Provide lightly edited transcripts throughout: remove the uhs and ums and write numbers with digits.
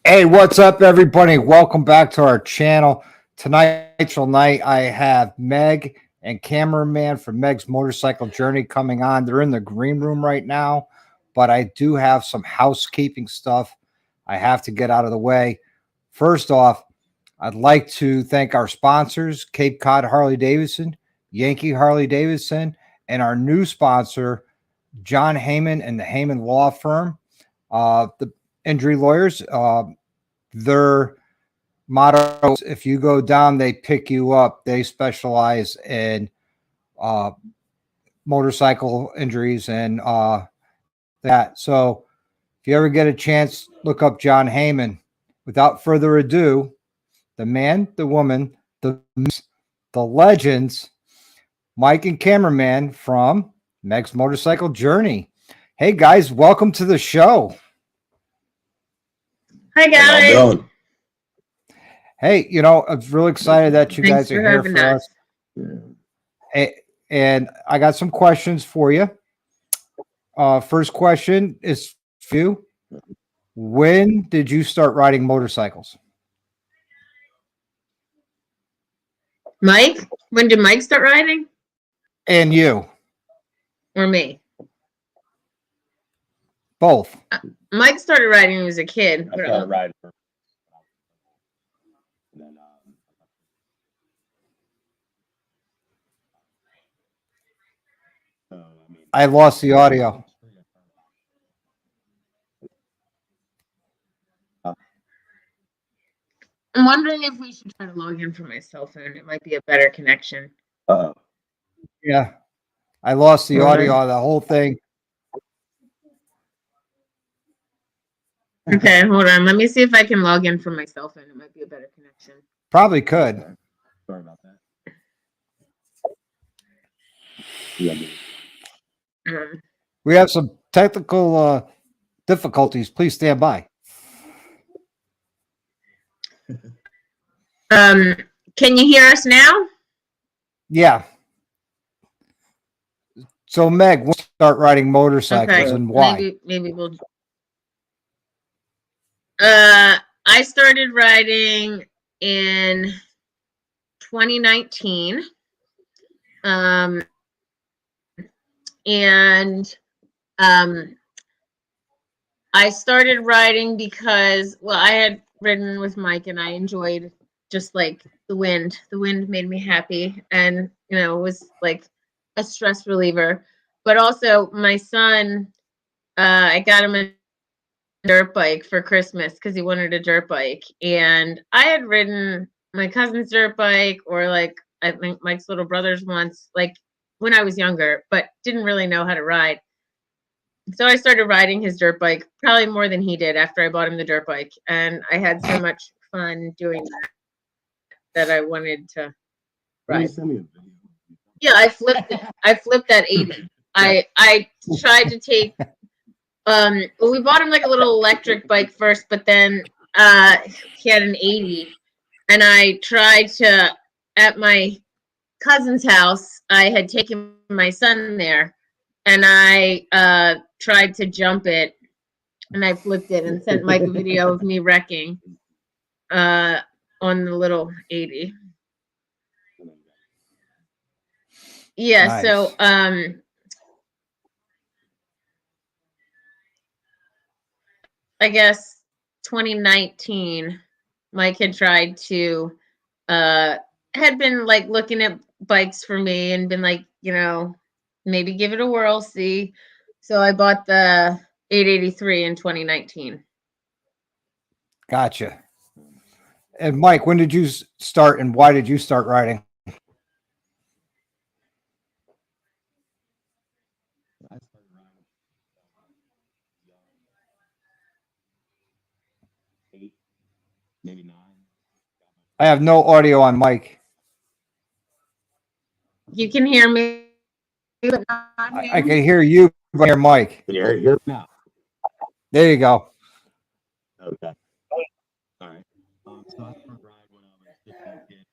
Hey, what's up, everybody? Welcome back to our channel. Tonight's night, I have Meg and cameraman from Meg's Motorcycle Journey coming on. They're in the green room right now, but I do have some housekeeping stuff I have to get out of the way. First off, I'd like to thank our sponsors, Cape Cod Harley Davidson, Yankee Harley Davidson, and our new sponsor, John Heyman and the Heyman Law Firm. The injury lawyers, their motto is if you go down, they pick you up. They specialize in uh, motorcycle injuries and that. So if you ever get a chance, look up John Heyman. Without further ado, the man, the woman, the legends, Mike and cameraman from Meg's Motorcycle Journey. Hey guys, welcome to the show. Hi guys. Hey, I'm really excited that you guys are here for us. Hey, and I got some questions for you. First question is for you. When did you start riding motorcycles? Mike? When did Mike start riding? And you? Or me? Both. Mike started riding when he was a kid. I started riding. I lost the audio. I'm wondering if we should try to log in from my cell phone. It might be a better connection. Yeah. I lost the audio on the whole thing. Okay, hold on. Let me see if I can log in from my cell phone. It might be a better connection. Probably could. Sorry about that. We have some technical difficulties. Please stand by. Can you hear us now? Yeah. So Meg, when did you start riding motorcycles and why? Maybe we'll. I started riding in 2019. I started riding because, well, I had ridden with Mike and I enjoyed just like the wind. The wind made me happy and, it was like a stress reliever. But also my son, I got him a dirt bike for Christmas because he wanted a dirt bike. And I had ridden my cousin's dirt bike or like I think Mike's little brother's once, like when I was younger, but didn't really know how to ride. So I started riding his dirt bike probably more than he did after I bought him the dirt bike. And I had so much fun doing that I wanted to ride. Yeah, I flipped it. I flipped that 80. I tried to take well, we bought him like a little electric bike first, but then he had an 80. And I tried to, at my cousin's house, I had taken my son there and I tried to jump it and I flipped it and sent Mike a video of me wrecking on the little 80. Yeah, nice. So I guess 2019 Mike had tried to had been like looking at bikes for me and been like, maybe give it a whirl, see. So I bought the 883 in 2019. Gotcha. And Mike, when did you start and why did you start riding? I started riding 8, maybe 9. I have no audio on Mike. You can hear me, but not I can hear you, but hear Mike. Can you hear now? There you go. Okay. All right. So I started riding when I was 15 kid,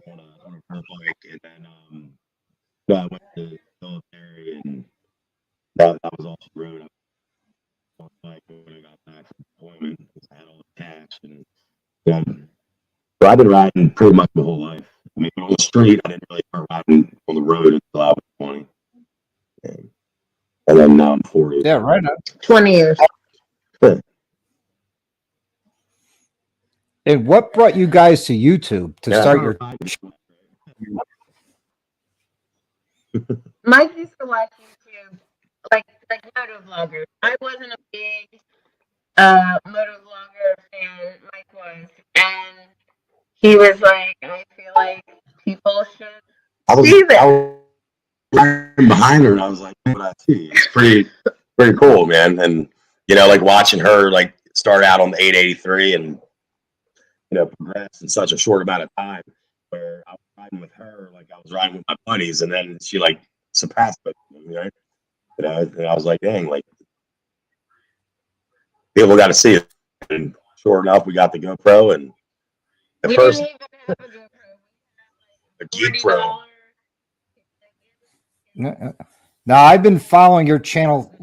on a dirt bike, and then I went to the military, and that was also road. On a bike when I got back from deployment. And, so I've been riding pretty much my whole life. I mean, on the street, I didn't really start riding on the road until I was 20. And, then now I'm 40. Yeah, right on. 20 years. And what brought you guys to YouTube to start your? Mike used to watch YouTube, like moto vloggers. I wasn't a big moto vlogger fan. Mike was, and he was like, I feel like people should see this. I was right behind her, and I was like, "What I see? It's pretty cool, man." And like watching her like start out on the 883 and progress in such a short amount of time. Where I was riding with her, like I was riding with my buddies, and then she like surpassed me, right? And I was like, "Dang, like people got to see it." And sure enough, we got the GoPro, and at We first, didn't even have a GoPro. the Geek Pro. Now I've been following your channel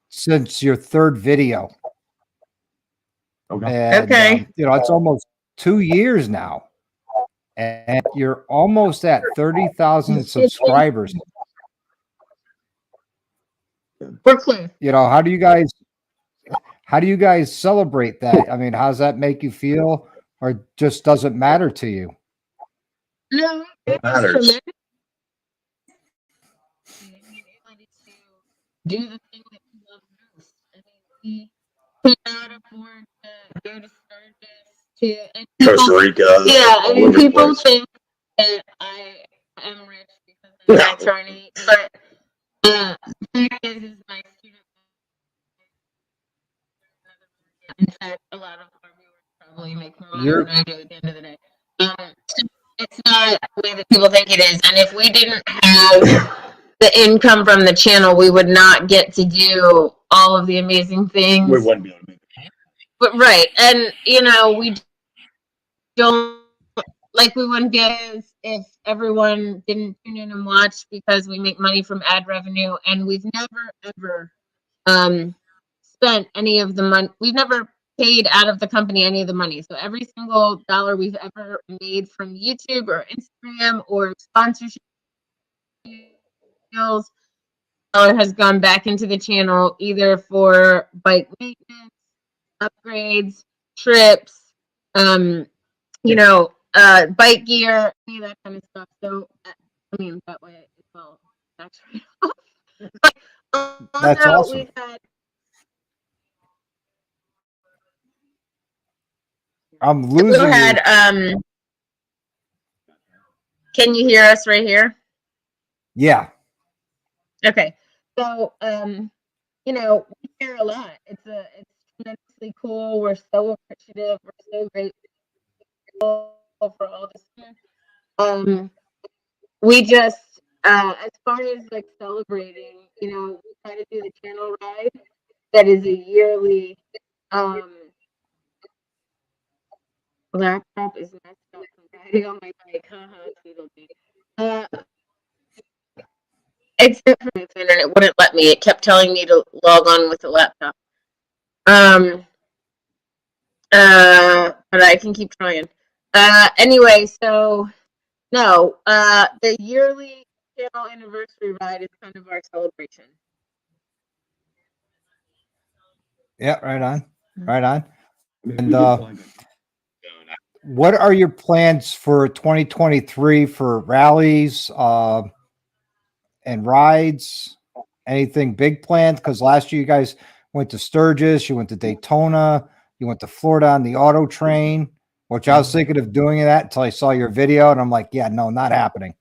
since your third video. Okay. And, Okay. It's almost 2 years now, and you're almost at 30,000 subscribers. We're close. How do you guys celebrate that? I mean, how does that make you feel, or just doesn't matter to you? No, It matters. Do the thing that you love most. I mean, we could not afford to go to Sturgis and Costa Rica. Yeah, I mean, people think that I am rich because I'm an attorney, but the fact is my student. In fact, a lot of our viewers probably make more money than I do at the end of the day. It's not the way that people think it is, and if we didn't have the income from the channel, we would not get to do all of the amazing things. We wouldn't be able to make it. But right, and we don't we wouldn't get if everyone didn't tune in and watch, because we make money from ad revenue, and we've never ever spent any of the money. We've never paid out of the company any of the money. So every single dollar we've ever made from YouTube or Instagram or sponsorship deals has gone back into the channel, either for bike maintenance, upgrades, trips, bike gear, any of that kind of stuff. So I mean, that way it's all actually but That's awesome. We've had I'm losing Go ahead. Can you hear us right here? Yeah. Okay. So, we share a lot. It's tremendously cool. We're so appreciative. We're so grateful for all this. We just, as far as like celebrating, we try to do the channel ride. That is a yearly. Laptop is messed up from riding on my bike. Except for the internet wouldn't let me. It kept telling me to log on with the laptop. But I can keep trying. Anyway, so no, the yearly channel anniversary ride is kind of our celebration. Yeah, right on. Right on. And what are your plans for 2023 for rallies and rides? Anything big planned? Because last year you guys went to Sturgis, you went to Daytona, you went to Florida on the auto train, which I was thinking of doing that until I saw your video, and I'm like, yeah, no, not happening.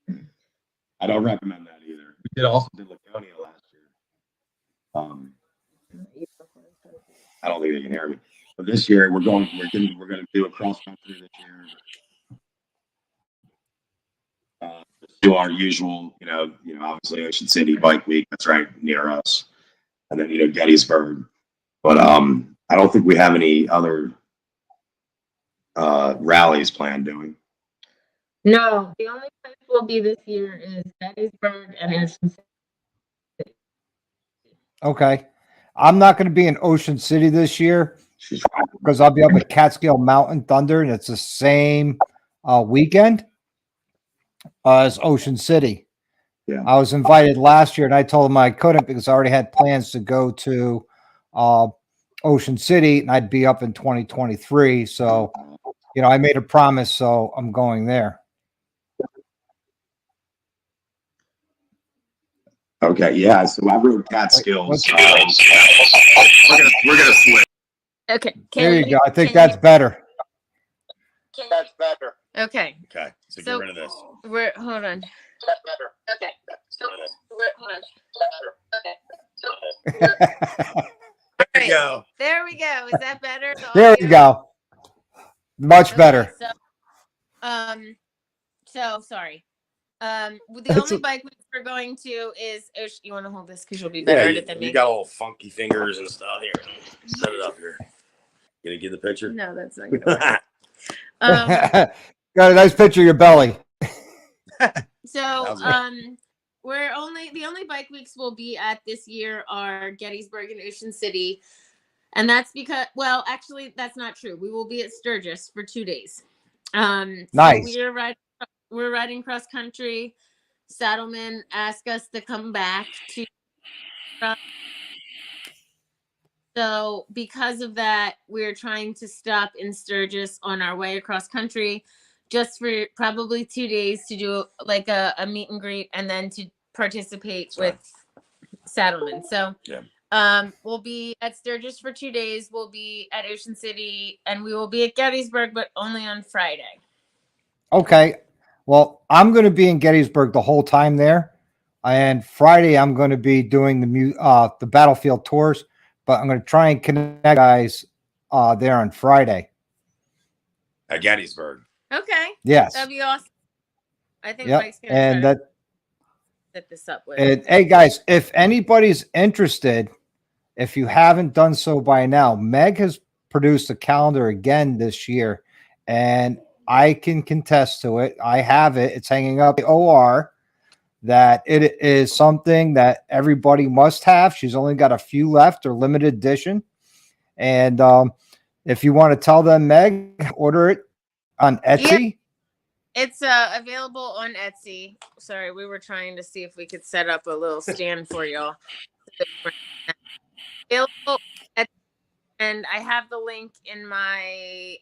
I don't recommend that either. We did also do Laconia last year. I don't think they can hear me. But this year we're going to do a cross country this year. Do our usual, obviously Ocean City Bike Week. That's right near us, and then Gettysburg. But I don't think we have any other rallies planned, do we? No, the only place we'll be this year is Gettysburg and Ocean City. Okay. I'm not going to be in Ocean City this year because I'll be up at Catskill Mountain Thunder, and it's the same weekend as Ocean City. Yeah. I was invited last year, and I told them I couldn't because I already had plans to go to Ocean City, and I'd be up in 2023. So, I made a promise, so I'm going there. Okay, yeah. So I wrote Catskills. We're gonna switch. Okay. There you go. I think that's better. That's better. Okay. Okay, so get So rid of this. hold on. That's better. Okay. So hold on. There you go. There we go. Is that better? There you go. Much Okay, better. So sorry. The only bike we're going to is you want to hold this because you'll be better at it than me. You got all funky fingers and stuff here. Set it up here. Gonna get the picture? No, that's not gonna work. Got a nice picture of your belly. So the only bike weeks we'll be at this year are Gettysburg and Ocean City. And that's because, well, actually that's not true. We will be at Sturgis for 2 days. Nice. So we're riding cross country. Saddleman asked us to come back to. So because of that, we're trying to stop in Sturgis on our way across country, just for probably 2 days to do like a meet and greet, and then to participate with Saddleman. So we'll be at Sturgis for 2 days. We'll be at Ocean City, and we will be at Gettysburg, but only on Friday. Okay. Well, I'm going to be in Gettysburg the whole time there. And Friday, I'm going to be doing the battlefield tours, but I'm going to try and connect guys there on Friday. At Gettysburg. Okay. Yes. That'd be awesome. I think Mike's going to set this up with. And hey, guys, if anybody's interested, if you haven't done so by now, Meg has produced a calendar again this year, and I can contest to it. I have it. It's hanging up at OR. That it is something that everybody must have. She's only got a few left, or limited edition. And if you want to tell them, Meg, order it on Etsy. Yeah. It's available on Etsy. Sorry, we were trying to see if we could set up a little stand for y'all. Available, and I have the link in my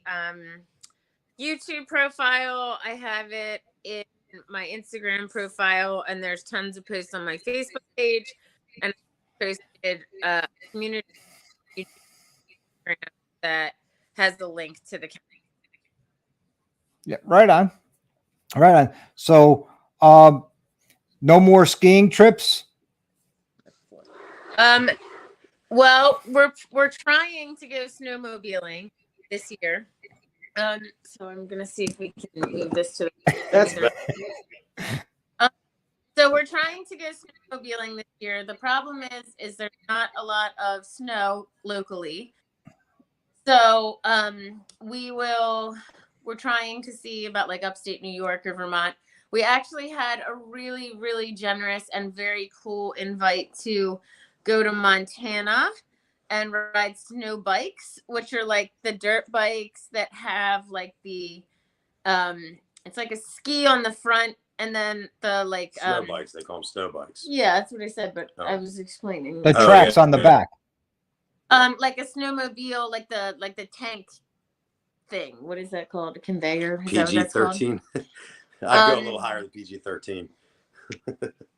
YouTube profile. I have it in my Instagram profile, and there's tons of posts on my Facebook page, and I posted a community that has the link to the. Yeah, right on. So, no more skiing trips. Well, we're trying to go snowmobiling this year. So I'm gonna see if we can move this to. That's So we're trying to go snowmobiling this year. The problem is there's not a lot of snow locally. So we're trying to see about like upstate New York or Vermont. We actually had a really, really generous and very cool invite to go to Montana and ride snow bikes, which are like the dirt bikes that have like the it's like a ski on the front, and then the like snow bikes. They call them snow bikes. Yeah, that's what I said, but I was explaining. The tracks on the back. Like a snowmobile, like the tank thing. What is that called? A conveyor? PG-13. I'd go a little higher than PG-13.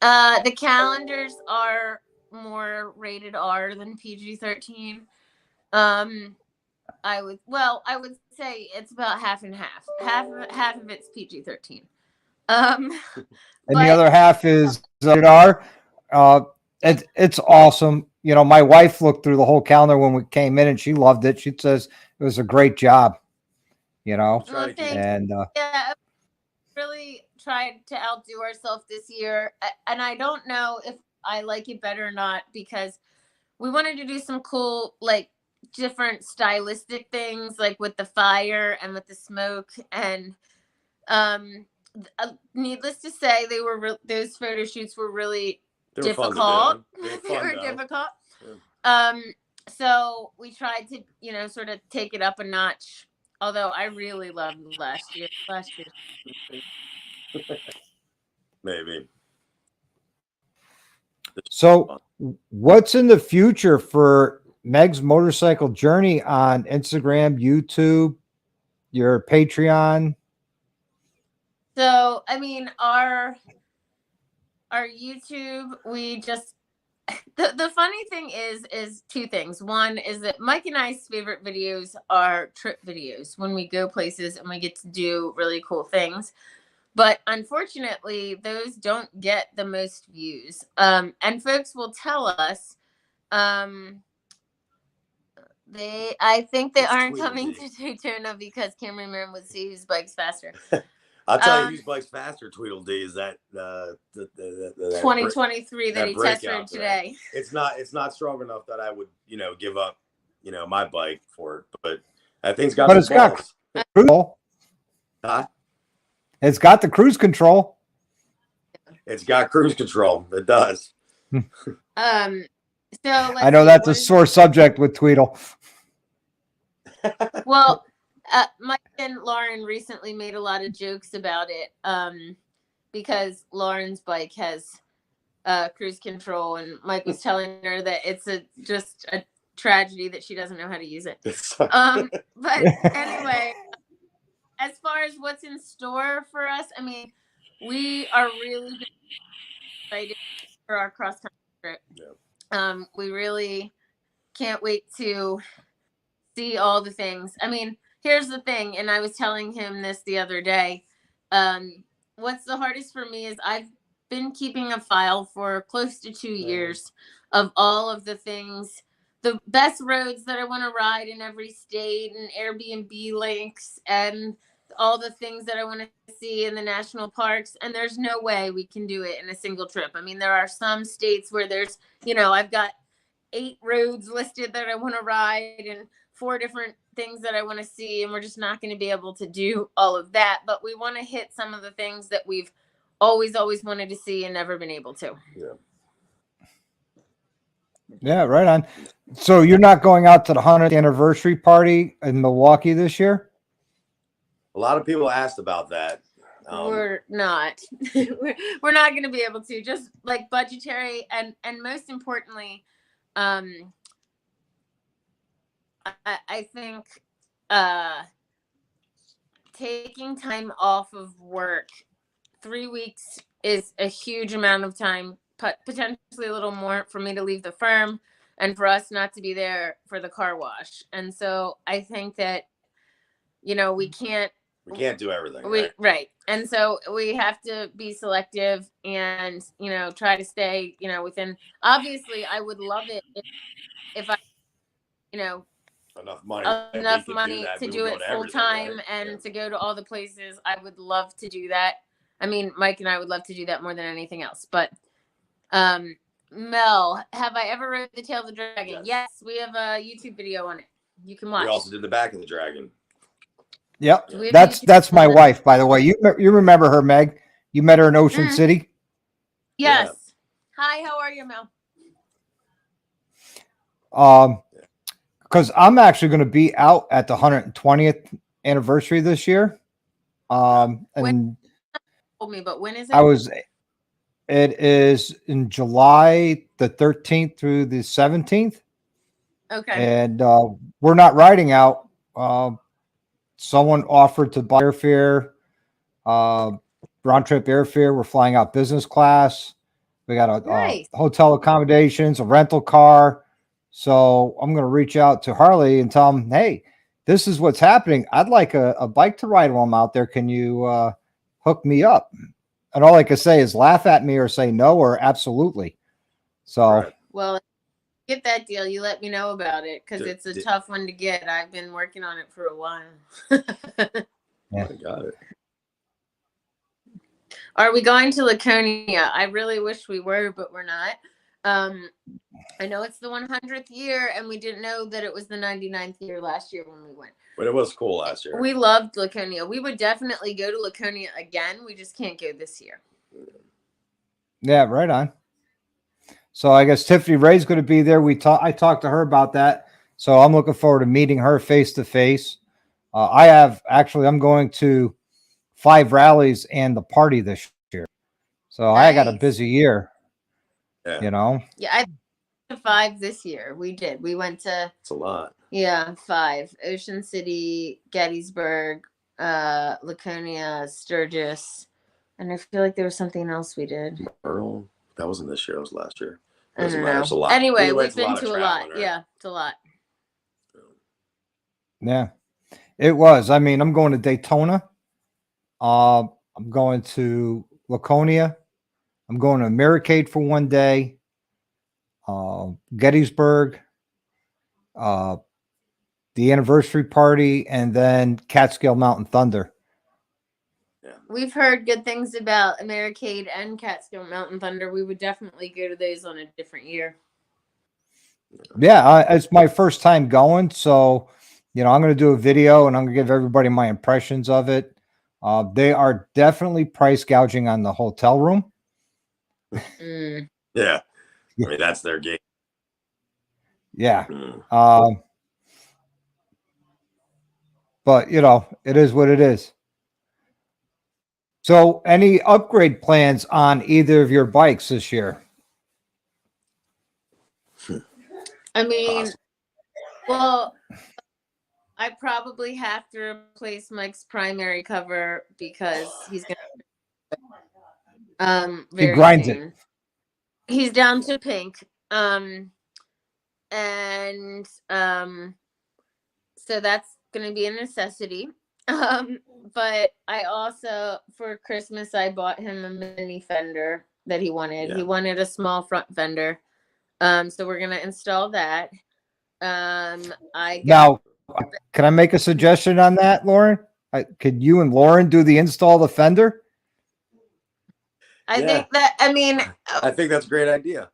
The calendars are more rated R than PG-13. I would say it's about half and half. Half of it's PG-13. And the other half is rated R. It's awesome. You know, my wife looked through the whole calendar when we came in, and she loved it. She says it was a great job. You know, and yeah, really tried to outdo ourselves this year, and I don't know if I like it better or not, because we wanted to do some cool, like, different stylistic things, like with the fire and with the smoke, and needless to say, those photo shoots were really difficult. They were difficult. So we tried to, you know, sort of take it up a notch. Although I really loved last year. Last year. Maybe. So, what's in the future for Meg's motorcycle journey on Instagram, YouTube, your Patreon? So, I mean, our YouTube, we just the funny thing is two things. One is that Mike and I's favorite videos are trip videos when we go places and we get to do really cool things. But unfortunately, those don't get the most views. And folks will tell us I think they aren't coming to Daytona because cameraman would see whose bike's faster. I'll tell you whose bike's faster, Tweedledee, is that the 2023 that he test rode today. It's not strong enough that I would, you know, give up, you know, my bike for it. But that thing's got But got cruise control. Huh? It's got the cruise control. It's got cruise control. It does. So I know that's a sore subject with Tweedle. Well, Mike and Lauren recently made a lot of jokes about it because Lauren's bike has cruise control, and Mike was telling her that it's just a tragedy that she doesn't know how to use it. But anyway, as far as what's in store for us, I mean, we are really excited for our cross country trip. Yeah. We really can't wait to see all the things. I mean, here's the thing, and I was telling him this the other day. What's the hardest for me is I've been keeping a file for close to 2 years of all of the things, the best roads that I want to ride in every state, and Airbnb links, and all the things that I want to see in the national parks. And there's no way we can do it in a single trip. I mean, there are some states where there's, you know, I've got 8 roads listed that I want to ride and 4 different things that I want to see, and we're just not going to be able to do all of that. But we want to hit some of the things that we've always wanted to see and never been able to. Yeah, right on. So you're not going out to the 100th anniversary party in Milwaukee this year? A lot of people asked about that. We're not. we're not going to be able to, just like budgetary, and most importantly, I think taking time off of work, 3 weeks is a huge amount of time, potentially a little more for me to leave the firm and for us not to be there for the car wash. And so I think that, you know, we can't do everything. Right. And so we have to be selective and, you know, try to stay, you know, within. Obviously, I would love it if I, you know, enough money to do it full time, right? And to go to all the places. I would love to do that. I mean, Mike and I would love to do that more than anything else. But Mel, have I ever rode the tail of the dragon? Yes, we have a YouTube video on it. You can watch. We also did the back of the dragon. Yep, that's my wife, by the way. You remember her, Meg? You met her in Ocean City. Yes. Yeah. Hi, how are you, Mel? Because I'm actually going to be out at the 120th anniversary this year. And told me, but when is it? It is in July the 13th through the 17th. Okay. And we're not riding out. Someone offered to buy airfare, round trip airfare. We're flying out business class. We got a hotel accommodations, a rental car. So I'm going to reach out to Harley and tell him, hey, this is what's happening. I'd like a bike to ride while I'm out there. Can you hook me up? And all I can say is laugh at me or say no or absolutely. So, well, get that deal. You let me know about it because it's a tough one to get. I've been working on it for a while. I got it. Are we going to Laconia? I really wish we were, but we're not. I know it's the 100th year, and we didn't know that it was the 99th year last year when we went. But it was cool last year. We loved Laconia. We would definitely go to Laconia again. We just can't go this year. Yeah, right on. So I guess Tiffany Ray's going to be there. I talked to her about that. So I'm looking forward to meeting her face to face. I'm going to 5 rallies and the party this year. So I got a Nice. busy year, Yeah, you know? Yeah, I went to 5 this year. We did. We went to, it's a lot. yeah, 5. Ocean City, Gettysburg, Laconia, Sturgis. And I feel like there was something else we did. Earl, that wasn't this year. It was last year. I Doesn't don't matter. know. It's a lot. Anyway, Either way, we've it's been to a lot. traveling, right? Yeah, it's a lot. Yeah, it was. I mean, I'm going to Daytona. I'm going to Laconia. I'm going to Americade for one day. Gettysburg, the anniversary party, and then Catskill Mountain Thunder. We've heard good things about Americade and Catskill Mountain Thunder. We would definitely go to those on a different year. Yeah, it's my first time going, so I'm going to do a video and I'm going to give everybody my impressions of it. They are definitely price gouging on the hotel room. Mm. Yeah, I mean that's their game. Yeah. Mm. But it is what it is. So, any upgrade plans on either of your bikes this year? I mean, well, I probably have to replace Mike's primary cover because he's gonna He grinds it. He's down to pink. So that's gonna be a necessity. But I also, for Christmas, I bought him a mini fender that he wanted. Yeah. He wanted a small front fender. So we're gonna install that. Now, can I make a suggestion on that, Lauren? Could you and Lauren do the install of the fender? I think that's a great idea.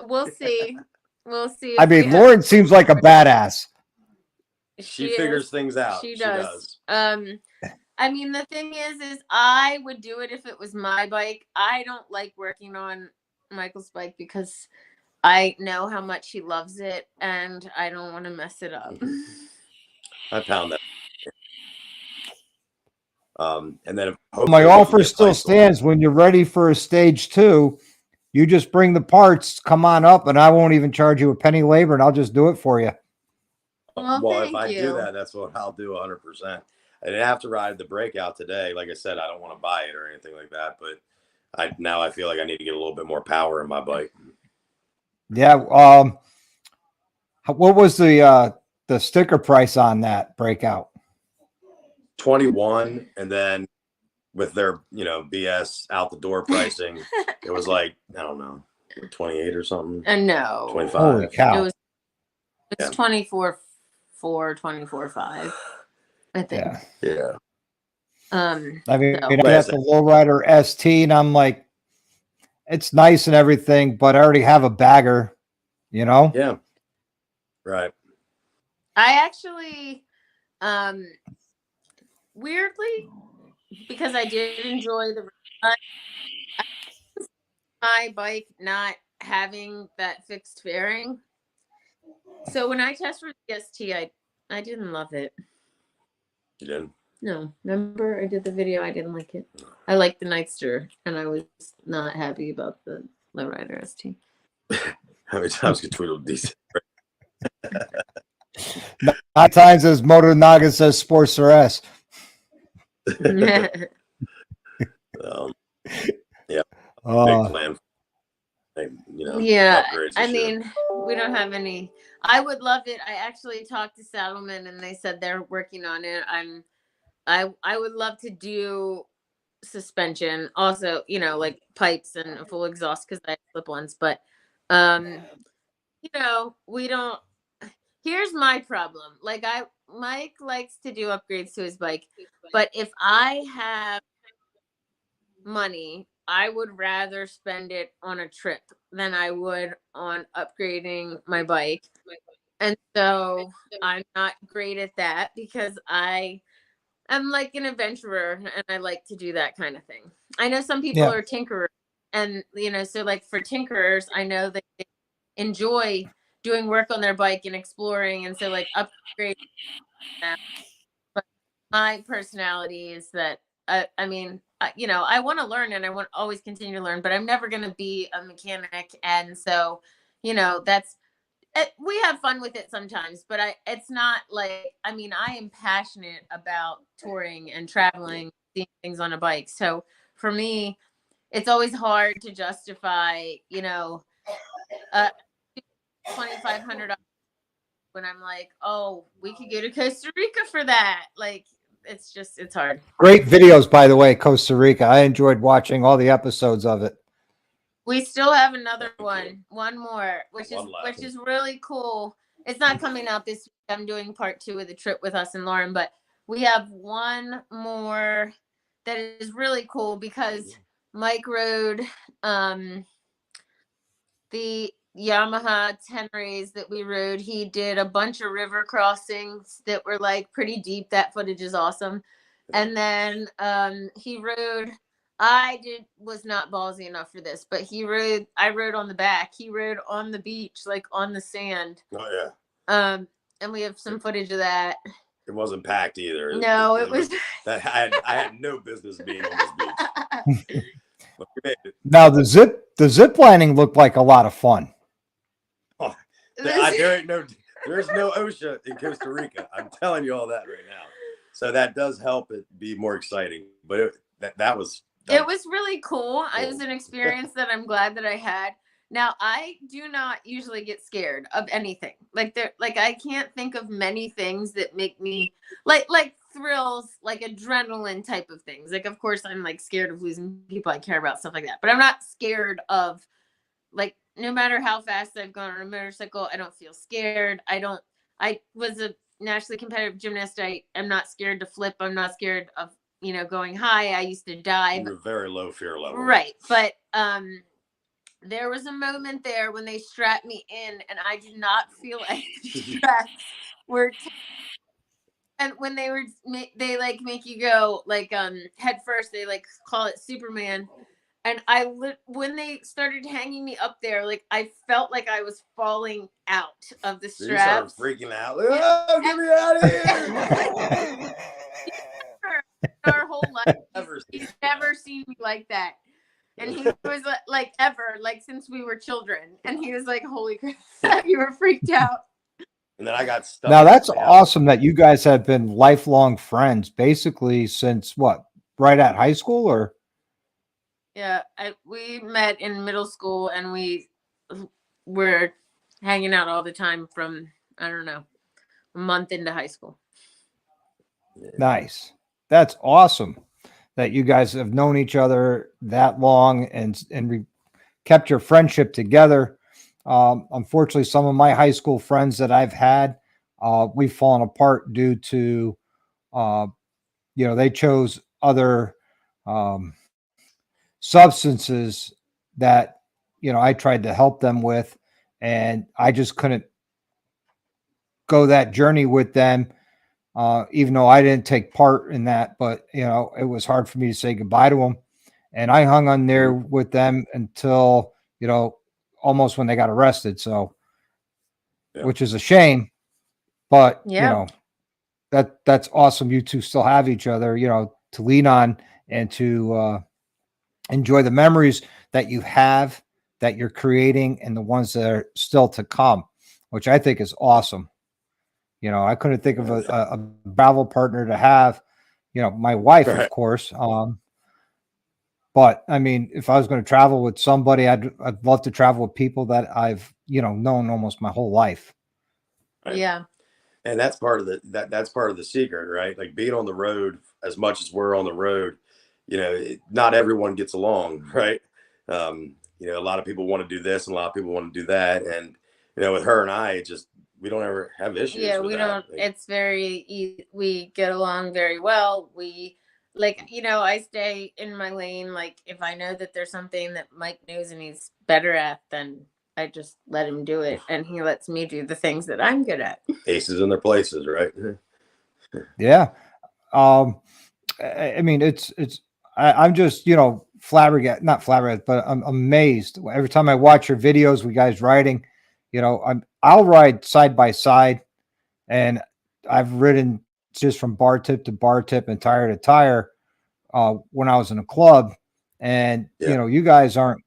We'll see. We'll see. I mean, Lauren seems like a badass. She figures things out. She does. I mean, the thing is I would do it if it was my bike. I don't like working on Michael's bike because I know how much he loves it and I don't want to mess it up. I found that. And then my offer still stands. When you're ready for a stage 2, you just bring the parts, come on up, and I won't even charge you a penny labor, and I'll just do it for you. Well, if I do that, that's what I'll do 100%. I didn't have to ride the breakout today. Like I said, I don't want to buy it or anything like that, but I feel like I need to get a little bit more power in my bike. Yeah. What was the sticker price on that breakout? 21, and then with their BS out the door pricing, it was like, I don't know, 28 or something. No, 25. Holy cow! It was 24.4, 24.5, I think. Yeah. I mean, I got the lowrider ST, and I'm like, it's nice and everything, but I already have a bagger, Yeah. Right. I actually, weirdly, because I did enjoy my bike not having that fixed fairing. So when I tested the ST, I didn't love it. You didn't? No, remember I did the video. I didn't like it. I liked the Nightster, and I was not happy about the lowrider ST. How many times you tweeted these? 9 times as Moto Naga says Sportster S. Yeah. Big plan. Yeah, I mean, we don't have any. I would love it. I actually talked to Saddleman, and they said they're working on it. I would love to do suspension, also, like pipes and a full exhaust because I have slip-ons. But, we don't. Here's my problem. Like Mike likes to do upgrades to his bike, but if I have money, I would rather spend it on a trip than I would on upgrading my bike. And so I'm not great at that because I'm like an adventurer and I like to do that kind of thing. I know some people are tinkerers and so like for tinkerers, I know that they enjoy doing work on their bike and exploring, and so like upgrade them. But my personality is that I mean, I want to learn and I want to always continue to learn, but I'm never going to be a mechanic. And so, that's we have fun with it sometimes, but it's not like, I mean, I am passionate about touring and traveling, seeing things on a bike. So for me, it's always hard to justify, $2,500 when I'm like, oh, we could go to Costa Rica for that. Like, it's hard. Great videos, by the way, Costa Rica. I enjoyed watching all the episodes of it. We still have another one more, which is really cool. It's not coming out this week. I'm doing part 2 of the trip with us and Lauren, but we have one more that is really cool because Mike rode the Yamaha Tenrays that we rode. He did a bunch of river crossings that were like pretty deep. That footage is awesome. And then he rode. Was not ballsy enough for this, but I rode on the back. He rode on the beach, like on the sand. Oh yeah. And we have some footage of that. It wasn't packed either. No, it was. I had no business being on this beach. But we made it. Now the zip lining looked like a lot of fun. Oh, there's no OSHA in Costa Rica. I'm telling you all that right now. So that does help it be more exciting. But that was. It was really cool. It was an experience that I'm glad that I had. Now, I do not usually get scared of anything. Like I can't think of many things that make me like thrills, like adrenaline type of things. Like, of course, I'm like scared of losing people I care about, stuff like that. But I'm not scared of, like, no matter how fast I've gone on a motorcycle, I don't feel scared. I was a nationally competitive gymnast. I am not scared to flip. I'm not scared of going high. I used to dive. You're very low fear level. Right. But there was a moment there when they strapped me in and I did not feel any straps and when they like make you go like head first, they like call it Superman. And when they started hanging me up there, like I felt like I was falling out of the straps. You started freaking out. Oh, get me out of here. Our whole life, he's never seen me like that, and he was like ever, like since we were children, and he was like, "Holy crap, you were freaked out." And then I got stuck. Now that's awesome that you guys have been lifelong friends, basically since what, right at high school, or? Yeah, we met in middle school, and we were hanging out all the time from I don't know, a month into high school. Nice. That's awesome that you guys have known each other that long and kept your friendship together. Unfortunately, some of my high school friends that I've had, we've fallen apart due to, they chose other substances that, I tried to help them with, and I just couldn't go that journey with them. Even though I didn't take part in that, but it was hard for me to say goodbye to them. And I hung on there with them until, almost when they got arrested. So, which is a shame, but that's awesome. You two still have each other, to lean on and to, enjoy the memories that you have, that you're creating, and the ones that are still to come, which I think is awesome. I couldn't think of a travel partner to have, my wife, of course. But I mean, if I was going to travel with somebody, I'd love to travel with people that I've, known almost my whole life. Right? Yeah. And that's part of that's part of the secret, right? Like being on the road as much as we're on the road, not everyone gets along, right? A lot of people want to do this and a lot of people want to do that. And, with her and I, we don't ever have issues. Yeah, with we that. don't. It's very easy. We get along very well. We I stay in my lane. Like if I know that there's something that Mike knows and he's better at, then I just let him do it, and he lets me do the things that I'm good at. Aces in their places, right? Yeah. I mean, I'm just, not flabbergasted, but I'm amazed every time I watch your videos with guys riding. You know, I'll ride side by side, and I've ridden just from bar tip to bar tip and tire to tire when I was in a club. And you know, you guys aren't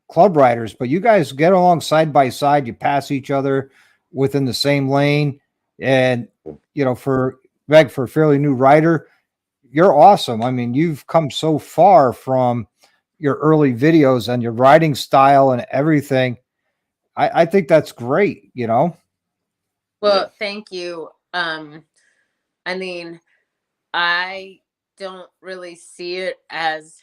club riders, but you guys get along side by side. You pass each other within the same lane, and you know, for Meg, for a fairly new rider, you're awesome. I mean, you've come so far from your early videos and your riding style and everything. I think that's great, you know? Well, thank you. I mean, I don't really see it as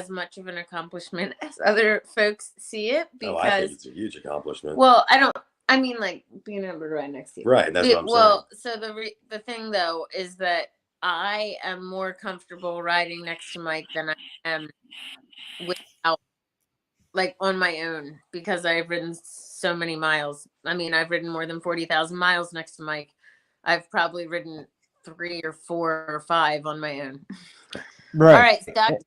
much of an accomplishment as other folks see it, Oh, I think because it's a huge accomplishment. well, I mean, like being able to ride next to you. Right, that's what I'm Well, so the thing though is that I am more comfortable riding next to Mike than I am without, like, on my own, because I've ridden so many miles. I mean, I've ridden more than 40,000 miles next to Mike. I've probably ridden 3 or 4 or 5 on my own. Right. All right, Dr.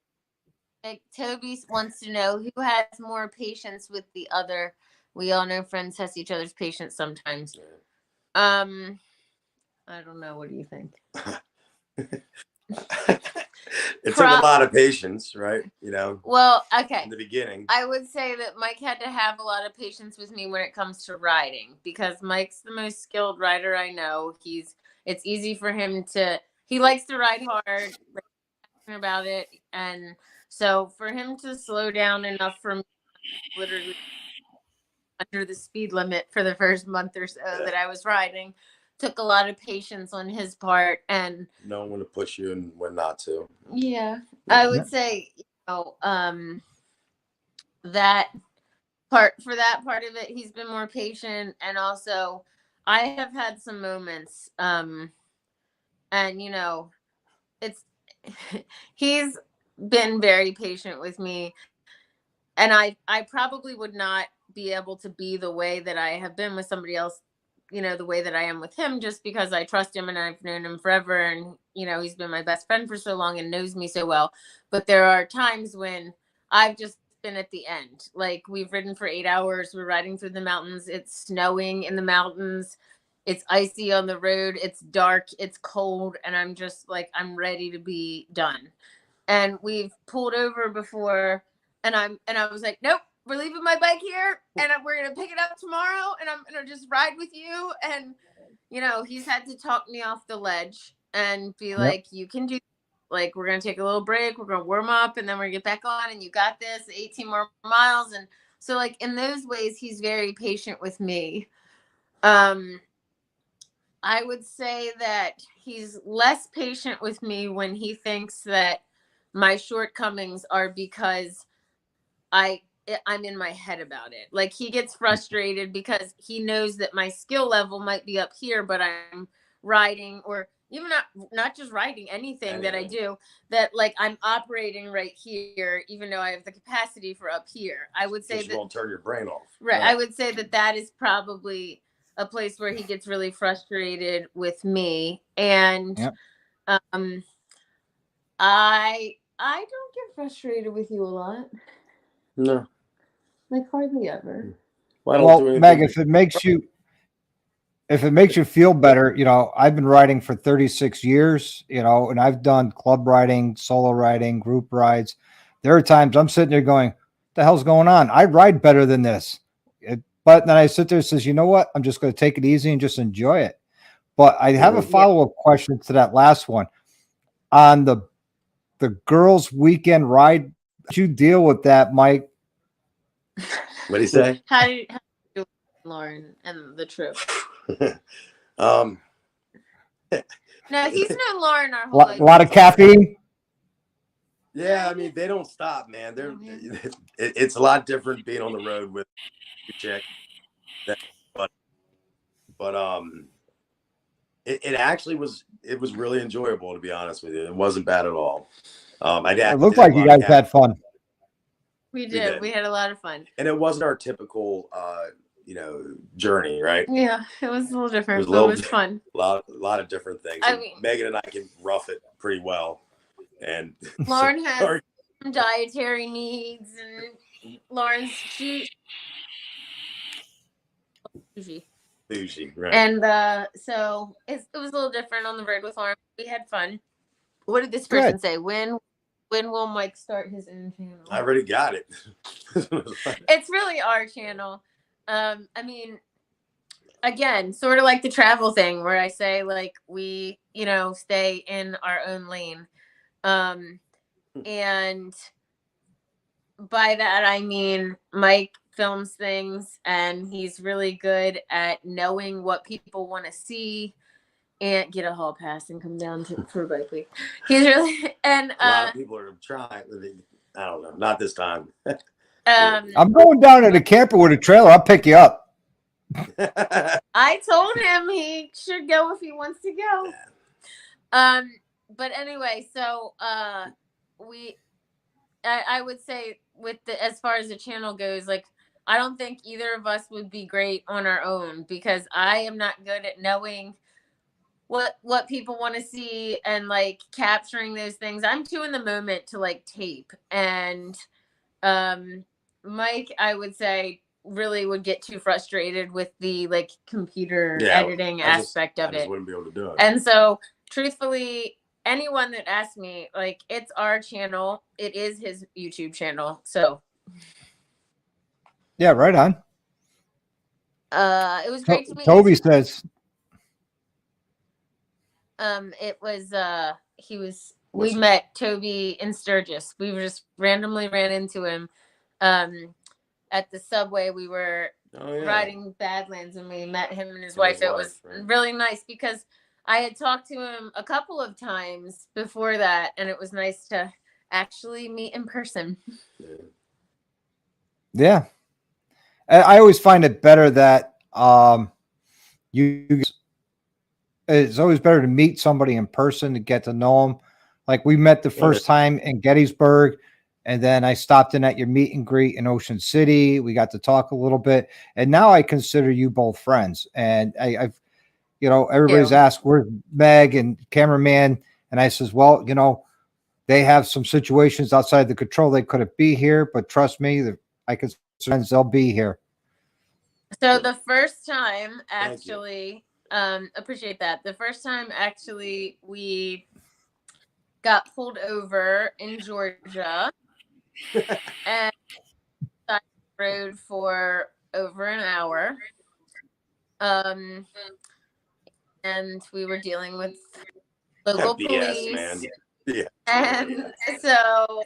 Toby wants to know who has more patience with the other. We all know friends test each other's patience sometimes. I don't know. What do you think? It took a lot of patience, right? You know. Well, okay. In the beginning, I would say that Mike had to have a lot of patience with me when it comes to riding, because Mike's the most skilled rider I know. It's easy for him to. He likes to ride hard, like, about it, and so for him to slow down enough for me, literally under the speed limit for the first month or so that I was riding, took a lot of patience on his part, and knowing when to push you and when not to. Yeah, I would say, that part of it, he's been more patient, and also I have had some moments, and it's he's been very patient with me, and I probably would not be able to be the way that I have been with somebody else, the way that I am with him, just because I trust him and I've known him forever, and he's been my best friend for so long and knows me so well. But there are times when I've just been at the end. Like, we've ridden for 8 hours, we're riding through the mountains, it's snowing in the mountains, it's icy on the road, it's dark, it's cold, and I'm just like, I'm ready to be done. And we've pulled over before, and I was like, nope, we're leaving my bike here, and we're gonna pick it up tomorrow, and I'm gonna just ride with you. And he's had to talk me off the ledge and be like, you can do, like, we're gonna take a little break, we're gonna warm up, and then we're gonna get back on, and you got this, 18 more miles. And so, like, in those ways, he's very patient with me. I would say that he's less patient with me when he thinks that my shortcomings are because I'm in my head about it. Like, he gets frustrated because he knows that my skill level might be up here, but I'm riding, or even not just riding, anything that I do, that, like, I'm operating right here, even though I have the capacity for up here. I would say that you won't turn your brain off. Right. I would say that is probably a place where he gets really frustrated with me. And I don't get frustrated with you a lot. No. Like, hardly ever. Well, Meg, if it makes you feel better, I've been riding for 36 years, and I've done club riding, solo riding, group rides. There are times I'm sitting there going, "What the hell's going on? I ride better than this." But then I sit there and says, you know what? I'm just going to take it easy and just enjoy it. But I have a follow-up question to that last one. On the girls' weekend ride, did you deal with that, Mike? What did he say? How did you do with Lauren and the trip? No, he's known Lauren our whole life. A lot of caffeine? Yeah, I mean, they don't stop, man. It's a lot different being on the road with your chick. But it actually was really enjoyable, to be honest with you. It wasn't bad at all. It looked like you guys had fun. We did. We had a lot of fun. And it wasn't our typical journey, right? Yeah, it was a little different. It was fun. A lot of different things. I mean, Megan and I can rough it pretty well. And Lauren has dietary needs, and Lauren's she Bougie, right? and so it was a little different on the road with Lauren. We had fun. What did this person Good. say? When will Mike start his own channel? I already got it. It's really our channel. I mean, again, sort of like the travel thing where I say like we, stay in our own lane. And by that I mean Mike films things and he's really good at knowing what people want to see and get a hall pass and come down for bike week. He's really and a lot of people are trying. I don't know. Not this time. I'm going down to the camper with a trailer. I'll pick you up. I told him he should go if he wants to go. But anyway, so I would say with as far as the channel goes, like I don't think either of us would be great on our own because I am not good at knowing what people want to see and like capturing those things. I'm too in the moment to like tape. And Mike, I would say, really would get too frustrated with the like computer editing aspect of it. I just wouldn't be able to do it. And so truthfully, anyone that asks me, like, it's our channel. It is his YouTube channel. So yeah, right on. It was great to meet Toby you. says It was we met Toby in Sturgis. We were just randomly ran into him at the subway. We were riding Badlands and we met him and his wife. It was really nice because I had talked to him a couple of times before that, and it was nice to actually meet in person. Yeah. I always find it better that it's always better to meet somebody in person to get to know them. Like we met the first time in Gettysburg, and then I stopped in at your meet and greet in Ocean City. We got to talk a little bit, and now I consider you both friends. And I've, everybody's asked where's Meg and cameraman, and I says, well, they have some situations outside the control. They couldn't be here, but trust me, I consider friends, they'll be here. So the first time, actually, appreciate that. The first time, actually, we got pulled over in Georgia and on the road for over an hour. And we were dealing with local police. Man. Yeah. And so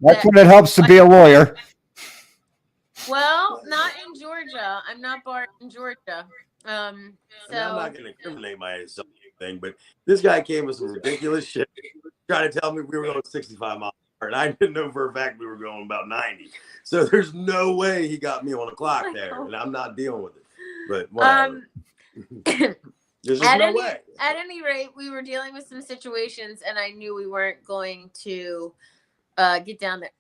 that's when it helps to be a lawyer. Well, not in Georgia. I'm not barred in Georgia. So I'm not going to incriminate myself thing, but this guy came with some ridiculous shit, trying to tell me we were going 65 miles an hour, and I didn't know for a fact we were going about 90. So there's no way he got me on the clock there, and I'm not dealing with it. But whatever. There's just no way. At any rate, we were dealing with some situations, and I knew we weren't going to get down there.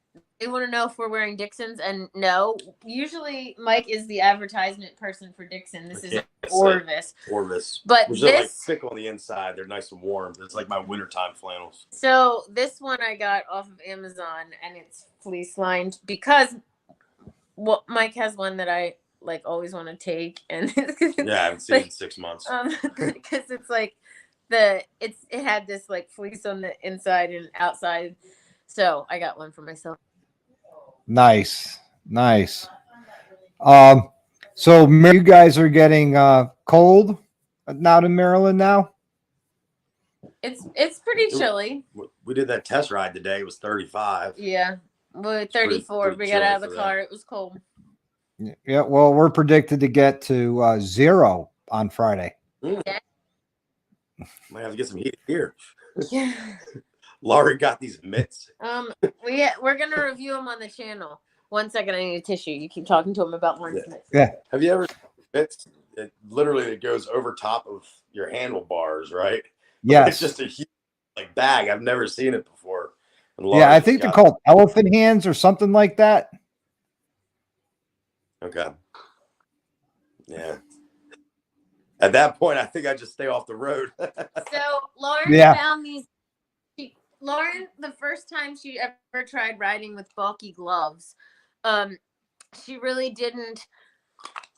They want to know if we're wearing Dixons, and no. Usually, Mike is the advertisement person for Dixon. This is Orvis. Orvis. But they're like thick on the inside. They're nice and warm. It's like my wintertime flannels. So this one I got off of Amazon, and it's fleece lined because Mike has one that I like always want to take, and I haven't seen it in 6 months. Because it's like it had this like fleece on the inside and outside. So I got one for myself. Nice. So you guys are getting cold out in Maryland now? It's pretty chilly. We did that test ride today. It was 35. Yeah. Well, 34. We got out of the car. It was cold. Yeah, well, we're predicted to get to 0 on Friday. Yeah. Might have to get some heat here. Yeah. Laurie got these mitts. We're gonna review them on the channel. 1 second, I need a tissue. You keep talking to him about Lauren's mitts. Yeah. Have you ever mitts? It literally goes over top of your handlebars, right? Yes. It's just a huge bag. I've never seen it before. Yeah, I think they're called elephant hands or something like that. Okay. Yeah. At that point, I think I just stay off the road. So Lauren found these. Lauren, the first time she ever tried riding with bulky gloves, she really didn't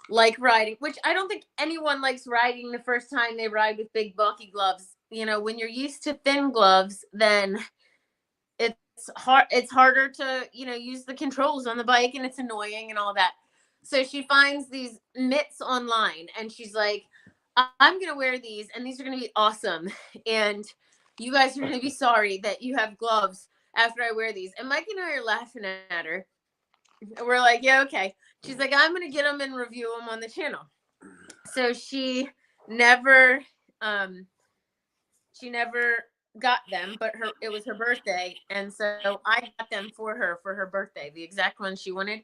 like riding, which I don't think anyone likes riding the first time they ride with big bulky gloves. You know, when you're used to thin gloves, then it's harder to, you know, use the controls on the bike, and it's annoying and all that. So she finds these mitts online and she's like, I'm gonna wear these and these are gonna be awesome. And you guys are gonna be sorry that you have gloves after I wear these. And Mike and I are laughing at her. We're like, yeah, okay. She's like, I'm gonna get them and review them on the channel. So never she never got them, but it was her birthday, and so I got them for her birthday, the exact one she wanted.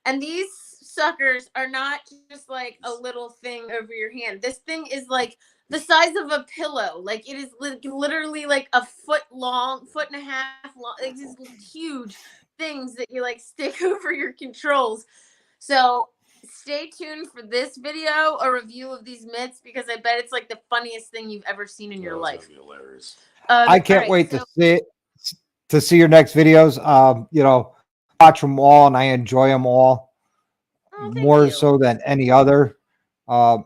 And these suckers are not just like a little thing over your hand. This thing is like the size of a pillow. Like it is literally like a foot and a half long. Like these huge things that you like stick over your controls. So stay tuned for this video, a review of these mitts, because I bet it's like the funniest thing you've ever seen in your life. Hilarious. I can't wait to see your next videos. You know, watch them all and I enjoy them all more so than any other. You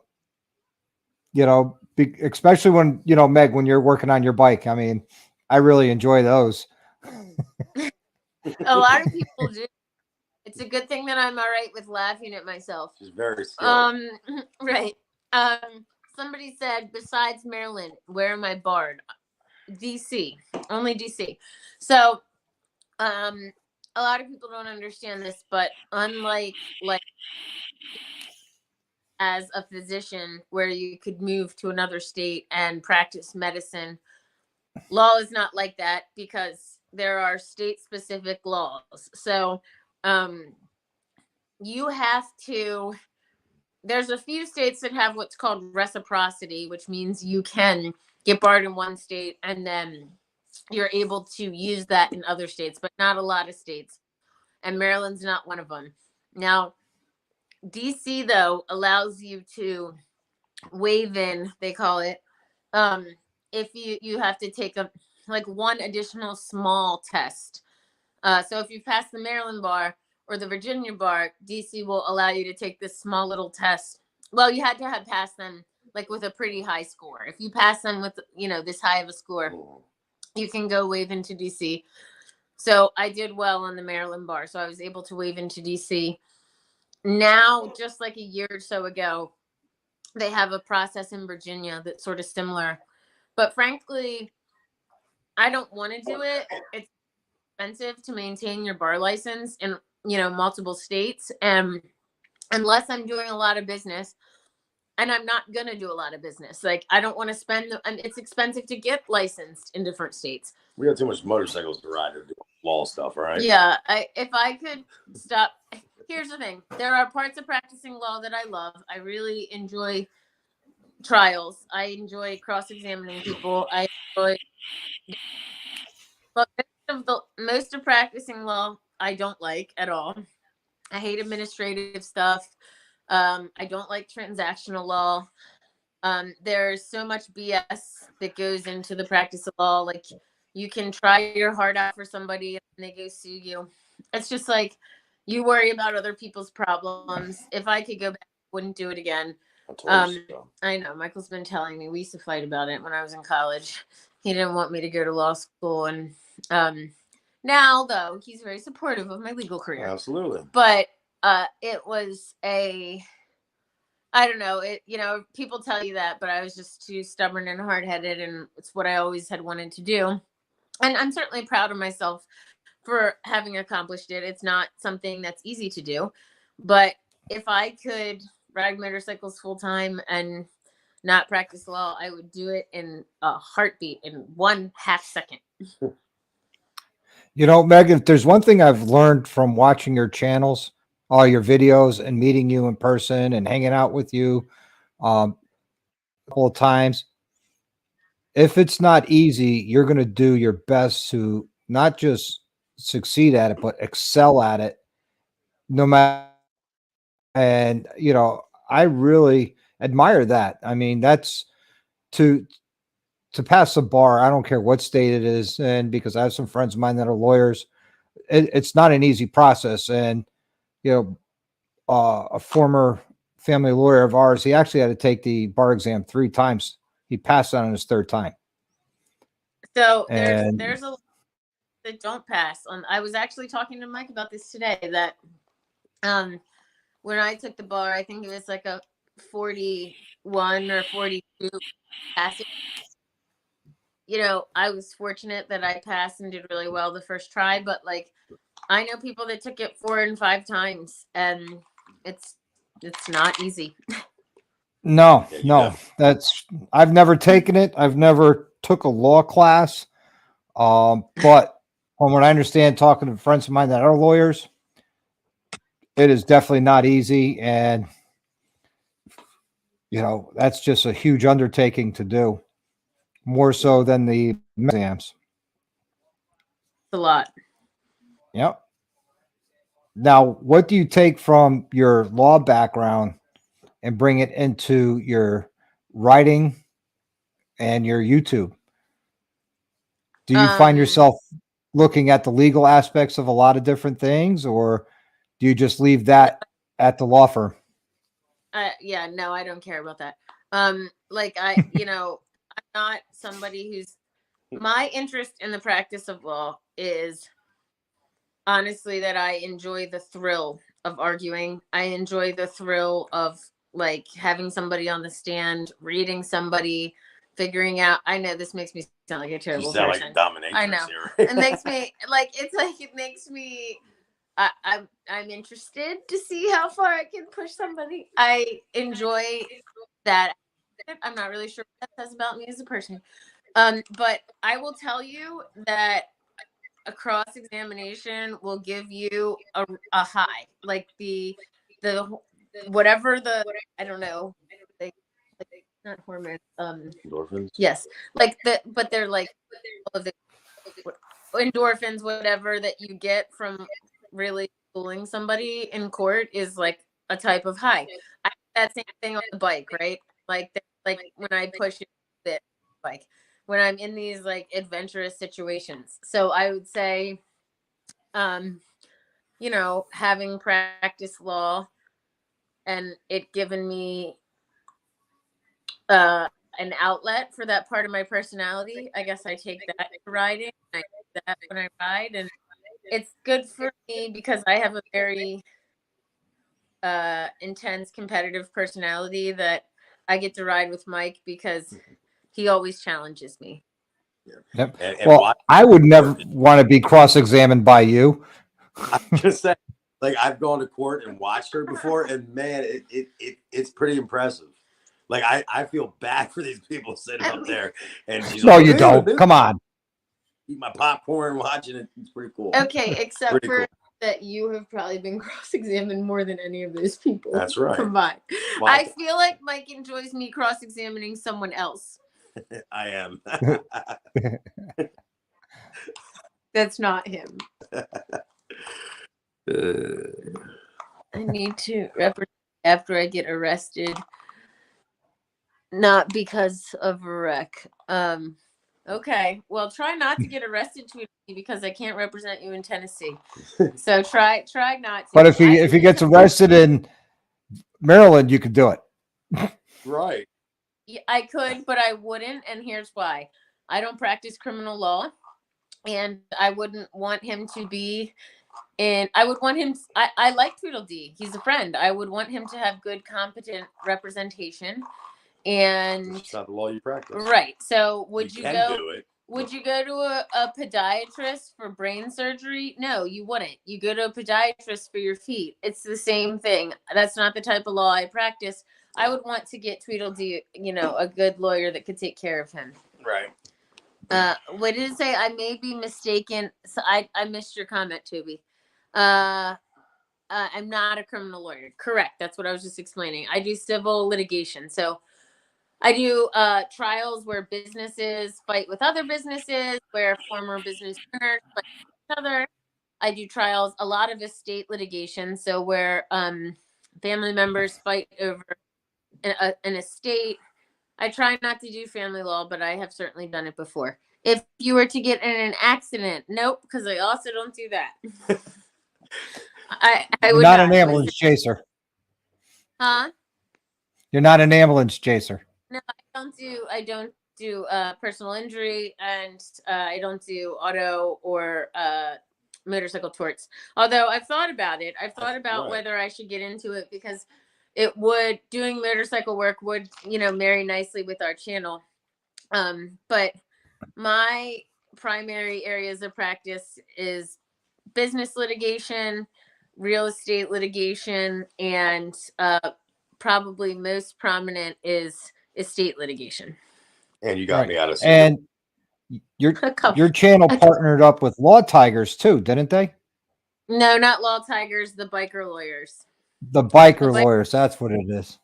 know, especially when, you know, Meg, when you're working on your bike. I mean, I really enjoy those. A lot of people do. It's a good thing that I'm all right with laughing at myself. She's very skilled. Right. Somebody said, besides Maryland, where am I barred? DC, only DC. So, a lot of people don't understand this, but unlike like as a physician where you could move to another state and practice medicine, law is not like that because there are state specific laws. So, you have to, there's a few states that have what's called reciprocity, which means you can get barred in one state and then you're able to use that in other states, but not a lot of states. And Maryland's not one of them. Now, DC, though, allows you to waive in, they call it, if you have to take one additional small test. So if you pass the Maryland bar or the Virginia bar, DC will allow you to take this small little test. Well, you had to have passed them like with a pretty high score. If you pass them with, you know, this high of a score, you can go waive into DC. So I did well on the Maryland bar, so I was able to waive into DC. Now, just like a year or so ago, they have a process in Virginia that's sort of similar. But frankly, I don't want to do it. It's expensive to maintain your bar license in, you know, multiple states. And unless I'm doing a lot of business, and I'm not going to do a lot of business. Like, I don't want to spend, and it's expensive to get licensed in different states. We got too much motorcycles to ride or do law stuff, right? Yeah. If I could stop, here's the thing. There are parts of practicing law that I love. I really enjoy trials. I enjoy cross-examining people. I enjoy, but most of practicing law, I don't like at all. I hate administrative stuff. I don't like transactional law. There's so much BS that goes into the practice of law. Like, you can try your heart out for somebody and they go sue you. It's just like, you worry about other people's problems. If I could go back, I wouldn't do it again. I know Michael's been telling me, we used to fight about it when I was in college. He didn't want me to go to law school. And now, though, he's very supportive of my legal career. Absolutely. But it was I don't know, you know, people tell you that, but I was just too stubborn and hard-headed, and it's what I always had wanted to do. And I'm certainly proud of myself for having accomplished it. It's not something that's easy to do, but if I could ride motorcycles full-time and not practice law, I would do it in a heartbeat, in 1/2 second. You know, Meg, if there's one thing I've learned from watching your channels, all your videos, and meeting you in person and hanging out with you a couple of times, if it's not easy, you're going to do your best to not just succeed at it, but excel at it no matter. And, you know, I really admire that. I mean, that's to to pass the bar, I don't care what state it is in, because I have some friends of mine that are lawyers. It's not an easy process. And, you know, a former family lawyer of ours, he actually had to take the bar exam 3 times. He passed on his 3rd time. So And there's a lot that don't pass. I was actually talking to Mike about this today, that when I took the bar, I think it was like a 41 or 42 passing. You know, I was fortunate that I passed and did really well the first try, but like I know people that took it 4 and 5 times, and it's not easy. no, Yeah, no, that's, I've never taken it. I've never took a law class. But from what I understand, talking to friends of mine that are lawyers, it is definitely not easy. And, you know, that's just a huge undertaking to do, more so than the exams. It's a lot. Yep. Now, what do you take from your law background and bring it into your writing and your YouTube? Do you find yourself looking at the legal aspects of a lot of different things, or do you just leave that at the law firm? Yeah, no, I don't care about that. Like you know, I'm not somebody who's, my interest in the practice of law is honestly that I enjoy the thrill of arguing. I enjoy the thrill of like having somebody on the stand, reading somebody, figuring out. I know this makes me sound like a You terrible sound person. like dominatrix I know. here. It makes me like, it's like, it makes me, I'm interested to see how far I can push somebody. I enjoy that. I'm not really sure what that says about me as a person. But I will tell you that a cross examination will give you a high, like the whatever the, I don't know, like not hormones. Endorphins. Yes, like but they're like all of the endorphins, whatever that you get from really fooling somebody in court is like a type of high. I have that same thing on the bike, right? Like when I push it bike, when I'm in these like adventurous situations. So I would say, you know, having practiced law and it given me an outlet for that part of my personality, I guess I take that to riding. I do that when I ride, and it's good for me because I have a very intense competitive personality that I get to ride with Mike because he always challenges me. Yep. And Well, I would never want to be cross-examined by you. I'm just saying, like I've gone to court and watched her before, and man, it's pretty impressive. Like I feel bad for these people sitting up there, and she's No, like, you don't. Come on. Eat my popcorn, watching it. It's pretty cool. Okay, except Pretty for cool. that you have probably been cross-examined more than any of those people. That's right. Combined. Well, I feel like Mike enjoys me cross-examining someone else. I am. That's not him. I need to represent after I get arrested, not because of a wreck. Okay, well, try not to get arrested because I can't represent you in Tennessee. So try not to. But if he gets arrested in Maryland, you could do it. Right. I could, but I wouldn't, and here's why. I don't practice criminal law, and I wouldn't want him to be in. I would want him. I like Tweedledee. He's a friend. I would want him to have good, competent representation. And it's not the law you practice. Right. So would you go? Do it. Would you go to a podiatrist for brain surgery? No, you wouldn't. You go to a podiatrist for your feet. It's the same thing. That's not the type of law I practice. I would want to get Tweedledee, you know, a good lawyer that could take care of him. Right. What did it say? I may be mistaken. So I missed your comment, Toby. I'm not a criminal lawyer. Correct. That's what I was just explaining. I do civil litigation. So I do trials where businesses fight with other businesses, where former business owners fight with each other. I do trials, a lot of estate litigation, so where family members fight over an estate, I try not to do family law, but I have certainly done it before. If you were to get in an accident, nope, because I also don't do that. I You're would not not. an ambulance chaser. Huh? You're not an ambulance chaser. No, I don't do personal injury, and I don't do auto or motorcycle torts. Although I've thought about it. I've thought about Right. whether I should get into it because doing motorcycle work would, marry nicely with our channel. But my primary areas of practice is business litigation, real estate litigation, and probably most prominent is estate litigation. And you got Right. me out of And your channel partnered up with Law Tigers too, didn't they? No, not Law Tigers, the biker lawyers. The biker lawyers, that's what it is.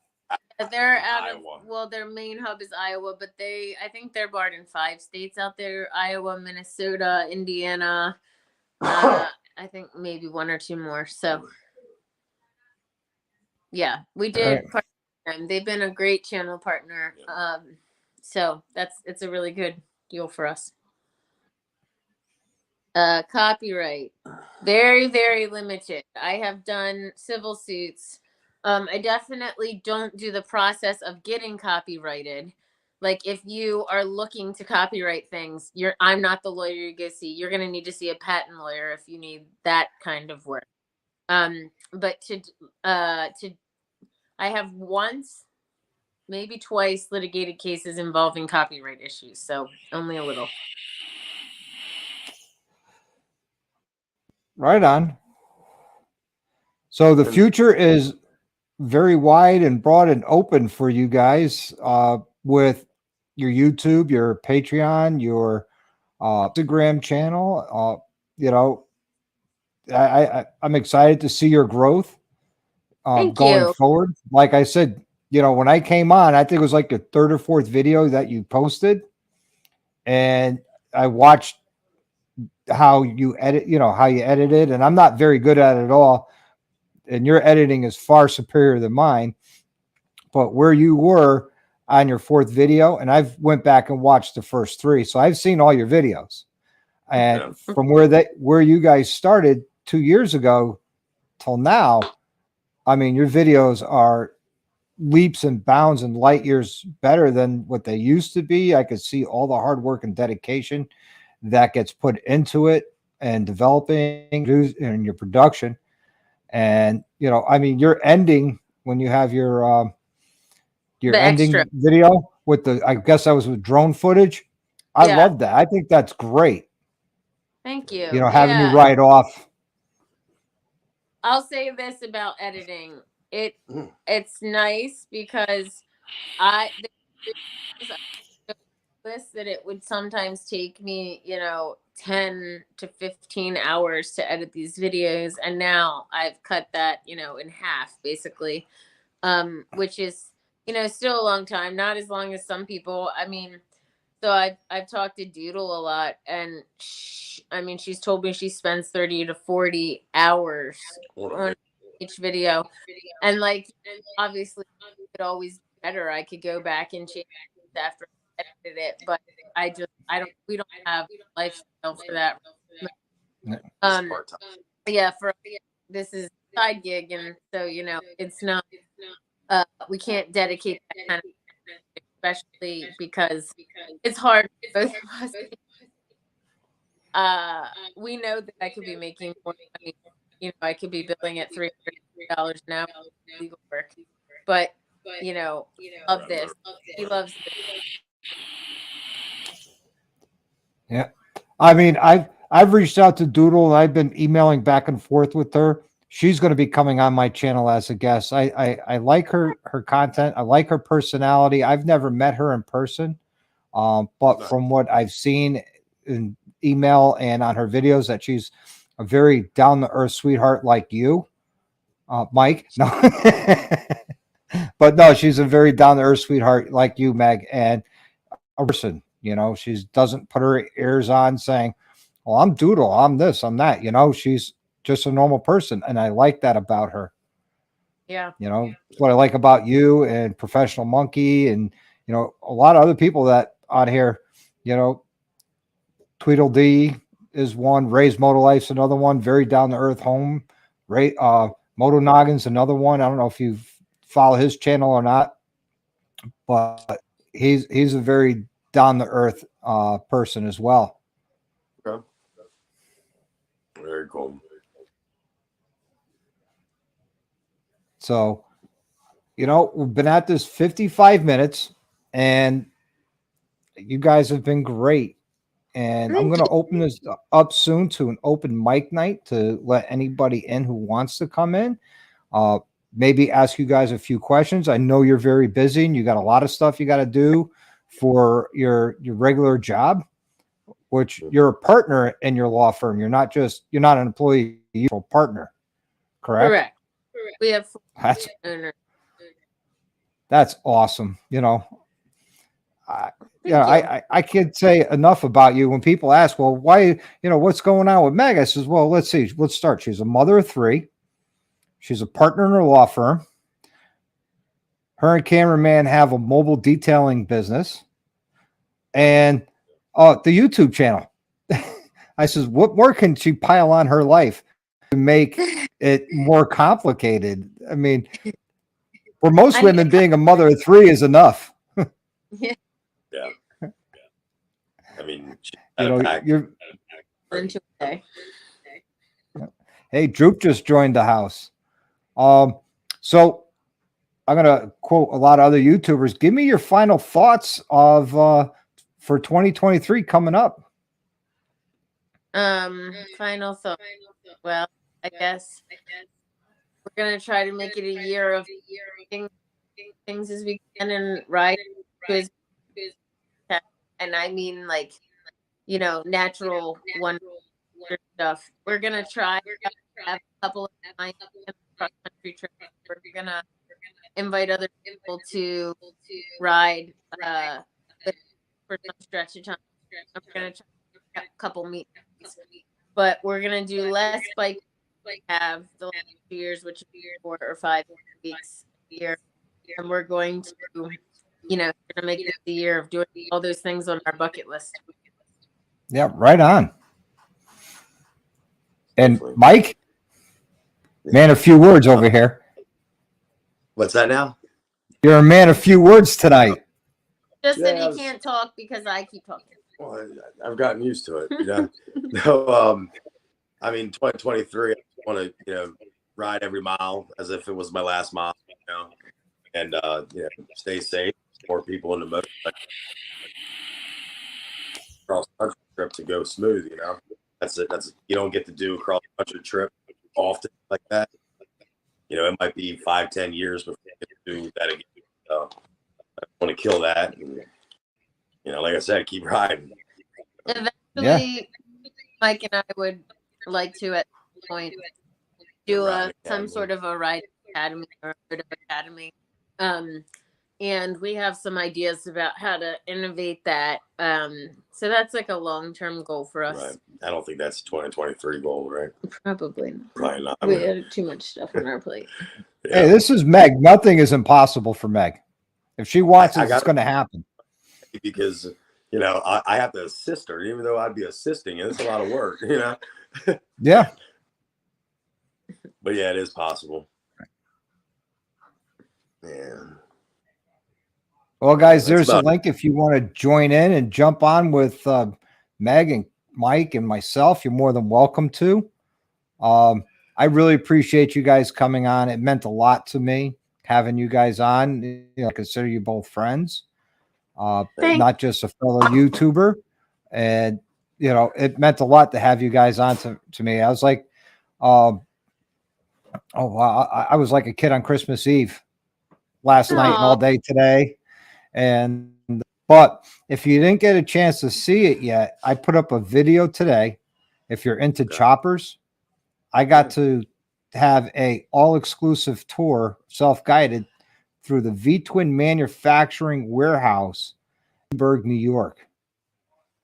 They're out Iowa. well, their main hub is Iowa, but I think they're barred in 5 states out there: Iowa, Minnesota, Indiana. I think maybe 1 or 2 more. So, yeah, we did. Right. And they've been a great channel partner. So it's a really good deal for us. Copyright, very, very limited. I have done civil suits. I definitely don't do the process of getting copyrighted. Like if you are looking to copyright things, I'm not the lawyer you go see. You're going to need to see a patent lawyer if you need that kind of work. But I have once, maybe twice litigated cases involving copyright issues. So only a little. Right on. So the future is very wide and broad and open for you guys with your YouTube, your Patreon, your Instagram channel. I'm excited to see your growth going forward. Like I said, when I came on, I think it was like the 3rd or 4th video that you posted, and I watched how you edited, and I'm not very good at it all, and your editing is far superior than mine. But where you were on your 4th video, and I've went back and watched the first 3, so I've seen all your videos, and from where you guys started 2 years ago till now, I mean, your videos are leaps and bounds and light years better than what they used to be. I could see all the hard work and dedication that gets put into it and developing and your production. And, I mean, your ending, when you have your ending extra video with I guess that was with drone footage. I love that. I think that's great. Thank you. Having you write off. I'll say this about editing. It's nice because that it would sometimes take me, 10 to 15 hours to edit these videos. And now I've cut that, in half basically, which is, still a long time, not as long as some people. I mean, so I've talked to Doodle a lot, and she's told me she spends 30 to 40 hours on each video. And obviously it could always be better. I could go back and change after I edited it, but we don't have lifestyle for that. This is a side gig, and so it's not we can't dedicate that kind of, especially because it's hard for both of us. We know that I could be making more money. I could be billing at $300 an hour legal work, but love this. He loves this. Yeah, I mean, I've reached out to Doodle, and I've been emailing back and forth with her. She's going to be coming on my channel as a guest. I like her content. I like her personality. I've never met her in person, but from what I've seen in email and on her videos, that she's a very down to earth sweetheart like you, Mike. No, but no, she's a very down to earth sweetheart like you, Meg, and a person. She doesn't put her ears on saying, well, I'm Doodle, I'm this, I'm that. She's just a normal person, and I like that about her. Yeah. What I like about you and Professional Monkey and you know, a lot of other people that on here, you know, Tweedledee is one, Ray's Moto Life's another one, very down to earth home. Ray Moto Noggin's another one. I don't know if you follow his channel or not, but he's a very down to earth person as well. Okay. Very cool. So, you know, we've been at this 55 minutes and you guys have been great. And I'm going to open this up soon to an open mic night to let anybody in who wants to come in. Maybe ask you guys a few questions. I know you're very busy and you got a lot of stuff you got to do for your regular job, which you're a partner in your law firm. You're not an employee, you're a partner. Correct? We have That's owners. That's awesome. You know, I can't say enough about you when people ask, well, why, you know, what's going on with Meg? I says, well, let's see. Let's start. She's a mother of 3. She's a partner in her law firm. Her and cameraman have a mobile detailing business and the YouTube channel. I says, what more can she pile on her life to make it more complicated? I mean, for most women, being a mother of 3 is enough. Yeah. Yeah. I mean, You know, you're. Okay. Hey, Droop just joined the house. So I'm gonna quote a lot of other YouTubers. Give me your final thoughts of for 2023 coming up. Final thought. Well, I guess we're gonna try to make it a year of things as we can and ride as and I mean like, you know, natural wonder stuff. We're gonna try to have a couple of nights cross country trips. We're gonna invite other people to ride for some stretch of time. We're gonna try a couple meetings, but we're gonna do less bike have the last 2 years, which is 4 or 5 weeks a year, and we're going to, you know, gonna make this the year of doing all those things on our bucket list. Yeah, right on. And Mike, man, a few words over here. What's that now? You're a man of few words tonight. Just that he can't talk because I keep talking. Well, I've gotten used to it. You know? No, I mean, 2023, I want to, you know, ride every mile as if it was my last mile, you know, and, you know, stay safe. More people in the motor cross country trip to go smooth, you know. That's it. You don't get to do a cross country trip often like that. You know, it might be 5-10 years before you get to do that again. So I want to kill that. And, you know, like I said, keep riding. Eventually, Mike and I would like to at some point do some sort of a ride academy or a bit of academy. And we have some ideas about how to innovate that. So that's like a long-term goal for us. Right. I don't think that's a 2023 goal, right? Probably not. Probably not. We had too much stuff on our plate. Yeah. Hey, this is Meg. Nothing is impossible for Meg. If she wants it, it's going to happen. Because, you know, I have to assist her, even though I'd be assisting. It's a lot of work, you know? Yeah. But yeah, it is possible. Yeah. Well, guys, there's a link if you want to join in and jump on with Meg and Mike and myself. You're more than welcome to. I really appreciate you guys coming on. It meant a lot to me having you guys on. You know, I consider you both friends, not just a fellow YouTuber. And, you know, it meant a lot to have you guys on to me. I was like, oh, wow. I was like a kid on Christmas Eve last night and all day today. But if you didn't get a chance to see it yet, I put up a video today. If you're into choppers, I got to have a all-exclusive tour, self-guided, through the V-Twin Manufacturing Warehouse in Burgh, New York.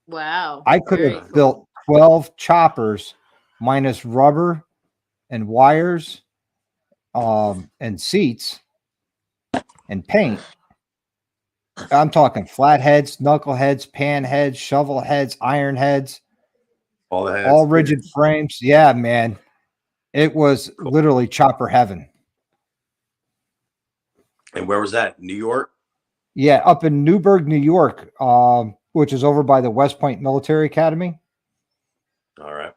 Wow. I could have built 12 choppers minus rubber and wires and seats and paint I'm talking flat heads, knuckle heads, pan heads, shovel heads, iron heads, All the heads. all rigid frames. Yeah, man. It was Cool. literally chopper heaven. And where was that? New York? Yeah, up in Newburgh, New York, which is over by the West Point Military Academy. All right.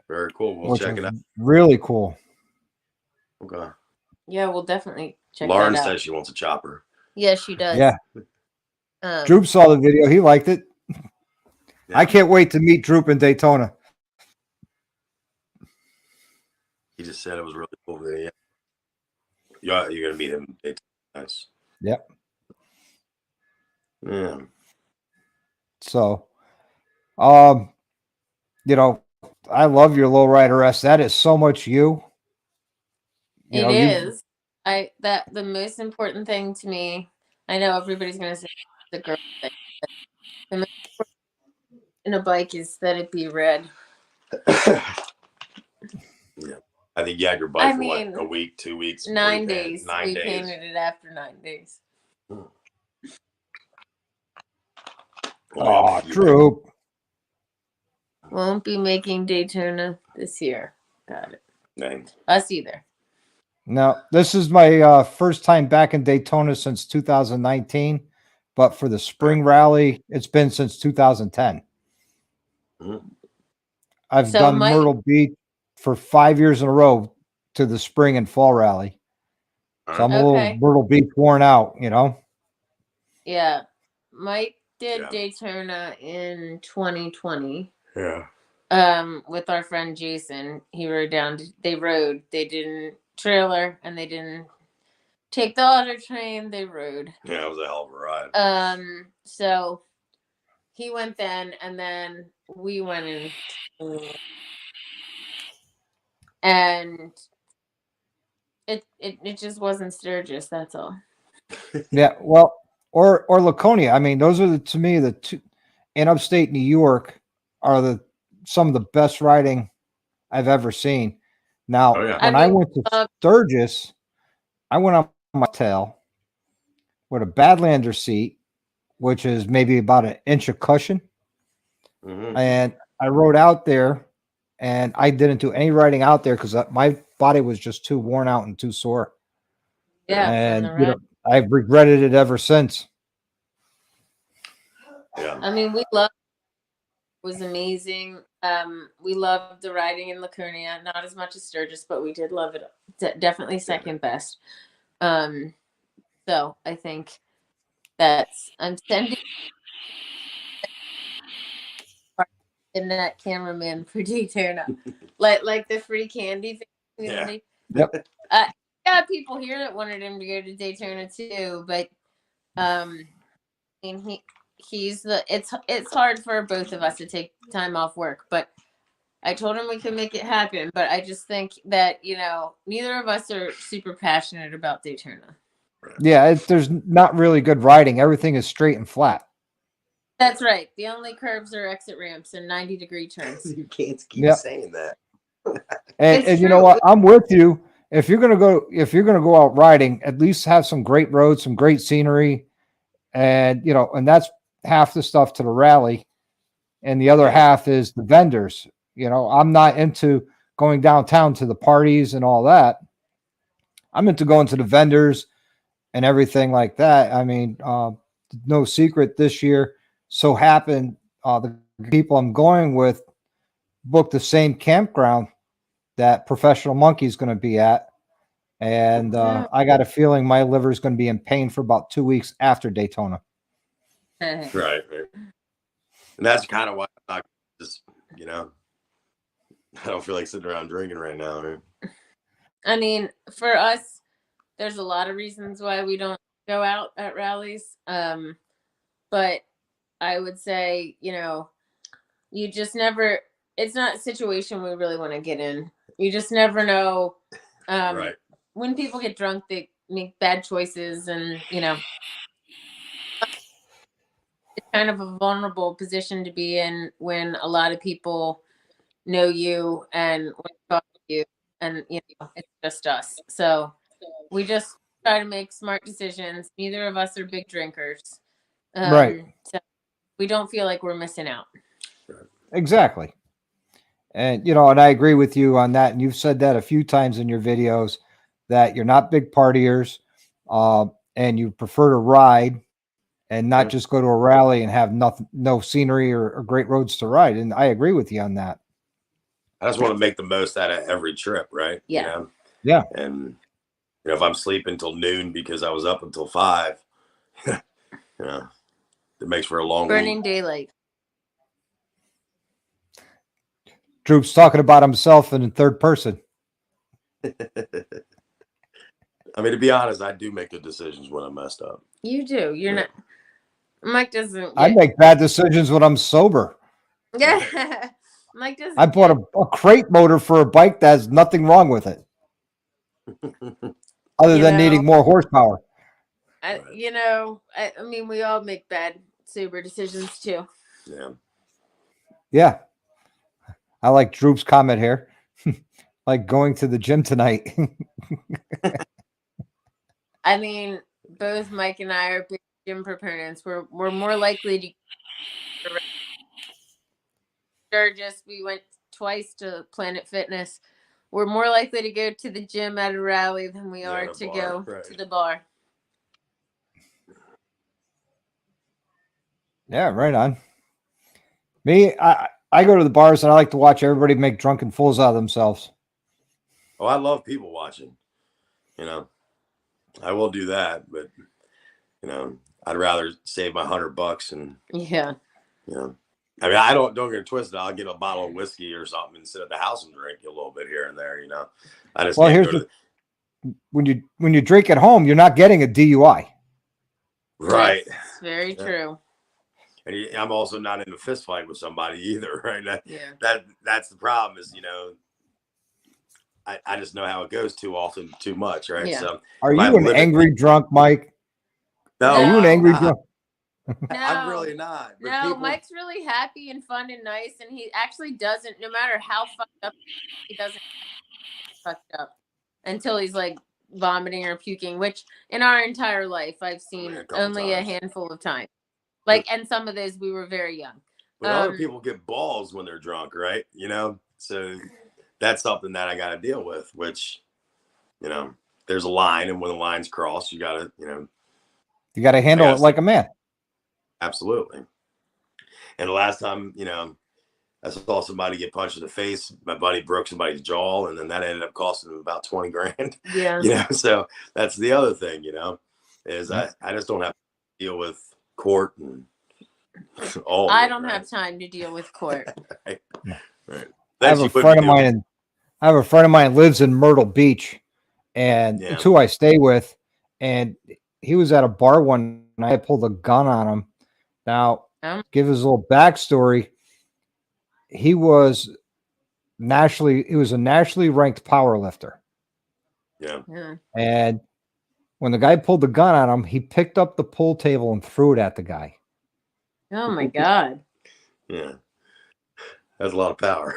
Very cool. We'll Which check was it out. really cool. Okay. Yeah, we'll definitely check Lauren that out. says she wants a chopper. Yeah, she does. Yeah. Um, Droop saw the video. He liked it. Yeah. I can't wait to meet Droop in Daytona. He just said it was really cool. Yeah. You're going to meet him. Nice. Yep. Yeah. So, you know, I love your low rider S. That is so much you. You it know, is. The most important thing to me. I know everybody's gonna say the girl thing, but the most important in a bike is that it be red. Yeah. I think you had your bike I for mean, what, a week, 2 weeks? 9 days. 9 We days. painted it after 9 days. oh, Droop. Won't be making Daytona this year. Got it. Names. Us either. No, this is my first time back in Daytona since 2019. But for the spring rally, it's been since 2010. Mhm. I've So done Mike- Myrtle Beach for 5 years in a row to the spring and fall rally. So I'm a little Okay. Myrtle Beach worn out, you know? Yeah. Mike did Yeah. Daytona in 2020. Yeah. With our friend Jason. He rode down. They rode. They didn't trailer and they didn't take the auto train. They rode. Yeah, it was a hell of a ride. So he went then, and then we went in, and it just wasn't Sturgis. That's all. Yeah, well, or Laconia. I mean, those are to me the two in upstate New York are some of the best riding I've ever seen. Now, Oh, yeah. when I went to Sturgis, I went on my tail with a Badlander seat, which is maybe about an inch of cushion, Mhm. and I rode out there, and I didn't do any riding out there because my body was just too worn out and too sore. Yeah, from And the you know, ride. I've regretted it ever since. Yeah. I mean, we loved. It was amazing. We loved the riding in Laconia, not as much as Sturgis, but we did love it. Definitely second best. So I think I'm sending in that cameraman for Daytona, like the free candy thing. Yeah. Yep. Got people here that wanted him to go to Daytona too, but I mean it's hard for both of us to take time off work, but I told him we could make it happen. But I just think that neither of us are super passionate about Daytona. Yeah, there's not really good riding. Everything is straight and flat. That's right. The only curves are exit ramps and 90-degree turns. You can't keep Yep. saying that. And you know true. what? I'm with you. If you're gonna go out riding, at least have some great roads, some great scenery, and and that's half the stuff to the rally, and the other half is the vendors. I'm not into going downtown to the parties and all that. I'm into going to the vendors and everything like that. I mean, no secret this year so happened the people I'm going with booked the same campground that Professional Monkey is going to be at. And I got a feeling my liver is going to be in pain for about 2 weeks after Daytona. Right. And that's kind of why I'm not just, I don't feel like sitting around drinking right now. Right? I mean, for us, there's a lot of reasons why we don't go out at rallies. But I would say, you just never, it's not a situation we really want to get in. You just never know. Right. When people get drunk, they make bad choices, and it's kind of a vulnerable position to be in when a lot of people know you and want to talk to you, and it's just us. So we just try to make smart decisions. Neither of us are big drinkers. Right. So we don't feel like we're missing out. Exactly. And, you know, and I agree with you on that. And you've said that a few times in your videos that you're not big partiers, and you prefer to ride and not just go to a rally and have nothing, no scenery or great roads to ride. And I agree with you on that. I just want to make the most out of every trip, right? Yeah. You know? Yeah. And you know, if I'm sleeping till noon because I was up until 5, you know, it makes for a long Burning week. daylight. Droop's talking about himself in third person. I mean, to be honest, I do make good decisions when I'm messed up. You do. You're not. Mike doesn't. I make bad decisions when I'm sober. Yeah. Mike doesn't. I bought a crate motor for a bike that has nothing wrong with it, other than needing more horsepower. You know, I mean, we all make bad sober decisions too. Yeah. Yeah. I like Droop's comment here. Like going to the gym tonight. I mean, both Mike and I are big gym proponents. We're more likely to. Sturgis, we went twice to Planet Fitness. We're more likely to go to the gym at a rally than we are to go to the bar. Yeah, right on. Me, I go to the bars and I like to watch everybody make drunken fools out of themselves. Oh, I love people watching. You know, I will do that, but you know, I'd rather save my $100 and yeah. You know, I mean, I don't get it twisted. I'll get a bottle of whiskey or something and sit at the house and drink a little bit here and there. You know, I just well, here's when you drink at home, you're not getting a DUI. Right. That's very true. And I'm also not in a fist fight with somebody either, right? Yeah. That's the problem is, you know, I just know how it goes too often, too much, right? Yeah. So are you an angry drunk, Mike? No, are you an angry drunk? No, I'm really not. But no, Mike's really happy and fun and nice, and he actually doesn't. No matter how fucked up, he doesn't fucked up until he's like vomiting or puking. Which in our entire life, I've seen only a handful of times. Like, and some of those we were very young. But other people get balls when they're drunk, right? You know, so that's something that I got to deal with. Which, you know, there's a line, and when the line's crossed, you got to, you got to handle it like a man. Absolutely. And the last time, you know, I saw somebody get punched in the face, my buddy broke somebody's jaw, and then that ended up costing him about 20 grand. Yeah. You know, so that's the other thing, you know, is I just don't have to deal with court and all. I don't have time to deal with court. Right. I have a friend of mine. I have a friend of mine lives in Myrtle Beach, and it's who I stay with. And he was at a bar one night. I pulled a gun on him. Now, give his little backstory. He was a nationally ranked power lifter. Yeah. And when the guy pulled the gun on him, he picked up the pool table and threw it at the guy. Oh my God. Yeah. That's a lot of power.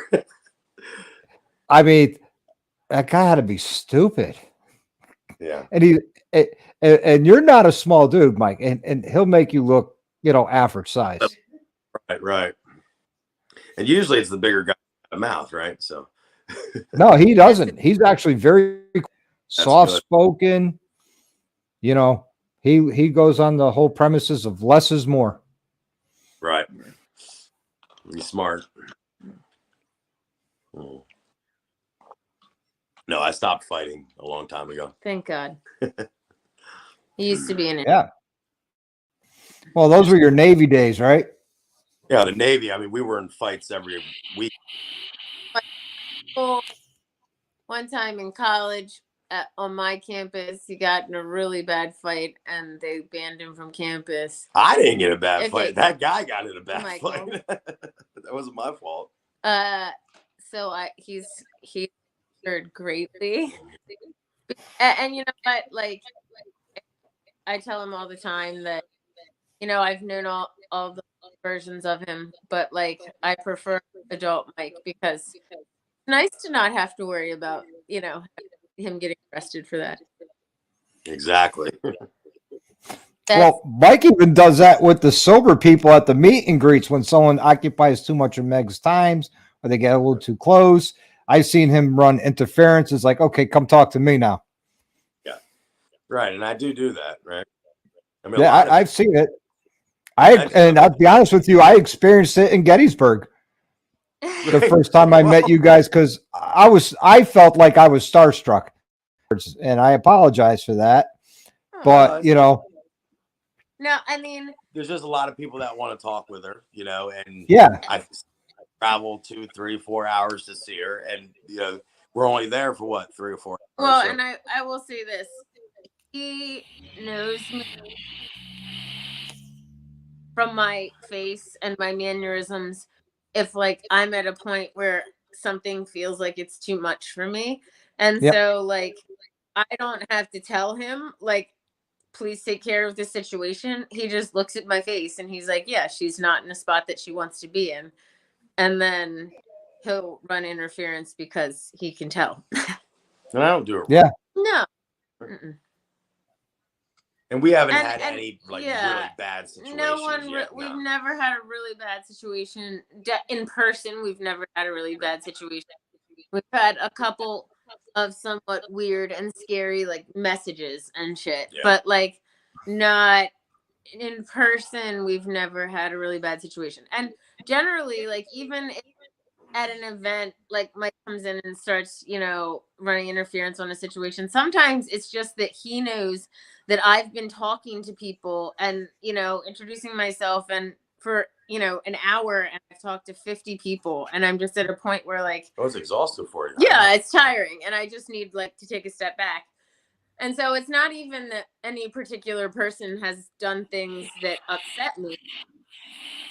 I mean, that guy had to be stupid. Yeah. And you're not a small dude, Mike, and he'll make you look, you know, average size. Right. And usually it's the bigger guy in the mouth, right? So no, he doesn't. He's actually very soft-spoken. You know, he goes on the whole premises of less is more. Right. He's smart. No, I stopped fighting a long time ago. Thank God. He used to be in it. Yeah. Well, those were your Navy days, right? Yeah, the Navy. I mean, we were in fights every week. One time in college on my campus, he got in a really bad fight and they banned him from campus. I didn't get a bad fight. That guy got in a bad fight. That wasn't my fault. So he's hurt greatly. And you know what? Like, I tell him all the time that, you know, I've known all the versions of him, but like I prefer adult Mike because it's nice to not have to worry about, you know, him getting arrested for that. Exactly. Well, Mike even does that with the sober people at the meet and greets when someone occupies too much of Meg's times or they get a little too close. I've seen him run interference. It's like, okay, come talk to me now. Yeah. Right. And I do that. Right. I mean, Yeah, I've seen it. And I'll be honest with you, I experienced it in Gettysburg the first time I met you guys because I felt like I was starstruck, and I apologize for that. But no, I mean, there's just a lot of people that want to talk with her, and yeah, I travel 2, 3, 4 hours to see her, and we're only there for what, 3 or 4 hours. Well, and I will say this: he knows me from my face and my mannerisms. If like I'm at a point where something feels like it's too much for me, and so like I don't have to tell him like, please take care of the situation. He just looks at my face and he's like, yeah, she's not in a spot that she wants to be in. And then he'll run interference because he can tell. And I don't do it. Yeah. No. Mm-mm. And we haven't had any really bad situations. No one. Yet, We've never had a really bad situation in person. We've never had a really bad situation. We've had a couple of somewhat weird and scary like messages and shit, but like not in person. We've never had a really bad situation. And generally, like even at an event, like Mike comes in and starts, running interference on a situation. Sometimes it's just that he knows that I've been talking to people and, introducing myself and for, an hour and I've talked to 50 people and I'm just at a point where like, it was exhausting for you. Yeah, it's tiring and I just need like to take a step back. And so it's not even that any particular person has done things that upset me.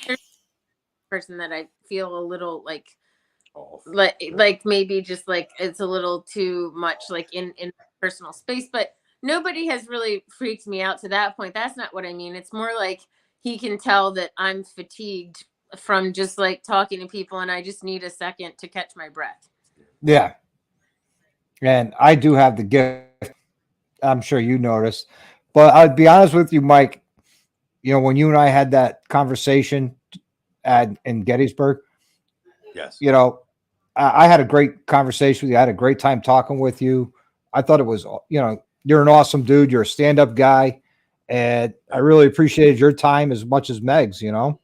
There's a person that I feel a little like maybe just like it's a little too much like in personal space, but nobody has really freaked me out to that point. That's not what I mean. It's more like he can tell that I'm fatigued from just like talking to people and I just need a second to catch my breath. Yeah. And I do have the gift. I'm sure you noticed. But I'd be honest with you, Mike, when you and I had that conversation in Gettysburg, yes, I had a great conversation with you. I had a great time talking with you. I thought it was, you're an awesome dude. You're a stand-up guy. And I really appreciated your time as much as Meg's, I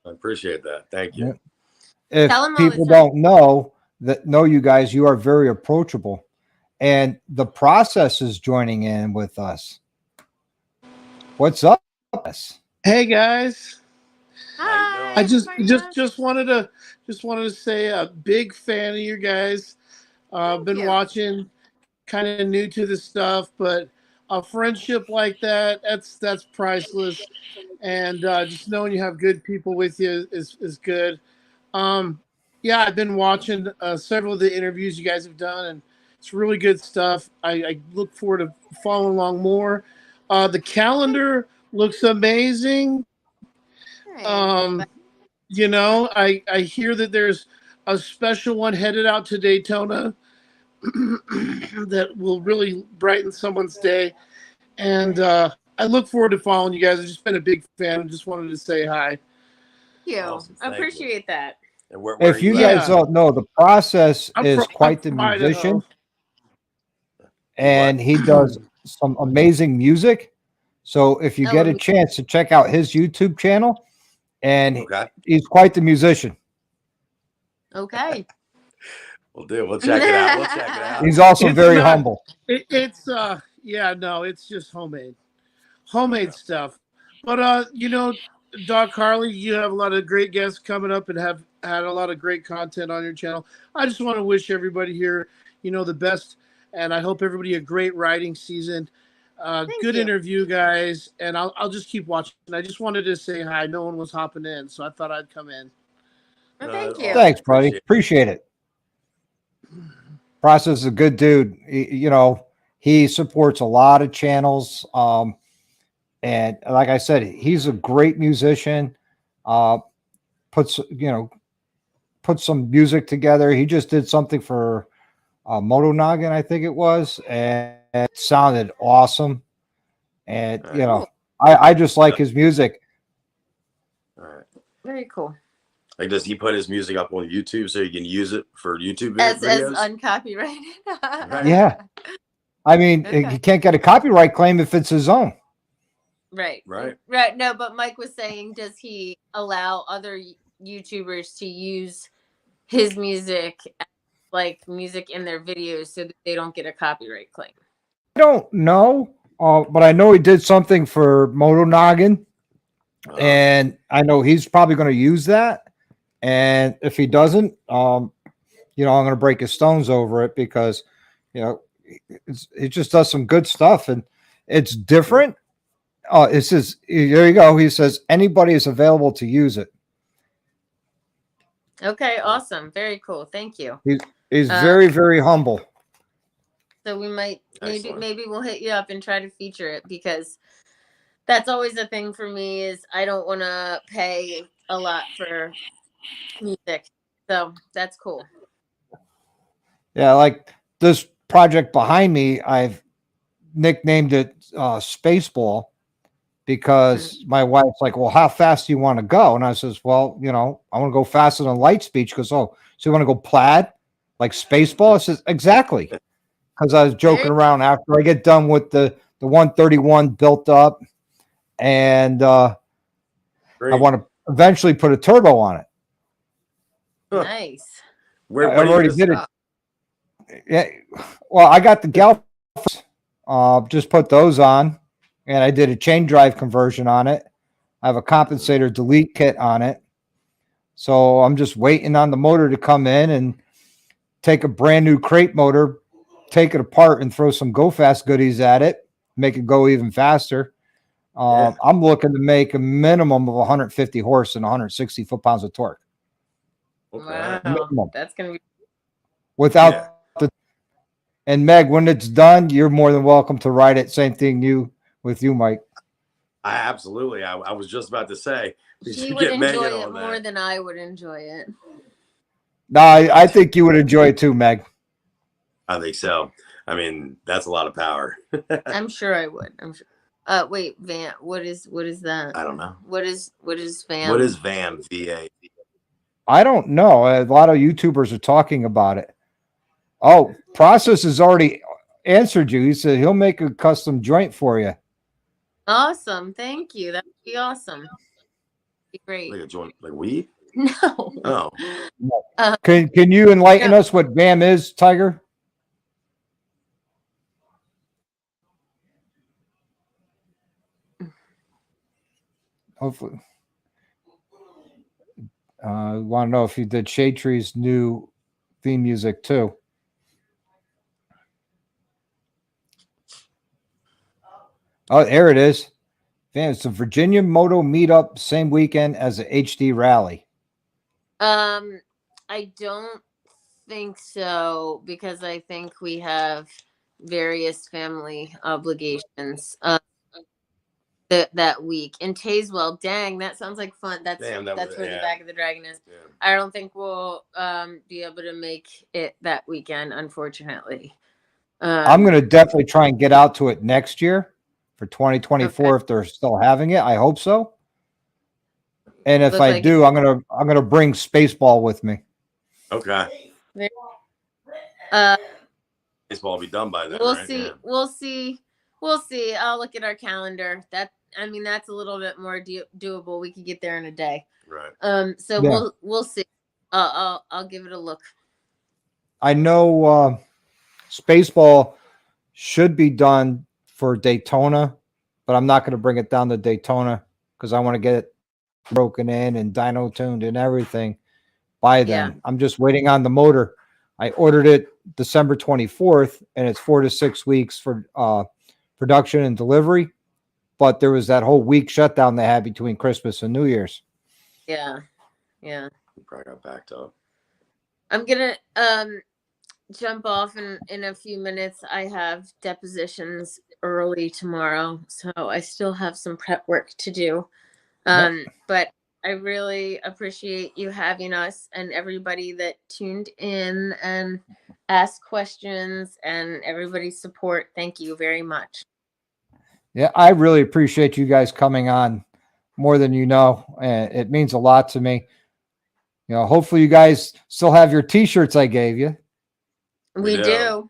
appreciate that. Thank you. If people don't know you guys, you are very approachable. And the process is joining in with us. What's up? Hey guys. Hi. I just wanted to say a big fan of you guys. I've been watching, kind of new to the stuff, but a friendship like that's priceless. And just knowing you have good people with you is good. I've been watching several of the interviews you guys have done, and it's really good stuff. I look forward to following along more. The calendar looks amazing. I hear that there's a special one headed out to Daytona that will really brighten someone's day. And I look forward to following you guys. I've just been a big fan and just wanted to say hi. Thank you. Awesome. I appreciate that. And where if you guys don't know, the process is quite the musician. And he does some amazing music. So if you get a chance to check out his YouTube channel, and he's quite the musician. Okay. We'll check it out. He's also very humble. It's just homemade stuff. But Doc Harley, you have a lot of great guests coming up and have had a lot of great content on your channel. I just want to wish everybody here, the best, and I hope everybody a great writing season. Good interview, guys, and I'll just keep watching. I just wanted to say hi. No one was hopping in, so I thought I'd come in. Well, thank you. Thanks, buddy. Appreciate it. Process is a good dude. He supports a lot of channels. And like I said, he's a great musician. Puts some music together. He just did something for Moto Noggin, I think it was, and it sounded awesome. And All you right. know, I just like his music. All right. Very cool. Like, does he put his music up on YouTube so you can use it for YouTube As videos? uncopyrighted. Right. Yeah. I mean, Okay. he can't get a copyright claim if it's his own. Right. Right. Right. No, but Mike was saying, does he allow other YouTubers to use his music, like music in their videos, so that they don't get a copyright claim? I don't know, but I know he did something for Moto Noggin, and I know he's probably going to use that. And if he doesn't, you know, I'm going to break his stones over it because, you know, it just does some good stuff and it's different. It says, there you go. He says anybody is available to use it. Okay, awesome. Very cool. Thank you. He's very, very humble. So we might Excellent. maybe we'll hit you up and try to feature it, because that's always a thing for me, is I don't want to pay a lot for music. So that's cool. Yeah, like this project behind me, I've nicknamed it Spaceball because my wife's like, well, how fast do you want to go? And I says, well, you know, I want to go faster than light speed. She goes, oh, so you want to go plaid like Spaceball? I says, exactly. Because I was joking around after I get done with the 131 built up, and I want to eventually put a turbo on it. Nice. Where I already did it. Yeah. Well, I got the Gal, just put those on, and I did a chain drive conversion on it. I have a compensator delete kit on it. So I'm just waiting on the motor to come in and take a brand new crate motor, take it apart and throw some go fast goodies at it, make it go even faster. I'm looking to make a minimum of 150 horse and 160 foot-pounds of torque. Wow. Minimum. That's going to be Without and Meg, when it's done, you're more than welcome to ride it. Same thing with you, Mike. Absolutely. I was just about to say, she would enjoy it more than I would enjoy it. No, I think you would enjoy it too, Meg. I think so. I mean, that's a lot of power. I'm sure I would. I'm sure. Wait, Van, what is that? I don't know. What is Van? What is Van? VA? I don't know. A lot of YouTubers are talking about it. Oh, Process has already answered you. He said he'll make a custom joint for you. Awesome. Thank you. That would be awesome. Be great. Like a joint, like weed? No. Oh. Can you enlighten us what VAM is, Tiger? Hopefully. Want to know if you did Shade Tree's new theme music too. Oh, there it is. Man, it's a Virginia Moto meetup same weekend as a HD rally. I don't think so, because I think we have various family obligations that week in Tazewell. Dang, that sounds like fun. That's where the back of the dragon is. Yeah. I don't think we'll be able to make it that weekend, unfortunately. I'm going to definitely try and get out to it next year for 2024 if they're still having it. I hope so. And if I do, I'm gonna bring Spaceball with me. Okay. Baseball will be done by then. We'll right? see. Yeah. We'll see. I'll look at our calendar. That's a little bit more doable. We could get there in a day. Right. So we'll see. I'll give it a look. I know Spaceball should be done for Daytona, but I'm not going to bring it down to Daytona because I want to get it broken in and dyno tuned and everything by then. Yeah. I'm just waiting on the motor. I ordered it December 24th, and it's 4 to 6 weeks for production and delivery. But there was that whole week shutdown they had between Christmas and New Year's. Yeah. Probably got backed up. I'm gonna jump off in a few minutes. I have depositions early tomorrow, so I still have some prep work to do. But I really appreciate you having us and everybody that tuned in, and ask questions and everybody's support. Thank you very much. Yeah, I really appreciate you guys coming on more than you know, and it means a lot to me. You know, hopefully you guys still have your T-shirts I gave you. We do.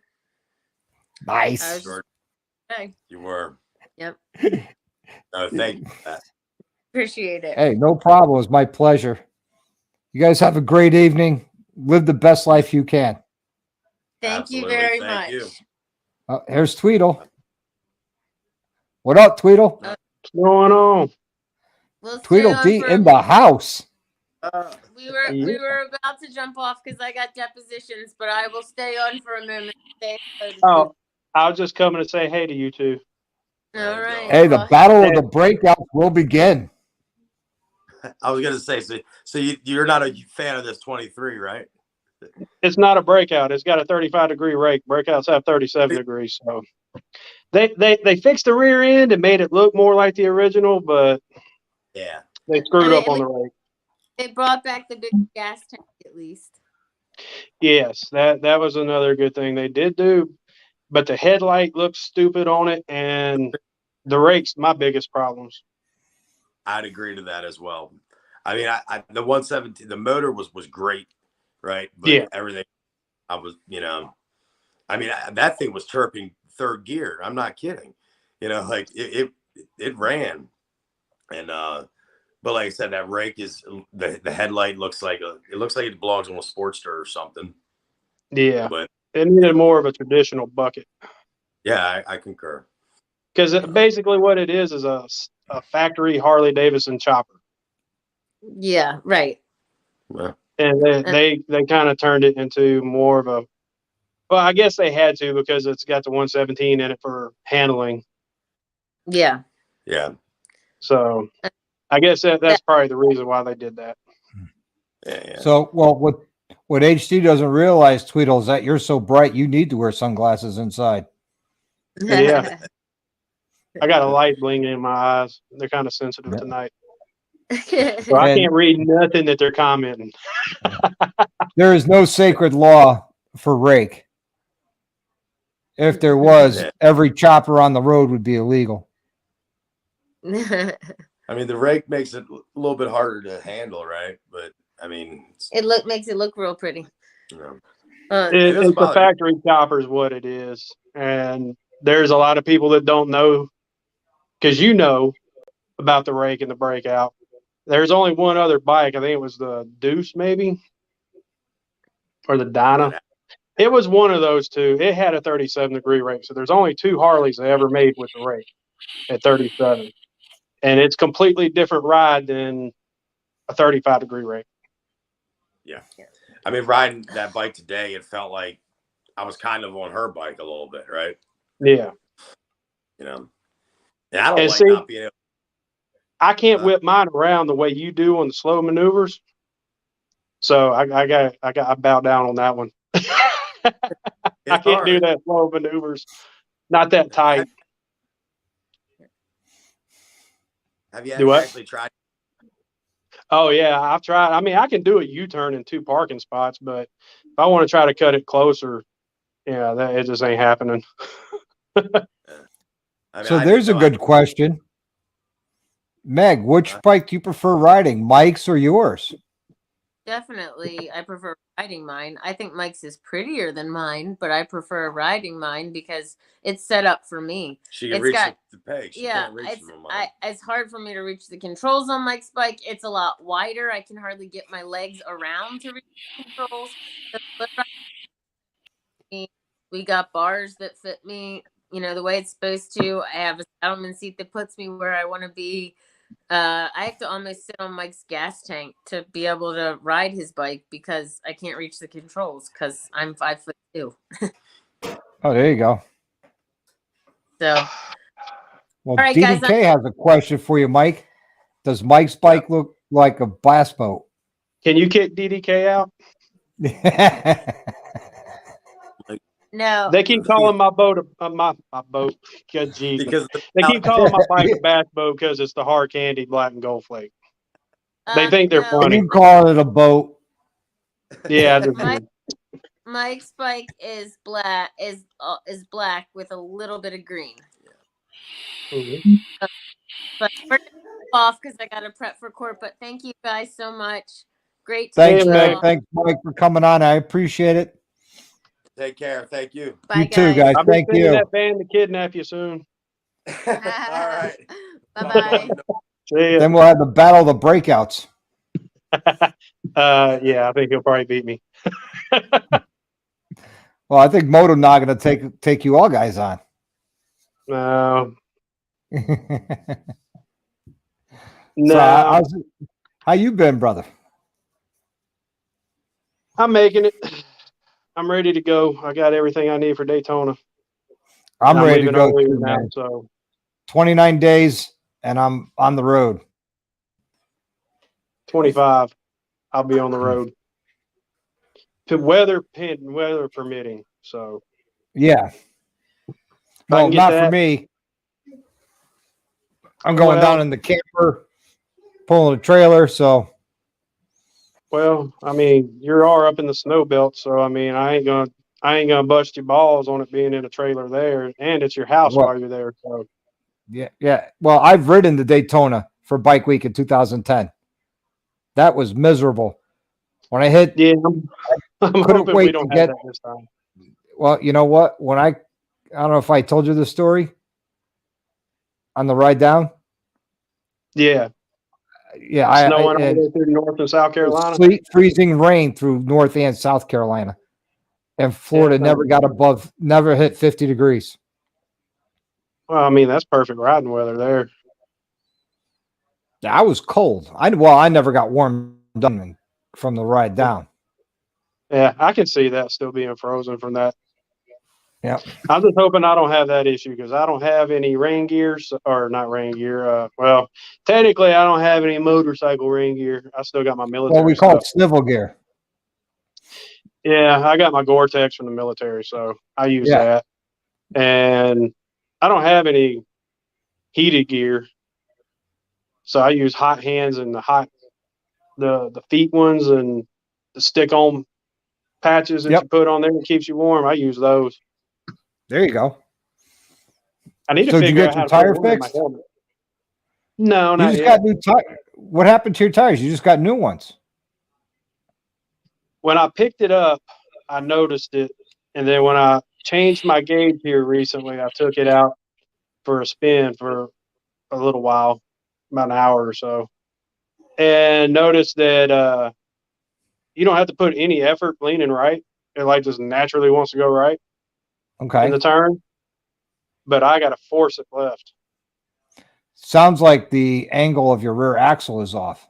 Nice. Sure. Okay. You were. Yep. Thank you for that. Appreciate it. Hey, no problem. It was my pleasure. You guys have a great evening. Live the best life you can. Thank you Absolutely. very Thank much. you. Here's Tweedle. What up, Tweedle? What's going on? We'll stay Tweedle on D for in the house. we were about to jump off because I got depositions, but I will stay on for a moment. Oh, I was just coming to say hey to you two. All right. Hey, the Well, battle of the breakouts will begin. I was gonna say, so you're not a fan of this 23, right? It's not a breakout. It's got a 35-degree rake. Breakouts have 37 degrees. So they fixed the rear end and made it look more like the original, but Yeah. they screwed up on the rake. they brought back the big gas tank at least. Yes, that was another good thing they did do, but the headlight looks stupid on it, and the rake's my biggest problems. I'd agree to that as well. I mean, I the 117, the motor was great, right? But Yeah. everything, I was, I mean, that thing was chirping third gear. I'm not kidding. Like it ran, and but like I said, that rake is the headlight looks like it belongs on a Sportster or something. Yeah, But it needed more of a traditional bucket. yeah, I concur. Because basically what it is a factory Harley Davidson chopper. Yeah, right. Yeah. And they kind of turned it into more of a, well, I guess they had to because it's got the 117 in it for handling. Yeah. Yeah. So I guess that's probably the reason why they did that. Yeah. So, well, what HD doesn't realize, Tweedle, is that you're so bright you need to wear sunglasses inside. Yeah. I got a light blinging in my eyes. They're kind of sensitive tonight. So I can't read nothing that they're commenting. There is no sacred law for rake. If there was, every chopper on the road would be illegal. I mean, the rake makes it a little bit harder to handle, right? But I mean, makes it look real pretty. It's the factory chopper is what it is, and there's a lot of people that don't know, because about the rake and the breakout. There's only one other bike. I think it was the Deuce, maybe, or the Dyna. It was one of those two. It had a 37-degree rake, so there's only two Harleys they ever made with the rake at 37, and it's completely different ride than a 35-degree rake. Yeah. I mean, riding that bike today, it felt like I was kind of on her bike a little bit, right? Yeah. And I don't like not being able. I can't whip mine around the way you do on the slow maneuvers. So I bow down on that one. I can't do that slow maneuvers. Not that tight. Have you actually tried? Oh yeah, I've tried. I mean, I can do a U-turn in 2 parking spots, but if I want to try to cut it closer, it just ain't happening. So there's a good question. Meg, which bike do you prefer riding, Mike's or yours? Definitely, I prefer riding mine. I think Mike's is prettier than mine, but I prefer riding mine because it's set up for me. She can reach the pegs. It's hard for me to reach the controls on Mike's bike. It's a lot wider. I can hardly get my legs around to reach the controls. We got bars that fit me, the way it's supposed to. I have a saddleman seat that puts me where I want to be. I have to almost sit on Mike's gas tank to be able to ride his bike because I can't reach the controls because I'm 5'2". Oh, there you go. So, well, right, DDK guys, has a question for you, Mike. Does Mike's bike look like a blast boat? Can you kick DDK out? No, they keep calling my boat my boat. God, geez. They keep calling my bike a bass boat because it's the hard candy black and gold flake. They think they're funny. You call it a boat? Yeah, Mike's bike is black with a little bit of green. Mm-hmm. But we're gonna off because I gotta prep for court. But thank you guys so much. Great to Thanks, meet you Meg. all. Thanks, Mike, for coming on. I appreciate it. Take care. Thank you. Bye, You too, guys. I'll be Thank sending you. that van to kidnap you soon. All right. Bye-bye. See ya. Then we'll have the battle of the breakouts. Yeah, I think he'll probably beat me. Well, I think Moto not going to take you all guys on. No, So no, how you been, brother? I'm making it. I'm ready to go. I got everything I need for Daytona. I'm ready to leaving go early too, now, man. so 29 days, and I'm on the road. 25. I'll be on the road. Weather permitting. So Yeah. I Well, can get not for that. me. I'm going Well- down in the camper, pulling a trailer. So Well, I mean, you are up in the snow belt, so I mean, I ain't gonna bust your balls on it being in a trailer there, and it's your house Well- while you're there. So yeah. Well, I've ridden the Daytona for Bike Week in 2010. That was miserable. When I hit, yeah, I'm couldn't hoping wait we to don't get- have that this time. well, you know what? When I don't know if I told you the story on the ride down. Yeah, Yeah, snowing all and the way through North and South Carolina. sleet, freezing rain through North and South Carolina, and Florida Yeah, never hit 50 degrees. Well, I mean, that's perfect riding weather there. I was cold. I never got warmed up from the ride down. Yeah, I can see that still being frozen from that. Yeah. I'm just hoping I don't have that issue because I don't have any rain gears or not rain gear. Well, technically, I don't have any motorcycle rain gear. I still got my military Well, we call stuff. it snivel gear. Yeah, I got my Gore-Tex from the military, so I use Yeah. that. And I don't have any heated gear, so I use hot hands and the feet ones and the stick-on patches that Yep. you put on there that keeps you warm. I use those. There you go. I need to So did you figure get out how your to put tire one in my fixed? helmet. No, You not just yet. got new tires. What happened to your tires? You just got new ones. When I picked it up, I noticed it, and then when I changed my gauge here recently, I took it out for a spin for a little while, about an hour or so, and noticed that you don't have to put any effort leaning right. It like just naturally wants to go right in Okay. the turn, but I got to force it left. Sounds like the angle of your rear axle is off.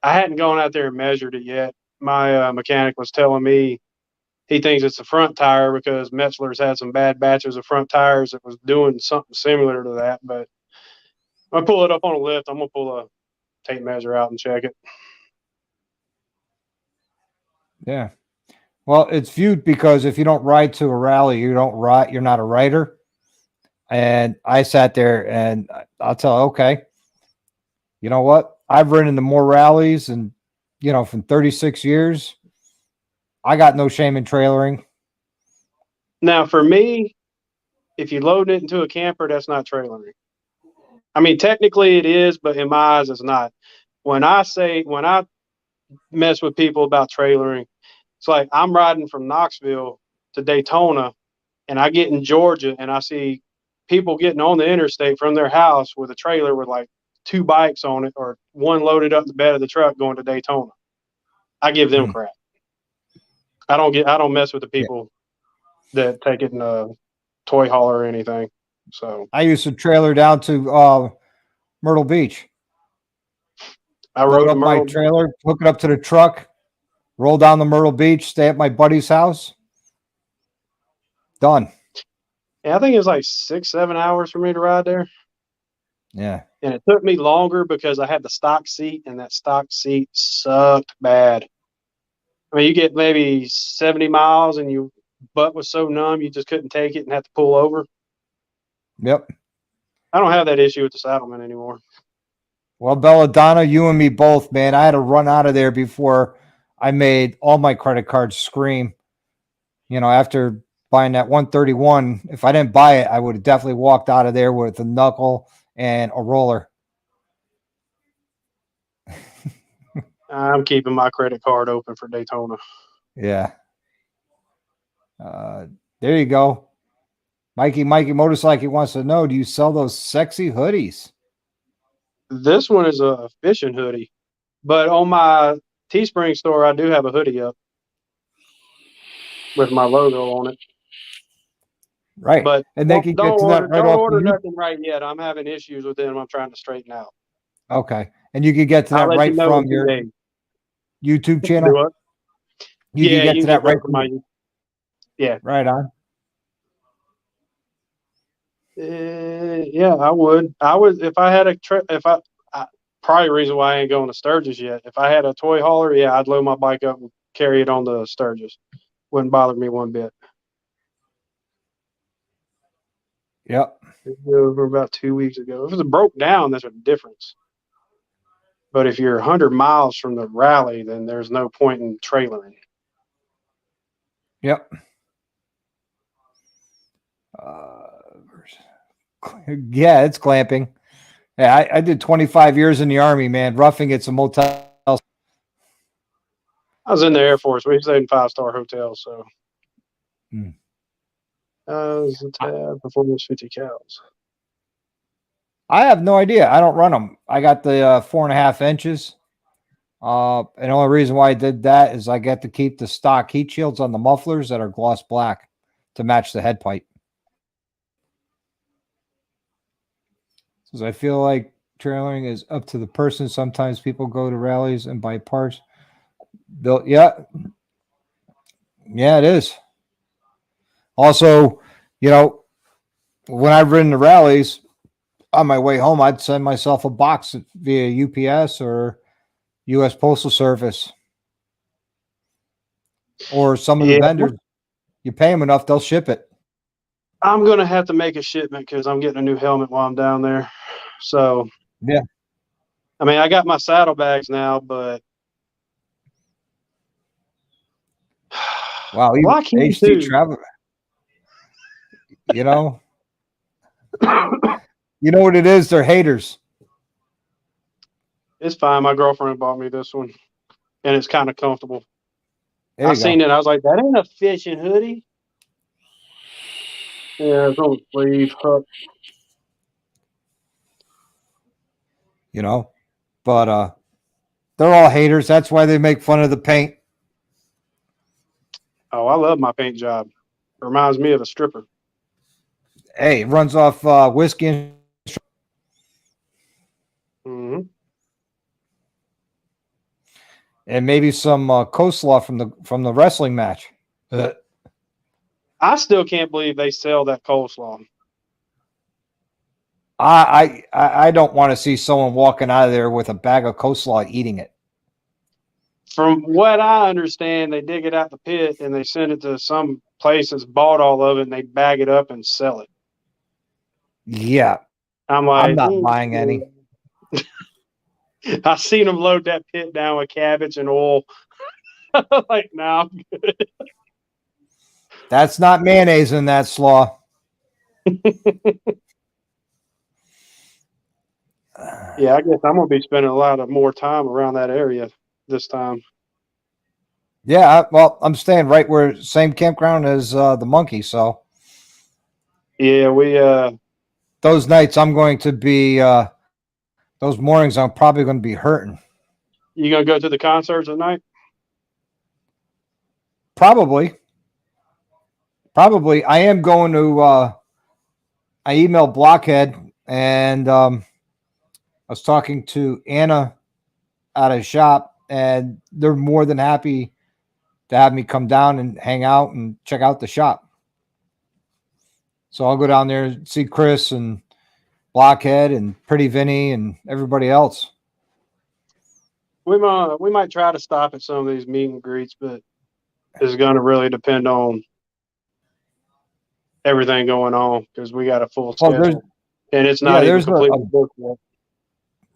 I hadn't gone out there and measured it yet. My mechanic was telling me he thinks it's the front tire because Metzler's had some bad batches of front tires that was doing something similar to that. But I pull it up on a lift. I'm gonna pull a tape measure out and check it. Yeah. Well, it's viewed because if you don't ride to a rally, you're not a rider. And I sat there and I'll tell, okay, you know what? I've ridden into more rallies and, from 36 years, I got no shame in trailering. Now, for me, if you load it into a camper, that's not trailering. I mean, technically it is, but in my eyes, it's not. When I mess with people about trailering, it's like I'm riding from Knoxville to Daytona, and I get in Georgia and I see people getting on the interstate from their house with a trailer with like 2 bikes on it or one loaded up the bed of the truck going to Daytona. I give them crap. I don't mess with the people that take it in a toy hauler or anything. So I used to trailer down to Myrtle Beach. I Load rode up my Myrtle. trailer, hook it up to the truck, roll down to Myrtle Beach, stay at my buddy's house. Done. Yeah, I think it was like 6-7 hours for me to ride there. Yeah. And it took me longer because I had the stock seat, and that stock seat sucked bad. I mean, you get maybe 70 miles and your butt was so numb you just couldn't take it and had to pull over. Yep. I don't have that issue with the Saddleman anymore. Well, Belladonna, you and me both, man. I had to run out of there before I made all my credit cards scream. You know, after buying that 131, if I didn't buy it, I would have definitely walked out of there with a knuckle and a roller. I'm keeping my credit card open for Daytona. Yeah. There you go. Mikey Motorcycle wants to know, do you sell those sexy hoodies? This one is a fishing hoodie, but on my Teespring store, I do have a hoodie up with my logo on it. Right. But And they can get to that right don't off. order nothing right yet. I'm having issues with them. I'm trying to straighten out. Okay. And you can get to I'll that let right you know from in 2 your days. YouTube Do channel. what? You can get to that right from my. Yeah. Right on. Yeah, I would. I would if I had a trip. Probably the reason why I ain't going to Sturgis yet. If I had a toy hauler, yeah, I'd load my bike up and carry it on the Sturgis. Wouldn't bother me one bit. Yep. It was over about 2 weeks ago. If it was broke down, there's a difference. But if you're 100 miles from the rally, then there's no point in trailering. Yep. Yeah, it's clamping. Yeah, I did 25 years in the Army, man. Roughing it's a motel. I was in the Air Force. We stayed in 5-star hotels, so. Was a tab performance 50 cows. I have no idea. I don't run them. I got the 4.5 inches. And the only reason why I did that is I get to keep the stock heat shields on the mufflers that are gloss black to match the head pipe. Because I feel like trailering is up to the person. Sometimes people go to rallies and buy parts. Yeah, it is. Also, you know, when I've ridden the rallies, on my way home, I'd send myself a box via UPS or U.S. Postal Service. Or some of the vendors, you pay them enough, they'll ship it. I'm going to have to make a shipment because I'm getting a new helmet while I'm down there. So, yeah. I mean, I got my saddlebags now, but. Wow, even HT travel. You know, you know what it is? They're haters. It's fine. My girlfriend bought me this one, and it's kind of comfortable. I seen it. I was like, that ain't a fishing hoodie. Yeah, it's on the sleeve. You know, but they're all haters. That's why they make fun of the paint. Oh, I love my paint job. It reminds me of a stripper. Hey, it runs off whiskey and and maybe some coleslaw from the wrestling match. I still can't believe they sell that coleslaw. I don't want to see someone walking out of there with a bag of coleslaw eating it. From what I understand, they dig it out the pit and they send it to some place that's bought all of it and they bag it up and sell it. Yeah. I'm like, I'm not buying any. I seen them load that pit down with cabbage and oil. Like, no, I'm good. That's not mayonnaise in that slaw. Yeah, I guess I'm gonna be spending a lot of more time around that area this time. Yeah, well, I'm staying right where same campground as the monkey, so yeah, we those nights I'm going to be those mornings I'm probably going to be hurting. You gonna go to the concerts at night? Probably. I am going to I emailed Blockhead and I was talking to Anna at a shop and they're more than happy to have me come down and hang out and check out the shop. So I'll go down there and see Chris and Blockhead and Pretty Vinny and everybody else. We might try to stop at some of these meet and greets, but it's going to really depend on everything going on because we got a full schedule, and it's not even completely booked yet.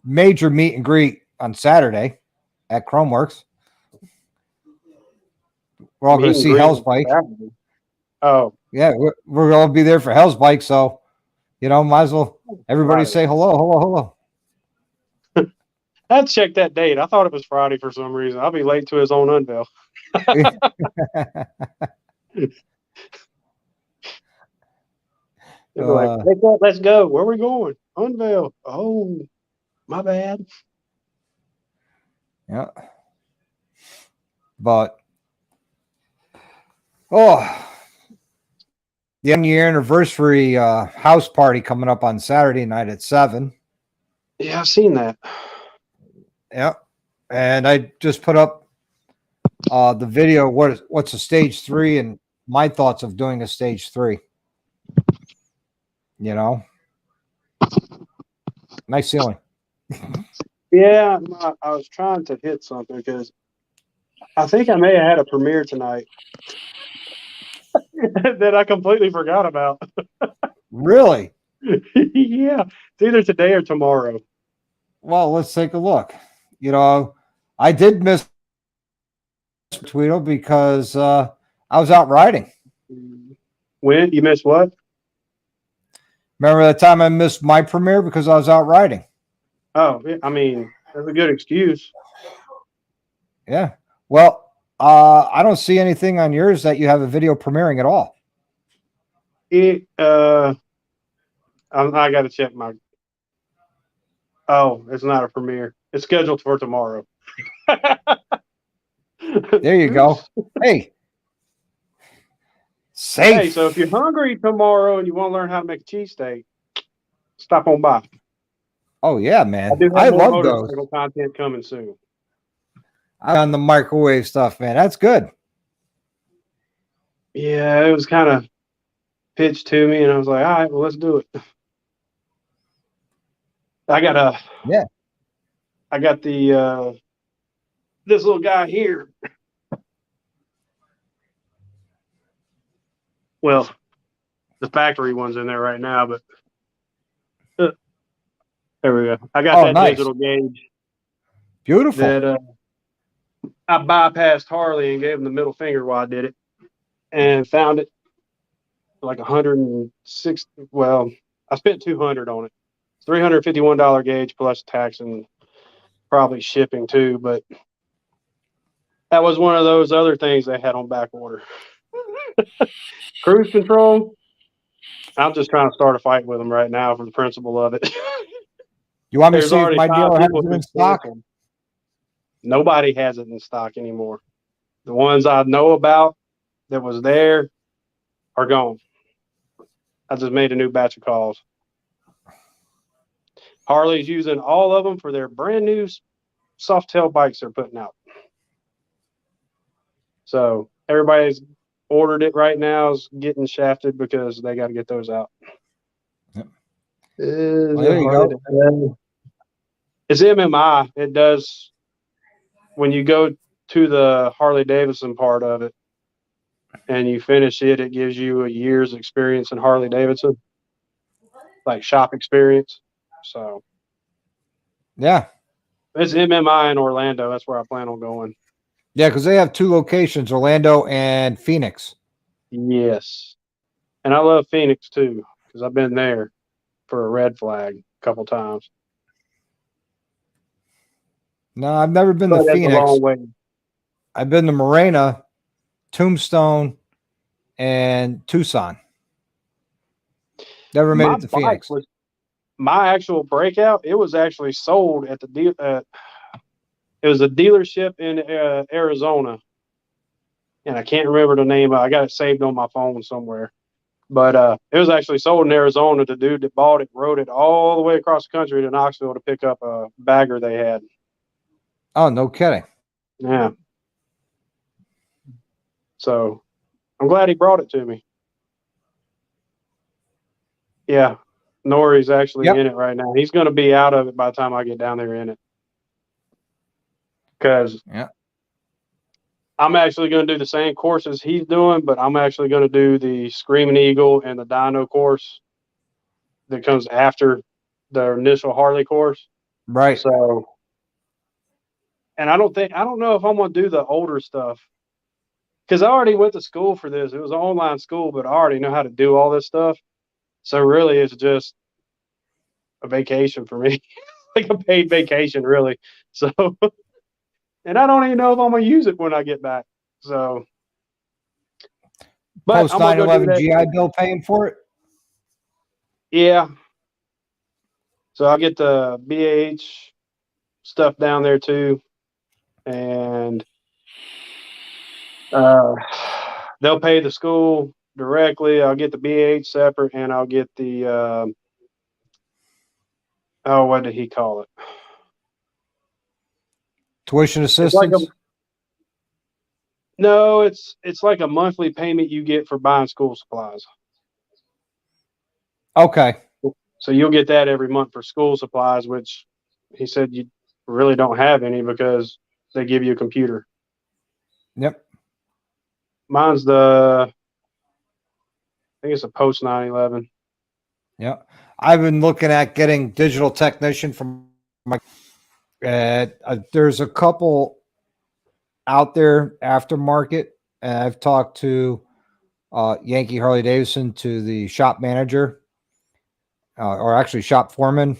Major meet and greet on Saturday at Chromeworks. We're all going Meet to and see greet Hell's on Bike. Saturday. Oh, Yeah, we're all be there for Hell's Bike. So, might as well everybody Friday. say hello, hello, I had to check that date. I thought it was Friday for some reason. I'll be late to his own unveil. hello. They'll be like, wake up, let's go. Where are we going? Unveil. Oh, my bad. Yeah. But the 1-year anniversary house party coming up on Saturday night at 7. Yeah, I've seen that. Yeah. And I just put up the video. What's a stage 3 and my thoughts of doing a stage 3. Nice ceiling. Yeah, I was trying to hit something because I think I may have had a premiere tonight that I completely forgot about. Really? Yeah, it's either today or tomorrow. Well, let's take a look. I did miss Tweedle because I was out riding. When you missed what? Remember that time I missed my premiere because I was out riding? Oh, I mean, that's a good excuse. Yeah. Well, I don't see anything on yours that you have a video premiering at all. I got to check my. Oh, it's not a premiere. It's scheduled for tomorrow. There you go. Hey. Safe. Hey, so if you're hungry tomorrow and you want to learn how to make a cheesesteak, stop on by. Oh yeah, man. I do have I more love those. motorcycle content coming soon. On the microwave stuff, man. That's good. Yeah, it was kind of pitched to me, and I was like, all right, well, let's do it. I got the this little guy here. Well, the factory one's in there right now, but there we go. I got that nice. digital gauge. Beautiful. That I bypassed Harley and gave him the middle finger while I did it, and found it like 160. Well, I spent 200 on it. It's $351 gauge plus tax and probably shipping too. But that was one of those other things they had on back order. Cruise control. I'm just trying to start a fight with them right now for the principle of it. You want me to see if my dealer has it in stock? Nobody has it in stock anymore. The ones I know about that was there are gone. I just made a new batch of calls. Harley's using all of them for their brand new soft tail bikes they're putting out. So everybody's ordered it right now, is getting shafted because they got to get those out. Yep. Well, there you go. It's MMI. It does, when you go to the Harley Davidson part of it and you finish it, it gives you a year's experience in Harley Davidson, like shop experience. So yeah, it's MMI in Orlando. That's where I plan on going. Yeah, because they have 2 locations, Orlando and Phoenix. Yes. And I love Phoenix too, because I've been there for a red flag a couple times. No, I've never been to Phoenix. A long way. I've been to Morena, Tombstone, and Tucson. Never made it to Phoenix. My actual breakout, it was actually sold at the deal. It was a dealership in Arizona, and I can't remember the name. I got it saved on my phone somewhere. But it was actually sold in Arizona. The dude that bought it rode it all the way across the country to Knoxville to pick up a bagger they had. Oh, no kidding. Yeah. So I'm glad he brought it to me. Yeah. Nori's actually in it right now. He's going to be out of it by the time I get down there in it. Because I'm actually going to do the same courses he's doing, but I'm actually going to do the Screaming Eagle and the Dino course that comes after the initial Harley course. Right. So, and I don't know if I'm going to do the older stuff, because I already went to school for this. It was an online school, but I already know how to do all this stuff. So really, it's just a vacation for me, like a paid vacation, really. So, and I don't even know if I'm gonna use it when I get back. So, but Post I'm gonna go do 9/11 that. GI Bill paying for it. Yeah. So I'll get the BAH stuff down there too, and they'll pay the school directly. I'll get the BAH separate, and I'll get the oh, what did he call it? Tuition It's like assistance. no, it's like a monthly payment you get for buying school supplies. Okay. So you'll get that every month for school supplies, which he said you really don't have any because they give you a computer. Yep. Mine's I think it's a post 9/11. Yeah. I've been looking at getting digital technician from my. There's a couple out there aftermarket, and I've talked to Yankee Harley Davidson, to the shop manager, or actually shop foreman,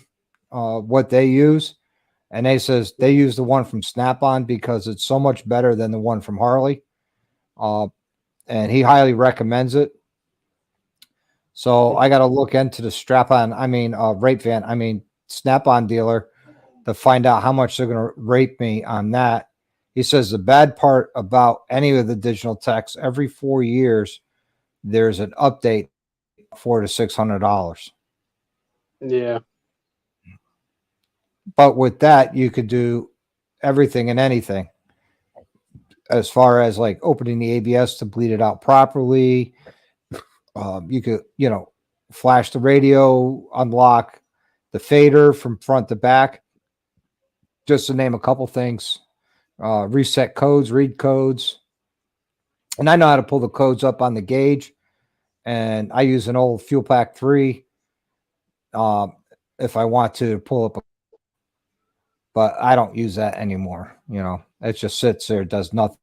what they use, and they says they use the one from Snap-on because it's so much better than the one from Harley, and he highly recommends it. So I got to look into the Snap-on dealer to find out how much they're going to rate me on that. He says the bad part about any of the digital techs, every 4 years, there's an update, $400 to $600. Yeah. But with that, you could do everything and anything, as far as like opening the ABS to bleed it out properly. You could, flash the radio, unlock the fader from front to back, just to name a couple things. Reset codes, read codes. And I know how to pull the codes up on the gauge. And I use an old Fuel Pack 3 if I want to pull up. But I don't use that anymore. It just sits there, does nothing.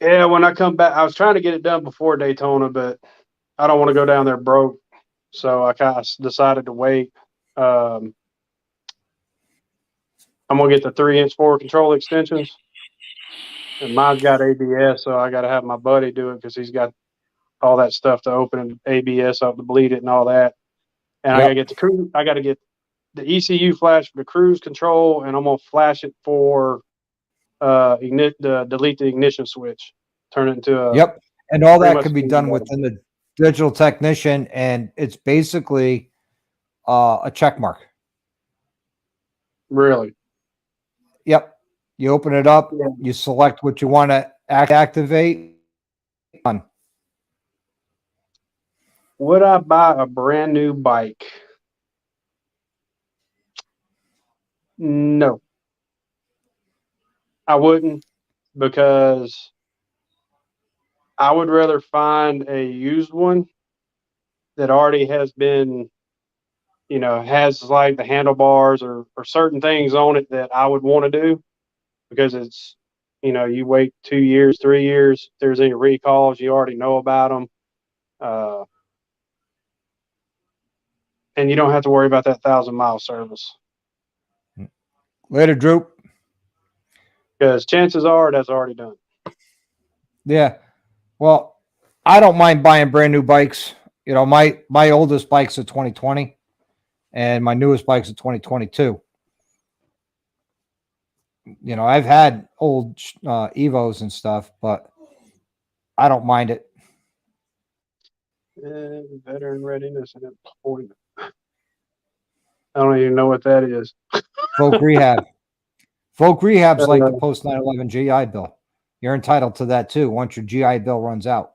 Yeah, when I come back, I was trying to get it done before Daytona, but I don't want to go down there broke. So I kind of decided to wait. I'm going to get the 3-inch forward control extensions. And mine's got ABS, so I got to have my buddy do it because he's got all that stuff to open ABS up to bleed it and all that. And I got to get the ECU flash for the cruise control, and I'm going to flash it for delete the ignition switch, turn it into a. Yep. And all that can be done within the digital technician, and it's basically a check mark. Really? Yep. You open it up, you select what you want to activate. Would I buy a brand new bike? No, I wouldn't, because I would rather find a used one that already has been, has like the handlebars or certain things on it that I would want to do, because it's, you wait 2 years, 3 years, if there's any recalls, you already know about them. And you don't have to worry about that 1,000-mile service. Later, Drew. Because chances are that's already done. Yeah. Well, I don't mind buying brand new bikes. My oldest bike's a 2020, and my newest bike's a 2022. I've had old Evos and stuff, but I don't mind it. Veteran readiness and employment. I don't even know what that is. Folk rehab. Folk rehab's like the post 9/11 GI Bill. You're entitled to that too once your GI Bill runs out.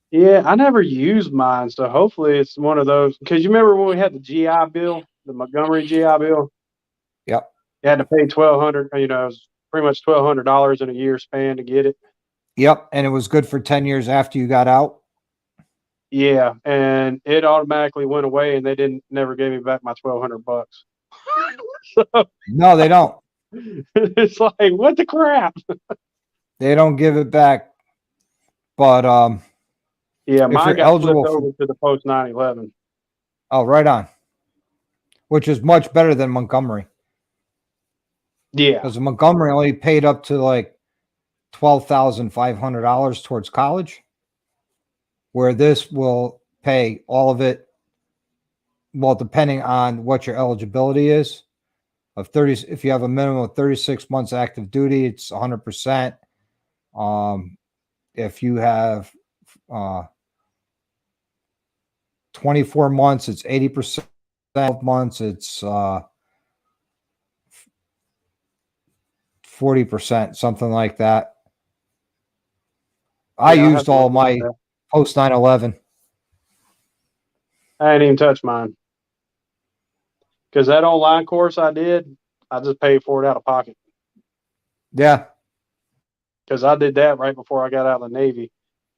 Yeah, I never used mine, so hopefully it's one of those. Because you remember when we had the GI Bill, the Montgomery GI Bill? Yep. You had to pay $1,200. It was pretty much $1,200 in a year span to get it. Yep, and it was good for 10 years after you got out. Yeah, and it automatically went away, and they never gave me back my $1,200. No, they don't. It's like, what the crap? They don't give it back. But Yeah, if mine you're got flipped eligible for, over to the post 9/11. oh, right on, which is much better than Montgomery. Yeah. Because Montgomery only paid up to like $12,500 towards college, where this will pay all of it. Well, depending on what your eligibility is, of 30, if you have a minimum of 36 months active duty, it's 100%. If you have 24 months, it's 80%. 12 months, it's 40%, something like that. I Yeah, I'll have used to all look my into that. post 9/11. I didn't even touch mine. Because that online course I did, I just paid for it out of pocket. Yeah. Because I did that right before I got out of the Navy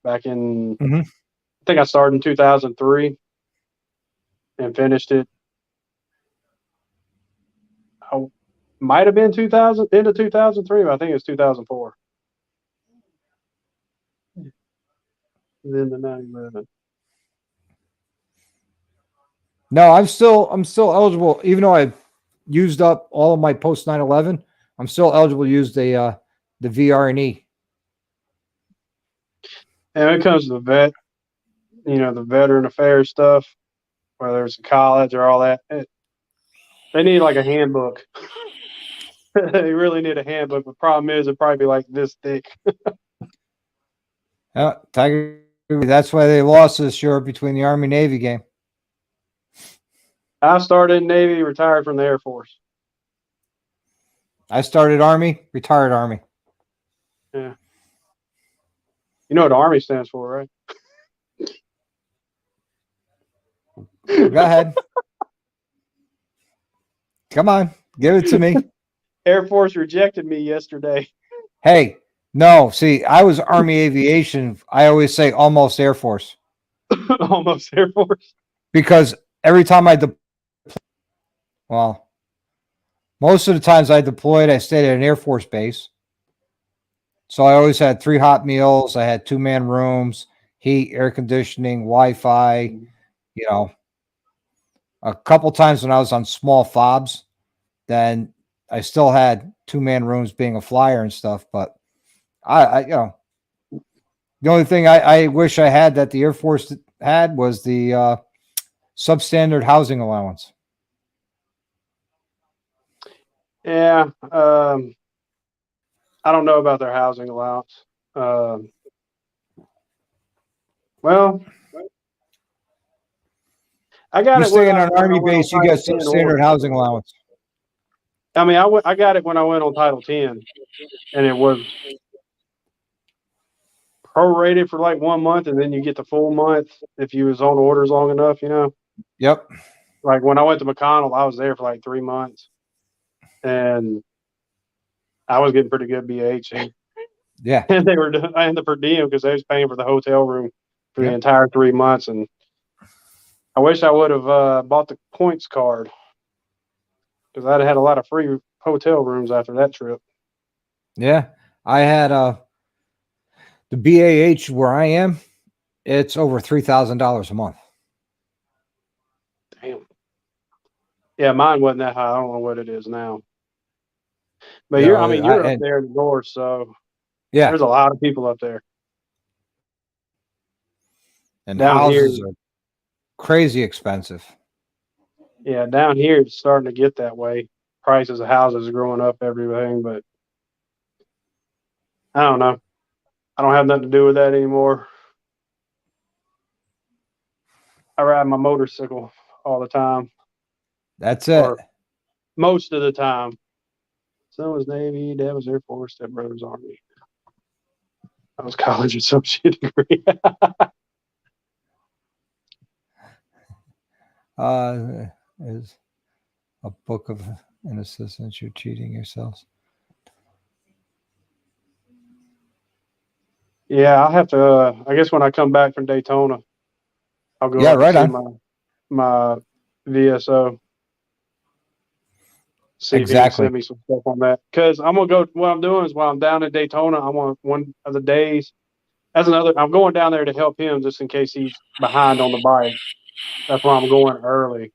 back in, Mhm. I think I started in 2003 and finished it. I might have been 2000, into 2003, but I think it was 2004. Then the 9/11. No, I'm still eligible, even though I used up all of my post 9/11. I'm still eligible to use the VR&E. And when it comes to the vet, the veteran affairs stuff, whether it's college or all that, they need like a handbook. They really need a handbook. The problem is it'd probably be like this thick. Yeah, Tiger. That's why they lost this year between the Army Navy game. I started in Navy, retired from the Air Force. I started Army, retired Army. Yeah. You know what the Army stands for, right? Go ahead. Come on, give it to me. Air Force rejected me yesterday. Hey, no, see, I was Army Aviation. I always say almost Air Force. Almost Air Force. Because every time most of the times I deployed, I stayed at an Air Force base. So I always had 3 hot meals. I had 2-man rooms, heat, air conditioning, Wi-Fi. A couple times when I was on small fobs, then I still had 2-man rooms being a flyer and stuff. But the only thing I wish I had that the Air Force had was the substandard housing allowance. Yeah. I don't know about their housing allowance. Well, I got You it stay when in an I Army went on base, you get Title 10 substandard housing allowance. I mean, I got it when I went on Title 10, and it was prorated for like 1 month, and then you get the full month if you was on orders long enough, Yep. Like when I went to McConnell, I was there for like 3 months, and I was getting pretty good BH. Yeah. And I ended the per diem because they was paying for the hotel room for the entire 3 months, and I wish I would have bought the points card because I'd have had a lot of free hotel rooms after that trip. Yeah. I had the BAH where I am, it's over $3,000 a month. Damn. Yeah, mine wasn't that high. I don't know what it is now. But No, you're up there in the north, so yeah, there's a lot of people up there. and down houses here, are crazy expensive. Yeah, down here it's starting to get that way. Prices of houses are growing up, everything, but I don't know. I don't have nothing to do with that anymore. I ride my motorcycle all the time. That's it. Or most of the time. Son was Navy, Dad was Air Force, Dad brother's Army. I was college associate degree. Is a book of an assistance. You're cheating yourselves. Yeah, I'll have to. I guess when I come back from Daytona, I'll go up right and see my VSO. See if he can send me some stuff on that. Because I'm gonna go. What I'm doing is while I'm down in Daytona, I'm on one of the days. That's another. I'm going down there to help him just in case he's behind on the bike. That's why I'm going early.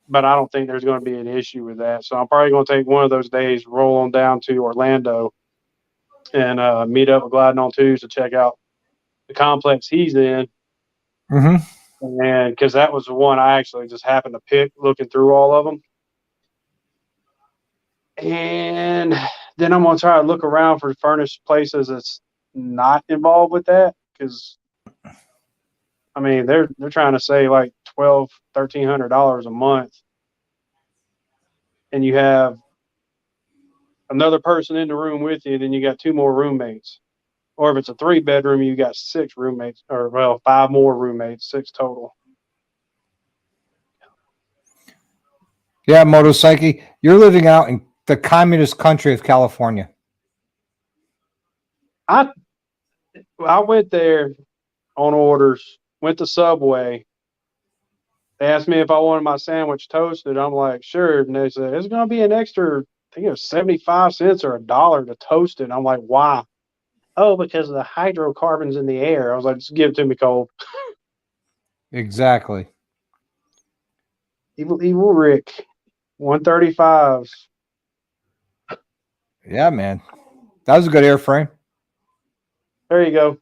But I don't think there's going to be an issue with that. So I'm probably going to take one of those days, roll on down to Orlando, and meet up with Gliding on Twos to check out the complex he's in. Mm-hmm. And because that was the one I actually just happened to pick looking through all of them. And then I'm going to try to look around for furnished places that's not involved with that. Because, I mean, they're trying to say like $1,300 a month. And you have another person in the room with you, then you got 2 more roommates. Or if it's a 3-bedroom, you got 6 roommates, or 5 more roommates, 6 total. Yeah, Motorcycle, you're living out in the communist country of California. I went there on orders, went to Subway. They asked me if I wanted my sandwich toasted. I'm like, sure. And they said, it's going to be an extra, I think it was 75 cents or $1 to toast it. And I'm like, why? Oh, because of the hydrocarbons in the air. I was like, just give it to me cold. Exactly. Evil Rick, 135s. Yeah, man. That was a good airframe. There you go.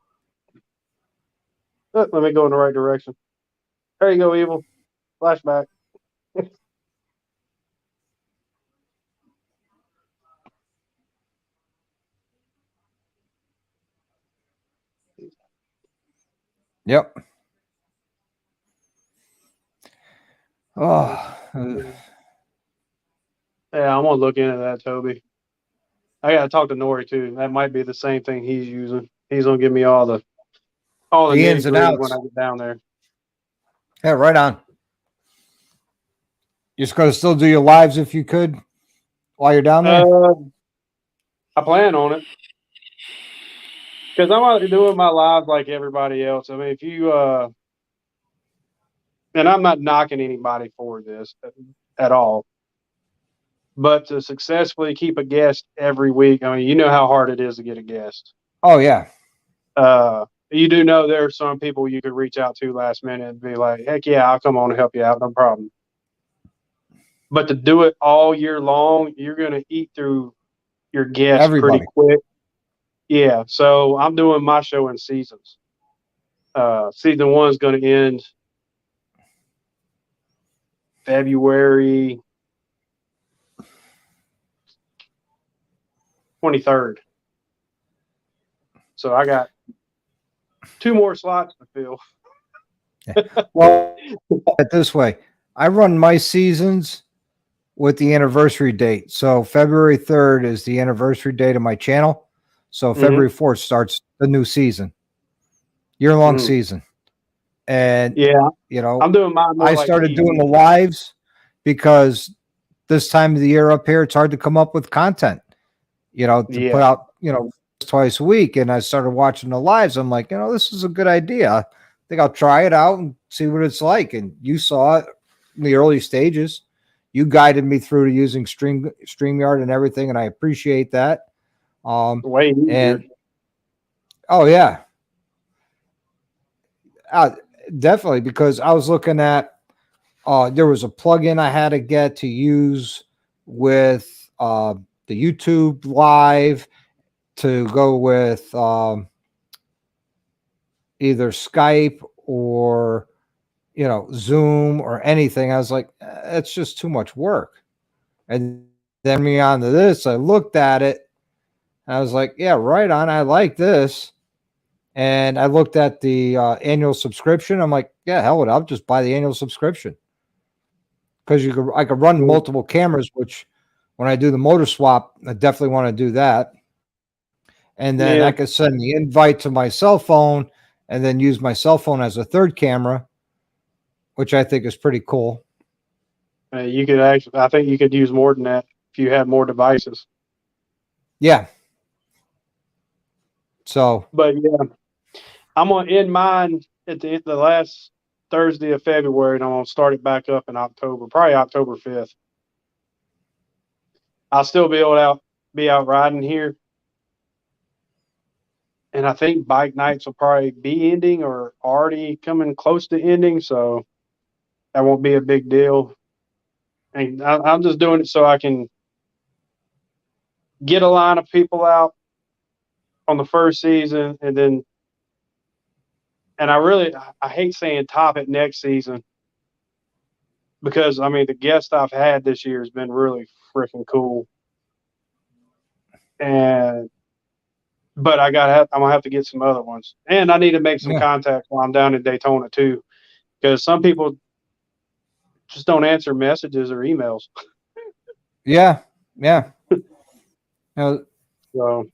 Let me go in the right direction. There you go, Evil. Flashback. Yep. Oh. Yeah, I'm gonna look into that, Toby. I gotta talk to Nori too. That might be the same thing he's using. He's gonna give me all the ins and outs when I get down there. Yeah, right on. You're just gonna still do your lives if you could while you're down there? I plan on it. Because I'm out doing my lives like everybody else. I mean, if you and I'm not knocking anybody for this at all. But to successfully keep a guest every week, I mean, you know how hard it is to get a guest. Oh, yeah. You do know there are some people you could reach out to last minute and be like, heck yeah, I'll come on and help you out, no problem. But to do it all year long, you're going to eat through your guests pretty quick. Yeah, so I'm doing my show in seasons. Season 1 is going to end February 23rd. So I got 2 more slots to fill. Well, this way, I run my seasons with the anniversary date. So February 3rd is the anniversary date of my channel. So February 4th starts the new season, year-long season. And, yeah, you know, I'm doing mine more I started doing the lives because this time of the year up here, it's hard to come up with content, you know, to put out, you know, twice a week. And I started watching the lives. I'm like, you know, this is a good idea. I think I'll try it out and see what it's like. And you saw it in the early stages. You guided me through to using StreamYard and everything, and I appreciate that. Way easier. And oh yeah, definitely, because I was looking at there was a plugin I had to get to use with the YouTube Live to go with either Skype or, you know, Zoom or anything. I was like, it's just too much work. And then me onto this, I looked at it. I was like, yeah, right on. I like this. And I looked at the annual subscription. I'm like, yeah, hell with it. I'll just buy the annual subscription. Because I could run multiple cameras, which when I do the motor swap, I definitely want to do that. And then I could send the invite to my cell phone and then use my cell phone as a third camera, which I think is pretty cool. You could actually, I think you could use more than that if you had more devices. Yeah. So, but yeah, I'm gonna end mine at the last Thursday of February, and I'm gonna start it back up in October, probably October 5th. I'll still be able to be out riding here. And I think bike nights will probably be ending or already coming close to ending, so that won't be a big deal. And I'm just doing it so I can get a line of people out on the first season, and I hate saying top it next season because I mean the guest I've had this year has been really freaking cool, but I'm gonna have to get some other ones, and I need to make some contacts while I'm down in Daytona too, because some people just don't answer messages or emails. Yeah. So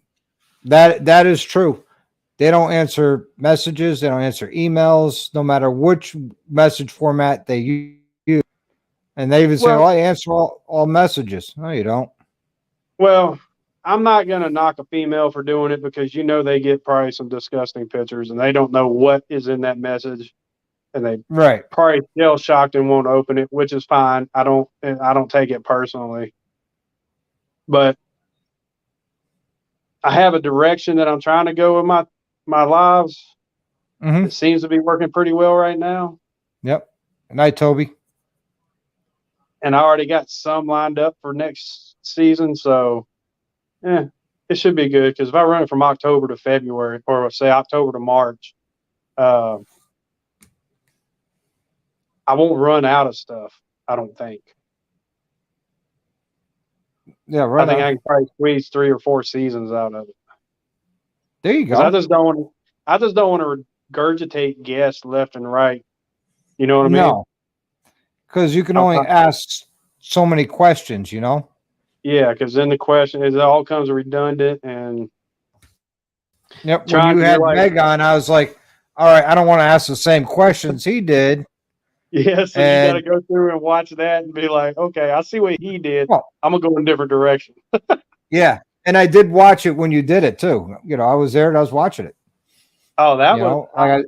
that is true. They don't answer messages. They don't answer emails, no matter which message format they use. And they even say, "Oh, I answer all messages." No, you don't. Well, I'm not going to knock a female for doing it because they get probably some disgusting pictures and they don't know what is in that message, and they probably still shocked and won't open it, which is fine. I don't take it personally, but I have a direction that I'm trying to go with my lives. It seems to be working pretty well right now. Yep. Good night, Toby. And I already got some lined up for next season, so it should be good. Because if I run it from October to February, or say October to March, I won't run out of stuff. I don't think. Yeah, right. I think I can probably squeeze 3 or 4 seasons out of it. There you go. I just don't want to regurgitate guests left and right. You know what I mean? No, because you can only ask so many questions. Yeah, because then the question is, it all comes redundant and. Yep. When you had Meg on, I was like, all right, I don't want to ask the same questions he did. Yeah, so you got to go through and watch that and be like, okay, I see what he did. Well, I'm going to go in a different direction. Yeah. And I did watch it when you did it too. I was there and I was watching it. Oh, that was.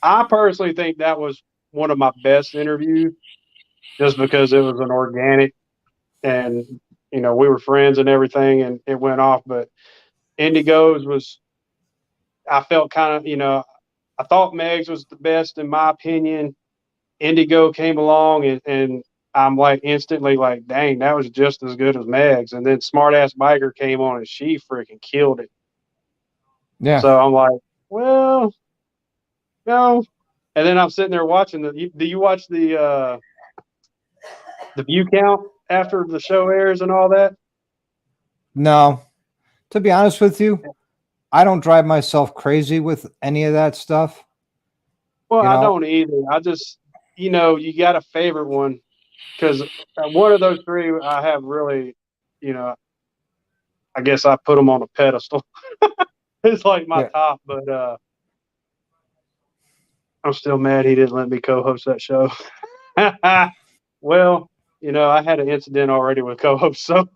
I personally think that was one of my best interviews just because it was an organic and, we were friends and everything and it went off. But Indigo's was, I felt kind of, I thought Meg's was the best in my opinion. Indigo came along and I'm like instantly like, dang, that was just as good as Meg's. And then Smart Ass Biker came on and she freaking killed it. Yeah. So I'm like, well, no. And then I'm sitting there watching do you watch the view count after the show airs and all that? No. To be honest with you, I don't drive myself crazy with any of that stuff. Well, I don't either. I just, you got a favorite one because one of those 3 I have really, I guess I put them on a pedestal. It's like my top, but I'm still mad he didn't let me co-host that show. Well, I had an incident already with co-host, so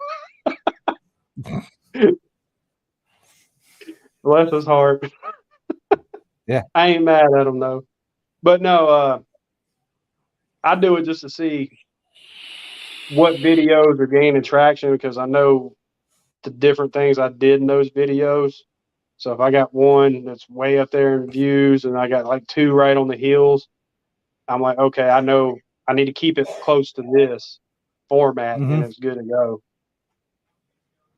bless his heart. Yeah, I ain't mad at him though. But no, I do it just to see what videos are gaining traction because I know the different things I did in those videos. So if I got one that's way up there in views and I got like 2 right on the heels, I'm like, okay, I know I need to keep it close to this format and it's good to go.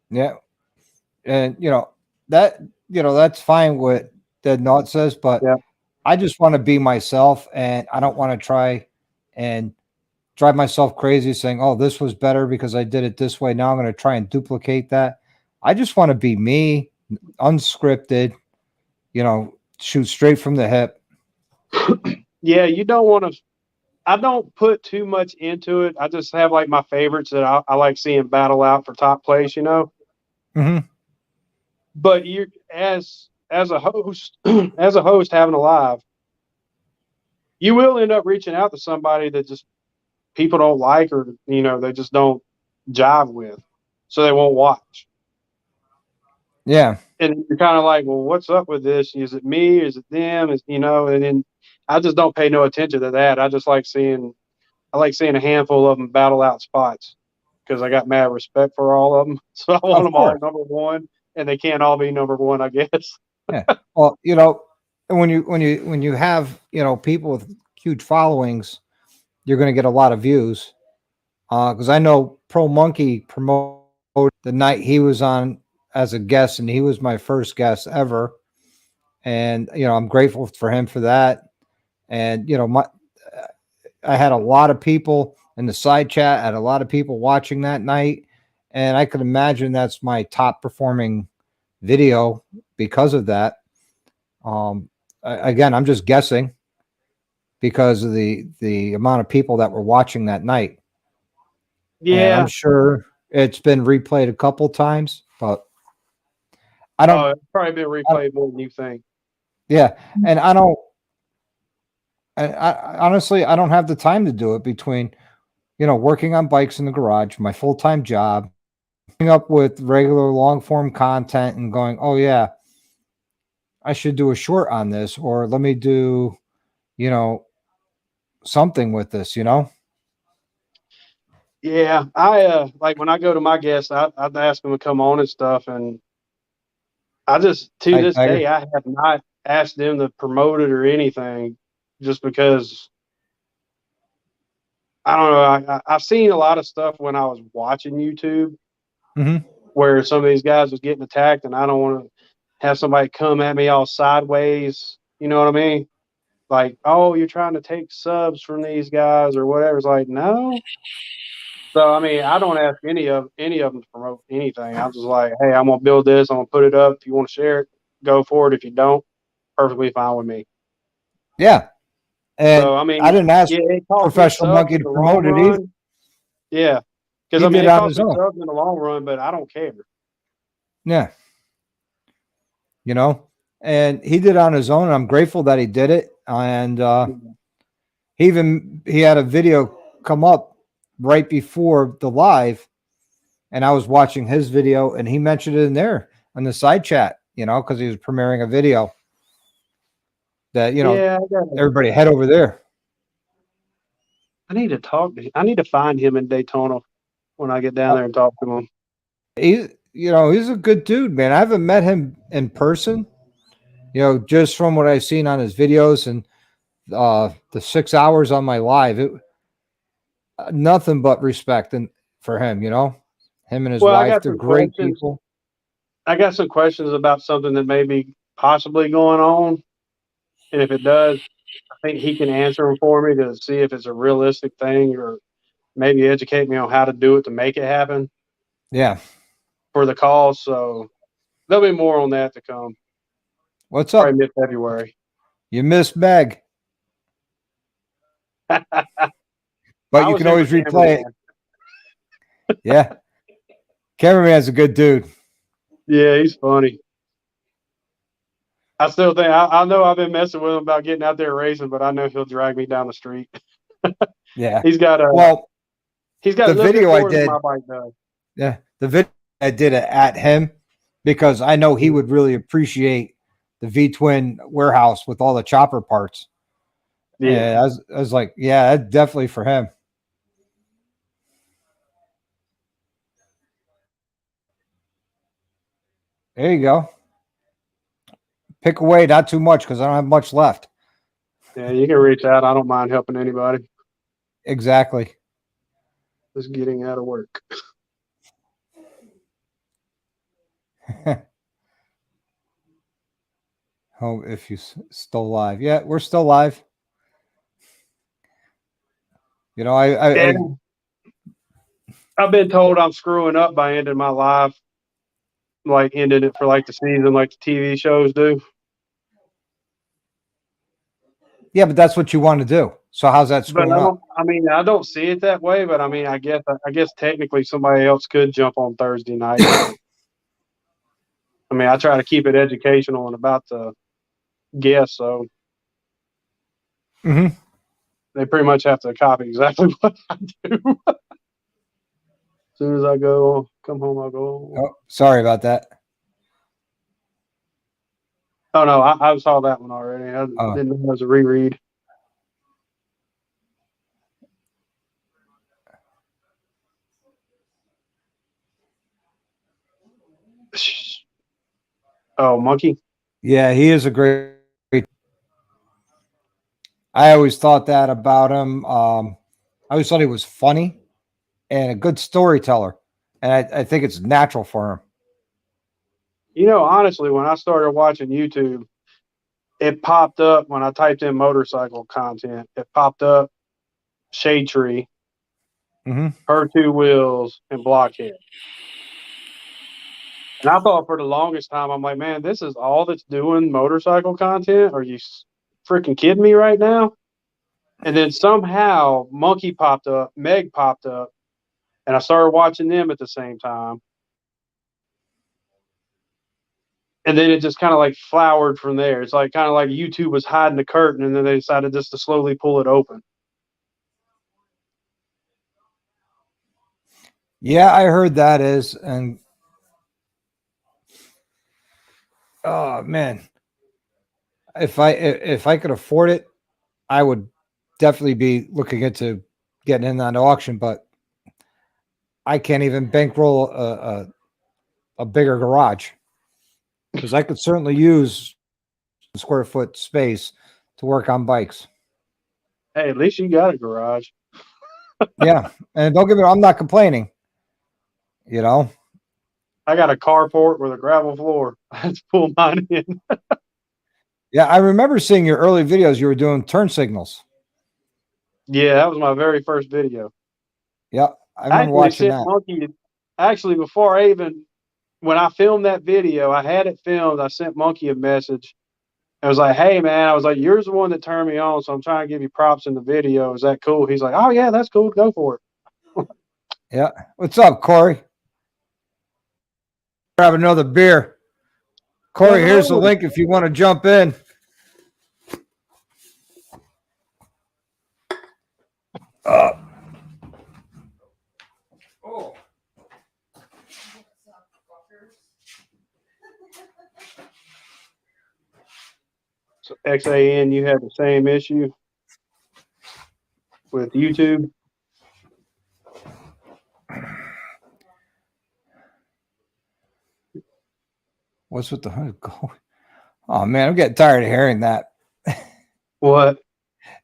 Yeah. And that's fine what Dead Knot says, but I just want to be myself and I don't want to try and drive myself crazy saying, oh, this was better because I did it this way. Now I'm going to try and duplicate that. I just want to be me, unscripted, shoot straight from the hip. Yeah, you don't want to. I don't put too much into it. I just have like my favorites that I like seeing battle out for top place, But you, as a host, having a live, you will end up reaching out to somebody that just people don't like or they just don't jive with, so they won't watch. Yeah, and you're kind of like, well, what's up with this? Is it me? Is it them? And then I just don't pay no attention to that. I like seeing a handful of them battle out spots. because I got mad respect for all of them. So I want Of them all course. number one, and they can't all be number one, I guess. Yeah. Well, you know, and when you have, you know, people with huge followings, you're going to get a lot of views. Because I know Pro Monkey promoted the night he was on as a guest, and he was my first guest ever. And you know, I'm grateful for him for that. And you know, I had a lot of people in the side chat, I had a lot of people watching that night, and I could imagine that's my top performing video because of that. Again, I'm just guessing because of the amount of people that were watching that night. And I'm Yeah. sure it's been replayed a couple times, but I don't. It's probably been replayed more than you think. Yeah, and I don't. I honestly, I don't have the time to do it between, you know, working on bikes in the garage, my full time job, coming up with regular long form content, and going, oh yeah, I should do a short on this, or let me do, you know, something with this, you know. Yeah, I like when I go to my guests, I'd ask them to come on and stuff, and I just to Hi, this Tiger. day I have not asked them to promote it or anything, just because I don't know. I've seen a lot of stuff when I was watching YouTube Mm-hmm. where some of these guys was getting attacked, and I don't want to have somebody come at me all sideways. You know what I mean? Like, oh, you're trying to take subs from these guys or whatever. It's like, no. So I mean, I don't ask any of them to promote anything. I'm just like, hey, I'm gonna build this. I'm gonna put it up. If you want to share it, go for it. If you don't, perfectly fine with me. Yeah, and So I I mean, didn't ask yeah, it cost me Professional subs Monkey in to the long promote it either. run. Yeah, because He I mean, did it on cost his me own. subs in the long run, but I don't care. Yeah, you know, and he did on his own. And I'm grateful that he did it. And he had a video come up right before the live, and I was watching his video, and he mentioned it in there on the side chat, you know, because he was premiering a video that, you know, Yeah, everybody head over there. I need to talk to him. I need to find him in Daytona when I get down there and talk to him. He's, you know, he's a good dude, man. I haven't met him in person, you know, just from what I've seen on his videos and the 6 hours on my live. Nothing but respect and for him, you know, him and his Well, I wife. got They're some great questions. people. I got some questions about something that may be possibly going on, and if it does, I think he can answer them for me to see if it's a realistic thing, or maybe educate me on how to do it to make it happen Yeah. for the call. So there'll be more on that to come. What's Probably up? mid-February. You missed Meg, but I you was can here always for replay it. cameraman. Yeah. Cameraman's a good dude. Yeah, he's funny. I still think I know I've been messing with him about getting out there racing, but I know he'll drag me down the street. Yeah. He's got a Well, a the little bit video I more than did, my bike does. yeah, the video I did it at him because I know he would really appreciate the V twin warehouse with all the chopper parts. Yeah. And I was like, yeah, that's definitely for him. There you go. Pick away, not too much because I don't have much left. Yeah, you can reach out. I don't mind helping anybody. Exactly. Just getting out of work. Oh, if you still live. Yeah, we're still live. You know, I've been told I'm screwing up by ending my life, like ending it for like the season, like the TV shows do. yeah, but that's what you want to do. So how's that But screwing up? I don't see it that way. But I mean, I guess technically somebody else could jump on Thursday night. But I mean, I try to keep it educational and about the guests, so they pretty much have to copy exactly what I do. As soon as I come home, I'll go. Oh, sorry about that. Oh no, I saw that one already. I didn't know it was a reread. Oh, Monkey. Yeah, he is a great. I always thought that about him. I always thought he was funny and a good storyteller, and I think it's natural for him. You know, honestly, when I started watching YouTube, it popped up when I typed in motorcycle content. It popped up Shade Tree, Her Two Wheels, and Blockhead. And I thought for the longest time, I'm like, man, this is all that's doing motorcycle content? Are you freaking kidding me right now? And then somehow Monkey popped up, Meg popped up, and I started watching them at the same time. And then it just kind of like flowered from there. It's like kind of like YouTube was hiding the curtain, and then they decided just to slowly pull it open. Yeah, I heard that is, and oh man, if I could afford it, I would definitely be looking into getting in on the auction, but I can't even bankroll a bigger garage because I could certainly use square foot space to work on bikes. Hey, at least you got a garage. Yeah, and don't get me wrong, I'm not complaining. You know, I got a carport with a gravel floor. I had to pull mine in. yeah, I remember seeing your early videos. You were doing turn signals. Yeah, that was my very first video. Yeah, I remember watching sent that. Monkey. Actually, before I even, when I filmed that video, I had it filmed. I sent Monkey a message. I was like, hey, man, I was like, you're the one that turned me on, so I'm trying to give you props in the video. Is that cool? He's like, oh, yeah, that's cool. Go for it. Yeah. What's up, Corey? Grab another beer. Corey, here's the link if you want to jump in. Oh. So XAN, you had the same issue with YouTube? What's with the 100 gold? Oh man, I'm getting tired of hearing that. What?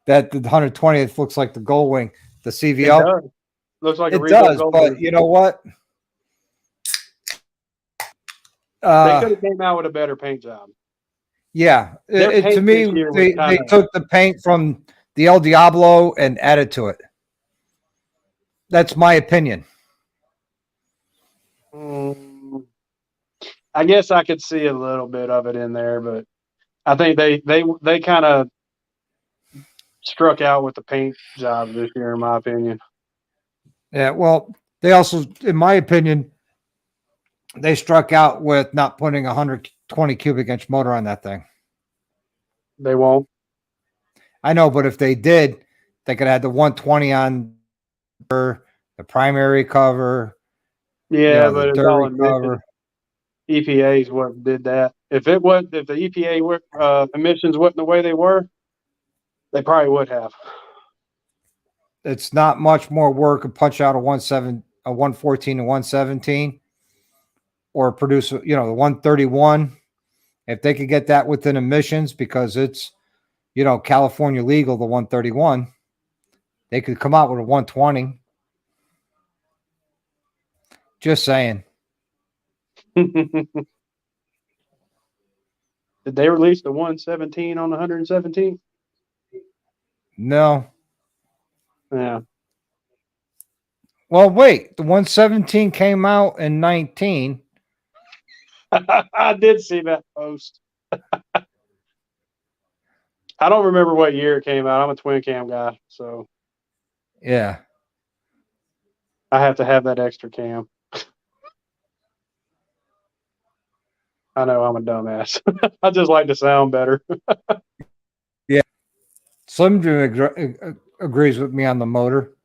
That the 120th looks like the Gold Wing, the CVO. It does. Looks like it does, but you know what? They could have came out with a better paint job. Yeah, to me, they took the paint from the El Diablo and added to it. That's my opinion. I guess I could see a little bit of it in there, but I think they kind of struck out with the paint job this year, in my opinion. Yeah, well, they also, in my opinion, they struck out with not putting a 120 cubic inch motor on that thing. They won't. I know, but if they did, they could have had the 120 on the primary cover. Yeah, but it's all emissions. EPA is what did that. If the EPA emissions wasn't the way they were, they probably would have. It's not much more work to punch out a 114 and 117, or produce, the 131. If they could get that within emissions, because it's, California legal, the 131, they could come out with a 120. Just saying. Did they release the 117 on the 117? No. Yeah. Well, wait. The 117 came out in 19. I did see that post. I don't remember what year it came out. I'm a twin cam guy, so yeah, I have to have that extra cam. I know I'm a dumbass. I just like to sound better. Yeah. Slim Jim agrees with me on the motor.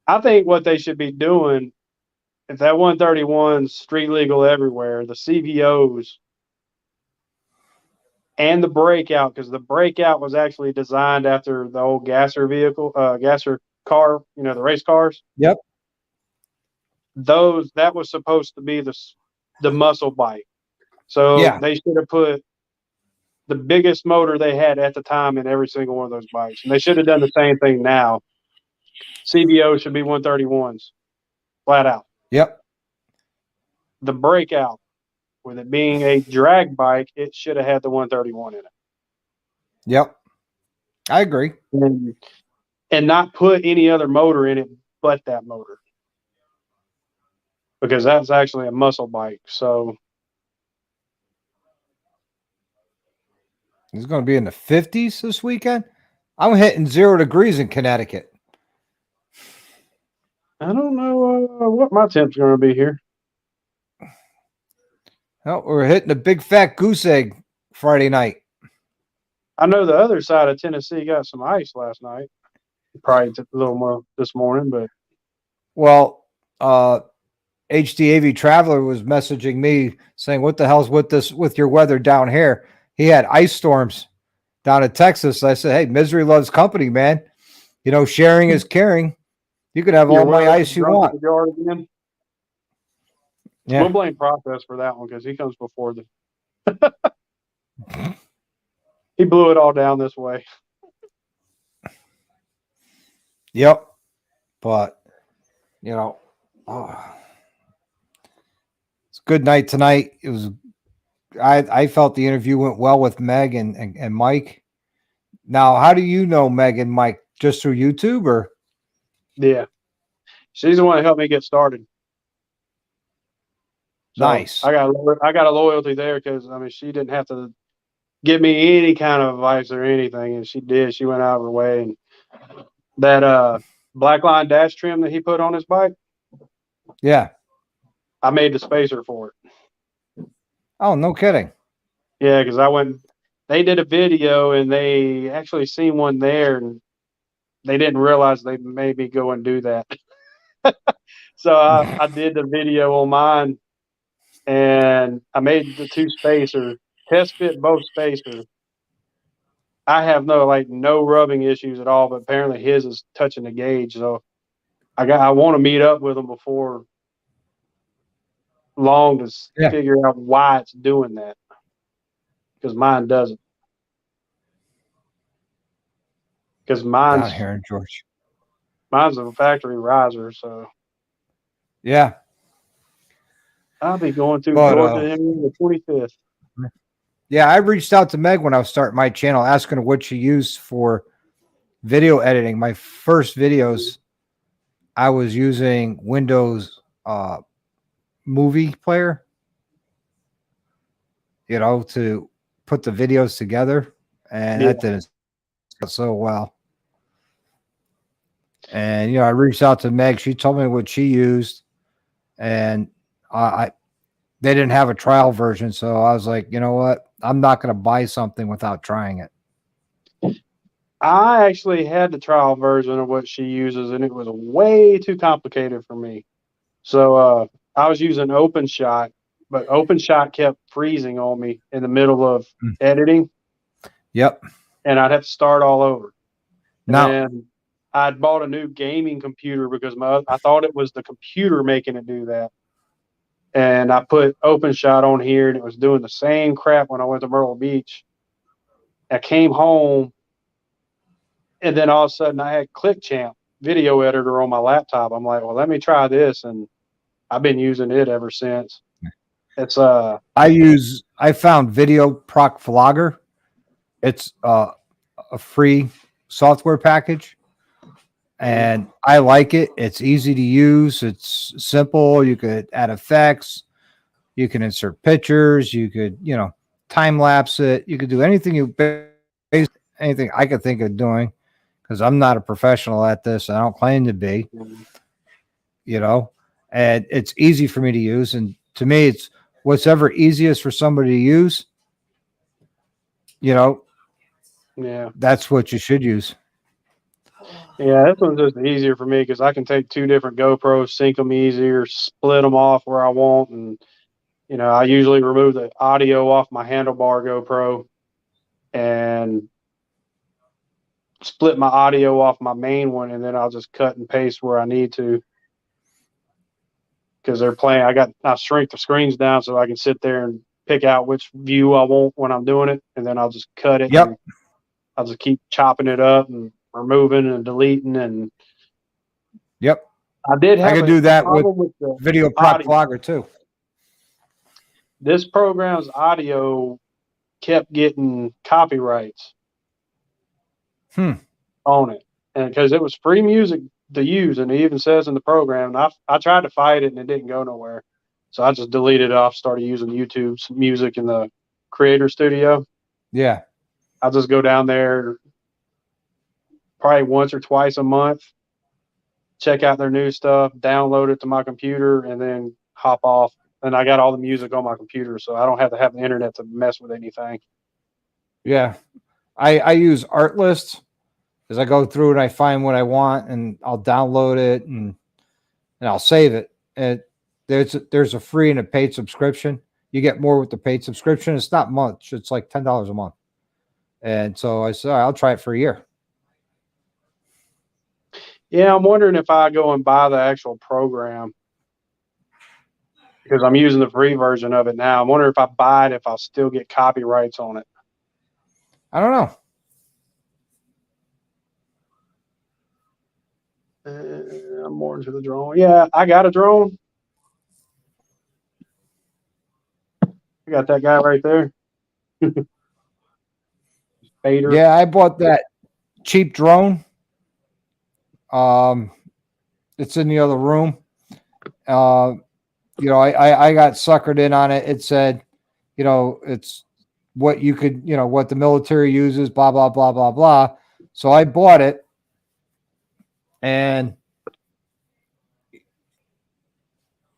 I think what they should be doing, if that 131's street legal everywhere, the CVOs and the breakout, because the breakout was actually designed after the old gasser car, the race cars. Yep. That was supposed to be the muscle bike. So Yeah. they should have put the biggest motor they had at the time in every single one of those bikes. And they should have done the same thing now. CBO should be 131s, flat out. Yep. The breakout, with it being a drag bike, it should have had the 131 in it. Yep. I agree. And not put any other motor in it but that motor. Because that's actually a muscle bike. So It's going to be in the 50s this weekend. I'm hitting 0 degrees in Connecticut. I don't know what my temp's going to be here. Well, we're hitting a big fat goose egg Friday night. I know the other side of Tennessee got some ice last night. Probably a little more this morning, but well, HDAV Traveler was messaging me saying, "What the hell's with your weather down here?" He had ice storms down in Texas. I said, "Hey, misery loves company, man. You know, sharing is caring. You can have all my ice you want." Yeah. We'll blame Process for that one because he comes before the. He blew it all down this way. Yep. But, it's a good night tonight. It was. I felt the interview went well with Meg and Mike. Now, how do you know Meg and Mike? Just through YouTube, or? Yeah, she's the one that helped me get started. So nice. I got a loyalty there because she didn't have to give me any kind of advice or anything, and she did. She went out of her way, and that black line dash trim that he put on his bike. Yeah, I made the spacer for it. Oh, no kidding. Yeah, because they did a video and they actually seen one there, and they didn't realize they made me go and do that. So I did the video on mine, and I made the 2 spacer, test fit both spacers. I have no rubbing issues at all, but apparently his is touching the gauge. So I want to meet up with him before long to figure out why it's doing that, because mine doesn't. Because mine's down here in Georgia. Mine's a factory riser, so yeah. I'll be going to Georgia on the 25th. Yeah, I reached out to Meg when I was starting my channel, asking her what she used for video editing. My first videos, I was using Windows movie player, to put the videos together, and that didn't go so well. And I reached out to Meg. She told me what she used, and they didn't have a trial version, so I was like, you know what? I'm not going to buy something without trying it. I actually had the trial version of what she uses, and it was way too complicated for me. So I was using OpenShot, but OpenShot kept freezing on me in the middle of editing. Yep. And I'd have to start all over. Now, and I'd bought a new gaming computer because I thought it was the computer making it do that. And I put OpenShot on here, and it was doing the same crap when I went to Myrtle Beach. I came home, and then all of a sudden I had ClickChamp video editor on my laptop. I'm like, well, let me try this, and I've been using it ever since. It's I found Video Proc Vlogger. It's a free software package, and I like it. It's easy to use. It's simple. You could add effects. You can insert pictures. You could, time lapse it. You could do anything anything I could think of doing, because I'm not a professional at this. I don't claim to be, and it's easy for me to use. And to me, it's whatever easiest for somebody to use, that's what you should use. Yeah, this one's just easier for me because I can take 2 different GoPros, sync them easier, split them off where I want. And, I usually remove the audio off my handlebar GoPro and split my audio off my main one. And then I'll just cut and paste where I need to. Because they're playing, I shrink the screens down so I can sit there and pick out which view I want when I'm doing it, and then I'll just cut it. Yep. And I'll just keep chopping it up and removing and deleting. And Yep. I did have I could do that with the Video Prop audio. Blogger too. This program's audio kept getting copyrights on it, and because it was free music to use, and it even says in the program, and I tried to fight it and it didn't go nowhere, so I just deleted it off, started using YouTube's music in the Creator Studio. Yeah. I'll just go down there probably once or twice a month, check out their new stuff, download it to my computer, and then hop off. And I got all the music on my computer, so I don't have to have the internet to mess with anything. Yeah. I use Artlist as I go through and I find what I want, and I'll download it and I'll save it. And there's a free and a paid subscription. You get more with the paid subscription. It's not much. It's like $10 a month. And so I said, all right, I'll try it for a year. Yeah, I'm wondering if I go and buy the actual program, because I'm using the free version of it now. I'm wondering if I buy it, if I'll still get copyrights on it. I don't know. I'm more into the drone. Yeah, I got a drone. I got that guy right there. Fader. Yeah, I bought that cheap drone. It's in the other room. You know, I got suckered in on it. It said, you know, it's what you could, you know, what the military uses, blah, blah, blah, blah, blah. So I bought it, and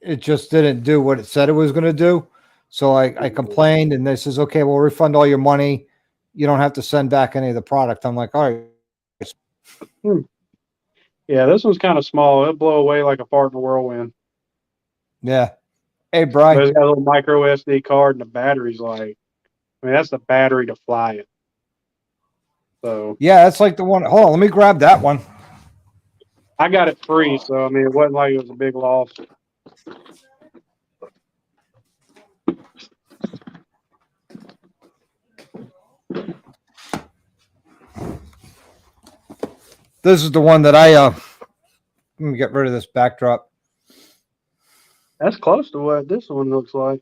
it just didn't do what it said it was going to do. So I complained, and they says, okay, we'll refund all your money. You don't have to send back any of the product. I'm like, all right. Yeah, this one's kind of small. It'll blow away like a fart in a whirlwind. Yeah. Hey, Brian. But it's got a little micro SD card, and the battery's like, I mean, that's the battery to fly it. So yeah, that's like the one. Hold on, let me grab that one. I got it free, so I mean, it wasn't like it was a big loss. This is the one that let me get rid of this backdrop. That's close to what this one looks like.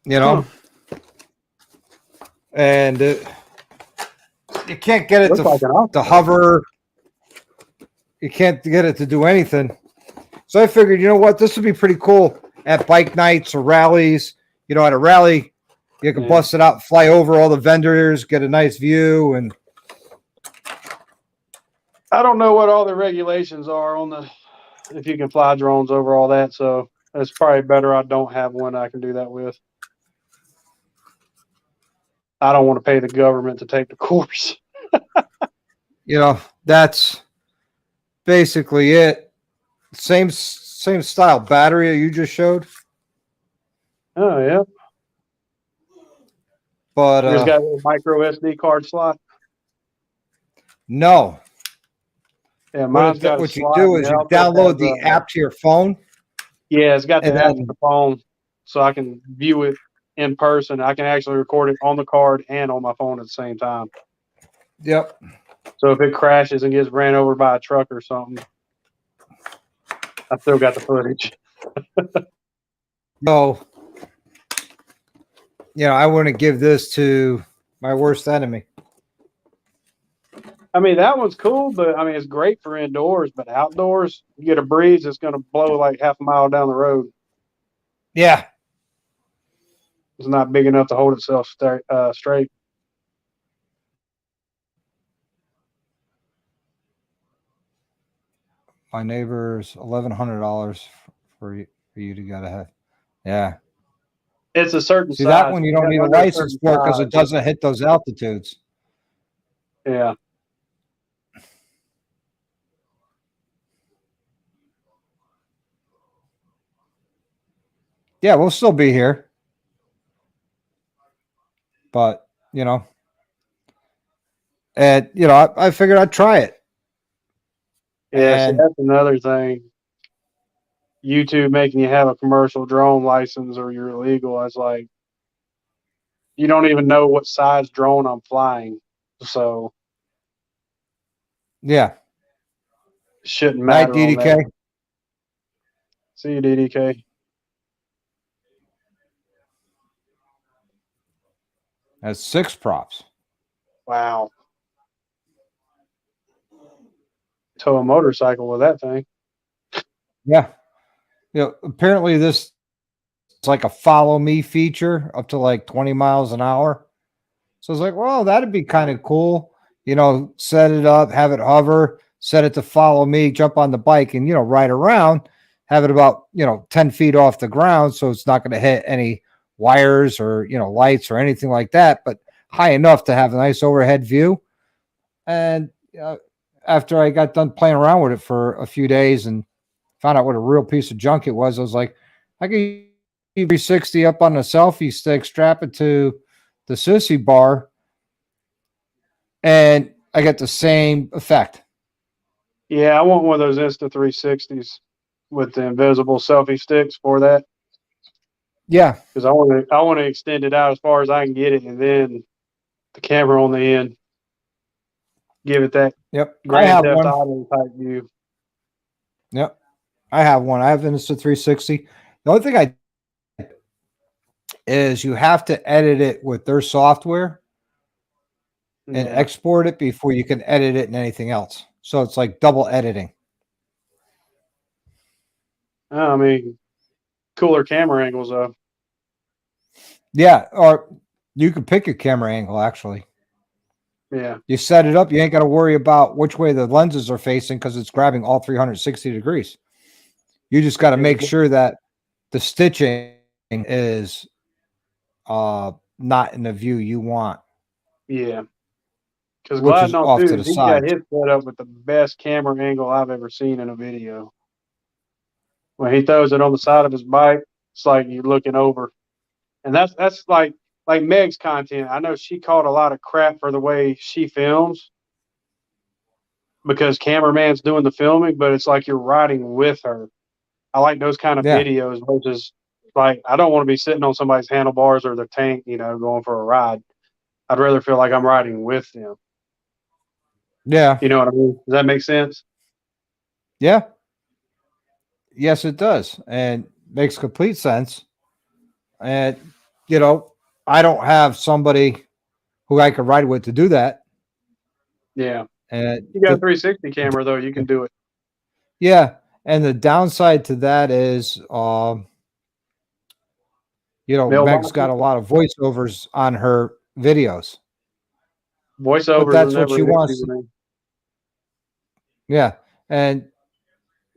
You know, and you can't get it to hover. You can't get it to do anything. So I figured, you know what, this would be pretty cool at bike nights or rallies. You know, at a rally, you can bust it out, fly over all the vendors, get a nice view. And I don't know what all the regulations are on the, if you can fly drones over all that. So it's probably better I don't have one I can do that with. I don't want to pay the government to take the course. You know, that's basically it. Same style battery you just showed. Oh yeah. But it's got a little micro SD card slot. No. Yeah, mine's got what you do is you download the app to your phone. Yeah, it's got the app to the phone, so I can view it in person. I can actually record it on the card and on my phone at the same time. Yep. So if it crashes and gets ran over by a truck or something, I still got the footage. So, you know, I wouldn't give this to my worst enemy. I mean, that one's cool, but I mean, it's great for indoors, but outdoors, you get a breeze, it's going to blow like half a mile down the road. Yeah. It's not big enough to hold itself straight. My neighbor's $1,100 for you to get ahead. Yeah. It's a certain See, size. that one you don't need a license for because it doesn't hit those altitudes. Yeah. Yeah, we'll still be here. But, you know, And I figured I'd try it. Yeah, see, And that's another thing. YouTube making you have a commercial drone license or you're illegal. I was like, you don't even know what size drone I'm flying. So yeah, it shouldn't night matter on DDK. that. See you, DDK. Has 6 props. Wow. Tow a motorcycle with that thing. Yeah. Apparently this is like a follow me feature up to like 20 miles an hour. So I was like, well, that'd be kind of cool. Set it up, have it hover, set it to follow me, jump on the bike and, ride around, have it about, 10 feet off the ground. So it's not going to hit any wires or, lights or anything like that, but high enough to have a nice overhead view. And after I got done playing around with it for a few days and found out what a real piece of junk it was, I was like, I could 360 up on the selfie stick, strap it to the sissy bar, and I get the same effect. Yeah, I want one of those Insta360s with the invisible selfie sticks for that. Yeah, because I want to extend it out as far as I can get it, and then the camera on the end, give it that yep. I Grand have Theft one. Auto type view. Yep, I have one. I have an Insta360. The only thing I is you have to edit it with their software and Yeah, export it before you can edit it in anything else. So it's like double editing. I mean, cooler camera angles though. Yeah, or you can pick your camera angle actually. Yeah, You set it up, you ain't got to worry about which way the lenses are facing because it's grabbing all 360 degrees. You just got to make sure that the stitching is not in the view you want. yeah. Because Which is gliding on off to the twos, he's got side. his set up with the best camera angle I've ever seen in a video. When he throws it on the side of his bike, it's like you're looking over, and that's like Meg's content. I know she caught a lot of crap for the way she films because cameraman's doing the filming, but it's like you're riding with her. I like those kind of Yeah. videos versus like I don't want to be sitting on somebody's handlebars or their tank, going for a ride. I'd rather feel like I'm riding with them. Yeah. You know what I mean? Does that make sense? Yeah. Yes, it does. And makes complete sense. And, I don't have somebody who I could ride with to do that. Yeah. And You got a 360 camera though, you can do it. yeah. And the downside to that is, Meg's got a lot of voiceovers on her videos. But Voiceovers are that's what never she an wants. issue with me. Yeah. And,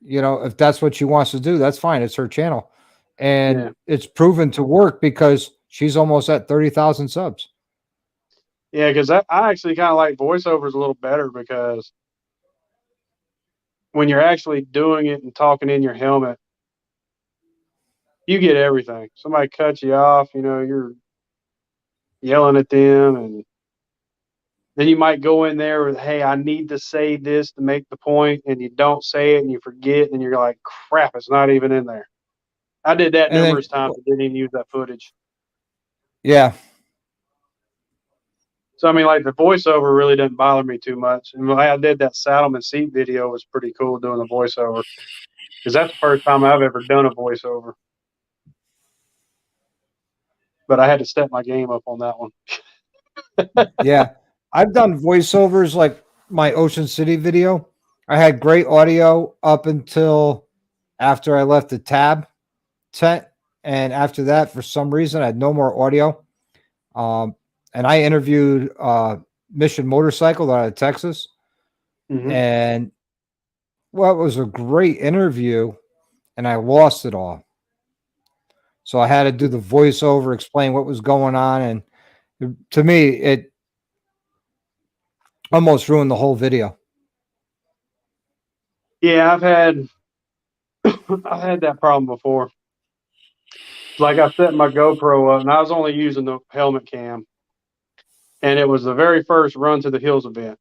if that's what she wants to do, that's fine. It's her channel. And Yeah. it's proven to work because she's almost at 30,000 subs. Yeah, because I actually kind of like voiceovers a little better because when you're actually doing it and talking in your helmet, you get everything. Somebody cuts you off, you're yelling at them, and then you might go in there with, hey, I need to say this to make the point, and you don't say it and you forget, and you're like, crap, it's not even in there. I did that And then, numerous times and didn't even use that footage. yeah. So, I mean, like the voiceover really doesn't bother me too much. And when I did that Saddleman seat video, it was pretty cool doing the voiceover because that's the first time I've ever done a voiceover. But I had to step my game up on that one. Yeah. I've done voiceovers like my Ocean City video. I had great audio up until after I left the tab tent. And after that, for some reason, I had no more audio. And I interviewed Mission Motorcycle out of Texas. Mm-hmm. And well, it was a great interview, and I lost it all. So I had to do the voiceover, explain what was going on. And to me, it almost ruined the whole video. Yeah, I've had that problem before. Like I set my GoPro up, and I was only using the helmet cam, And it was the very first Run to the Hills event.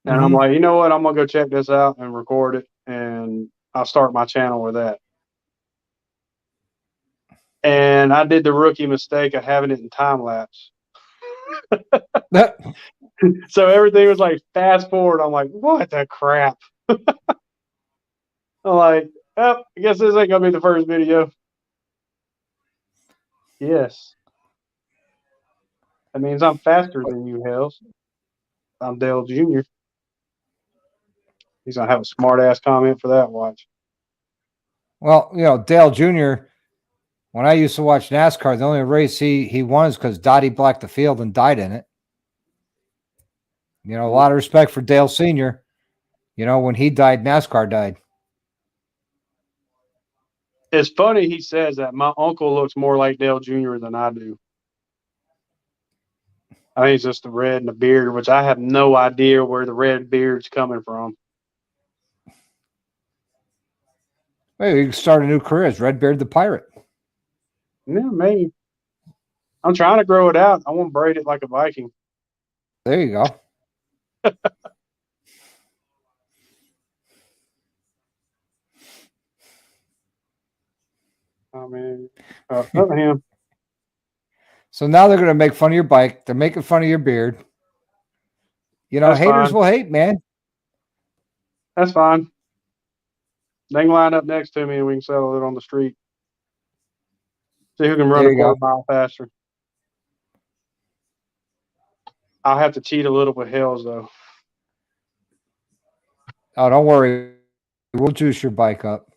And I'm Mhm. like, you know what? I'm going to go check this out and record it. And I'll start my channel with that. And I did the rookie mistake of having it in time lapse. So everything was like fast forward. I'm like, what the crap? I'm like, oh, I guess this ain't going to be the first video. Yes. That means I'm faster than you, Hells. I'm Dale Jr. He's going to have a smart ass comment for that. Watch. Well, you know, Dale Jr., when I used to watch NASCAR, the only race he won is because Dottie blacked the field and died in it. You know, a lot of respect for Dale Sr. You know, when he died, NASCAR died. It's funny he says that. My uncle looks more like Dale Jr. than I do. I think it's just the red and the beard, which I have no idea where the red beard's coming from. Hey, you can start a new career as Redbeard the Pirate. Yeah, maybe. I'm trying to grow it out. I want to braid it like a Viking. There you go. I mean, other him. So now they're going to make fun of your bike. They're making fun of your beard. You know, That's haters fine. will hate, man. That's fine. They can line up next to me and we can settle it on the street. See who can run There a you go. quarter mile faster. I'll have to cheat a little with Hells, though. Oh, don't worry. We'll juice your bike up.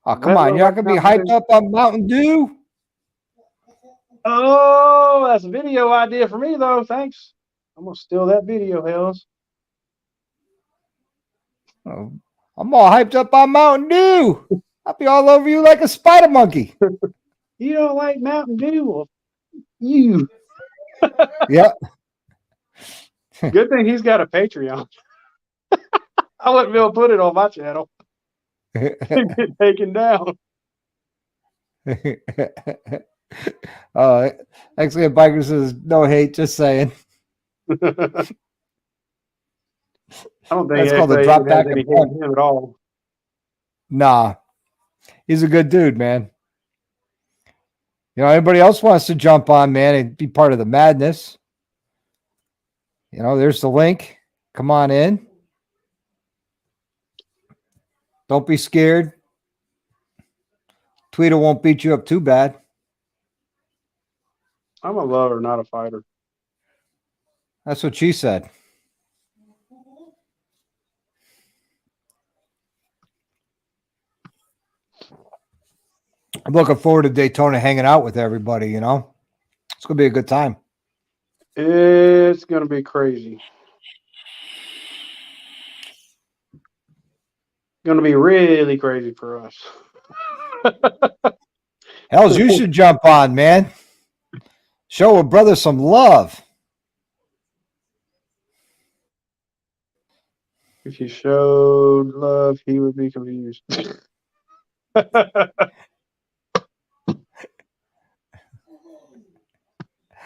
Oh, Does come that on. look You're not like going to be Mountain hyped Dew? up on Mountain Dew? Oh, that's a video idea for me, though. Thanks. I'm going to steal that video, Hells. Oh, I'm all hyped up on Mountain Dew. I'll be all over you like a spider monkey. You don't like Mountain Dew? Well, you. Yep. Good thing he's got a Patreon. I wouldn't be able to put it on my channel. It'd get taken down. Actually, a biker says no hate, just saying. I don't think That's called the XA drop even back has any and hate punt. in him at all. Nah, he's a good dude, man. You know, anybody else wants to jump on, man, and be part of the madness? You know, there's the link. Come on in. Don't be scared. Tweeter won't beat you up too bad. I'm a lover, not a fighter. That's what she said. I'm looking forward to Daytona hanging out with everybody, you know. It's going to be a good time. It's going to be crazy. Going to be really crazy for us. Hells, you should jump on, man. Show a brother some love. If you showed love, he would be confused.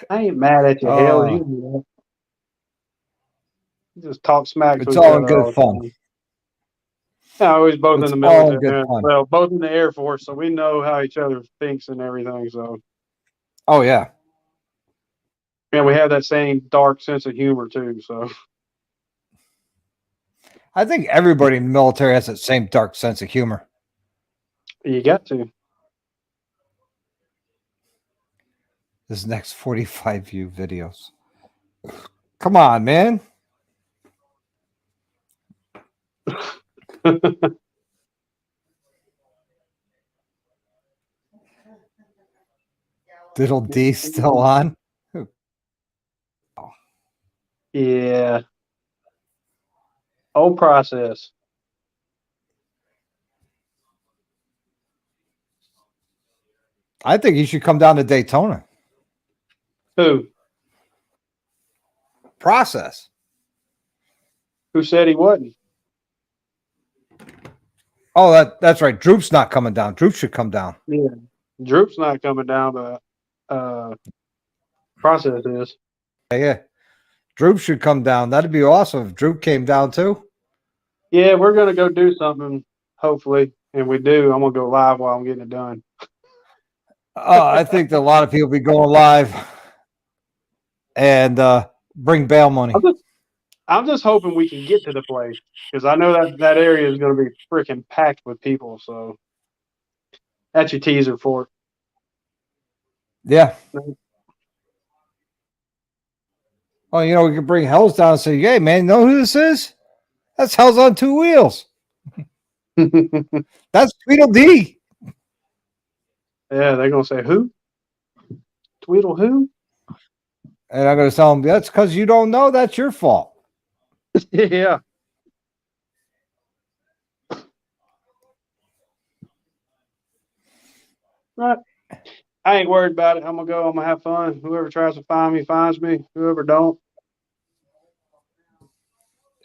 I ain't mad at you, Hell. You do that. You just talk smack to It's each all in other good all the fun. time. No, we was both It's in the all in military. good fun. Well, both in the Air Force, so we know how each other thinks and everything. So, Oh, yeah. and we have that same dark sense of humor too. So, I think everybody in the military has that same dark sense of humor. you got to. This next 45 view videos. Come on, man. Diddle D still on? Yeah. Old process. I think he should come down to Daytona. Who? Process. Who said he wasn't? Oh, that's right. Droop's not coming down. Droop should come down. Yeah. Droop's not coming down, but process is. Yeah. Droop should come down. That'd be awesome if Droop came down too. Yeah, we're gonna go do something, hopefully, and we do. I'm gonna go live while I'm getting it done. I think that a lot of people be going live and bring bail money. I'm just hoping we can get to the place because I know that area is going to be freaking packed with people. So that's your teaser for it. Yeah. Well, you know, we could bring Hells down and say, hey, man, you know who this is? That's Hells on Two Wheels. That's Tweedledee. Yeah, they're going to say, who? Tweedle who? And I'm going to tell them, that's because you don't know. That's your fault. Yeah. Right. I ain't worried about it. I'm going to go. I'm going to have fun. Whoever tries to find me finds me. Whoever don't.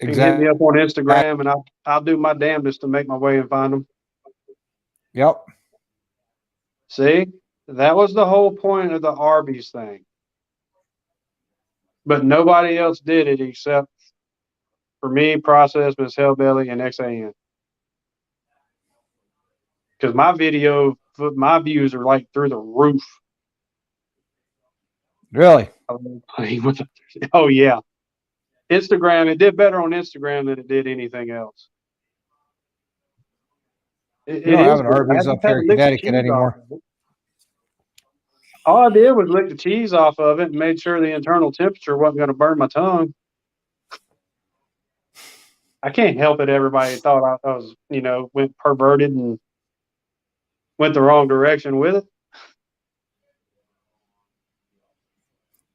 You can hit me up on Instagram, and I'll do my damnedest to make my way and find them. Yep. See, that was the whole point of the Arby's thing. But nobody else did it except for me, Process, Miss Hellbelly, and XAN. Because my views are like through the roof. Really? Oh, yeah. Instagram, it did better on Instagram than it did anything else. You don't have an Arby's up here in Connecticut anymore. All I did was lick the cheese off of it and made sure the internal temperature wasn't going to burn my tongue. I can't help it. Everybody thought I was, went perverted and went the wrong direction with it.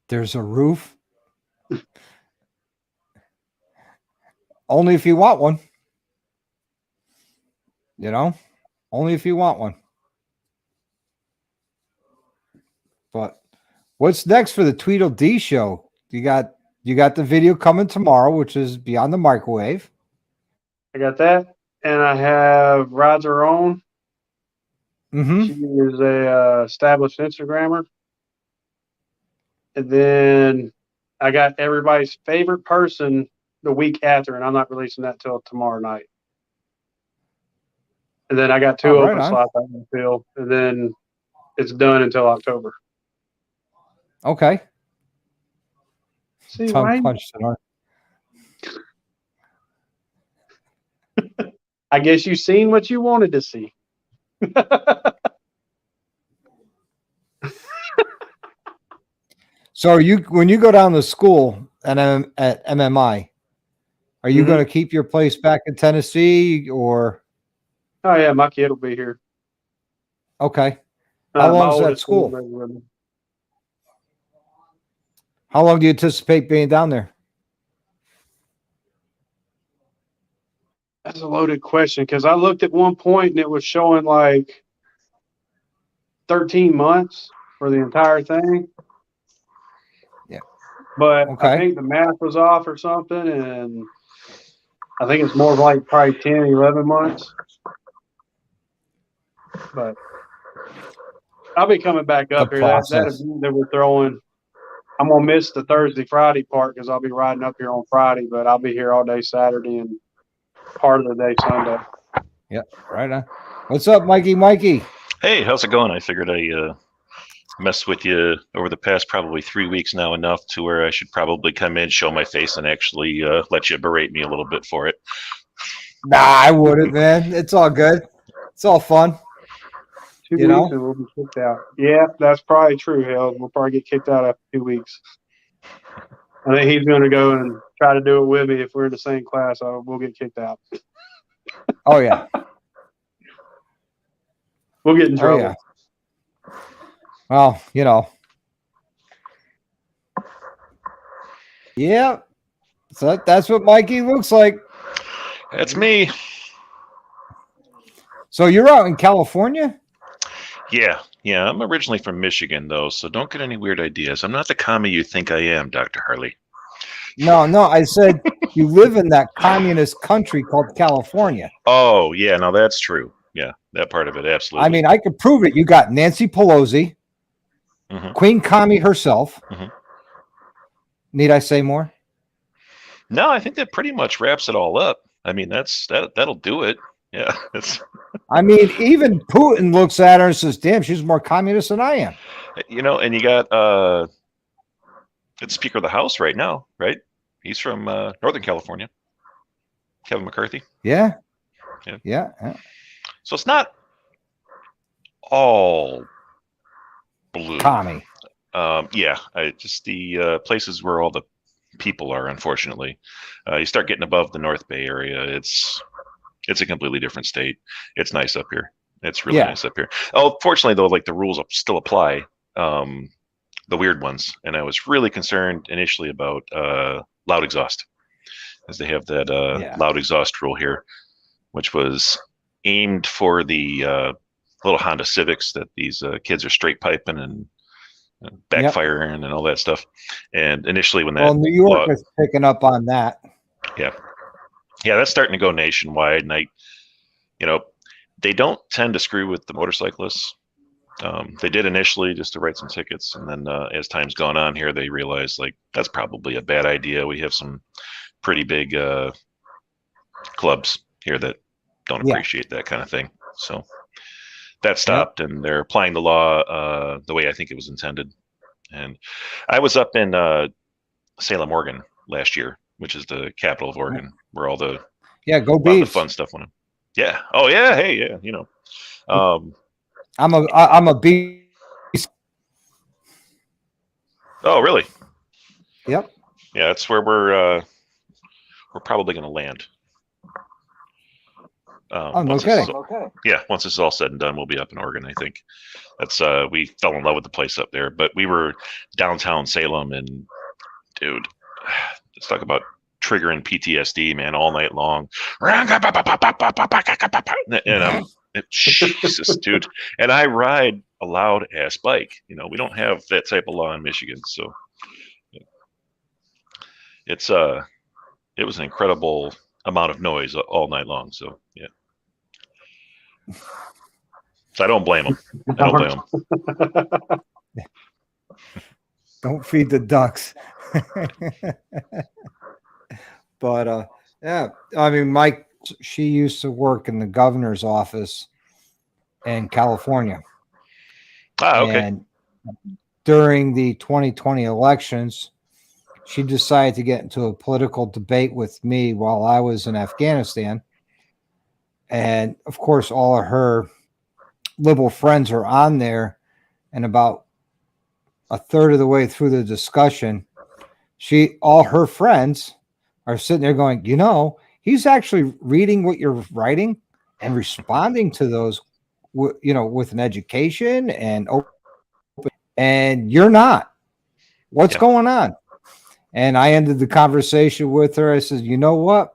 There's a roof. Only if you want one. Only if you want one. But what's next for the Tweedledee show? You got the video coming tomorrow, which is Beyond the Microwave. I got that. And I have Rides Her Own. Mm-hmm. She is a established Instagrammer. And then I got everybody's favorite person the week after, and I'm not releasing that till tomorrow night. And then I got two open slots I can fill, and then it's done until October. Okay. See, tongue punched it, I guess you've seen what you wanted to see. So when you go down to school at MMI, are you going to keep your place back in Tennessee or? Oh yeah, my kid will be here. Okay. How long is that school? How long do you anticipate being down there? That's a loaded question because I looked at one point and it was showing like 13 months for the entire thing. Yeah. But I think the math was off or something, and I think it's more like probably 10, 11 months. But I'll be coming back up here. That event that we're throwing, I'm going to miss the Thursday, Friday part because I'll be riding up here on Friday, but I'll be here all day Saturday and part of the day Sunday. Yep, right on. What's up, Mikey? Hey, how's it going? I figured I messed with you over the past probably 3 weeks now enough to where I should probably come in, show my face, and actually let you berate me a little bit for it. Nah, I wouldn't, man. It's all good. It's all fun. 2 weeks and we'll be kicked out. Yeah, that's probably true, Hell. We'll probably get kicked out after 2 weeks. I think he's going to go and try to do it with me. If we're in the same class, we'll get kicked out. Oh, yeah. We'll get in trouble. Oh, yeah. Well, yeah. So that's what Mikey looks like. That's me. So you're out in California? Yeah. I'm originally from Michigan, though, so don't get any weird ideas. I'm not the commie you think I am, Dr. Harley. No. I said you live in that communist country called California. Oh, yeah. No, that's true. Yeah, that part of it, absolutely. I mean, I could prove it. You got Nancy Pelosi. Queen Kami herself. Need I say more? No, I think that pretty much wraps it all up. I mean, that'll do it. Yeah. I mean, even Putin looks at her and says, "Damn, she's more communist than I am." And you got it's Speaker of the House right now, right? He's from Northern California, Kevin McCarthy. Yeah. So it's not all blue. Commie. Just the places where all the people are, unfortunately. You start getting above the North Bay area, it's a completely different state. It's nice up here. It's really nice up here. Oh, fortunately though, like the rules still apply, the weird ones. And I was really concerned initially about loud exhaust, as they have that loud exhaust rule here, which was aimed for the little Honda Civics that these kids are straight piping and backfiring and all that stuff. And initially when that New York is picking up on that. Yeah, that's starting to go nationwide. And they don't tend to screw with the motorcyclists. They did initially just to write some tickets. And then as time's gone on here, they realized like, that's probably a bad idea. We have some pretty big clubs here that don't appreciate that kind of thing. So that stopped, and they're applying the law the way I think it was intended. And I was up in Salem, Oregon last year, which is the capital of Oregon, where all the go Beavs. The fun stuff went on. Yeah. Oh yeah. Hey, yeah. I'm a Beast. Oh really? Yep. Yeah, that's where we're probably going to land. No kidding. Yeah, once it's all said and done, we'll be up in Oregon. I think that's we fell in love with the place up there. But we were downtown Salem, and dude, let's talk about triggering PTSD, man, all night long. And Jesus, dude. And I ride a loud ass bike. We don't have that type of law in Michigan, so it was an incredible amount of noise all night long. So yeah. So I don't blame them. Don't feed the ducks. But I mean, Mike, she used to work in the governor's office in California. Okay. And during the 2020 elections, she decided to get into a political debate with me while I was in Afghanistan. And of course, all of her liberal friends are on there. And about a third of the way through the discussion, all her friends are sitting there going, he's actually reading what you're writing and responding to those, with an education and open, and you're not. What's going on? And I ended the conversation with her. I said, you know what?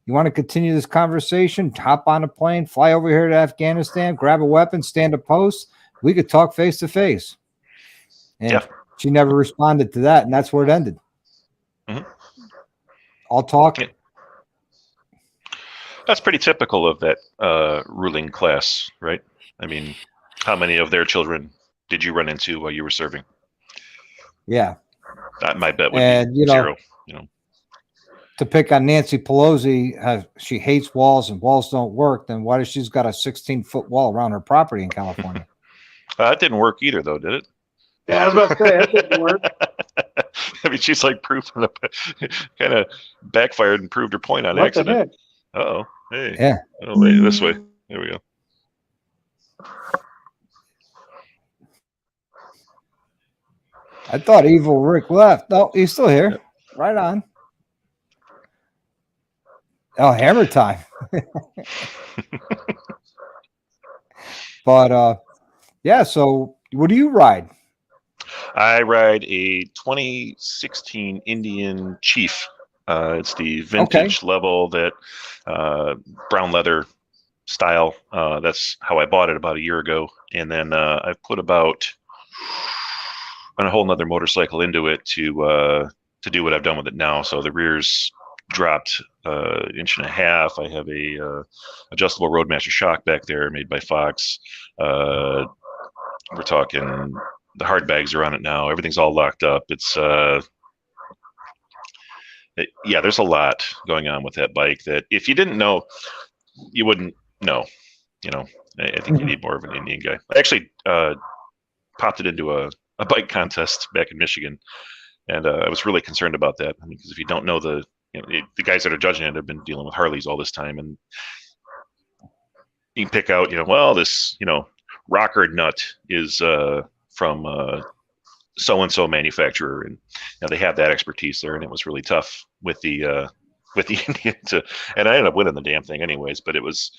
You want to continue this conversation? Hop on a plane, fly over here to Afghanistan, grab a weapon, stand a post. We could talk face to face. And she never responded to that, and that's where it ended. All talk. That's pretty typical of that ruling class, right? I mean, how many of their children did you run into while you were serving? Yeah. My bet would be zero. To pick on Nancy Pelosi, she hates walls and walls don't work. Then why does she's got a 16-foot wall around her property in California? That didn't work either, though, did it? Yeah, I was about to say that didn't work. I mean, she's like proof of kind of backfired and proved her point on accident. Uh-oh. Hey. Yeah. Oh, wait, this way. There we go. I thought Evil Rick left. No, he's still here. Yep. Right on. Oh, hammer time. But so what do you ride? I ride a 2016 Indian Chief. It's the vintage level, that brown leather style. That's how I bought it about a year ago. And then I've put about a whole nother motorcycle into it to do what I've done with it now. So the rear's dropped 1.5 inches. I have a adjustable Roadmaster shock back there made by Fox. We're talking hard bags are on it now. Everything's all locked up. It's yeah, there's a lot going on with that bike that if you didn't know, you wouldn't know. You know, I think you need more of an Indian guy. I actually popped it into a bike contest back in Michigan, and I was really concerned about that. I mean, because if you don't know the guys that are judging it have been dealing with Harleys all this time, and you can pick out, well, this, rocker nut is from so-and-so manufacturer, and they have that expertise there, and it was really tough with the Indian and I ended up winning the damn thing anyways, but it was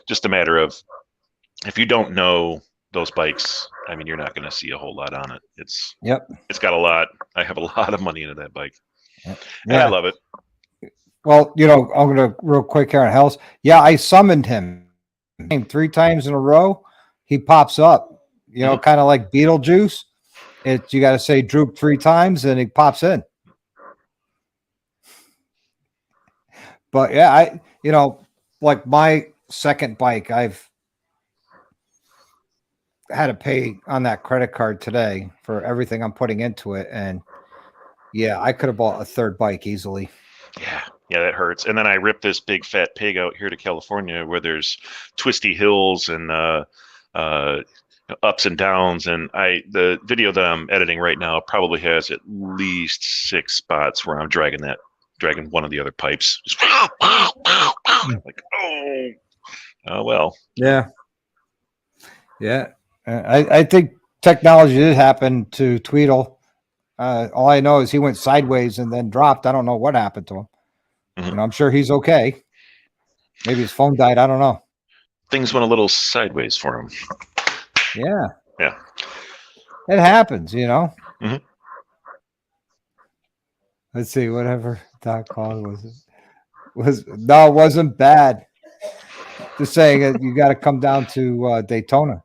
just a matter of, if you don't know those bikes, I mean, you're not going to see a whole lot on it. It's got a lot. I have a lot of money into that bike, and I love it. Well, I'm going to real quick here on Hells. Yeah, I summoned him 3 times in a row. He pops up, kind of like Beetlejuice. You got to say droop 3 times and he pops in. But yeah, like my second bike, I've had to pay on that credit card today for everything I'm putting into it. And yeah, I could have bought a 3rd bike easily. Yeah, that hurts. And then I ripped this big fat pig out here to California where there's twisty hills and ups and downs. And the video that I'm editing right now probably has at least 6 spots where I'm dragging one of the other pipes. Just, like, oh well. Yeah. I think technology did happen to Tweedle. All I know is he went sideways and then dropped. I don't know what happened to him. I'm sure he's okay. Maybe his phone died. I don't know. Things went a little sideways for him. Yeah. It happens, Mm-hmm. Let's see, whatever Doc called it wasn't bad. Just saying that you got to come down to Daytona.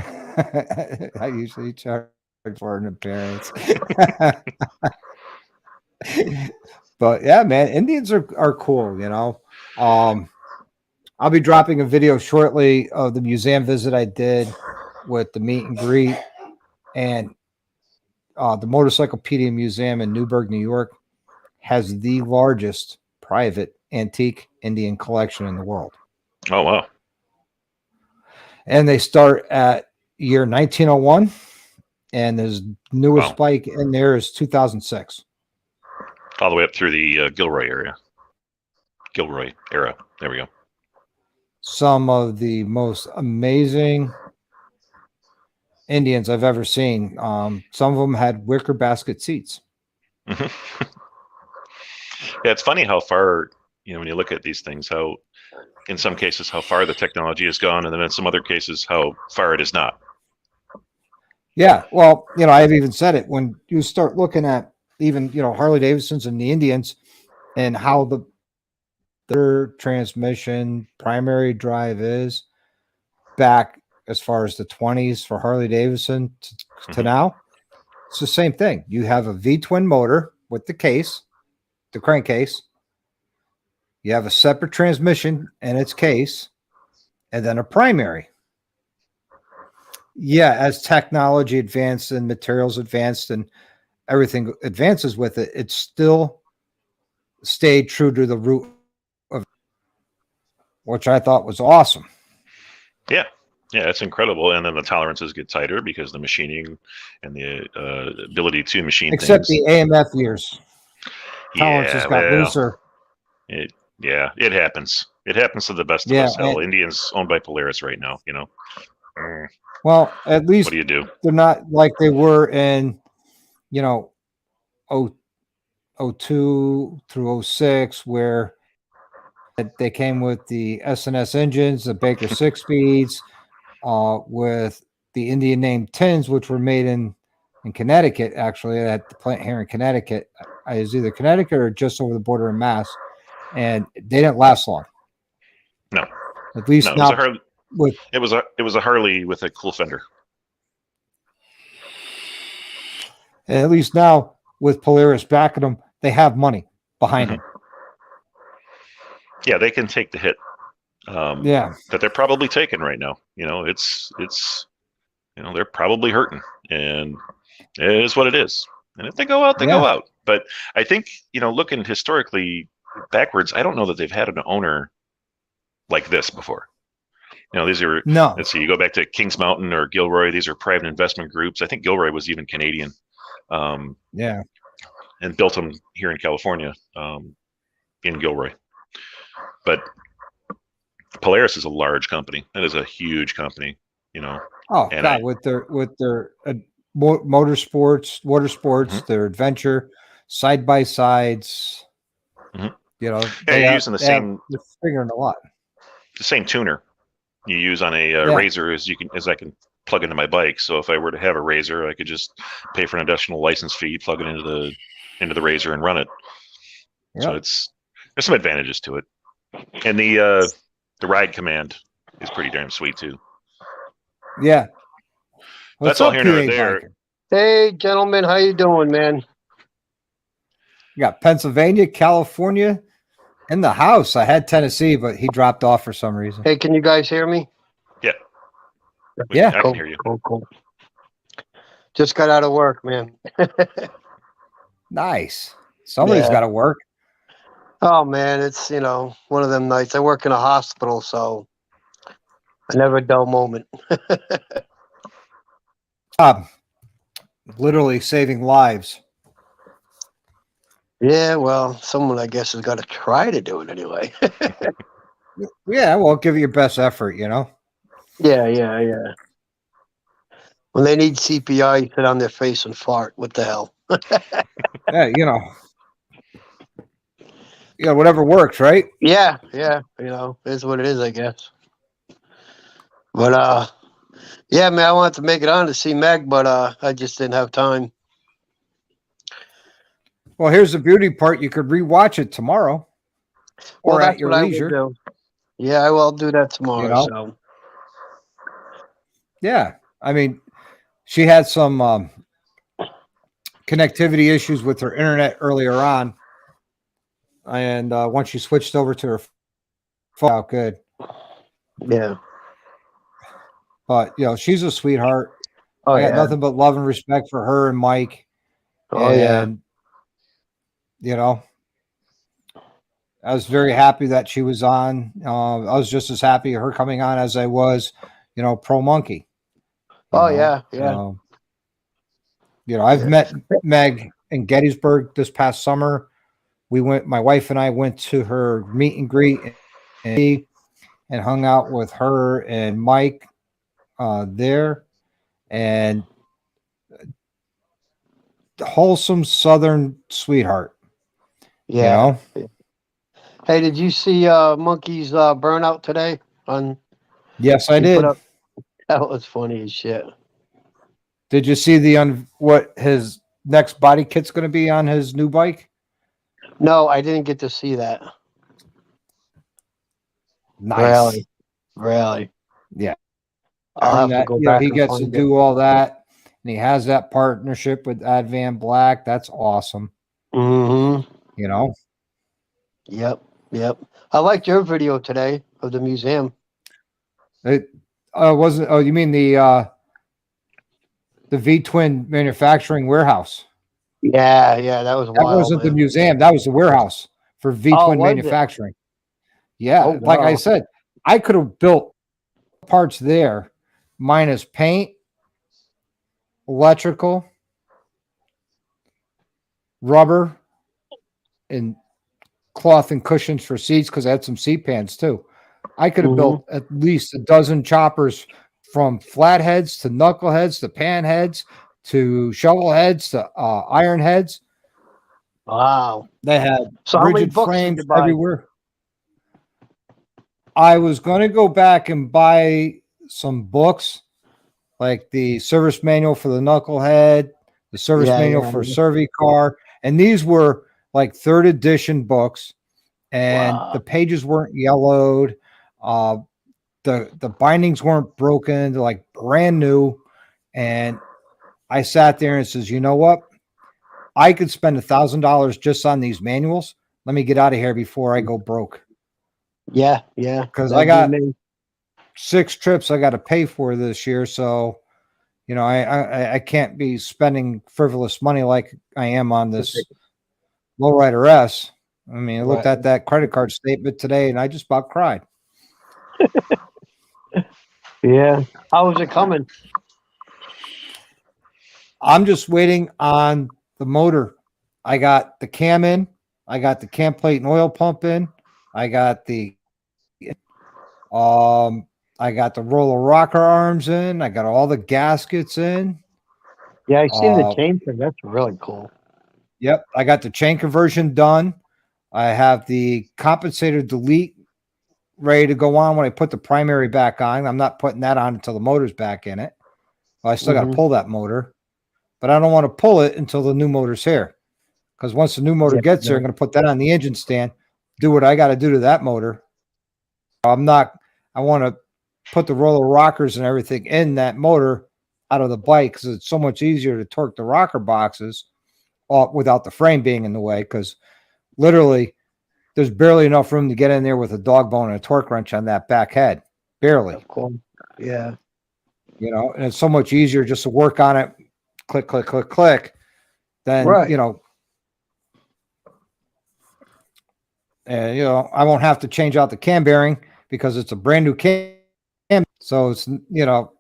I usually charge for an appearance. But yeah, man, Indians are cool, I'll be dropping a video shortly of the museum visit I did with the meet and greet, and the Motorcyclopedia Museum in Newburgh, New York has the largest private antique Indian collection in the world. Oh, wow. And they start at year 1901, and his newest bike in there is 2006. All the way up through the Gilroy era. There we go. Some of the most amazing Indians I've ever seen. Some of them had wicker basket seats. Yeah, it's funny how far, when you look at these things, how in some cases how far the technology has gone, and then in some other cases how far it is not. Yeah, well, I've even said it when you start looking at even Harley Davidsons and the Indians and how their transmission primary drive is back as far as the 20s for Harley Davidson to now. It's the same thing. You have a V-twin motor with the crankcase. You have a separate transmission and its case, and then a primary. Yeah, as technology advanced and materials advanced and everything advances with it, it still stayed true to the root of, which I thought was awesome. Yeah, it's incredible. And then the tolerances get tighter because the machining and the ability to machine except things. The AMF years. Tolerances got looser. It happens. It happens to the best of us. Hell, Indians owned by Polaris right now, Well, at least what do you do? They're not like they were in, 02 through 06, where they came with the S&S engines, the Baker 6-speeds, with the Indian name tins, which were made in Connecticut, actually, at the plant here in Connecticut. It was either Connecticut or just over the border in Mass. And they didn't last long. No. At least no, not. It was a Harley with a cool fender. And at least now, with Polaris backing them, they have money behind them. Yeah, they can take the hit that they're probably taking right now. It's they're probably hurting, and it is what it is. And if they go out, they go out. But I think, looking historically backwards, I don't know that they've had an owner like this before. These are, let's see, you go back to Kings Mountain or Gilroy, these are private investment groups. I think Gilroy was even Canadian. And built them here in California, in Gilroy. But Polaris is a large company. That is a huge company, Oh, God, with their motorsports, water sports, their adventure, side by sides. They're using they're figuring a lot. The same tuner you use on a Razor as I can plug into my bike. So if I were to have a Razor, I could just pay for an additional license fee, plug it into the Razor, and run it. So there's some advantages to it, and the ride command is pretty damn sweet too. Yeah. That's all here nor there. Hey, gentlemen, how you doing, man? You got Pennsylvania, California in the house. I had Tennessee, but he dropped off for some reason. Hey, can you guys hear me? Yeah. Yeah. I can hear you. Cool. Just got out of work, man. Nice. Somebody's got to work. Oh, man, it's, one of them nights. I work in a hospital, so I never a dull moment. Literally saving lives. Yeah, well, someone, I guess, has got to try to do it anyway. Yeah, well, give it your best effort, Yeah. When they need CPR, you sit on their face and fart. What the hell? Yeah, whatever works, right? Yeah, is what it is, I guess. But, yeah, man, I wanted to make it on to see Meg, but I just didn't have time. Well, here's the beauty part. You could rewatch it tomorrow or at your leisure. Yeah, I will do that tomorrow. So. Yeah. I mean, she had some connectivity issues with her internet earlier on. And once she switched over to her phone, out good. Yeah. But, she's a sweetheart. I got nothing but love and respect for her and Mike. I was very happy that she was on. I was just as happy her coming on as I was, Pro Monkey. Yeah. I've met Meg in Gettysburg this past summer. My wife and I went to her meet and greet and hung out with her and Mike there, and wholesome Southern sweetheart. Yeah. Hey, did you see Monkey's burnout today? Yes, I did. That was funny as shit. Did you see what his next body kit's going to be on his new bike? No, I didn't get to see that. Nice. Really? Yeah. I'll have to go back. He gets to do all that, and he has that partnership with Advan Black. That's awesome. Mm-hmm. Yep. I liked your video today of the museum. It wasn't. Oh, you mean the V-Twin manufacturing warehouse? Yeah, that was wild. That wasn't the museum. That was the warehouse for V-Twin manufacturing. Yeah, like I said, I could have built parts there minus paint, electrical, rubber, and cloth and cushions for seats because I had some seat pans too. I could have built at least a dozen choppers from flatheads to knuckleheads to panheads to shovel heads to iron heads. Wow. They had rigid frames everywhere. I was going to go back and buy some books like the service manual for the knucklehead, the service manual for Servicar. And these were like 3rd edition books, and the pages weren't yellowed. The bindings weren't broken. They're like brand new. And I sat there and says, you know what? I could spend $1,000 just on these manuals. Let me get out of here before I go broke. Yeah. Because That'd I be got me. 6 trips I got to pay for this year. So, you know, I can't be spending frivolous money like I am on this lowrider S. I mean, I looked Right. at that credit card statement today and I just about cried. Yeah. How is it coming? I'm just waiting on the motor. I got the cam in, I got the cam plate and oil pump in, I got the I got the roller rocker arms in, I got all the gaskets in. Yeah, I seen the Uh, chain thing. That's really cool. yep, I got the chain conversion done. I have the compensator delete ready to go on when I put the primary back on. I'm not putting that on until the motor's back in it. Well, I still got to pull that motor, but I don't want to pull it until the new motor's here. Because once the new motor gets there, I'm going to put that on the engine stand, do what I got to do to that motor. I want to put the roller rockers and everything in that motor out of the bike because it's so much easier to torque the rocker boxes without the frame being in the way. Because literally, there's barely enough room to get in there with a dog bone and a torque wrench on that back head. Barely. Cool. Yeah. You know, and it's so much easier just to work on it, click, click, click, click, than, Right. you know, and, you know, I won't have to change out the cam bearing because it's a brand new cam. So it's, you know,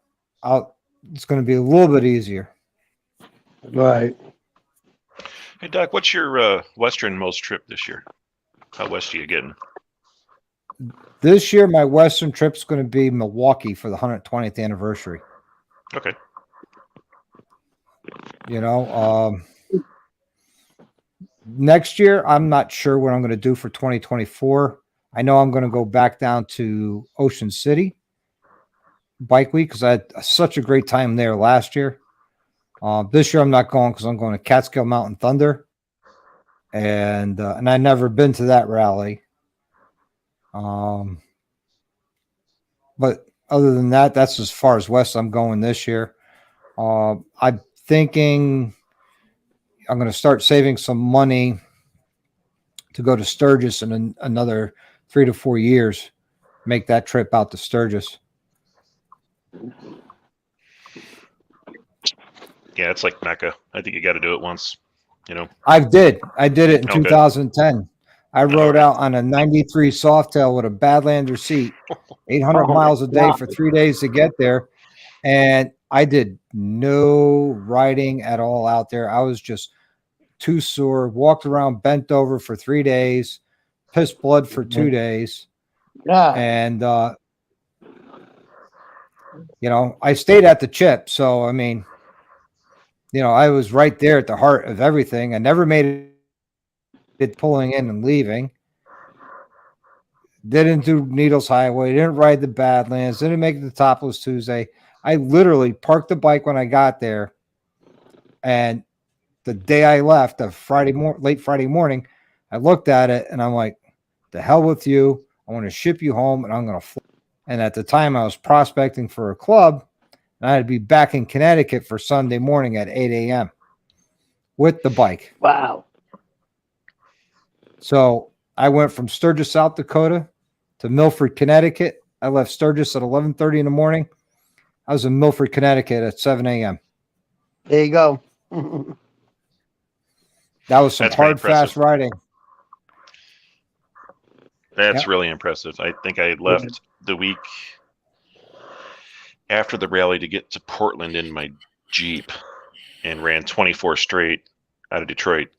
it's going to be a little bit easier. Right. Hey, Doc, what's your westernmost trip this year? How west are you getting? This year, my Western trip's going to be Milwaukee for the 120th anniversary. Okay. You know, next year, I'm not sure what I'm going to do for 2024. I know I'm going to go back down to Ocean City Bike Week because I had such a great time there last year. This year, I'm not going because I'm going to Catskill Mountain Thunder, and I've never been to that rally. But other than that, that's as far as west I'm going this year. I'm thinking I'm going to start saving some money to go to Sturgis in another 3 to 4 years. Make that trip out to Sturgis. Yeah, it's like Mecca. I think you got to do it once. You know, I did it in Okay. 2010. I rode right. out on a 93 Softail with a Badlander seat, 800 miles a day for 3 days to get there. And I did no riding at all out there. I was just too sore, walked around bent over for 3 days, pissed blood for 2 days. Yeah. And, you know, I stayed at the chip. So, I mean, you know, I was right there at the heart of everything. I never made it pulling in and leaving. Didn't do Needles Highway. Didn't ride the Badlands. Didn't make the Topless Tuesday. I literally parked the bike when I got there. And the day I left, late Friday morning, I looked at it and I'm like, the hell with you. I want to ship you home and I'm going to fly. And at the time I was prospecting for a club and I had to be back in Connecticut for Sunday morning at 8 a.m. with the bike. Wow. So I went from Sturgis, South Dakota to Milford, Connecticut. I left Sturgis at 11:30 in the morning. I was in Milford, Connecticut at 7 a.m. There you go. That was some That's pretty hard, fast riding. That's really impressive. I think I left the week after the rally to get to Portland in my Jeep and ran 24 straight out of Detroit.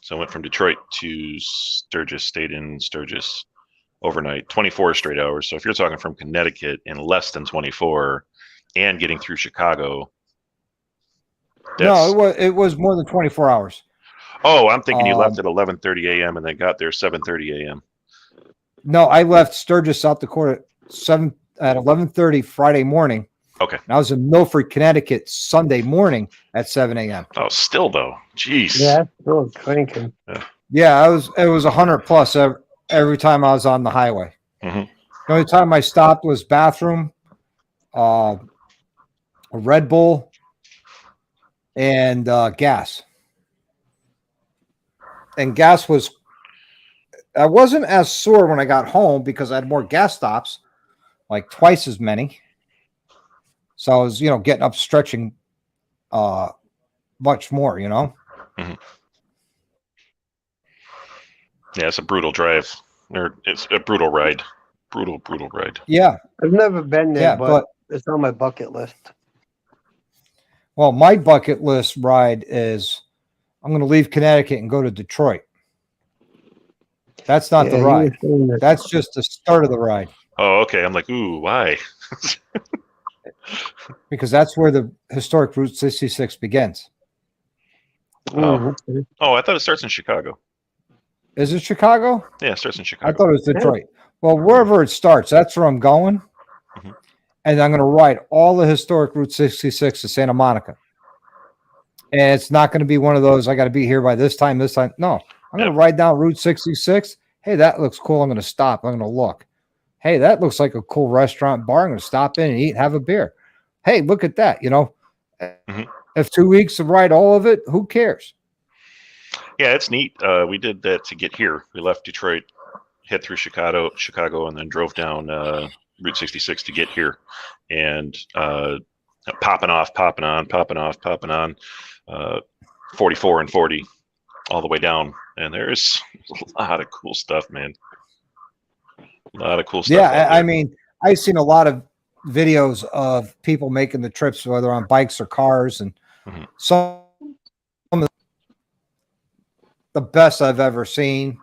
So I went from Detroit to Sturgis, stayed in Sturgis overnight, 24 straight hours. So if you're talking from Connecticut in less than 24 and getting through Chicago. No, it was more than 24 hours. Oh, I'm thinking you left at 11:30 a.m. and then got there 7:30 a.m. No, I left Sturgis, South Dakota at 11:30 Friday morning. Okay. And I was in Milford, Connecticut Sunday morning at 7 a.m. Oh, still though. Jeez. Yeah, still cranking. Yeah, it was 100 plus every time I was on the highway. Mm-hmm. The only time I stopped was bathroom, a Red Bull, and gas. And gas was I wasn't as sore when I got home because I had more gas stops, like twice as many. So I was, getting up, stretching much more, Mm-hmm. Yeah, it's a brutal drive, or it's a brutal ride. Brutal ride. Yeah. I've never been there, Yeah, but it's on my bucket list. Well, my bucket list ride is I'm going to leave Connecticut and go to Detroit. That's not the ride. That's just the start of the ride. Oh, okay. I'm like, ooh, why? Because that's where the historic Route 66 begins. Oh, I thought it starts in Chicago. Is it Chicago? Yeah, it starts in Chicago. I thought it was Detroit. Well, wherever it starts, that's where I'm going. Mm-hmm. And I'm going to ride all the historic Route 66 to Santa Monica. And it's not going to be one of those, I got to be here by this time. No, I'm going to ride down Route 66. Hey, that looks cool. I'm going to stop. I'm going to look. Hey, that looks like a cool restaurant bar. I'm going to stop in and eat and have a beer. Hey, look at that. Mm-hmm. If 2 weeks to ride all of it, who cares? Yeah, it's neat. We did that to get here. We left Detroit, hit through Chicago, and then drove down Route 66 to get here. And popping off, popping on, 44 and 40 all the way down. And there's a lot of cool stuff, man. A lot of cool stuff. Yeah, I mean, I've seen a lot of videos of people making the trips, whether on bikes or cars, and mm-hmm. some of the best I've ever seen.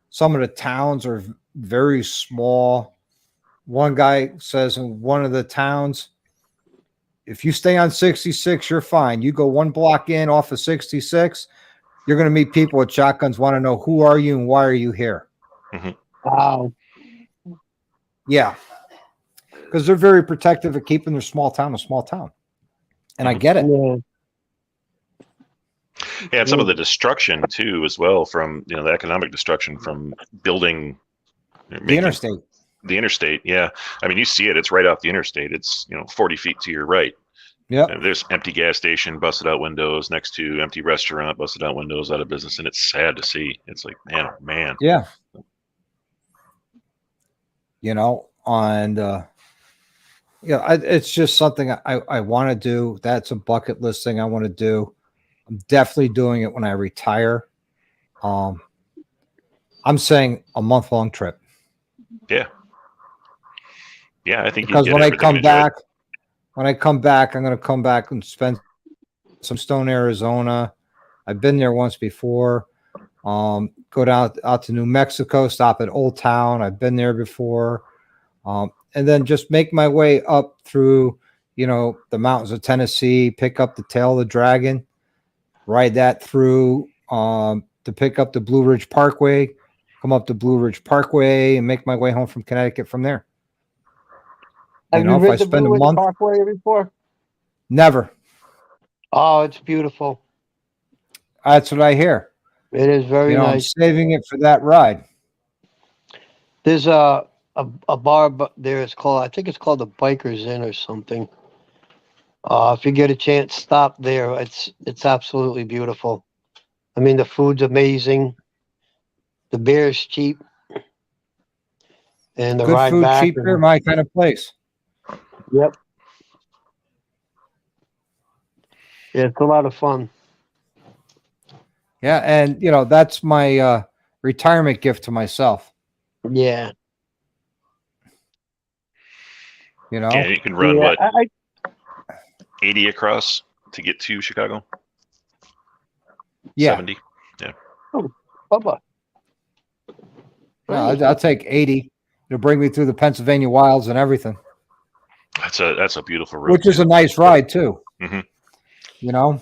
Some of the towns are very small. One guy says in one of the towns, if you stay on 66, you're fine. You go one block in off of 66, you're going to meet people with shotguns, want to know who are you and why are you here? Mm-hmm. Wow. Yeah. Because they're very protective of keeping their small town a small town. And I get it. Yeah, and some of the destruction too, as well, from the economic destruction from building the interstate. The interstate, yeah. I mean, you see it; it's right off the interstate. It's 40 feet to your right. Yeah. There's empty gas station, busted out windows next to empty restaurant, busted out windows, out of business, and it's sad to see. It's like, man, oh, man. Yeah. And it's just something I want to do. That's a bucket list thing I want to do. I'm definitely doing it when I retire. I'm saying a month-long trip. Yeah. Yeah, I think because when I come back, I'm going to come back and spend some Stone, Arizona. I've been there once before. Go down out to New Mexico, stop at Old Town. I've been there before. And then just make my way up through, the mountains of Tennessee, pick up the Tail of the Dragon, ride that through to pick up the Blue Ridge Parkway, come up to Blue Ridge Parkway, and make my way home from Connecticut from there. Have you ridden the Blue Ridge Parkway before? Never. Oh, it's beautiful. That's what I hear. It is very nice. I'm saving it for that ride. There's a bar there. It's called, I think it's called the Bikers Inn or something. If you get a chance, stop there. It's absolutely beautiful. I mean, the food's amazing. The beer is cheap. And the ride food, back. Cheap beer, my kind of place. Yep. Yeah, it's a lot of fun. Yeah, and that's my retirement gift to myself. Yeah. Yeah, you can run what? 80 across to get to Chicago? Yeah. 70? Yeah. Oh, Bubba. No, I'll take 80. It'll bring me through the Pennsylvania wilds and everything. That's a beautiful road. Which is a nice ride, too. Mm-hmm.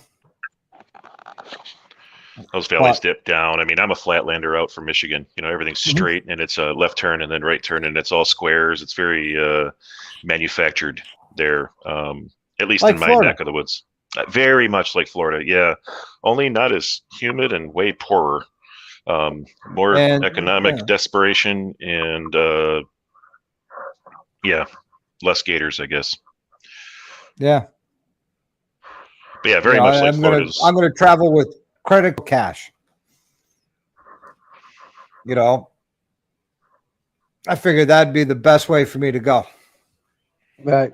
Those valleys dip down. I mean, I'm a flatlander out from Michigan. Everything's straight, and it's a left turn and then right turn, and it's all squares. It's very manufactured there, at least like in my Florida. neck of the woods. Very much like Florida, yeah. Only not as humid and way poorer. More economic desperation and, less gators, I guess. Yeah. But yeah, very much like Florida. I'm going to travel with credit cash. I figured that'd be the best way for me to go. Right.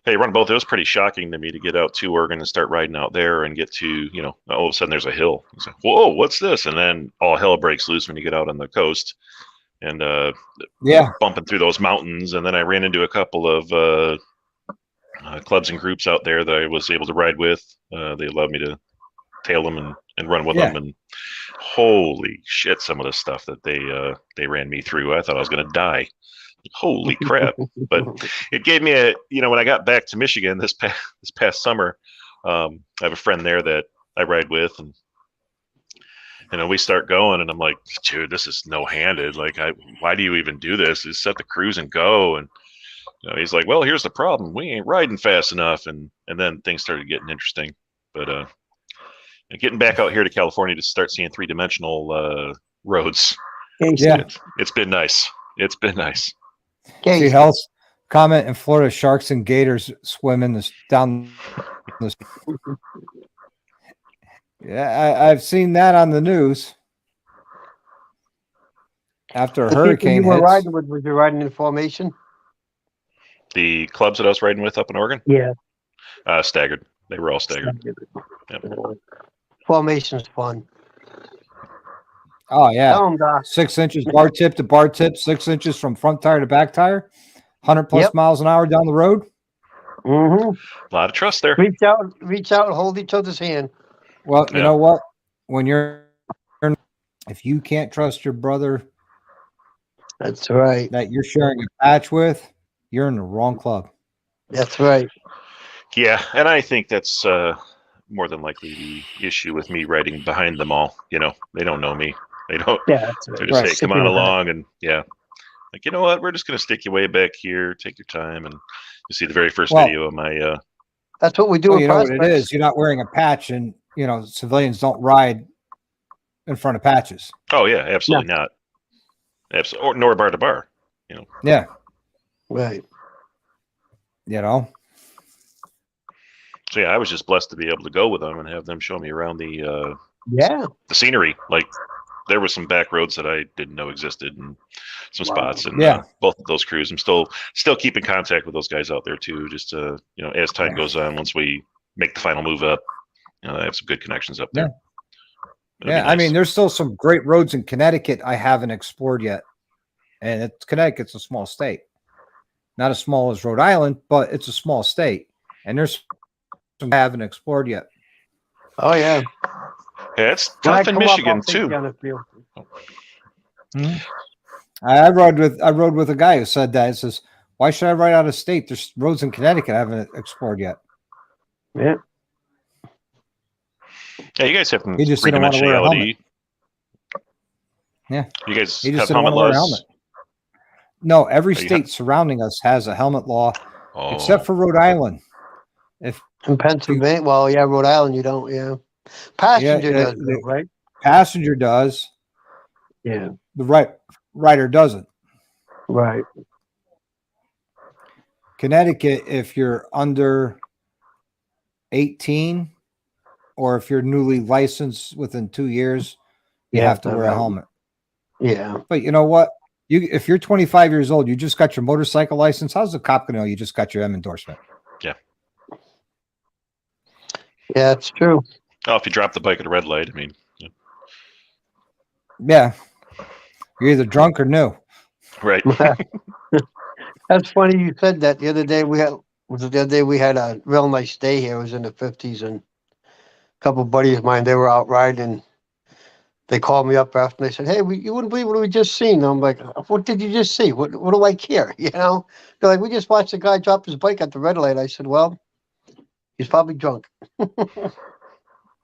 Hey, run both. It was pretty shocking to me to get out to Oregon and start riding out there and get to, all of a sudden there's a hill. It's like, whoa, what's this? And then all hell breaks loose when you get out on the coast and bumping through those mountains. And then I ran into a couple of clubs and groups out there that I was able to ride with. They allowed me to tail them and run with them. And holy shit, some of the stuff that they ran me through, I thought I was going to die. Holy crap. But it gave me when I got back to Michigan this past summer, I have a friend there that I ride with, and we start going, and I'm like, dude, this is no-handed. Like, why do you even do this? Just set the cruise and go. And he's like, well, here's the problem. We ain't riding fast enough. And then things started getting interesting. But getting back out here to California to start seeing three-dimensional roads, it's been nice. It's been nice. See, Health comment in Florida: sharks and gators swim in this down. Yeah, I've seen that on the news. After a hurricane you were hits, riding with, was you riding in formation? The clubs that I was riding with up in Oregon? Yeah. Staggered. They were all staggered. Yep. Formation's fun. Oh yeah, Tell 'em, Doc. 6 inches bar tip to bar tip, 6 inches from front tire to back tire, 100 plus miles an hour down the road. Mm-hmm. A lot of trust there. Reach out, and hold each other's hand. Well, you know what? When if you can't trust your brother, that's right, that you're sharing a patch with, you're in the wrong club. That's right. Yeah, and I think that's more than likely the issue with me riding behind them all. They don't know me. They don't. Yeah, that's right. They're just say, come on along, and like, you know what? We're just going to stick you way back here. Take your time, and you see the very first video of my. That's what we do. Well, you know what it is. You're not wearing a patch, and civilians don't ride in front of patches. Oh yeah, absolutely not. Absolutely, or nor bar to bar. Yeah. Right. So yeah, I was just blessed to be able to go with them and have them show me around the scenery. Like, there were some back roads that I didn't know existed, and some spots. And both of those crews, I'm still keeping contact with those guys out there too. Just to, as time goes on, once we make the final move up, I have some good connections up there. Yeah, nice. I mean, there's still some great roads in Connecticut I haven't explored yet, and Connecticut's a small state, not as small as Rhode Island, but it's a small state, and there's some I haven't explored yet. Oh yeah. Yeah, it's tough in Michigan too. Mm-hmm. I rode with a guy who said that. He says, "Why should I ride out of state? There's roads in Connecticut I haven't explored yet." Yeah. Yeah, you guys have he just didn't want to wear a helmet. Yeah, you guys he just have helmet laws. Helmet. No, every state surrounding us has a helmet law, except for Rhode Island. If in Pennsylvania, Rhode Island, you don't. Yeah, passenger does, right? Passenger does. Yeah, the rider doesn't. Right. Connecticut, if you're under 18, or if you're newly licensed within 2 years, you have to wear a helmet. Yeah. But you know what? If you're 25 years old, you just got your motorcycle license. How's the cop gonna know you just got your M endorsement? Yeah. Yeah, it's true. Oh, if you drop the bike at a red light, I mean. Yeah. You're either drunk or new. Right. That's funny you said that. The other day we had a real nice day here. It was in the 50s, and a couple of buddies of mine, they were out riding. They called me up after and they said, "Hey, you wouldn't believe what we just seen." I'm like, "What did you just see? What do I care?" They're like, "We just watched the guy drop his bike at the red light." I said, "Well, he's probably drunk."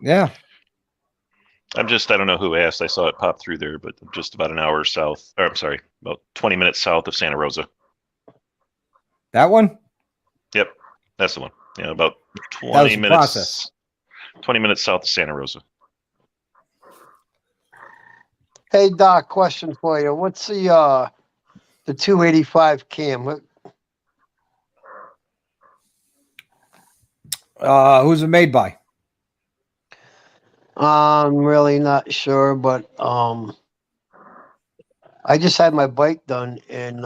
Yeah. I don't know who asked. I saw it pop through there, but just about about 20 minutes south of Santa Rosa. That one? Yep, that's the one. Yeah, about 20 minutes. Process. 20 minutes south of Santa Rosa. Hey Doc, question for you. What's the 285 cam? Who's it made by? I'm really not sure, but I just had my bike done, and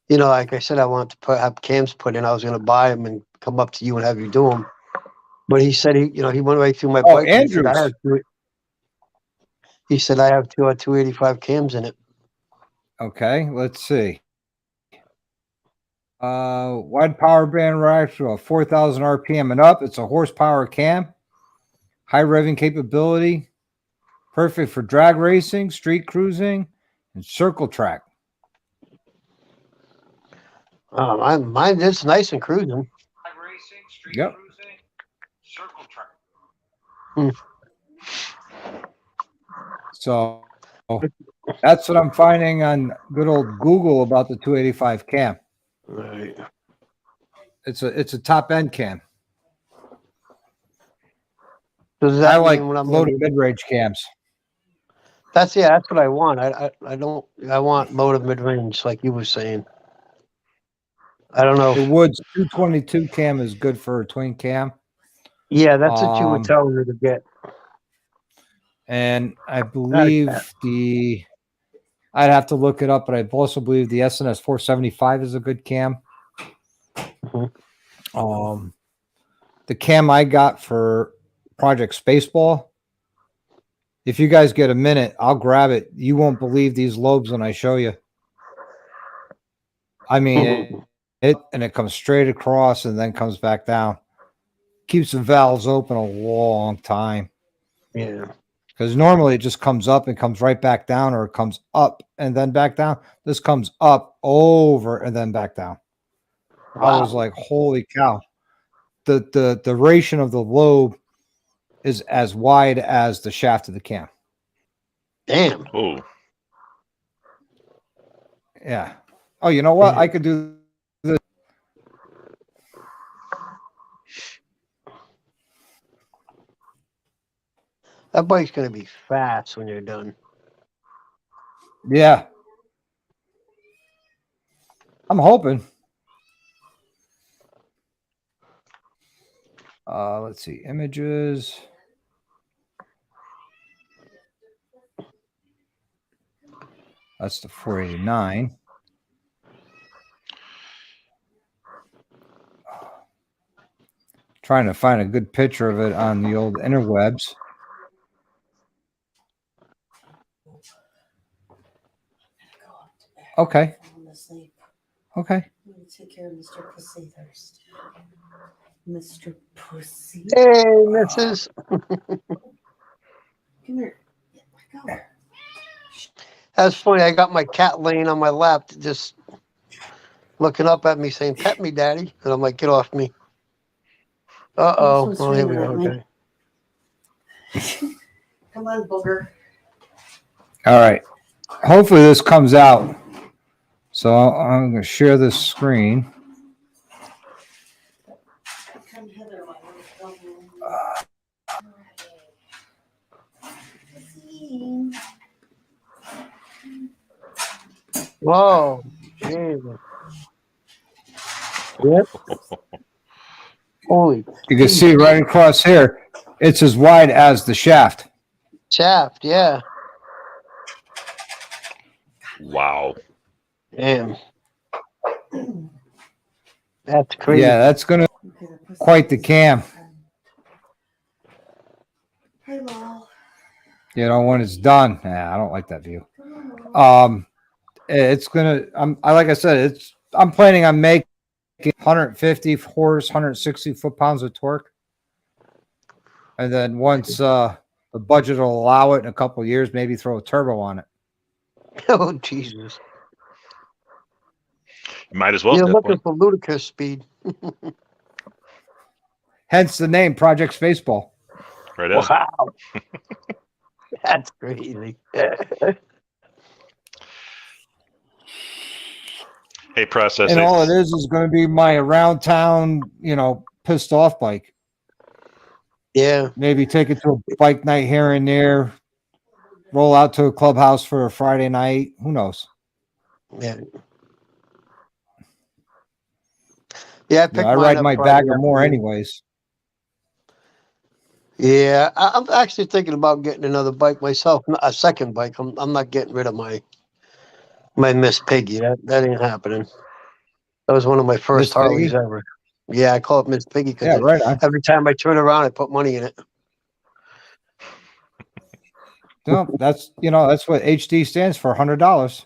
you know, like I said, I wanted to have cams put in. I was going to buy them and come up to you and have you do them. But he said he went right through my Oh, bike. And he said I Andrews. have two. He said I have 285 cams in it. Okay, let's see. Wide power band ride to 4,000 RPM and up. It's a horsepower cam, high revving capability, perfect for drag racing, street cruising, and circle track. Mine is nice and cruising. Yep. So that's what I'm finding on good old Google about the 285 cam. Right. It's a top end cam. Does that I mean like when I'm low to mid range cams. that's what I want. I want low to mid range, like you were saying. I don't know. The Woods 222 cam is good for a twin cam. Yeah, that's what you were telling me to get. And I believe I'd have to look it up, but I also believe the SNS 475 is a good cam. Mm-hmm. The cam I got for Project Spaceball, if you guys get a minute, I'll grab it. You won't believe these lobes when I show you. I mean, it comes straight across and then comes back down. Keeps the valves open a long time. Yeah. Because normally it just comes up and comes right back down, or it comes up and then back down. This comes up over and then back down. Wow. I was like, holy cow. The duration of the lobe is as wide as the shaft of the cam. Damn. Oh. Yeah. Oh, you know what? I could do this. That bike's going to be fast when you're done. Yeah. I'm hoping. Let's see. Images. That's the 489. Trying to find a good picture of it on the old interwebs. Okay. Okay. Take care of Mr. Pussy first. Mr. Pussy. Hey, missus. Come here. Go. That's funny. I got my cat laying on my lap, just looking up at me saying, "Pet me, daddy." And I'm like, "Get off me." Uh-oh. Oh, here we go. Okay. Come on, booger. All right. Hopefully this comes out. So I'm going to share this screen. Whoa. Jesus. Yep. Holy. You can see right across here, it's as wide as the shaft. Shaft, yeah. Wow. Damn. That's crazy. Yeah, that's going to quite the cam. Hi, Lol. You know, when it's done. Yeah, I don't like that view. It's going to, like I said, I'm planning on making 150 horse, 160 foot-pounds of torque. And then once the budget will allow it in a couple of years, maybe throw a turbo on it. Oh, Jesus. You might as well. You're looking for ludicrous speed. Hence the name Project Spaceball. Right on. Wow. That's crazy. Hey, process. And all it is going to be my around town, pissed off bike. Yeah. Maybe take it to a bike night here and there. Roll out to a clubhouse for a Friday night. Who knows? Yeah. Yeah, I I ride my bagger more anyways. Yeah, I'm actually thinking about getting another bike myself, a second bike. I'm not getting rid of my Miss Piggy. That ain't happening. That was one of my first Miss Harleys Piggy? ever. Yeah, I call it Miss Piggy Yeah, because right on. every time I turn around, I put money in it. No, that's what HD stands for, $100.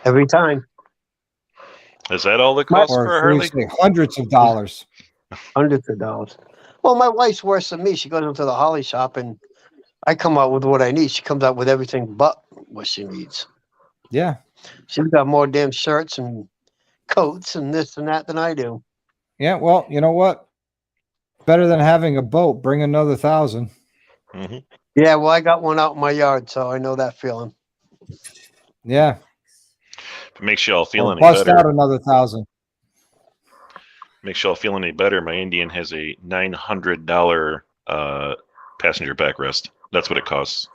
Every time. Is that all it My costs Or for a should we Harley? say hundreds of dollars? hundreds of dollars. Well, my wife's worse than me. She goes into the Harley shop and I come out with what I need. She comes out with everything but what she needs. Yeah. She's got more damn shirts and coats and this and that than I do. Yeah, well, you know what? Better than having a boat. Bring another 1,000. Mm-hmm. Yeah, well, I got one out in my yard, so I know that feeling. Yeah. If it makes y'all feel Or any bust out better, another 1,000. makes y'all feel any better, my Indian has a $900 passenger backrest. That's what it costs.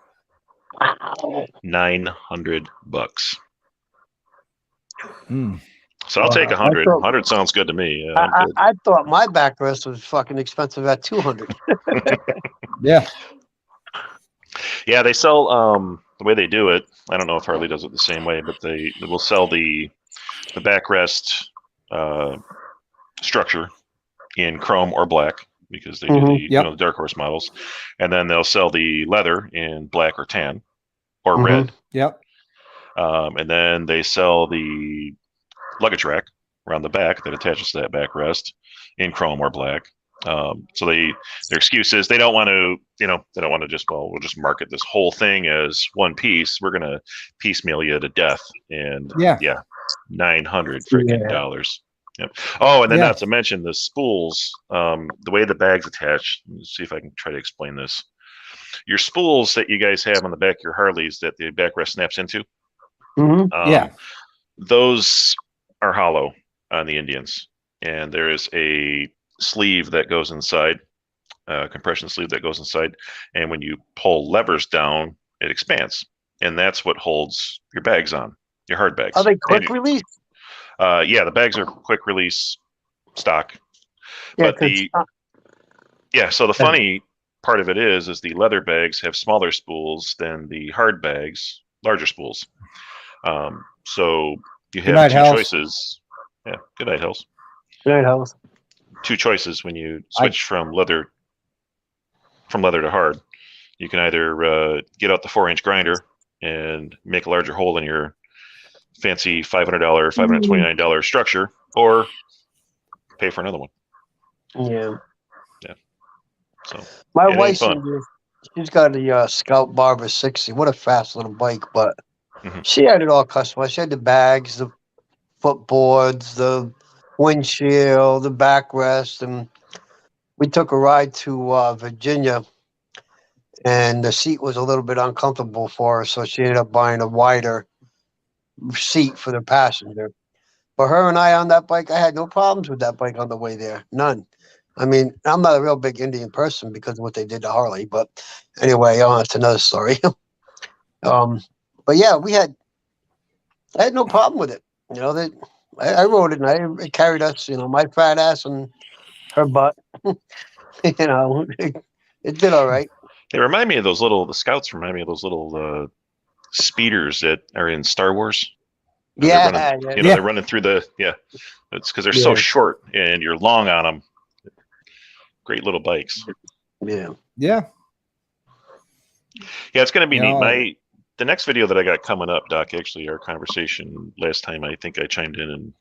Wow. $900. Hmm. So I'll take I 100. thought 100 sounds good to me. I'm good. I thought my backrest was fucking expensive at $200. Yeah. Yeah, they sell the way they do it. I don't know if Harley does it the same way, but they will sell the backrest structure in chrome or black because they do the Yep. the Dark Horse models, and then they'll sell the leather in black or tan or red, Yep. and then they sell the luggage rack around the back that attaches to that backrest in chrome or black. So their excuse is they don't want to, they don't want to just, we'll just market this whole thing as one piece. We're going to piecemeal you to death. And Yeah. $900 freaking dollars. Yep. Oh, and then not to mention the spools, the way the bag's attached. Let's see if I can try to explain this. Your spools that you guys have on the back of your Harleys that the backrest snaps into. Those are hollow on the Indians, and there is a sleeve that goes inside, compression sleeve that goes inside, and when you pull levers down, it expands, and that's what holds your bags on, your hard bags. Are they quick release? Yeah, the bags are quick release stock. Yeah, but so the funny part of it is the leather bags have smaller spools than the hard bags, larger spools. So you have two choices. Yeah, good night, Hells. Good night, Hells. Two choices when you switch from leather to hard. You can either get out the 4-inch grinder and make a larger hole in your fancy $500, $529 structure, or pay for another one. Yeah. So my wife's she's got a Scout Barber 60. What a fast little bike, but she had it all customized. She had the bags, the footboards, the windshield, the backrest, and we took a ride to Virginia, and the seat was a little bit uncomfortable for her, so she ended up buying a wider seat for the passenger. But her and I on that bike, I had no problems with that bike on the way there. None. I mean, I'm not a real big Indian person because of what they did to Harley, but anyway, that's another story. But yeah, I had no problem with it. I rode it and it carried us, my fat ass and her butt. It did all right. They remind me of the Scouts remind me of those little speeders that are in Star Wars. They're running through it's because they're so short and you're long on them. Great little bikes. Yeah. It's going to be neat. The next video that I got coming up, Doc, actually our conversation last time, I think I chimed in and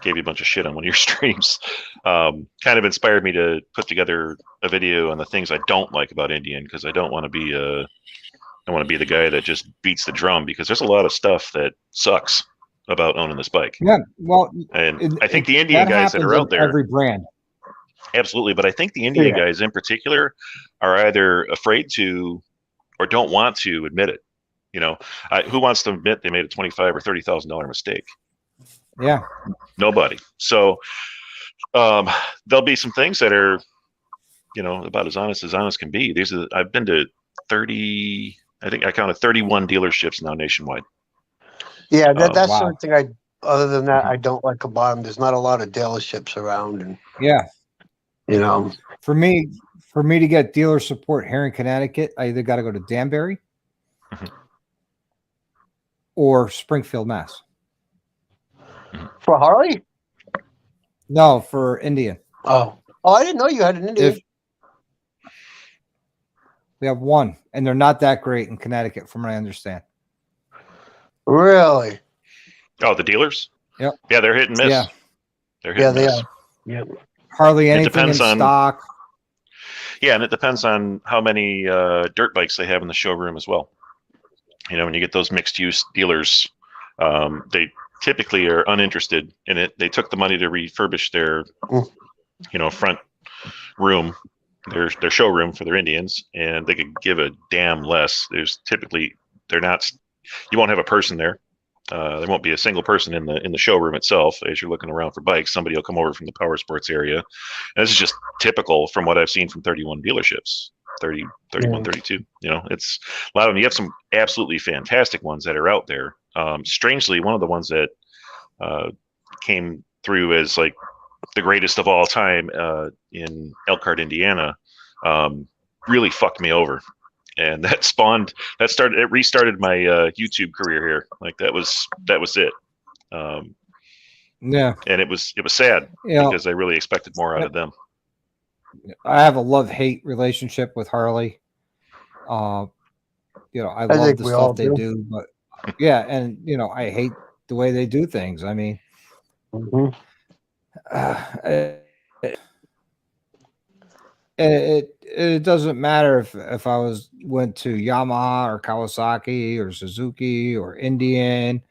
gave you a bunch of shit on one of your streams, kind of inspired me to put together a video on the things I don't like about Indian, because I don't want to be the guy that just beats the drum, because there's a lot of stuff that sucks about owning this bike. Yeah, well, and I think the Indian guys that are out there, every brand. Absolutely, but I think the Indian guys in particular are either afraid to or don't want to admit it. Who wants to admit they made a $25,000 or $30,000 mistake? Yeah, nobody. So there'll be some things that are, about as honest can be. I've been to 30. I think I counted 31 dealerships now nationwide. Yeah, that's something other than that, I don't like about them. There's not a lot of dealerships around, and for For me to get dealer support here in Connecticut, I either got to go to Danbury or Springfield, Mass. For Harley? No, for Indian. Oh, I didn't know you had an Indian. We have one, and they're not that great in Connecticut, from what I understand. Really? Oh, the dealers? Yep. Yeah, they're hit and miss. Yeah. They're hit and they miss. are. Yep. Hardly anything in depends on- stock. Yeah, and it depends on how many dirt bikes they have in the showroom as well. You know, when you get those mixed-use dealers, they typically are uninterested in it. They took the money to refurbish their, front room, their showroom for their Indians, and they could give a damn less. They're not. You won't have a person there. There won't be a single person in the showroom itself. As you're looking around for bikes, somebody will come over from the power sports area. And this is just typical from what I've seen from 31 dealerships, 30, 31, 32. You know, it's a lot of them. You have some absolutely fantastic ones that are out there. Strangely, one of the ones that came through as like the greatest of all time in Elkhart, Indiana, really fucked me over. And it restarted my YouTube career here. Like that was it. Yeah. And it was sad because I really expected more out of them. I have a love-hate relationship with Harley. I love the stuff they do, but yeah, and I hate the way they do things. I mean, it doesn't matter if I went to Yamaha or Kawasaki or Suzuki or Indian,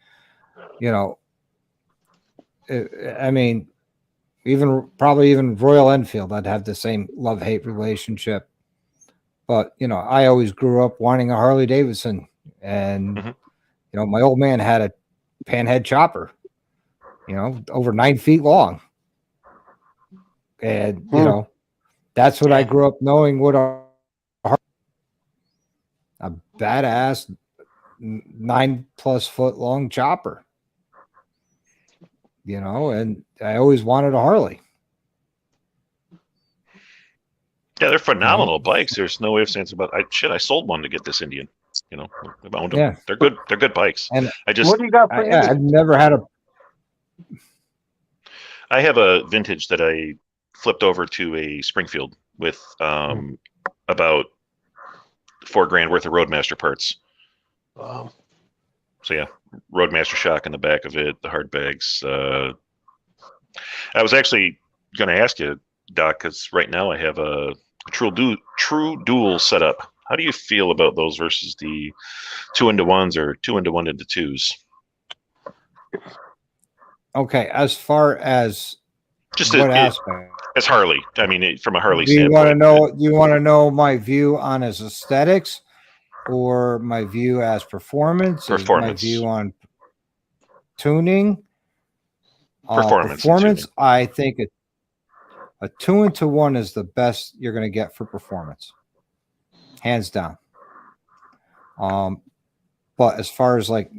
I mean, probably even Royal Enfield, I'd have the same love-hate relationship. But, I always grew up wanting a Harley Davidson, and, my old man had a panhead chopper, over 9 feet long. And, that's what I grew up knowing what a badass 9+ foot long chopper, and I always wanted a Harley. Yeah, they're phenomenal bikes. There's no ifs, ands about. I sold one to get this Indian. I owned them. Yeah. They're good. They're good bikes. And what do you got for I've never had a. I have a vintage that I flipped over to a Springfield with about $4,000 worth of Roadmaster parts. Wow. So yeah, Roadmaster shock in the back of it, the hard bags. I was actually going to ask you, Doc, because right now I have a true dual setup. How do you feel about those versus the 2-into-1s or 2-into-1-into-2s? Okay, as far as just what aspect? As Harley, I mean, from a Harley Do you standpoint. You want to know my view on his aesthetics, or my view as performance? My view on tuning. Performance. I think a 2-into-1 is the best you're going to get for performance, hands down. But as far as like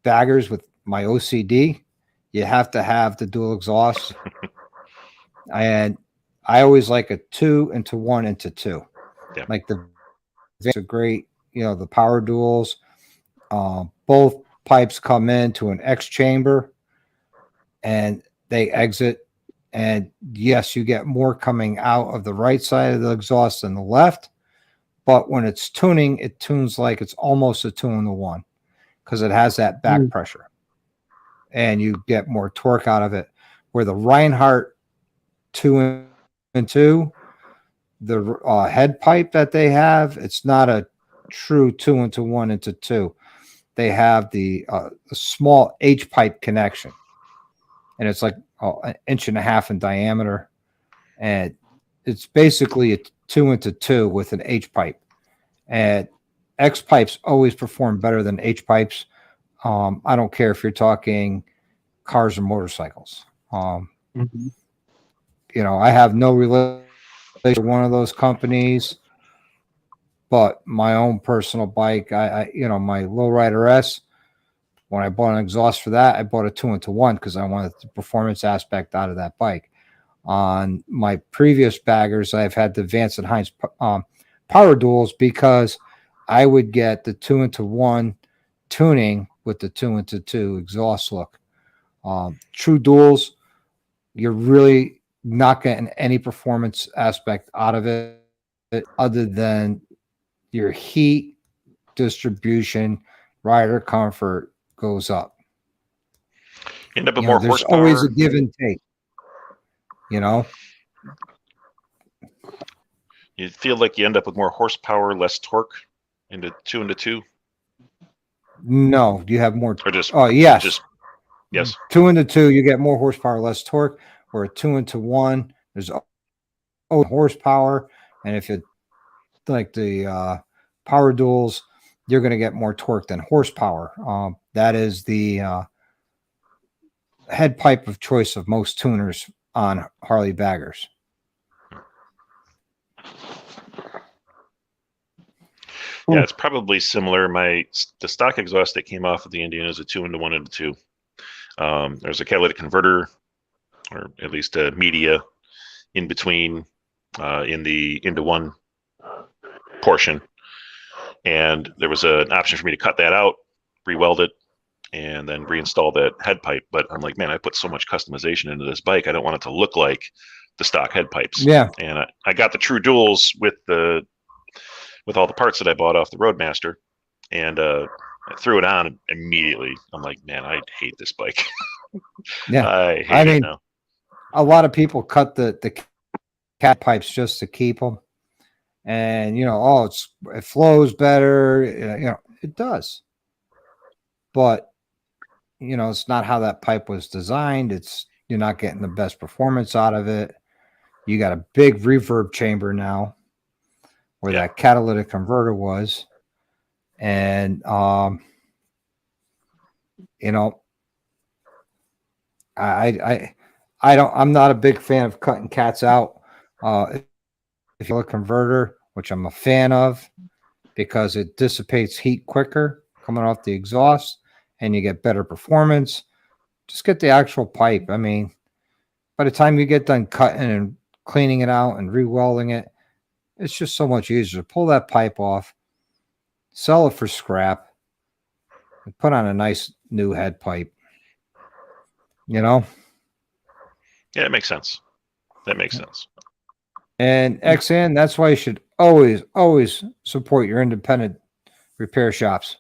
baggers with my OCD, you have to have the dual exhaust. And I always like a 2-into-1-into-2. Yeah. Like it's a great, the power duals. Both pipes come into an X chamber and they exit. And yes, you get more coming out of the right side of the exhaust than the left. But when it's tuning, it tunes like it's almost a 2-in-1 because it has that back pressure. And you get more torque out of it. Where the Reinhardt 2-in-2, the head pipe that they have, it's not a true 2-into-1-into-2. They have the small H pipe connection, and it's like an 1.5 inches in diameter, and it's basically a 2-into-2 with an H pipe. And X pipes always perform better than H pipes. I don't care if you're talking cars or motorcycles. I have no relation to one of those companies, but my own personal bike, my Lowrider S, when I bought an exhaust for that, I bought a 2-into-1 because I wanted the performance aspect out of that bike. on my previous baggers. I've had the Vance and Hines power duals because I would get the 2-into-1 tuning with the 2-into-2 exhaust look. True duals, you're really not getting any performance aspect out of it other than your heat distribution, rider comfort goes up. You end up with more There's horsepower. always a give and take. You feel like you end up with more horsepower, less torque into 2-into-2. No, you have more. Or just yes. Yes. 2-into-2, you get more horsepower, less torque. Or a 2-into-1, there's horsepower, and if you like the power duals, you're going to get more torque than horsepower. That is the head pipe of choice of most tuners on Harley baggers. Yeah, it's probably similar. The stock exhaust that came off of the Indian is a 2-into-1 into 2. There's a catalytic converter, or at least a media in between in the into one portion. And there was an option for me to cut that out, re-weld it, and then reinstall that head pipe. But I'm like, man, I put so much customization into this bike. I don't want it to look like the stock head pipes. Yeah. And I got the true duals with all the parts that I bought off the Roadmaster, and I threw it on immediately. I'm like, man, I hate this bike. Yeah. I hate it now. A lot of people cut the cat pipes just to keep them. And, it flows better. It does. But, it's not how that pipe was designed. You're not getting the best performance out of it. You got a big reverb chamber now where that catalytic converter was. And, I'm not a big fan of cutting cats out. If you have a converter, which I'm a fan of, because it dissipates heat quicker coming off the exhaust and you get better performance, just get the actual pipe. I mean, by the time you get done cutting and cleaning it out and re-welding it, it's just so much easier. Pull that pipe off, sell it for scrap, and put on a nice new head pipe. Yeah, it makes sense. That makes sense. And XN, that's why you should always support your independent repair shops.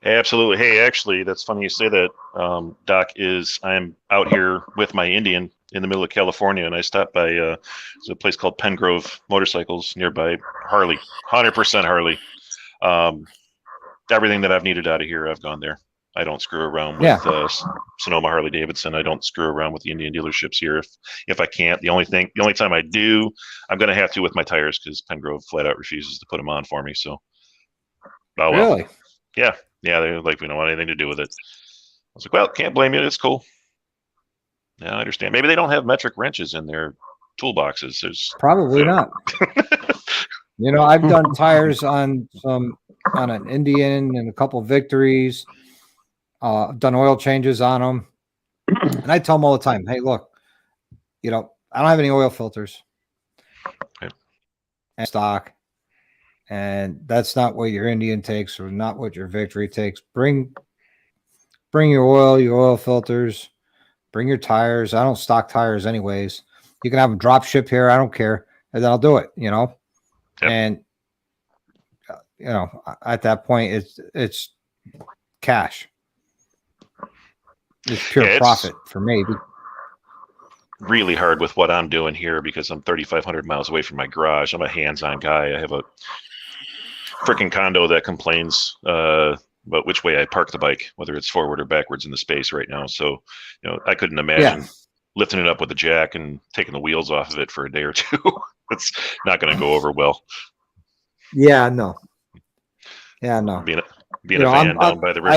Absolutely. Hey, actually, that's funny you say that, Doc. I'm out here with my Indian in the middle of California, and I stopped by there's a place called Pengrove Motorcycles nearby. Harley, 100% Harley. Everything that I've needed out of here, I've gone there. I don't screw around with Sonoma Harley Davidson. I don't screw around with the Indian dealerships here if I can't. The only time I do, I'm going to have to with my tires because Pengrove flat out refuses to put them on for me. So, well. Really? Yeah. They're like, we don't want anything to do with it. I was like, well, can't blame you. It's cool. Yeah, I understand. Maybe they don't have metric wrenches in their toolboxes. There's probably not. I've done tires on an Indian and a couple of Victories. I've done oil changes on them, and I tell them all the time, hey, look, I don't have any oil filters and stock, and that's not what your Indian takes or not what your Victory takes. Bring your oil filters, bring your tires. I don't stock tires anyways. You can have them drop ship here. I don't care. And then I'll do it, Yep. And, at that point, it's cash. It's pure profit for me. Really hard with what I'm doing here because I'm 3,500 miles away from my garage. I'm a hands-on guy. I have a freaking condo that complains about which way I park the bike, whether it's forward or backwards in the space right now. So, I couldn't imagine lifting it up with a jack and taking the wheels off of it for a day or two. It's not going to go over well. Yeah, no. Being a van down by the river.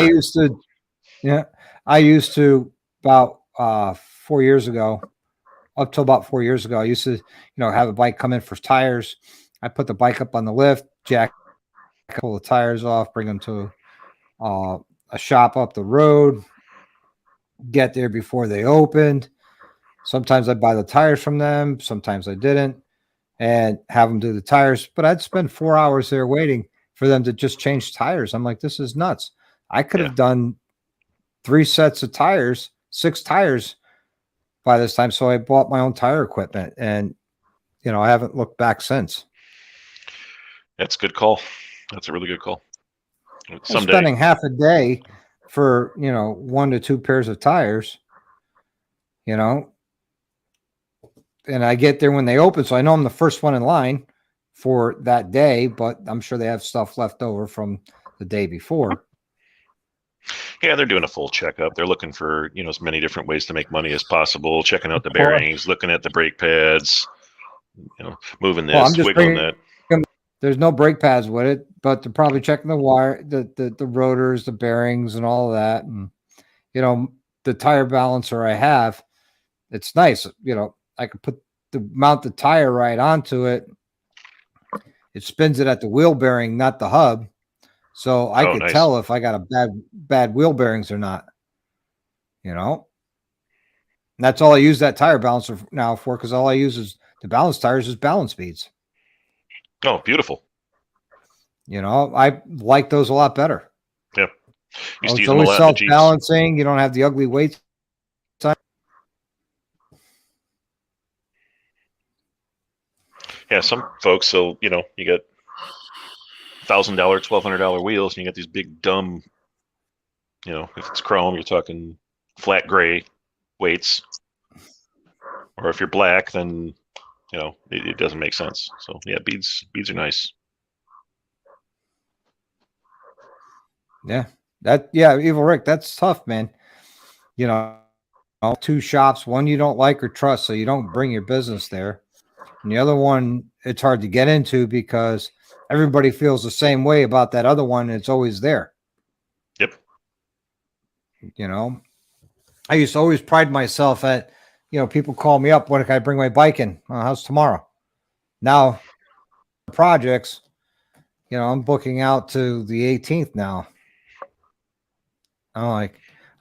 I used to about 4 years ago, up till about 4 years ago, I used to, have a bike come in for tires. I put the bike up on the lift, jack, pull the tires off, bring them to a shop up the road, get there before they opened, Sometimes I buy the tires from them. Sometimes I didn't, and have them do the tires. But I'd spend 4 hours there waiting for them to just change tires. I'm like, this is nuts. I could have done 3 sets of tires, 6 tires by this time. So I bought my own tire equipment, and I haven't looked back since. That's a good call. That's a really good call. Someday. Spending half a day for 1 to 2 pairs of tires, and I get there when they open, so I know I'm the first one in line for that day, but I'm sure they have stuff left over from the day before. Yeah, they're doing a full checkup. They're looking for, as many different ways to make money as possible, checking out the bearings, looking at the brake pads, moving this, wiggling that. There's no brake pads with it, but they're probably checking the wire, the rotors, the bearings, and all of that. And, the tire balancer I have, it's nice. I could mount the tire right onto it. It spins it at the wheel bearing, not the hub. So I could tell if I got a bad wheel bearings or not. And that's all I use that tire balancer now for, because all I use is to balance tires is balance beads. Oh, beautiful. I like those a lot better. Yep. It's always self-balancing. You don't have the ugly weights. Yeah, some folks, so you get $1,000, $1,200 wheels, and you got these big dumb, if it's chrome, you're talking flat gray weights, or if you're black, then it doesn't make sense. So yeah, beads are nice. Yeah, Evil Rick, that's tough, man. 2 shops, one you don't like or trust, so you don't bring your business there. And the other one, it's hard to get into because everybody feels the same way about that other one, and it's always there. Yep. I used to always pride myself at, people call me up, when can I bring my bike in? How's tomorrow? Now, projects, I'm booking out to the 18th now. I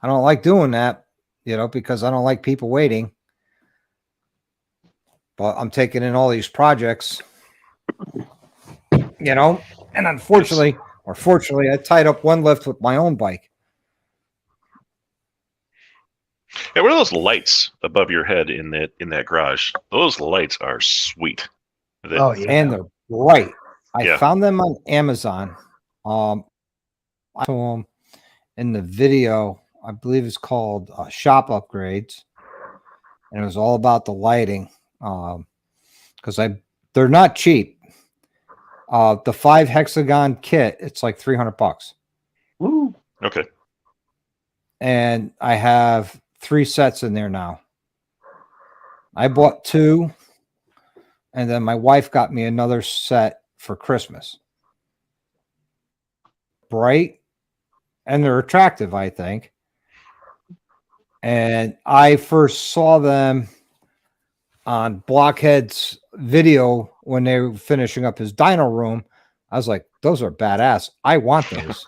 don't like doing that, because I don't like people waiting. But I'm taking in all these projects, and unfortunately, or fortunately, I tied up one lift with my own bike. Yeah, what are those lights above your head in that garage? Those lights are sweet. And they're bright. I found them on Amazon. I saw them in the video. I believe it's called Shop Upgrades, and it was all about the lighting. Because they're not cheap. The 5 hexagon kit, it's like $300. Woo. Okay. And I have 3 sets in there now. I bought 2, and then my wife got me another set for Christmas. Bright, and they're attractive, I think. And I first saw them on Blockhead's video when they were finishing up his dyno room. I was like, those are badass. I want those.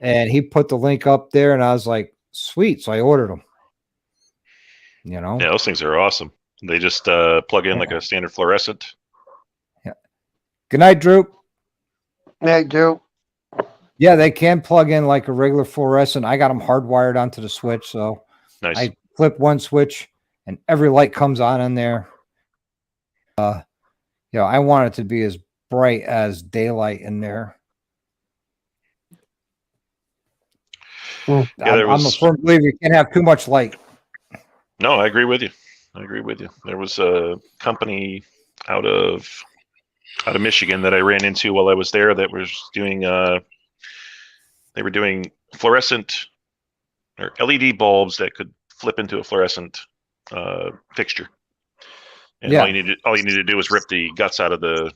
And he put the link up there, and I was like, sweet. So I ordered them. Yeah, those things are awesome. They just plug in like a standard fluorescent. Yeah. Good night, Drew. Night, Drew. Yeah, they can plug in like a regular fluorescent. I got them hardwired onto the switch. So nice. I flip one switch, and every light comes on in there. I want it to be as bright as daylight in there. Yeah, I'm a firm believer you can't have too much light. No, I agree with you. There was a company out of Michigan that I ran into while I was there that was doing they were doing fluorescent or LED bulbs that could flip into a fluorescent fixture. And all you need to do is rip the guts out of the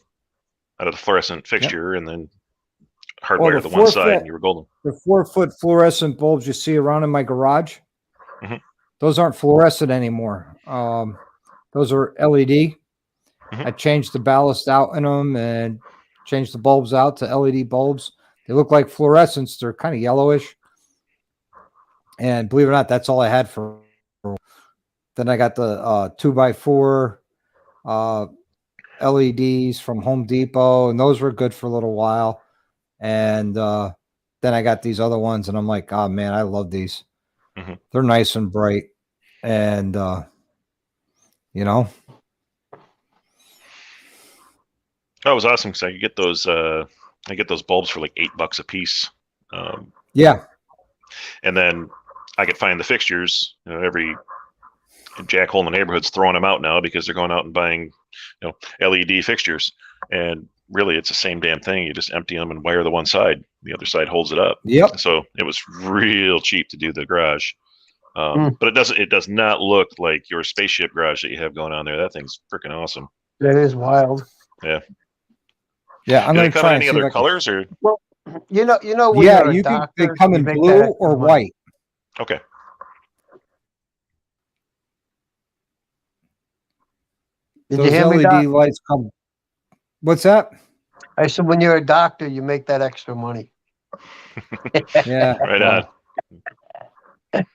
fluorescent fixture and then hardwire the one side, and you were golden. The 4-foot fluorescent bulbs you see around in my garage, those aren't fluorescent anymore. Those are LED. I changed the ballast out in them and changed the bulbs out to LED bulbs. They look like fluorescents. They're kind of yellowish. And believe it or not, that's all I had for Then I got the 2x4 LEDs from Home Depot, and those were good for a little while. And then I got these other ones, and I'm like, oh man, I love these. Mm-hmm. They're nice and bright, and you know. That was awesome because I could get those. I get those bulbs for like $8 a piece. Yeah. And then I could find the fixtures. Every jackhole in the neighborhood's throwing them out now because they're going out and buying, LED fixtures. And really, it's the same damn thing. You just empty them and wire the one side. The other side holds it up. Yep. So it was real cheap to do the garage. But it does not look like your spaceship garage that you have going on there. That thing's freaking awesome. That is wild. Yeah. Yeah, I'm Do going they to come try in and any see other if I can- colors or? Well, you know, when Yeah, you're a you can. They doctor, come you in make that blue extra or money. white. Okay. Did Those you hear me, LED Doc? lights come. What's that? I said, when you're a doctor, you make that extra money. Yeah. Right well, on.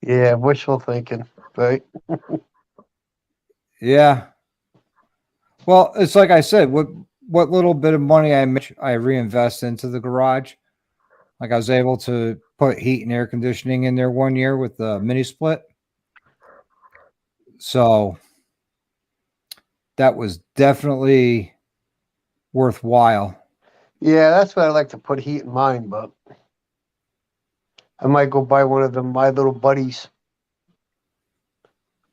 Yeah, wishful thinking, right? Yeah. Well, it's like I said, what little bit of money I make, I reinvest into the garage. Like I was able to put heat and air conditioning in there one year with the mini split. So that was definitely worthwhile. Yeah, that's what I like to put heat in mine, but I might go buy one of them My Little Buddies.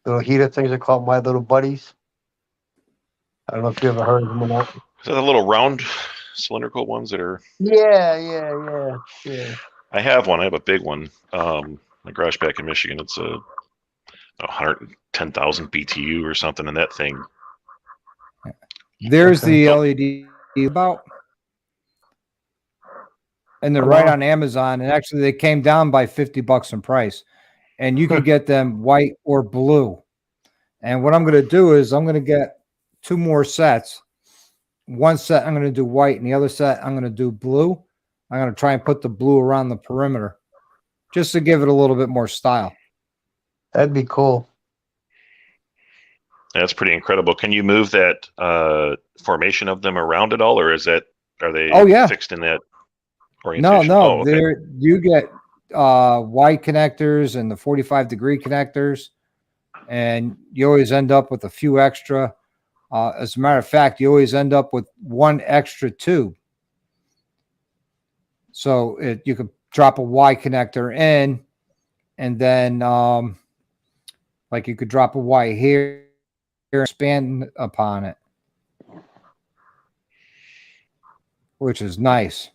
Little heater things are called My Little Buddies. I don't know if you ever heard of them or not. Is that the little round cylindrical ones that are? Yeah. I have one. I have a big one. My garage back in Michigan. It's a 110,000 BTU or something, and that thing. There's Okay. the LED about, and they're Oh, right wow. on Amazon. And actually, they came down by $50 in price, and you could get them white or blue. And what I'm going to do is I'm going to get 2 more sets. One set I'm going to do white, and the other set I'm going to do blue. I'm going to try and put the blue around the perimeter, just to give it a little bit more style. That'd be cool. That's pretty incredible. Can you move that formation of them around at all, or are they fixed in that orientation? No. Oh, okay. There you get white connectors and the 45-degree connectors, and you always end up with a few extra. As a matter of fact, you always end up with one extra tube. So you could drop a Y connector in, and then like you could drop a Y here and expand upon it, which is nice.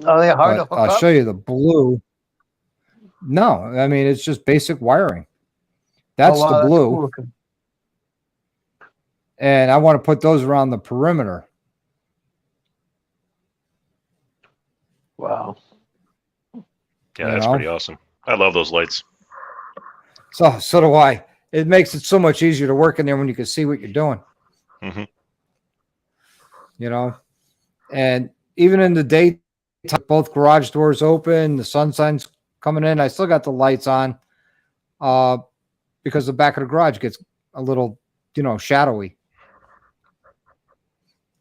Are they hard to But hook I'll up? show you the blue. No, I mean, it's just basic wiring. That's the blue. Cool looking. And I want to put those around the perimeter. Wow. Yeah, that's pretty awesome. I love those lights. So do I. It makes it so much easier to work in there when you can see what you're doing. Mm-hmm. And even in the day, both garage doors open, the sun's coming in. I still got the lights on because the back of the garage gets a little, shadowy.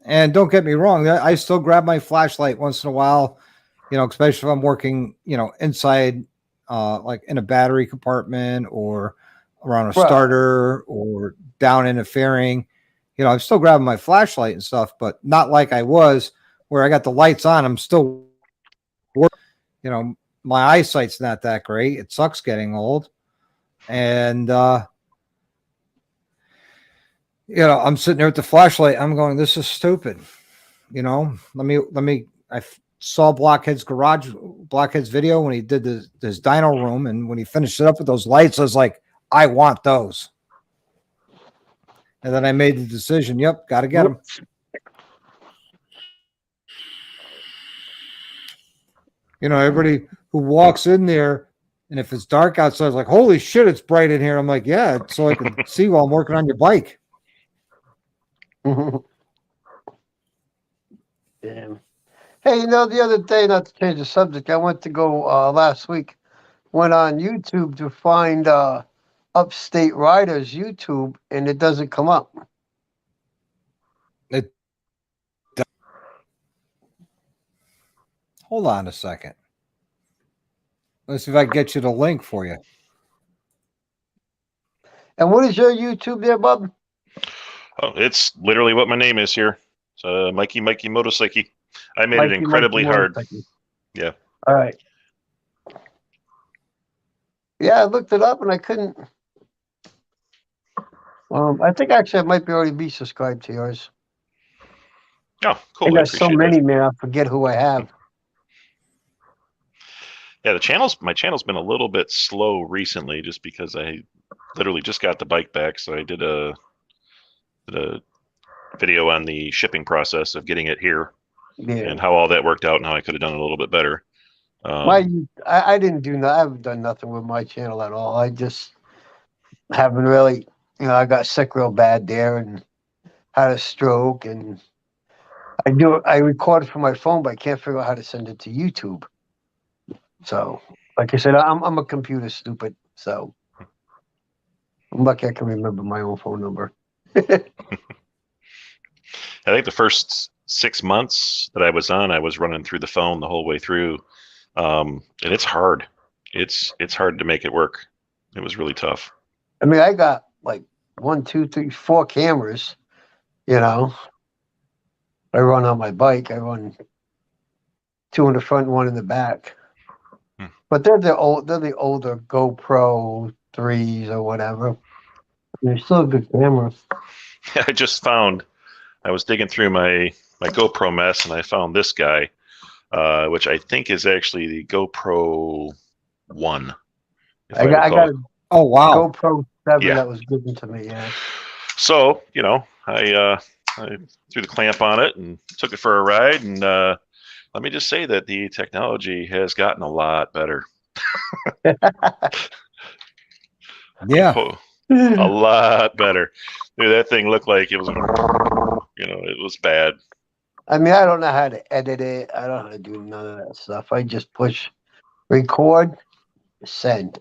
And don't get me wrong, I still grab my flashlight once in a while, especially if I'm working, inside, like in a battery compartment or around a starter or down in a fairing. I'm still grabbing my flashlight and stuff, but not like I was where I got the lights on. I'm still working. My eyesight's not that great. It sucks getting old. And, I'm sitting there with the flashlight. I'm going, this is stupid. I saw Blockhead's video when he did this dyno room. And when he finished it up with those lights, I was like, I want those. And then I made the decision. Yep. Got to get them. Everybody who walks in there, and if it's dark outside, it's like, holy shit, it's bright in here. I'm like, yeah, so I can see while I'm working on your bike. Damn. Hey, the other day, not to change the subject, I went to go last week went on YouTube to find Upstate Riders YouTube, and it doesn't come up. Hold on a second. Let's see if I can get you the link for you. And what is your YouTube there, Bub? Oh, it's literally what my name is here. It's Mikey Motorcycle. I made it incredibly hard. Yeah. All right. Yeah, I looked it up and I couldn't. I think actually I might be already be subscribed to yours. Oh, cool. I got so many, man. I forget who I have. Yeah, my channel's been a little bit slow recently, just because I literally just got the bike back. So I did a video on the shipping process of getting it here, and how all that worked out, and how I could have done it a little bit better. I didn't do. I haven't done nothing with my channel at all. I just haven't really. I got sick real bad there and had a stroke, and I record from my phone, but I can't figure out how to send it to YouTube. So, like I said, I'm a computer stupid. So I'm lucky I can remember my own phone number. I think the first 6 months that I was on, I was running through the phone the whole way through, and it's hard. It's hard to make it work. It was really tough. I mean, I got like 1, 2, 3, 4 cameras. I run on my bike. I run 2 in the front and 1 in the back. But they're the older GoPro 3s or whatever. They're still a good camera. I was digging through my GoPro mess, and I found this guy, which I think is actually the GoPro 1. I got a GoPro 7 Yeah. that was given to me, yeah. So, I threw the clamp on it and took it for a ride, and let me just say that the technology has gotten a lot better. Yeah. A lot better. Dude, that thing looked like it was, it was bad. I mean, I don't know how to edit it. I don't know how to do none of that stuff. I just push record, send.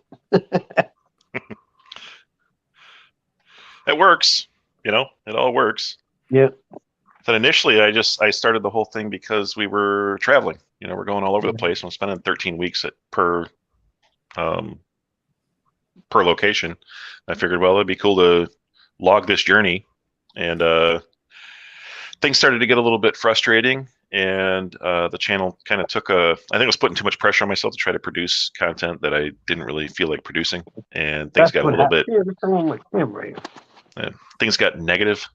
It works. It all works. Yeah. But initially, I started the whole thing because we were traveling. We're going all over the place. I'm spending 13 weeks per location. I figured, well, it'd be cool to log this journey, and things started to get a little bit frustrating, and the channel kind of took I think I was putting too much pressure on myself to try to produce content that I didn't really feel like producing, and things got a little bit. Things got negative,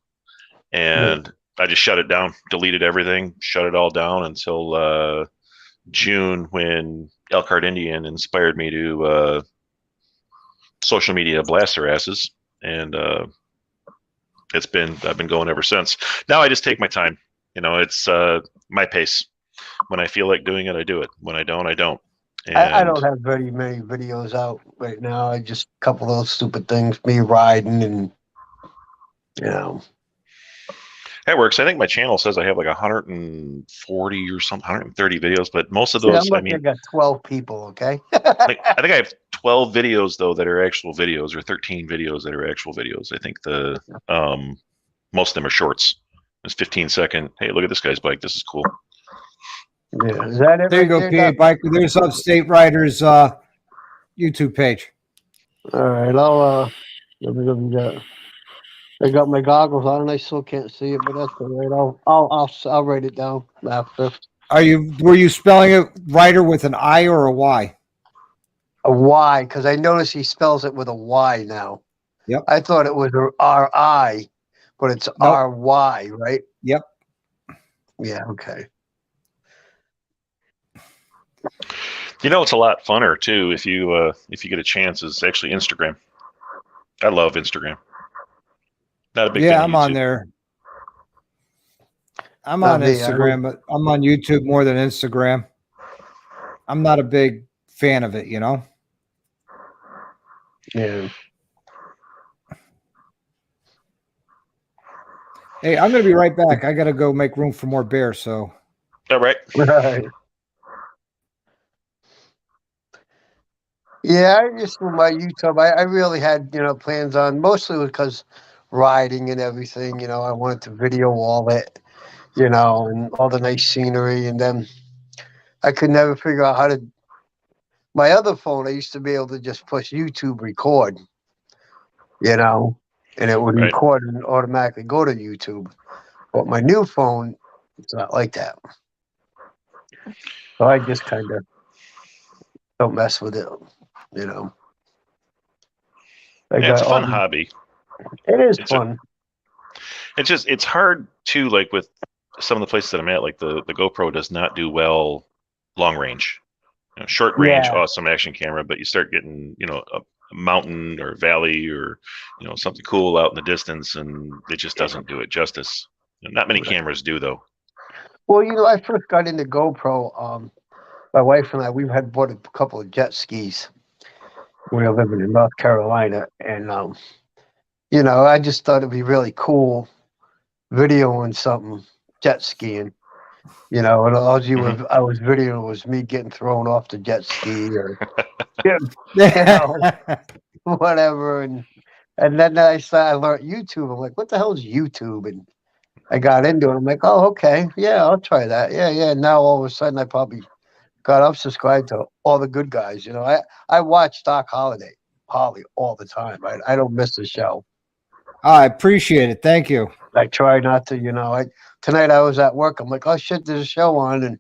and I just shut it down, deleted everything, shut it all down until June, when Elkhart Indian inspired me to social media blast their asses, and I've been going ever since. Now I just take my time. It's my pace. When I feel like doing it, I do it. When I don't, I don't. And I don't have very many videos out right now. I just a couple of those stupid things, me riding and That works. I think my channel says I have like 140 or something, 130 videos, but most of those, I got 12 people, okay? I think I have 12 videos though that are actual videos, or 13 videos that are actual videos. I think most of them are shorts. It's 15-second. Hey, look at this guy's bike. This is cool. Yeah, is that it? There you go, PA Biker. There's Upstate Riders YouTube page. All right, I got my goggles on and I still can't see it, but that's all right. I'll write it down after. Were you spelling it Rider with an I or a Y? A Y, because I noticed he spells it with a Y now. Yep. I thought it was R-I, but it's R-Y, right? Yep. Yeah, okay. It's a lot funner too if you get a chance, is actually Instagram. I love Instagram. Not a big fan of I'm YouTube. on there. I'm on Instagram, but I'm on YouTube more than Instagram. I'm not a big fan of it, Yeah. Hey, I'm going to be right back. I got to go make room for more bears, so. All right. Right. Yeah, I used to my YouTube. I really had, plans on mostly because riding and everything. I wanted to video all it, and all the nice scenery. And then I could never figure out how to. My other phone, I used to be able to just push YouTube record, and it would Right. record and automatically go to YouTube. But my new phone, it's not like that. So I just kind of don't mess with it, you know. I Yeah, it's got a fun all. hobby. It is It's fun. it's hard too. Like with some of the places that I'm at, like the GoPro does not do well long range. Short range, Yeah. awesome action camera, but you start getting a mountain or valley or something cool out in the distance, and it just doesn't do it justice. Not many cameras do though. Well, I first got into GoPro. My wife and I, we had bought a couple of jet skis. We were living in North Carolina, and I just thought it'd be really cool videoing something jet skiing. And all I was videoing was me getting thrown off the jet ski or whatever. And then I learned YouTube. I'm like, what the hell is YouTube? And I got into it. I'm like, oh, okay, yeah, I'll try that. Yeah. Now all of a sudden, I probably got unsubscribed to all the good guys. I watch Harley all the time. I don't miss the show. I appreciate it. Thank you. I try not to. Tonight I was at work. I'm like, oh shit, there's a show on, and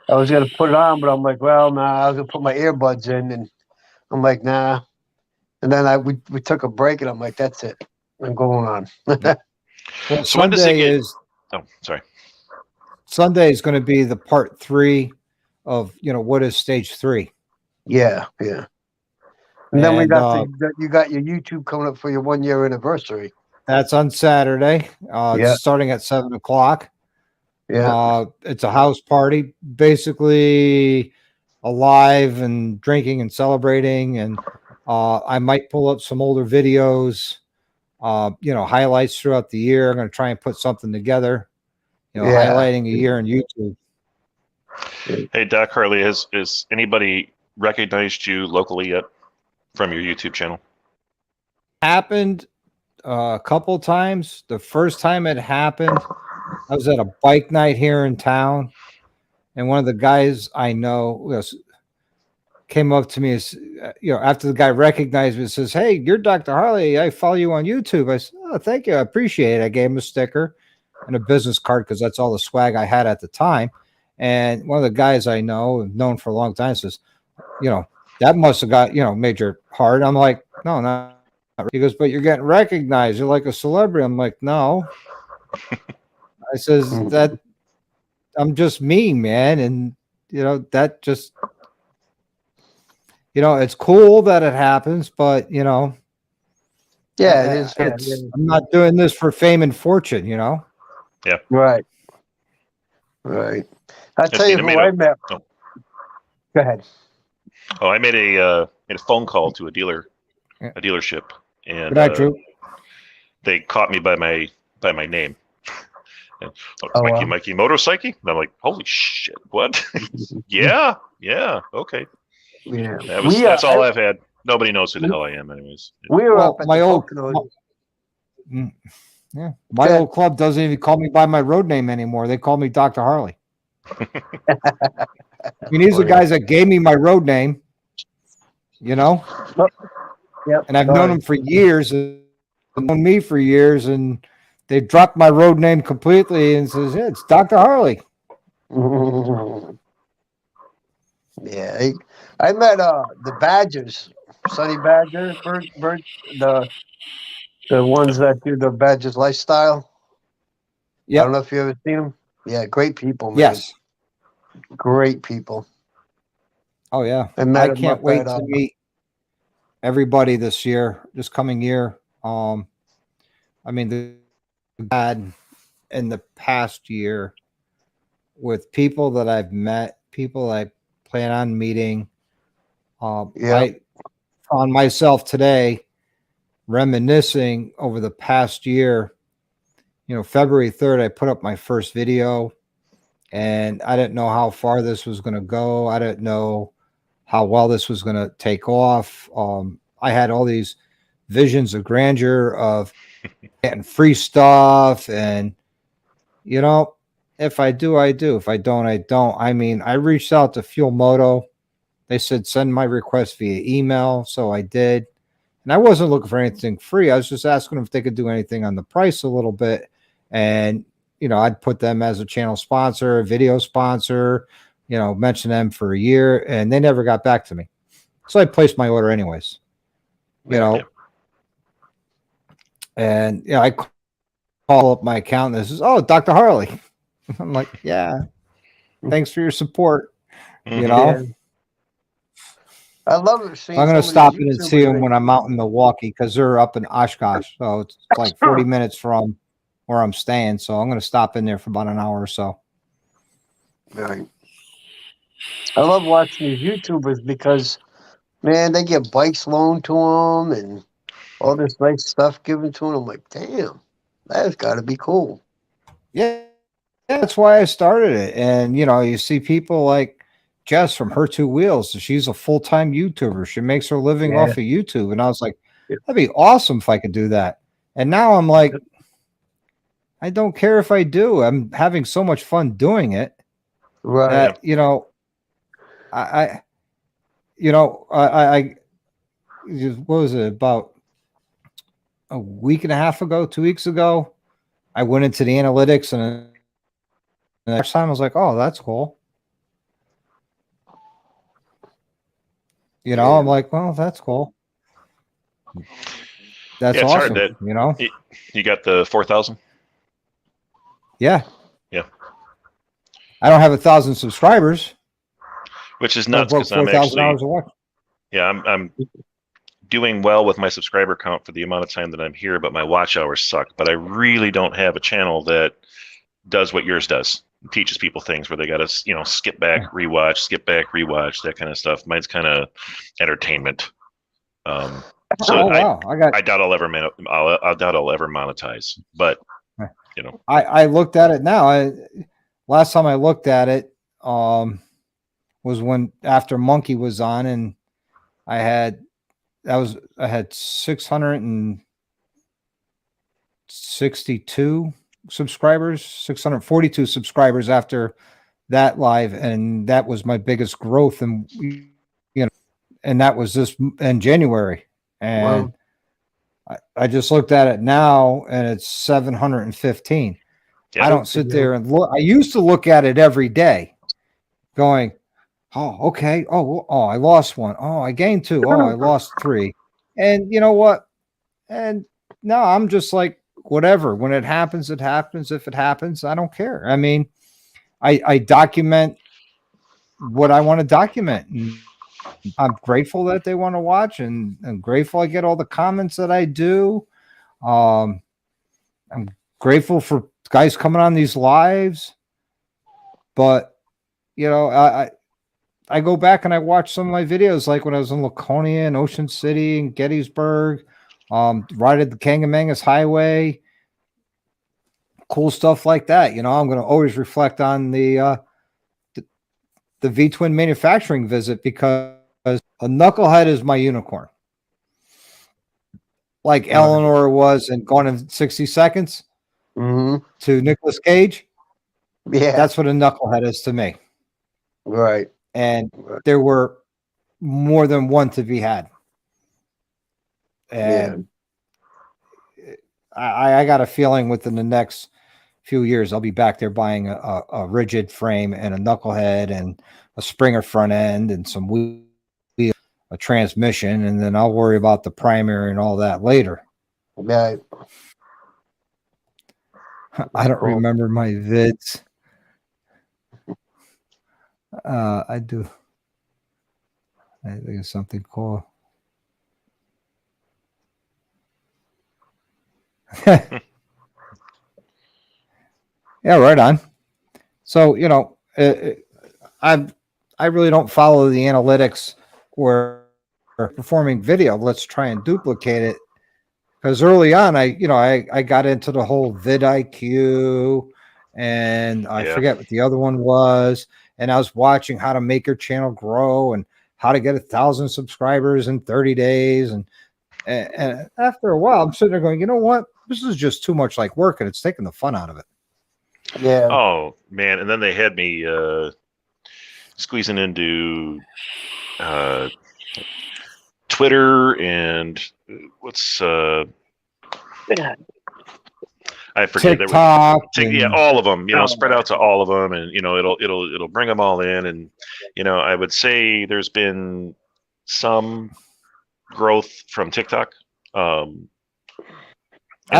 I was gonna put it on, but I'm like, well, nah, I was gonna put my earbuds in, and I'm like, nah. And then we took a break, and I'm like, that's it. I'm going on. Well, So when does it get? is Oh, sorry. Sunday is going to be the part 3 of what is stage 3. Yeah. And then we got you got your YouTube coming up for your 1-year anniversary. That's on Saturday. It's starting at 7:00. Yeah. It's a house party, basically alive and drinking and celebrating. And I might pull up some older videos, highlights throughout the year. I'm going to try and put something together, highlighting a year on YouTube. Hey, Doc Harley, has anybody recognized you locally yet from your YouTube channel? Happened a couple times. The first time it happened, I was at a bike night here in town, and one of the guys I know came up to me, after the guy recognized me, says, "Hey, you're Dr. Harley. I follow you on YouTube." I said, "Oh, thank you. I appreciate it." I gave him a sticker and a business card because that's all the swag I had at the time. And one of the guys I know, known for a long time, says, that must have got, made your heart. I'm like, no, not. He goes, but you're getting recognized. You're like a celebrity. I'm like, no. I says that I'm just me, man. And, that just, it's cool that it happens, but, yeah, it is. I'm not doing this for fame and fortune, Yeah. Right. I'll tell you who I met. Oh. Go ahead. Oh, I made a phone call to a dealership, and they caught me by my name. And, Mikey Motorcycle? And I'm like, holy shit, what? yeah, okay. Yeah, that's all I've had. Nobody knows who the hell I am, anyways. We were up at my the old Poconos. my old club doesn't even call me by my road name anymore. They call me Dr. Harley. I mean, these are guys that gave me my road name, Yep. And I've known them for years, and known me for years, and they dropped my road name completely and says, "Yeah, it's Dr. Harley." Yeah, I met the Badgers, Sonny Badger, Bird, the ones that do the Badgers lifestyle. Yeah, I don't know if you ever seen them. Yeah, great people, man. Yes, great people. Oh yeah, I can't wait to meet everybody this coming year. I mean, the bad in the past year with people that I've met, people I plan on meeting. I found myself today reminiscing over the past year. February 3rd, I put up my first video, and I didn't know how far this was going to go. I didn't know how well this was going to take off. I had all these visions of grandeur of getting free stuff, and you know, if I do, I do. If I don't, I don't. I mean, I reached out to Fuel Moto. They said send my request via email, so I did. And I wasn't looking for anything free. I was just asking them if they could do anything on the price a little bit. And, you know, I'd put them as a channel sponsor, a video sponsor, you know, mention them for a year, and they never got back to me. So I placed my order anyways, you know. And, you know, I call up my accountant. This is, oh, Dr. Harley. I'm like, yeah, thanks for your support, you know. Yeah. I love it. I'm going to stop in and see them when I'm out in Milwaukee because they're up in Oshkosh. So it's like 40 minutes from where I'm staying. So I'm going to stop in there for about an hour or so. Right. I love watching these YouTubers because, man, they get bikes loaned to them and all this nice stuff given to them. I'm like, damn, that's got to be cool. Yeah, that's why I started it. And, you know, you see people like Jess from Her Two Wheels. She's a full-time YouTuber. She makes her living off of YouTube. And I was like, that'd be awesome if I could do that. And now I'm like, I don't care if I do. I'm having so much fun doing it. Right. That, you know, I what was it, about a week and a half ago, 2 weeks ago, I went into the analytics and the next time I was like, oh, that's cool. You know, I'm like, well, that's cool. That's awesome. Hard you know, you got the 4,000. Yeah. I don't have 1,000 subscribers, which is nuts because I'm 4,000 hours a watch. Yeah, I'm doing well with my subscriber count for the amount of time that I'm here, but my watch hours suck. But I really don't have a channel that does what yours does. It teaches people things where they got to, you know, skip back, rewatch, that kind of stuff. Mine's kind of entertainment. So I doubt I'll ever monetize. But you know, I looked at it now. Last time I looked at it was when after Monkey was on, and I had 662 subscribers, 642 subscribers after that live, and that was my biggest growth, and you know, and that was this in January, and I just looked at it now, and it's 715. I don't sit there and look. I used to look at it every day, going, oh, okay. Oh, I lost one. Oh, I gained two. Oh, I lost three. And you know what? And no, I'm just like, whatever. When it happens, it happens. If it happens, I don't care. I mean, I document what I want to document. And I'm grateful that they want to watch, and I'm grateful I get all the comments that I do. I'm grateful for guys coming on these lives. But, you know, I go back and I watch some of my videos, like when I was in Laconia and Ocean City and Gettysburg, ride the Kangamangas Highway, cool stuff like that. You know, I'm going to always reflect on the V-Twin manufacturing visit, because a knucklehead is my unicorn. Like Eleanor was in Gone in 60 Seconds to Nicolas Cage. Yeah. That's what a knucklehead is to me. Right. And there were more than one to be had. And I got a feeling within the next few years, I'll be back there buying a rigid frame and a knucklehead and a Springer front end and some wheel, a transmission, and then I'll worry about the primary and all that later. Right. I don't remember my vids. I do. I think it's something cool. Yeah, right on. So, you know, I really don't follow the analytics or performing video. Let's try and duplicate it. Because early on, I got into the whole vidIQ, and I forget what the other one was. And I was watching how to make your channel grow and how to get 1,000 subscribers in 30 days. And after a while, I'm sitting there going, you know what? This is just too much like work, and it's taking the fun out of it. Yeah. Oh man! And then they had me squeezing into Twitter and what's I forget TikTok, yeah, all of them. Spread out to all of them, and it'll bring them all in. And I would say there's been some growth from TikTok. I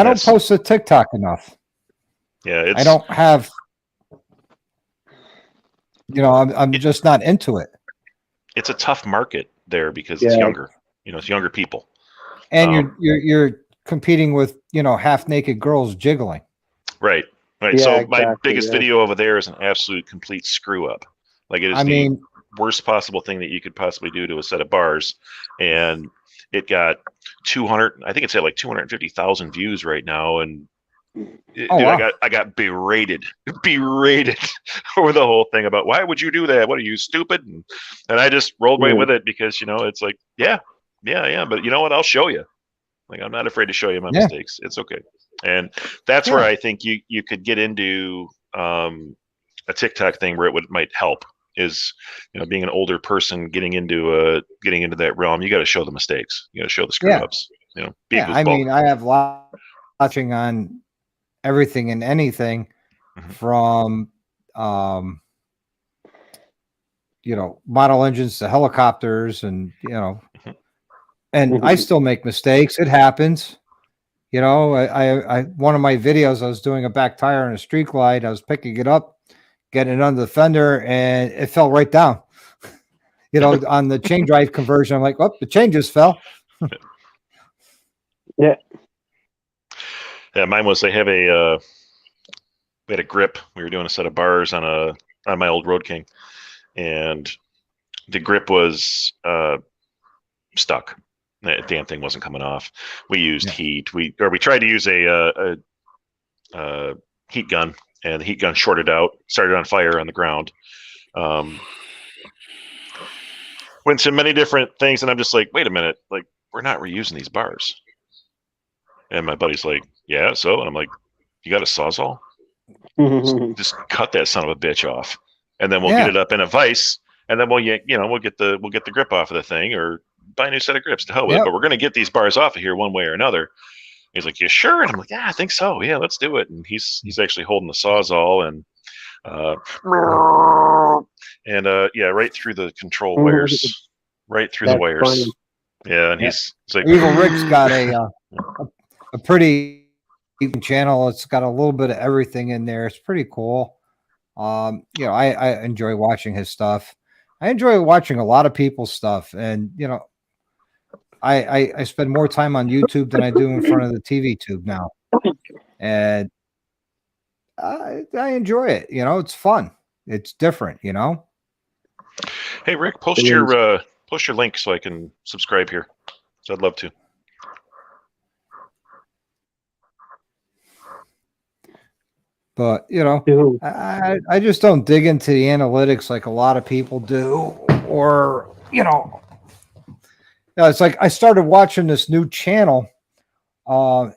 don't post to TikTok enough. Yeah, I don't have. I'm just not into it. It's a tough market there because it's younger. It's younger people. And you're competing with half naked girls jiggling. Right. Yeah, So exactly, my biggest video over there is an absolute complete screw up. Like it is the worst possible thing that you could possibly do to a set of bars, and it got 200. I think it's at like 250,000 views right now, and wow. I got berated over the whole thing about why would you do that? What are you, stupid? And I just rolled right with it because it's like yeah, but you know what? I'll show you. Like I'm not afraid to show you my mistakes. It's okay. And that's where I think you could get into a TikTok thing where it might help is being an older person getting into that realm. You got to show the mistakes. You got to show the screw ups. I have watching on everything and anything from model engines to helicopters, and and I still make mistakes. It happens. I one of my videos, I was doing a back tire on a street glide. I was picking it up, getting it under the fender, and it fell right down. On the chain drive conversion, I'm like, oh, the chain just fell. Yeah. Yeah, mine was we had a grip. We were doing a set of bars on my old Road King, and the grip was stuck. That damn thing wasn't coming off. We used heat. We tried to use a heat gun, and the heat gun shorted out, started on fire on the ground. Went to many different things, and I'm just like, wait a minute, like we're not reusing these bars. And my buddy's like, yeah, so? And I'm like, you got a Sawzall? Just cut that son of a bitch off, and then we'll get it up in a vise, and then we'll get the grip off of the thing, or buy a new set of grips. To hell with it. But we're gonna get these bars off of here one way or another. He's like, you sure? And I'm like, yeah, I think so. Yeah, let's do it. And he's actually holding the Sawzall and right through the control wires, right through the wires. Funny. Yeah, and he's like, Evil Rick's got a pretty channel. It's got a little bit of everything in there. It's pretty cool. I enjoy watching his stuff. I enjoy watching a lot of people's stuff, and I spend more time on YouTube than I do in front of the TV tube now, and I enjoy it. It's fun. It's different. Hey Rick, post your link so I can subscribe here. So I'd love to. But I just don't dig into the analytics like a lot of people do, or it's like I started watching this new channel, and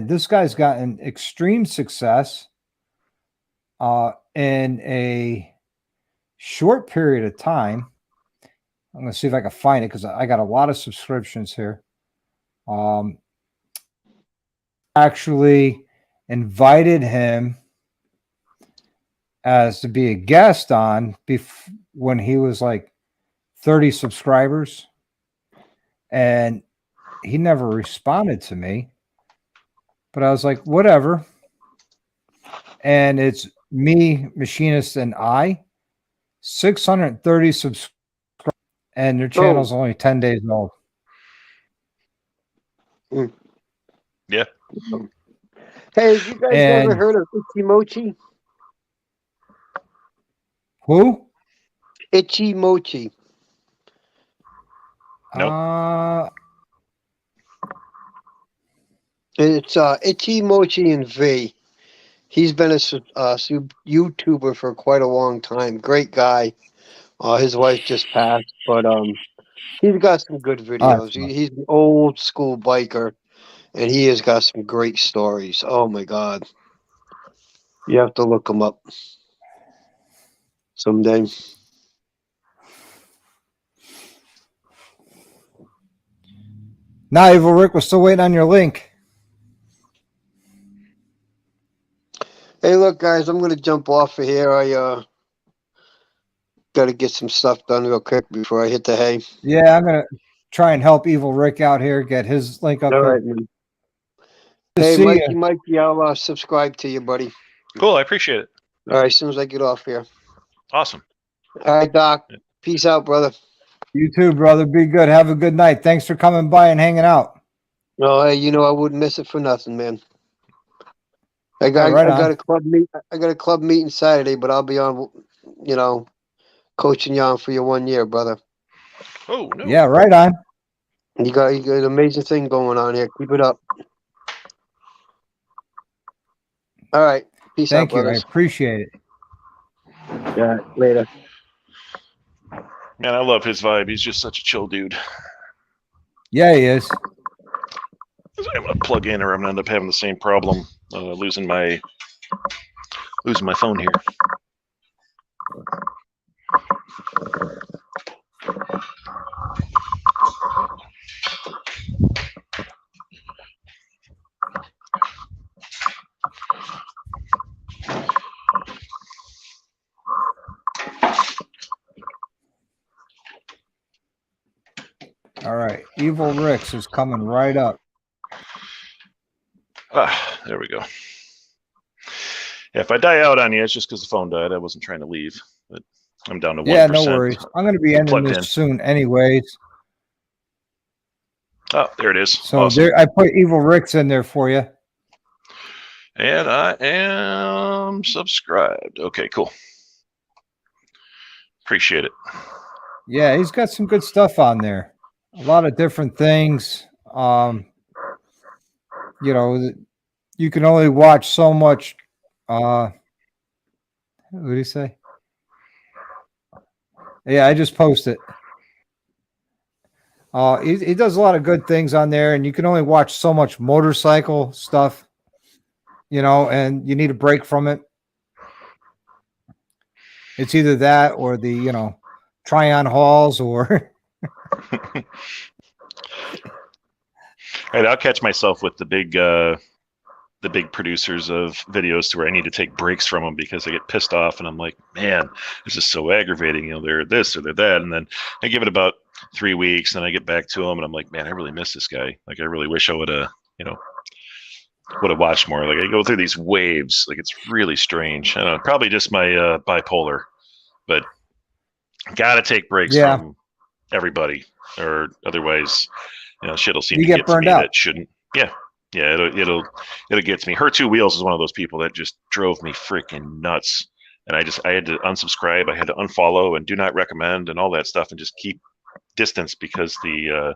this guy's gotten extreme success in a short period of time. I'm going to see if I can find it because I got a lot of subscriptions here. Actually invited him as to be a guest on when he was like 30 subscribers, and he never responded to me, but I was like, whatever. And it's me, Machinist, and 630 subscribers, and their channel's only 10 days old. Yeah. Hey, have you guys ever heard of Itchy Mochi? Who? Itchy Mochi. Nope. It's Itchy Mochi and V. He's been a YouTuber for quite a long time. Great guy. His wife just passed, but he's got some good videos. He's an old school biker, and he has got some great stories. Oh my God, you have to look him up someday. Now, Evil Rick, we're still waiting on your link. Hey, look, guys, I'm gonna jump off of here. I got to get some stuff done real quick before I hit the hay. Yeah, I'm gonna try and help Evil Rick out here, get his link up All here. right, man. Hey, Mikey, I'll subscribe to you, buddy. Cool, I appreciate it. All right, as soon as I get off here. Awesome. All right, Doc. Peace out, brother. You too, brother. Be good. Have a good night. Thanks for coming by and hanging out. No, hey, I wouldn't miss it for nothing, man. I got a club meet. I got a club meeting Saturday, but I'll be on, coaching you on for your 1 year, brother. Oh no. Yeah, right on. You got an amazing thing going on here. Keep it up. All right. Peace out, Thank you. brothers. I appreciate it. Yeah, later. Man, I love his vibe. He's just such a chill dude. Yeah, he is. I'm gonna plug in, or I'm gonna end up having the same problem, losing my phone here. All right. Evil Rick's is coming right up. There we go. Yeah, if I die out on you, it's just because the phone died. I wasn't trying to leave, but I'm down to 1%. Yeah, no worries. I'm going to be ending this soon anyways. Oh, there it is. So awesome. there, I put Evil Rick's in there for you. And I am subscribed. Okay, cool. Appreciate it. Yeah, he's got some good stuff on there. A lot of different things. You can only watch so much. What did he say? Yeah, I just posted. He does a lot of good things on there, and you can only watch so much motorcycle stuff, and you need a break from it. It's either that or the, try-on hauls or. Right, I'll catch myself with the big producers of videos to where I need to take breaks from them because I get pissed off and I'm like, man, this is so aggravating. They're this or they're that, and then I give it about 3 weeks, and I get back to them and I'm like, man, I really miss this guy. Like, I really wish I would have, would have watched more. Like, I go through these waves. Like, it's really strange. I don't know, probably just my bipolar, but gotta take breaks from everybody, or otherwise, shit'll seem to get to me that shouldn't. Yeah, it'll get to me. Her Two Wheels is one of those people that just drove me freaking nuts, and I had to unsubscribe, I had to unfollow, and do not recommend, and all that stuff, and just keep distance because the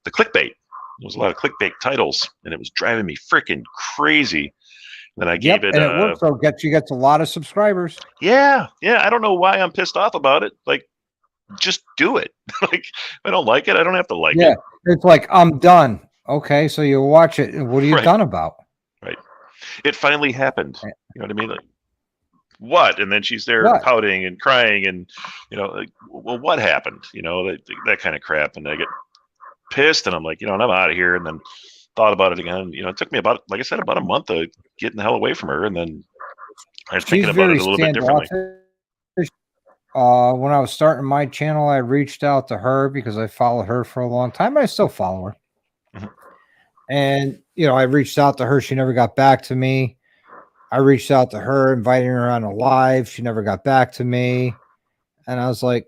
clickbait. There was a lot of clickbait titles, and it was driving me freaking crazy. Then I gave it. And it works. So gets a lot of subscribers. Yeah. I don't know why I'm pissed off about it. Like, just do it. Like, if I don't like it, I don't have to like it. Yeah, it's like, I'm done. Okay, so you watch it. What are you done about? Right. It finally happened. You know what I mean? Like, what? And then she's there pouting and crying, and like, well, what happened? That kind of crap. And I get pissed, and I'm like, and I'm out of here. And then thought about it again. It took me about a month of getting the hell away from her, and then I was thinking about it a little bit differently. When I was starting my channel, I reached out to her because I followed her for a long time. I still follow her. Mm-hmm. And, I reached out to her. She never got back to me. I reached out to her, inviting her on a live. She never got back to me. And I was like,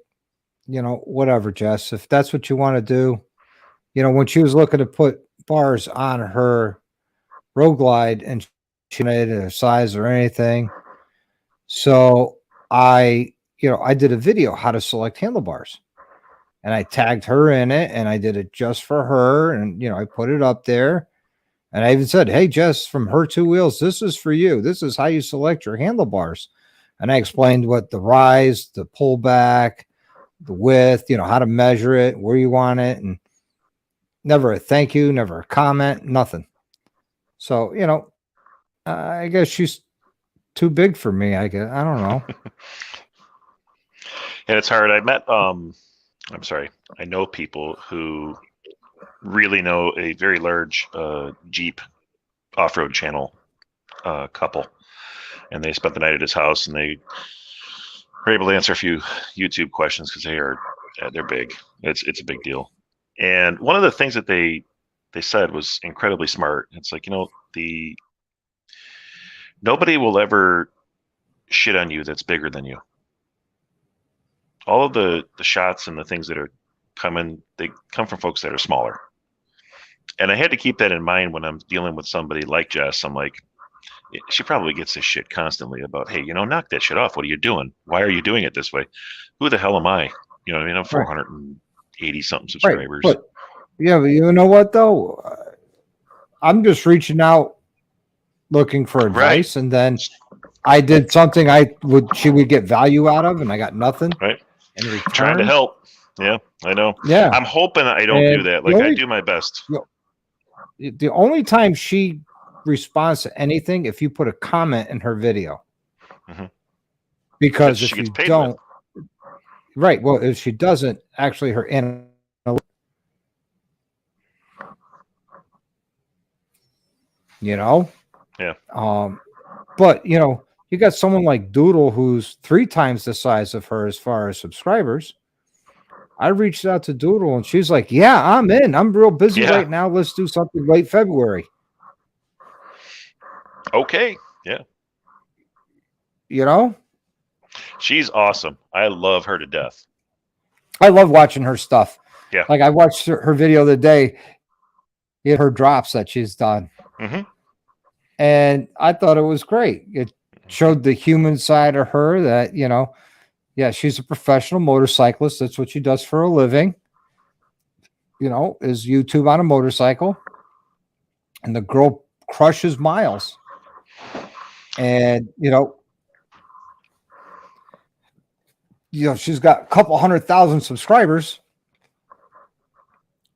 whatever, Jess, if that's what you want to do. When she was looking to put bars on her Road Glide, and she made it a size or anything. So I did a video how to select handlebars, and I tagged her in it, and I did it just for her. And, I put it up there, and I even said, hey, Jess from Her Two Wheels, this is for you. This is how you select your handlebars. And I explained what the rise, the pullback, the width, how to measure it, where you want it, and never a thank you, never a comment, nothing. So, I guess she's too big for me. I guess. I don't know. And it's hard. I know people who really know a very large Jeep off-road channel couple, and they spent the night at his house, and they were able to answer a few YouTube questions because they're big. It's a big deal. And one of the things that they said was incredibly smart. It's like, nobody will ever shit on you that's bigger than you. All of the shots and the things that are coming, they come from folks that are smaller. And I had to keep that in mind when I'm dealing with somebody like Jess. I'm like, she probably gets this shit constantly about, hey, knock that shit off. What are you doing? Why are you doing it this way? Who the hell am I? You know what I mean? I'm 480 something subscribers. Right. But you know what though? I'm just reaching out looking for advice, and then I did something she would get value out of, and I got nothing. Right. In return. Trying to help. Yeah, I know. Yeah. I'm hoping I don't do that. Like, I do my best. The only time she responds to anything if you put a comment in her video. Mm-hmm. Because if you don't, right. Well, if she doesn't, actually her Yeah. But you got someone like Doodle who's 3 times the size of her as far as subscribers. I reached out to Doodle and she's like, yeah, I'm in. I'm real busy right now. Let's do something late February. Okay. Yeah. She's awesome. I love her to death. I love watching her stuff. Yeah. Like I watched her video the day, her drops that she's done. Mm-hmm. And I thought it was great. It showed the human side of her that, she's a professional motorcyclist. That's what she does for a living, is YouTube on a motorcycle. And the girl crushes miles. And, she's got a couple 100,000 subscribers.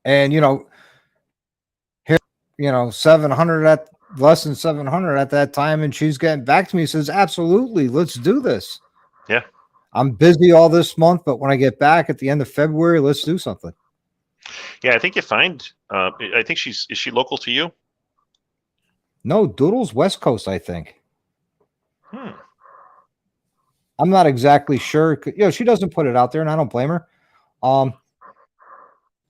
And, here, 700 at less than 700 at that time. And she's getting back to me, says, absolutely, let's do this. Yeah. I'm busy all this month, but when I get back at the end of February, let's do something. Yeah. I think you find, I think is she local to you? No, Doodle's West Coast, I think. I'm not exactly sure. She doesn't put it out there and I don't blame her.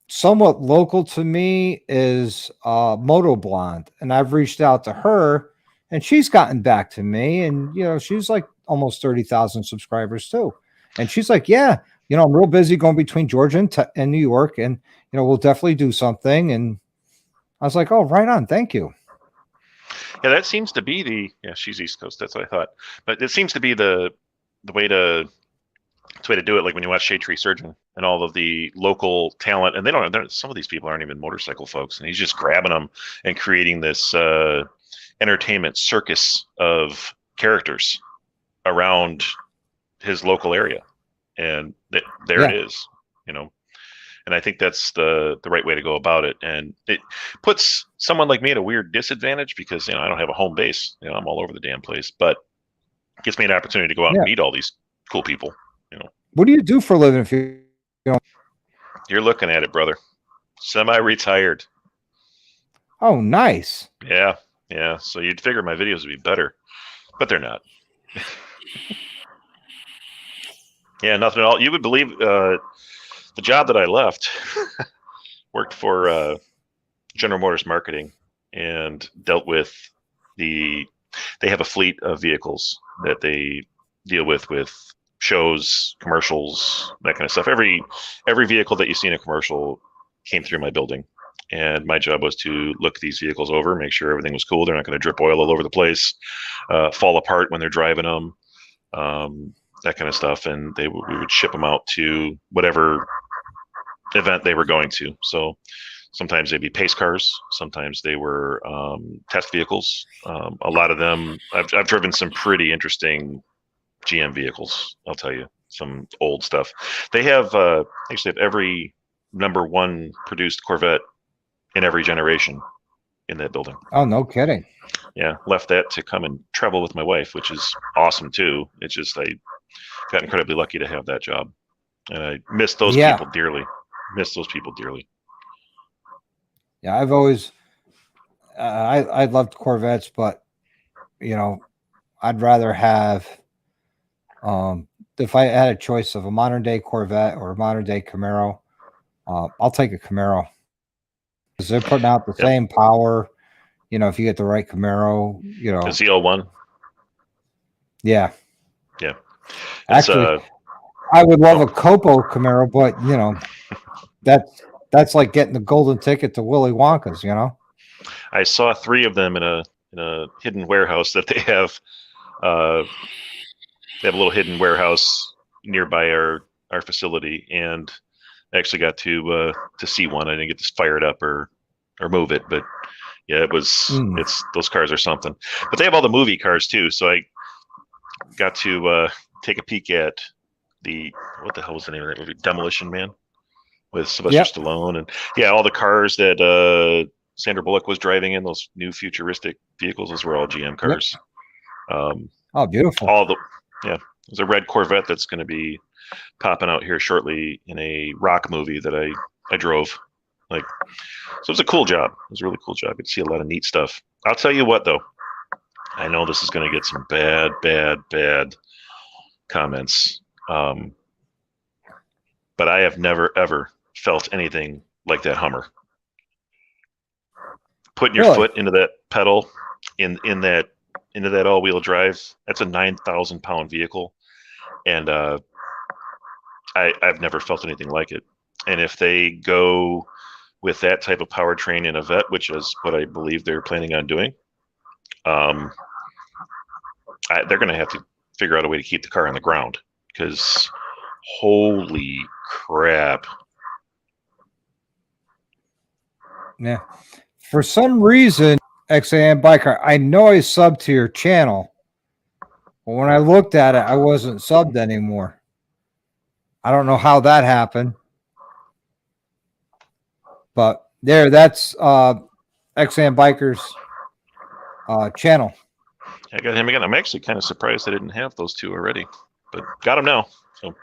Somewhat local to me is Moto Blonde, and I've reached out to her and she's gotten back to me, and she's like almost 30,000 subscribers too, and she's like, yeah, I'm real busy going between Georgia and New York, and we'll definitely do something. And I was like, oh, right on, thank you. Yeah, that seems to be she's East Coast, that's what I thought, but it seems to be the way to do it. Like when you watch Shade Tree Surgeon and all of the local talent, and some of these people aren't even motorcycle folks, and he's just grabbing them and creating this entertainment circus of characters around his local area, and there it is, and I think that's the right way to go about it. And it puts someone like me at a weird disadvantage because I don't have a home base. I'm all over the damn place, but it gives me an opportunity to go out and meet all these cool people. What do you do for a living? If you're looking at it, brother, semi-retired. Oh, nice. Yeah. So you'd figure my videos would be better, but they're not. Yeah, nothing at all. You would believe the job that I left worked for General Motors marketing and dealt with they have a fleet of vehicles that they deal with shows, commercials, that kind of stuff. Every vehicle that you see in a commercial came through my building, and my job was to look these vehicles over, make sure everything was cool. They're not going to drip oil all over the place, fall apart when they're driving them, that kind of stuff. And we would ship them out to whatever event they were going to. So sometimes they'd be pace cars, sometimes they were test vehicles. A lot of them, I've driven some pretty interesting GM vehicles, I'll tell you. some old stuff. They have actually have every #1 produced Corvette in every generation in that building. Oh, no kidding. Yeah, left that to come and travel with my wife, which is awesome too. It's just I got incredibly lucky to have that job, and I miss those people dearly. Miss those people dearly. Yeah, I've always I loved Corvettes, but you know, I'd rather have if I had a choice of a modern day Corvette or a modern day Camaro, I'll take a Camaro because they're putting out the same power. You know, if you get the right Camaro, you know, the ZL1. Yeah. Yeah. Actually, I would love a Copo Camaro, but you know, that's like getting the golden ticket to Willy Wonka's. You know, I saw 3 of them in a hidden warehouse that they have. They have a little hidden warehouse nearby our facility, and I actually got to see one. I didn't get to fire it up or move it, but yeah, it was. It's those cars are something. But they have all the movie cars too, so I got to take a peek at what the hell was the name of that movie? Demolition Man with Sylvester Stallone, and yeah, all the cars that Sandra Bullock was driving in, those new futuristic vehicles. Those were all GM cars. Oh, beautiful! There's a red Corvette that's going to be popping out here shortly in a rock movie that I drove. So it was a cool job. It was a really cool job. I could see a lot of neat stuff. I'll tell you what, though. I know this is going to get some bad comments. But I have never, ever felt anything like that Hummer. Putting your foot into that pedal into that all-wheel drive, that's a 9,000-pound vehicle. And I've never felt anything like it. And if they go with that type of powertrain in a Vet, which is what I believe they're planning on doing, they're going to have to figure out a way to keep the car on the ground, because holy crap. Yeah. For some reason, XAM Biker, I know I subbed to your channel, but when I looked at it, I wasn't subbed anymore. I don't know how that happened. But that's XAM Biker's channel. I got him again. I'm actually kind of surprised I didn't have those 2 already, but got them now. So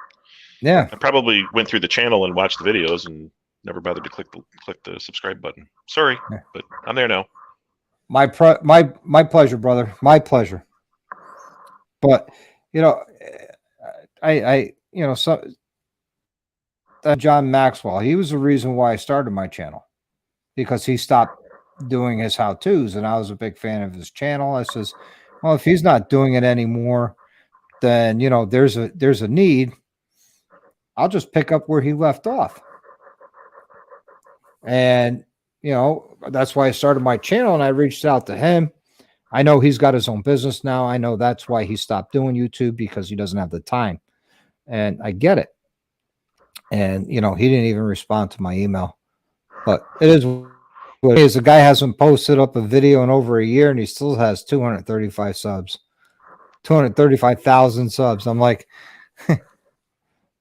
yeah, I probably went through the channel and watched the videos and never bothered to click the subscribe button. Sorry, but I'm there now. My pleasure, brother. My pleasure. But you know, John Maxwell, he was the reason why I started my channel, because he stopped doing his how-tos, and I was a big fan of his channel. I says, well, if he's not doing it anymore, then you know there's a need. I'll just pick up where he left off. And you know, that's why I started my channel, and I reached out to him. I know he's got his own business now. I know that's why he stopped doing YouTube, because he doesn't have the time. And I get it. And, you know, he didn't even respond to my email. But it is what it is. The guy hasn't posted up a video in over a year, and he still has 235 subs. 235,000 subs. I'm like,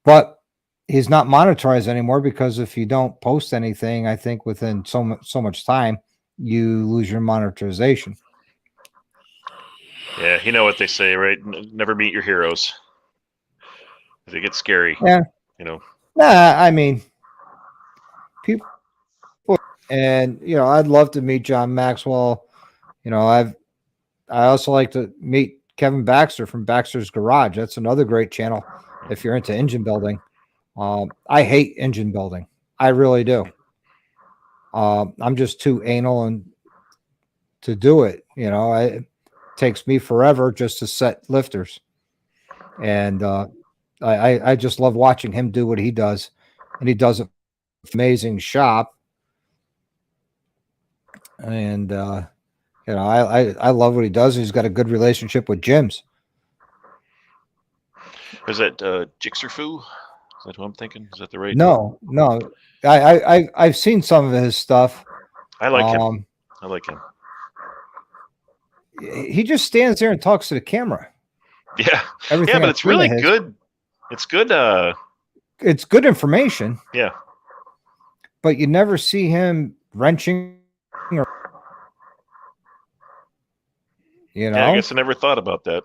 but he's not monetized anymore, because if you don't post anything, I think within so much time, you lose your monetization. Yeah, you know what they say, right? Never meet your heroes. They get scary. Yeah. You know. Nah, I mean, people, and you know, I'd love to meet John Maxwell. You know, I also like to meet Kevin Baxter from Baxter's Garage. That's another great channel if you're into engine building. I hate engine building. I really do. I'm just too anal and to do it. You know, it takes me forever just to set lifters, and I just love watching him do what he does, and he does it with amazing shop. And you know, I love what he does. He's got a good relationship with gyms. Is that Jixerfu? Is that who I'm thinking? Is that the right? No. I've seen some of his stuff. I like him. I like him. He just stands there and talks to the camera. Yeah. Everything but it's really good. It's good. It's good information. Yeah. But you never see him wrenching or, Yeah, I guess I never thought about that.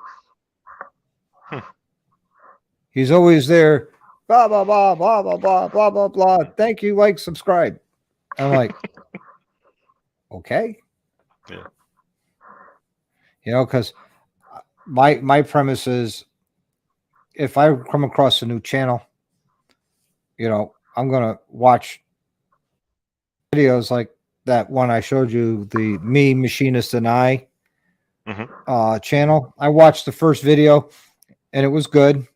He's always there, blah, blah, blah, blah, blah, blah, blah, blah, blah. Thank you, like, subscribe. I'm like, okay. Yeah. Because my premise is if I come across a new channel, I'm going to watch videos like that one I showed you, the Me, Machinist, and I channel. I watched the first video, and it was good.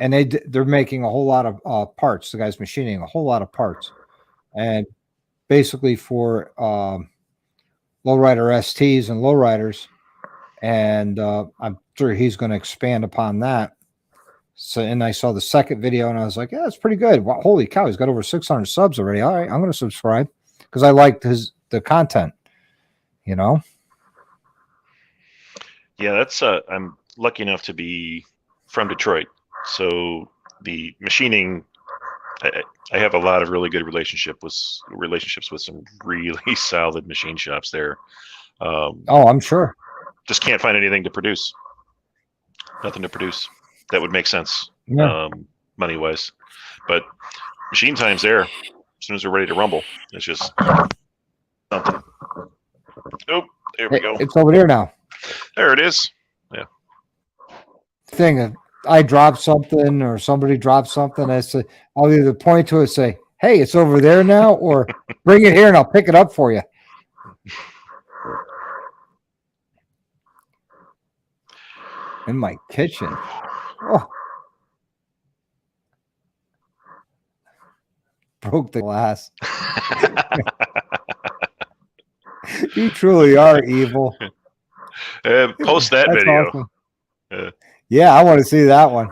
And they're making a whole lot of parts. The guy's machining a whole lot of parts, and basically for lowrider STs and lowriders. And I'm sure he's going to expand upon that. So, and I saw the second video, and I was like, "Yeah, it's pretty good." Wow, holy cow, he's got over 600 subs already. All right, I'm going to subscribe because I liked the content. Yeah, that's. I'm lucky enough to be from Detroit. So the machining, I have a lot of really good relationships with some really solid machine shops there. I'm sure. Just can't find anything to produce. Nothing to produce that would make sense, money wise. But machine time's there. As soon as we're ready to rumble, it's just something. Oh, there we go. It's over there now. There it is. Yeah. Thing. I drop something or somebody drops something, I'll either point to it and say, "Hey, it's over there now," or "Bring it here and I'll pick it up for you." In my kitchen. Oh. Broke the glass. You truly are evil. Post that That's video. Awesome. Yeah, I want to see that one.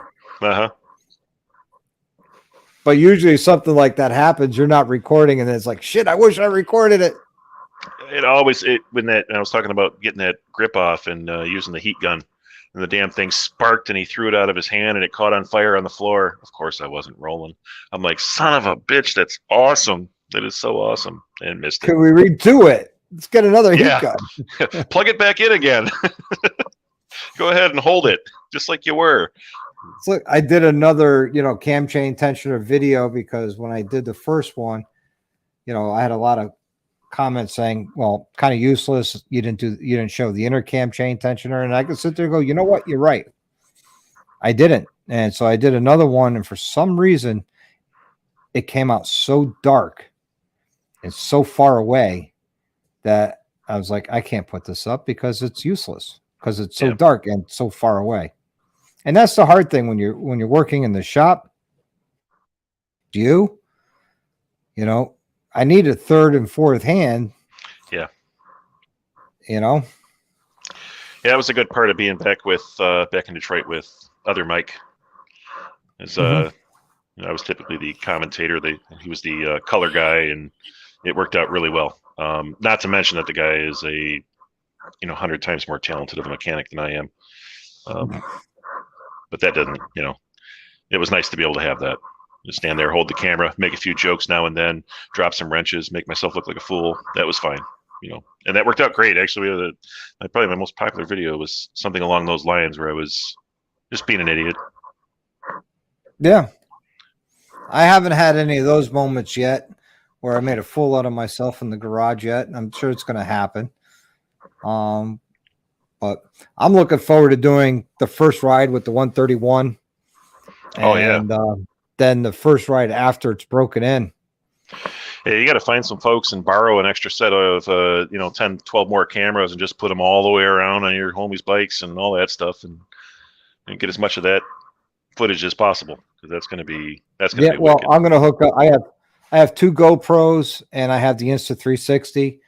But usually something like that happens, you're not recording, and it's like, shit, I wish I recorded it. When I was talking about getting that grip off and using the heat gun, and the damn thing sparked, and he threw it out of his hand, and it caught on fire on the floor. Of course, I wasn't rolling. I'm like, son of a bitch, that's awesome. That is so awesome, and missed it. Can we redo it? Let's get another heat gun. Plug it back in again. Go ahead and hold it, just like you were. So I did another, cam chain tensioner video because when I did the first one, I had a lot of comments saying, well, kind of useless. You didn't show the inner cam chain tensioner. And I could sit there and go, you know what? You're right. I didn't. And so I did another one. And for some reason, it came out so dark and so far away that I was like, I can't put this up because it's useless because it's so dark and so far away. And that's the hard thing when you're working in the shop. I need a third and fourth hand. Yeah. Yeah, that was a good part of being back in Detroit with other Mike. I was typically the commentator. He was the color guy, and it worked out really well. Not to mention that the guy is 100 times more talented of a mechanic than I am. But that didn't, it was nice to be able to have that. Just stand there, hold the camera, make a few jokes now and then, drop some wrenches, make myself look like a fool. That was fine, and that worked out great. Actually, probably my most popular video was something along those lines where I was just being an idiot. Yeah. I haven't had any of those moments yet where I made a fool out of myself in the garage yet. I'm sure it's going to happen. But I'm looking forward to doing the first ride with the 131. And then the first ride after it's broken in. Yeah, you got to find some folks and borrow an extra set of 10, 12 more cameras and just put them all the way around on your homies' bikes and all that stuff, and get as much of that footage as possible, because that's going to be be well, wicked. I'm going to hook up. I have two GoPros and I have the Insta360.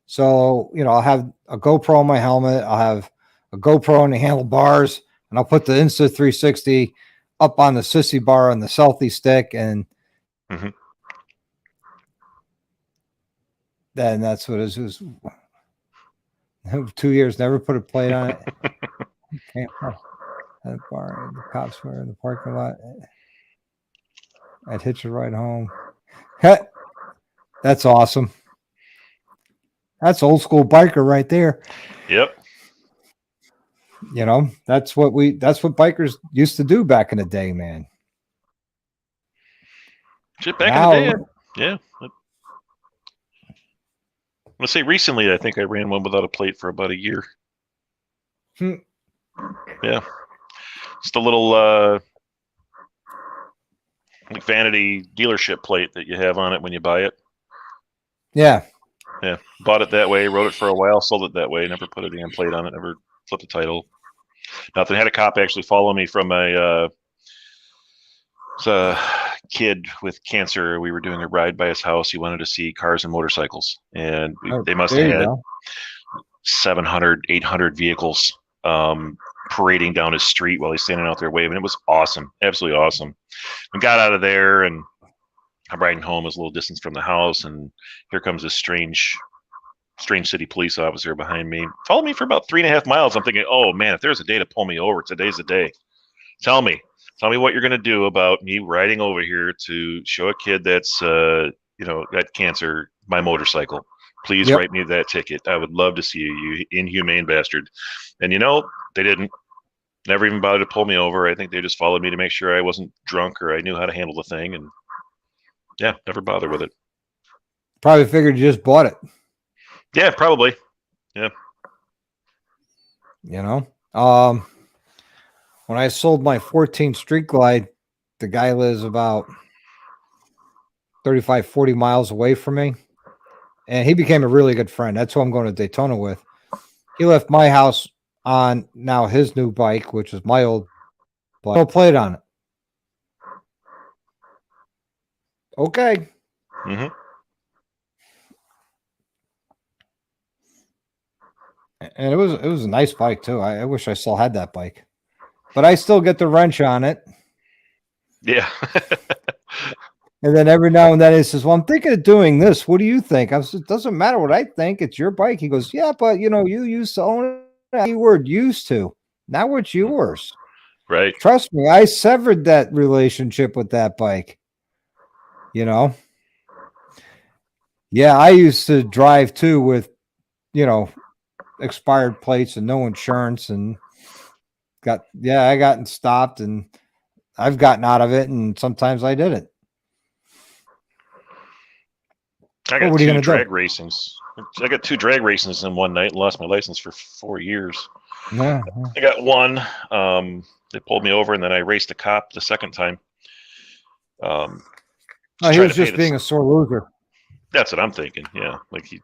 So, I'll have a GoPro on my helmet. I'll have a GoPro on the handlebars, and I'll put the Insta360 up on the sissy bar on the selfie stick. And then that's what it is. 2 years, never put a plate on it. At the bar, the cops were in the parking lot. I'd hitch a ride home. That's awesome. That's old school biker right there. Yep. You know, that's what bikers used to do back in the day, man. Shit, back in the day, yeah. I'm gonna say recently, I think I ran one without a plate for about a year. Yeah, just a little like vanity dealership plate that you have on it when you buy it. Yeah. Yeah, bought it that way, rode it for a while, sold it that way, never put a damn plate on it, never flipped the title. Nothing. Had a cop actually follow me from a kid with cancer. We were doing a ride by his house. He wanted to see cars and motorcycles, and they must have had 700, 800 vehicles parading down his street while he's standing out there waving. It was awesome, absolutely awesome. We got out of there, and I'm riding home. It was a little distance from the house, and here comes this strange city police officer behind me. Followed me for about 3.5 miles. I'm thinking, oh man, if there's a day to pull me over, today's the day. Tell me what you're going to do about me riding over here to show a kid that's got cancer my motorcycle. Please write me that ticket. I would love to see you inhumane bastard. And they didn't. Never even bothered to pull me over. I think they just followed me to make sure I wasn't drunk or I knew how to handle the thing. And yeah, never bothered with it. Probably figured you just bought it. Yeah, probably. Yeah. When I sold my 14 Street Glide, the guy lives about 35, 40 miles away from me. And he became a really good friend. That's who I'm going to Daytona with. He left my house on now his new bike, which is my old bike. No plate on it. Okay. Mm-hmm. And it was a nice bike too. I wish I still had that bike, but I still get the wrench on it. Yeah. And then every now and then he says, well, I'm thinking of doing this. What do you think? I said, it doesn't matter what I think. It's your bike. He goes, yeah, but you used to own it. You were used to. Now it's yours. Right. Trust me, I severed that relationship with that bike. Yeah, I used to drive too with, expired plates and no insurance, and I gotten stopped, and I've gotten out of it, and sometimes I didn't. I got two drag racings. I got 2 drag racings in one night and lost my license for 4 years. Yeah. I got one. They pulled me over, and then I raced a cop the second time. He was just being a sore loser. That's what I'm thinking. Yeah, like he.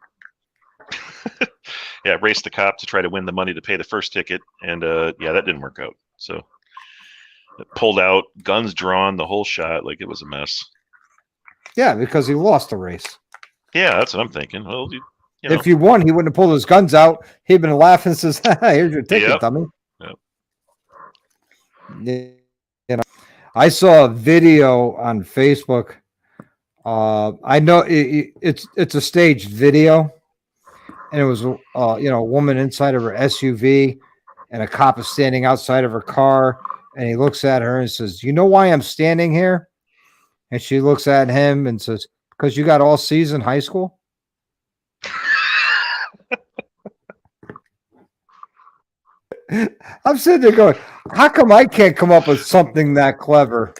Yeah, raced the cop to try to win the money to pay the first ticket, and that didn't work out. So it pulled out, guns drawn, the whole shot. Like, it was a mess. Yeah, because he lost the race. Yeah, that's what I'm thinking. Well, if you won, he wouldn't have pulled his guns out. He'd been laughing and says, here's your ticket, dummy. Yep. I saw a video on Facebook. I know it's a staged video, and it was a woman inside of her SUV, and a cop is standing outside of her car, and he looks at her and says, you know why I'm standing here? And she looks at him and says, because you got all C's in high school. I'm sitting there going, how come I can't come up with something that clever?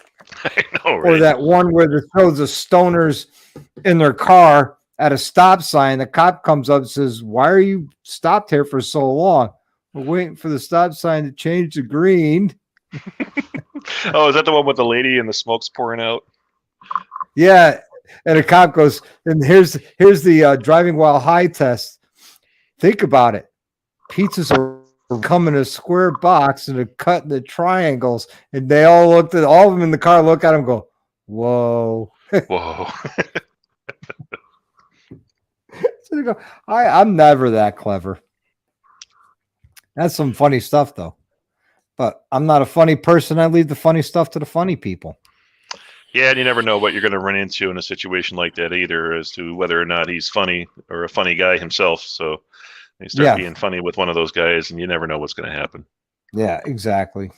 I know, right? Or that one where it shows the stoners in their car at a stop sign. The cop comes up and says, why are you stopped here for so long? We're waiting for the stop sign to change to green. Oh, is that the one with the lady and the smoke's pouring out? Yeah. And a cop goes, and here's the driving while high test. Think about it. Pizzas are come in a square box and are cut into triangles, and they all of them in the car look at him and go, whoa. Whoa. So they go, I'm never that clever. That's some funny stuff though. But I'm not a funny person. I leave the funny stuff to the funny people. Yeah, and you never know what you're going to run into in a situation like that either, as to whether or not he's funny or a funny guy himself. So you start being funny with one of those guys, and you never know what's going to happen. Yeah, exactly.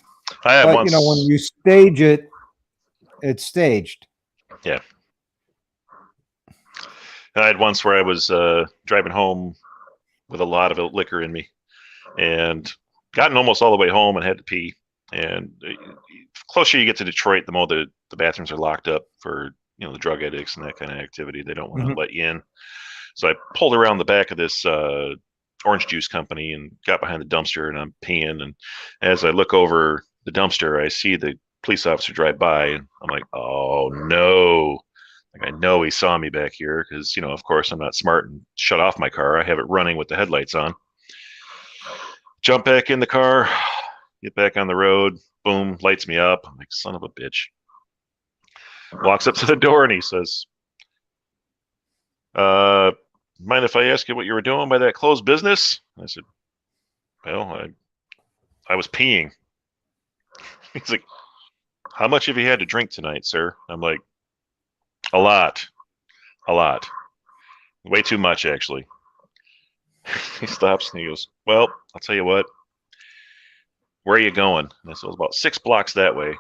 I had But once. you know, when you stage it, it's staged. Yeah. I had once where I was driving home with a lot of liquor in me, and gotten almost all the way home and had to pee. And the closer you get to Detroit, the more the bathrooms are locked up for the drug addicts and that kind of activity. They don't want to let you in. So I pulled around the back of this orange juice company and got behind the dumpster, and I'm peeing. And as I look over the dumpster, I see the police officer drive by, and I'm like, oh no. Like, I know he saw me back here because, of course, I'm not smart and shut off my car. I have it running with the headlights on. Jump back in the car, get back on the road, boom, lights me up. I'm like, son of a bitch. Walks up to the door and he says, mind if I ask you what you were doing by that closed business? I said, well, I was peeing. He's like, how much have you had to drink tonight, sir? I'm like, a lot. Way too much, actually. He stops and he goes, well, I'll tell you what. Where are you going? And I said, well, about 6 blocks that way.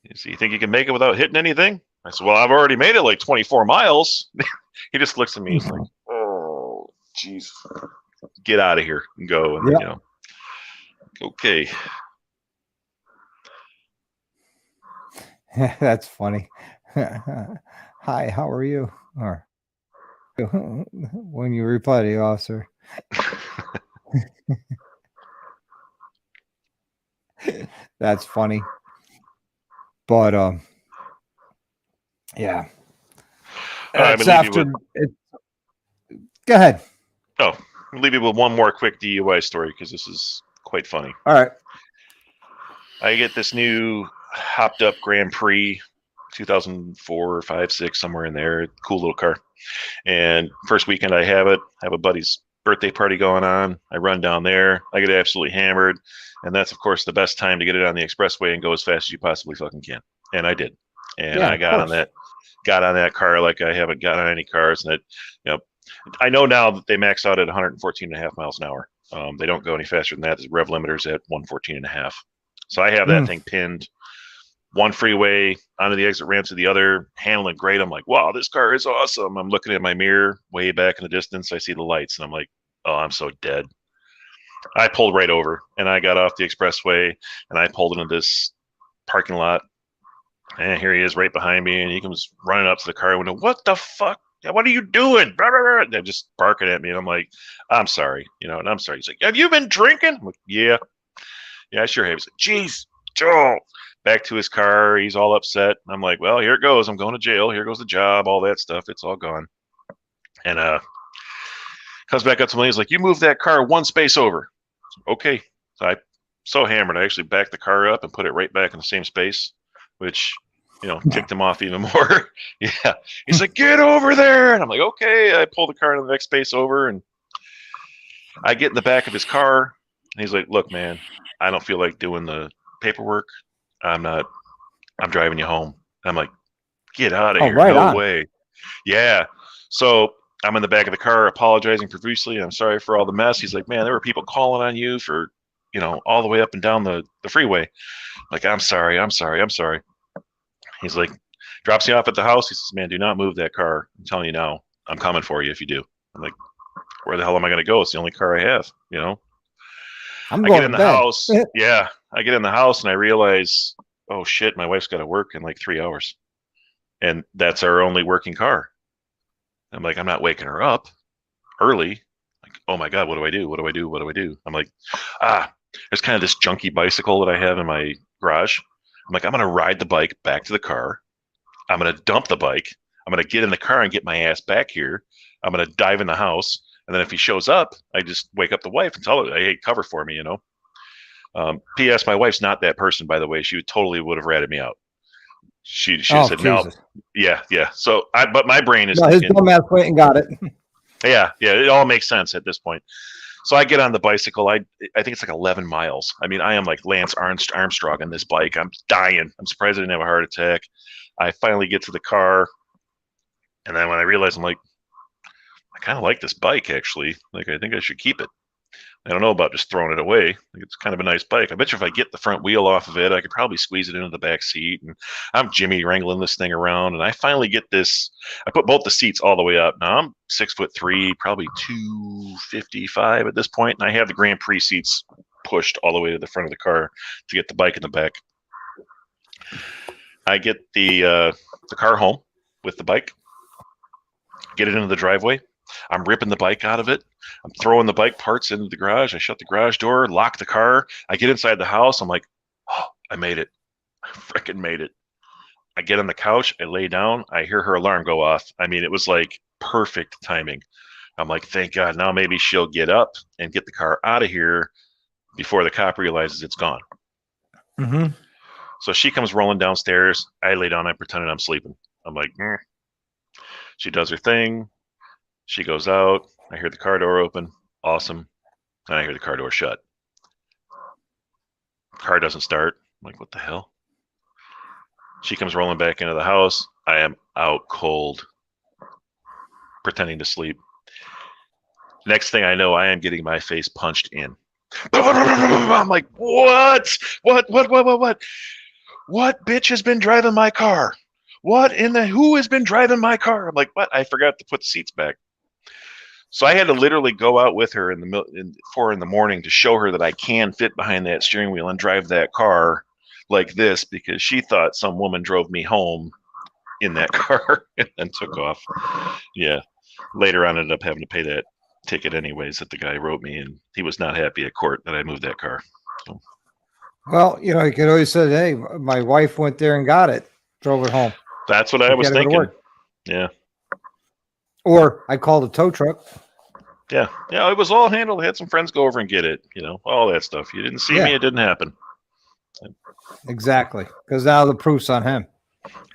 He said, you think you can make it without hitting anything? I said, well, I've already made it like 24 miles. He just looks at me. He's like, oh, jeez. Get out of here and go. And, okay. That's funny. Hi, how are you? Or when you reply to the officer. That's funny. But yeah. It's after go ahead. Oh, I'll leave you with one more quick DUI story because this is quite funny. All right. I get this new hopped up Grand Prix 2004 or 5, 6, somewhere in there. Cool little car. And first weekend I have it. I have a buddy's birthday party going on. I run down there. I get absolutely hammered. And that's, of course, the best time to get it on the expressway and go as fast as you possibly fucking can. And I did. And I got on that car like I haven't got on any cars. And I know now that they max out at 114.5 miles an hour. They don't go any faster than that. The rev limiter's at 114.5. So I have that thing pinned. One freeway onto the exit ramp to the other, handling great. I'm like, wow, this car is awesome. I'm looking at my mirror way back in the distance. I see the lights and I'm like, oh, I'm so dead. I pulled right over and I got off the expressway and I pulled into this parking lot. And here he is right behind me. And he comes running up to the car window. What the fuck? What are you doing? Blah, blah, blah. They're just barking at me. And I'm like, I'm sorry. And I'm sorry. He's like, have you been drinking? I'm like, yeah. Yeah, I sure have. He's like, geez, Joel. Back to his car. He's all upset. I'm like, well, here it goes. I'm going to jail. Here goes the job, all that stuff. It's all gone. And comes back up to me. He's like, you moved that car 1 space over. Okay. So I so hammered. I actually backed the car up and put it right back in the same space, which, ticked him off even more. Yeah. He's like, get over there. And I'm like, okay. I pull the car to the next space over and I get in the back of his car. And he's like, look, man, I don't feel like doing the paperwork. I'm driving you home. I'm like, get out of here. Right no on. way. Yeah. So I'm in the back of the car apologizing profusely. I'm sorry for all the mess. He's like, man, there were people calling on you for, all the way up and down the freeway. Like, I'm sorry. He's like, drops me off at the house. He says, man, do not move that car. I'm telling you now, I'm coming for you if you do. I'm like, where the hell am I going to go? It's the only car I have, I'm I going get in the to bed. house. Yeah. I get in the house and I realize, oh shit, my wife's got to work in like 3 hours. And that's our only working car. I'm like, I'm not waking her up early. Like, oh my God, what do I do? I'm like, there's kind of this junky bicycle that I have in my garage. I'm like, I'm going to ride the bike back to the car. I'm going to dump the bike. I'm going to get in the car and get my ass back here. I'm going to dive in the house. And then if he shows up, I just wake up the wife and tell her, hey, cover for me, P.S. My wife's not that person, by the way. She totally would have ratted me out. She said no. Yeah. So but my brain is his dumb ass went and got it. Yeah. It all makes sense at this point. So I get on the bicycle. I think it's like 11 miles. I mean, I am like Lance Armstrong on this bike. I'm dying. I'm surprised I didn't have a heart attack. I finally get to the car, and then when I realize, I'm like, I kind of like this bike actually. Like, I think I should keep it. I don't know about just throwing it away. It's kind of a nice bike. I bet you if I get the front wheel off of it, I could probably squeeze it into the back seat. And I'm Jimmy wrangling this thing around, and I finally get this. I put both the seats all the way up. Now I'm 6'3", probably 255 at this point, and I have the Grand Prix seats pushed all the way to the front of the car to get the bike in the back. I get the car home with the bike, get it into the driveway. I'm ripping the bike out of it. I'm throwing the bike parts into the garage. I shut the garage door, lock the car. I get inside the house. I'm like, oh, I made it. I freaking made it. I get on the couch. I lay down. I hear her alarm go off. I mean, it was like perfect timing. I'm like, thank God. Now maybe she'll get up and get the car out of here before the cop realizes it's gone. Mm-hmm. So she comes rolling downstairs. I lay down. I pretended I'm sleeping. I'm like, She does her thing. She goes out. I hear the car door open. Awesome. And I hear the car door shut. Car doesn't start. I'm like, what the hell? She comes rolling back into the house. I am out cold, pretending to sleep. Next thing I know, I am getting my face punched in. I'm like, what? What bitch has been driving my car? Who has been driving my car? I'm like, what? I forgot to put the seats back. So I had to literally go out with her in 4 a.m. to show her that I can fit behind that steering wheel and drive that car like this, because she thought some woman drove me home in that car and then took off. Yeah. Later on, I ended up having to pay that ticket anyways that the guy wrote me, and he was not happy at court that I moved that car. So. Well, you could always say, hey, my wife went there and got it, drove it home. That's what I was thinking. Yeah. Or I called a tow truck. Yeah, it was all handled. I had some friends go over and get it, all that stuff. You didn't see me, it didn't happen. Exactly, because now the proof's on him.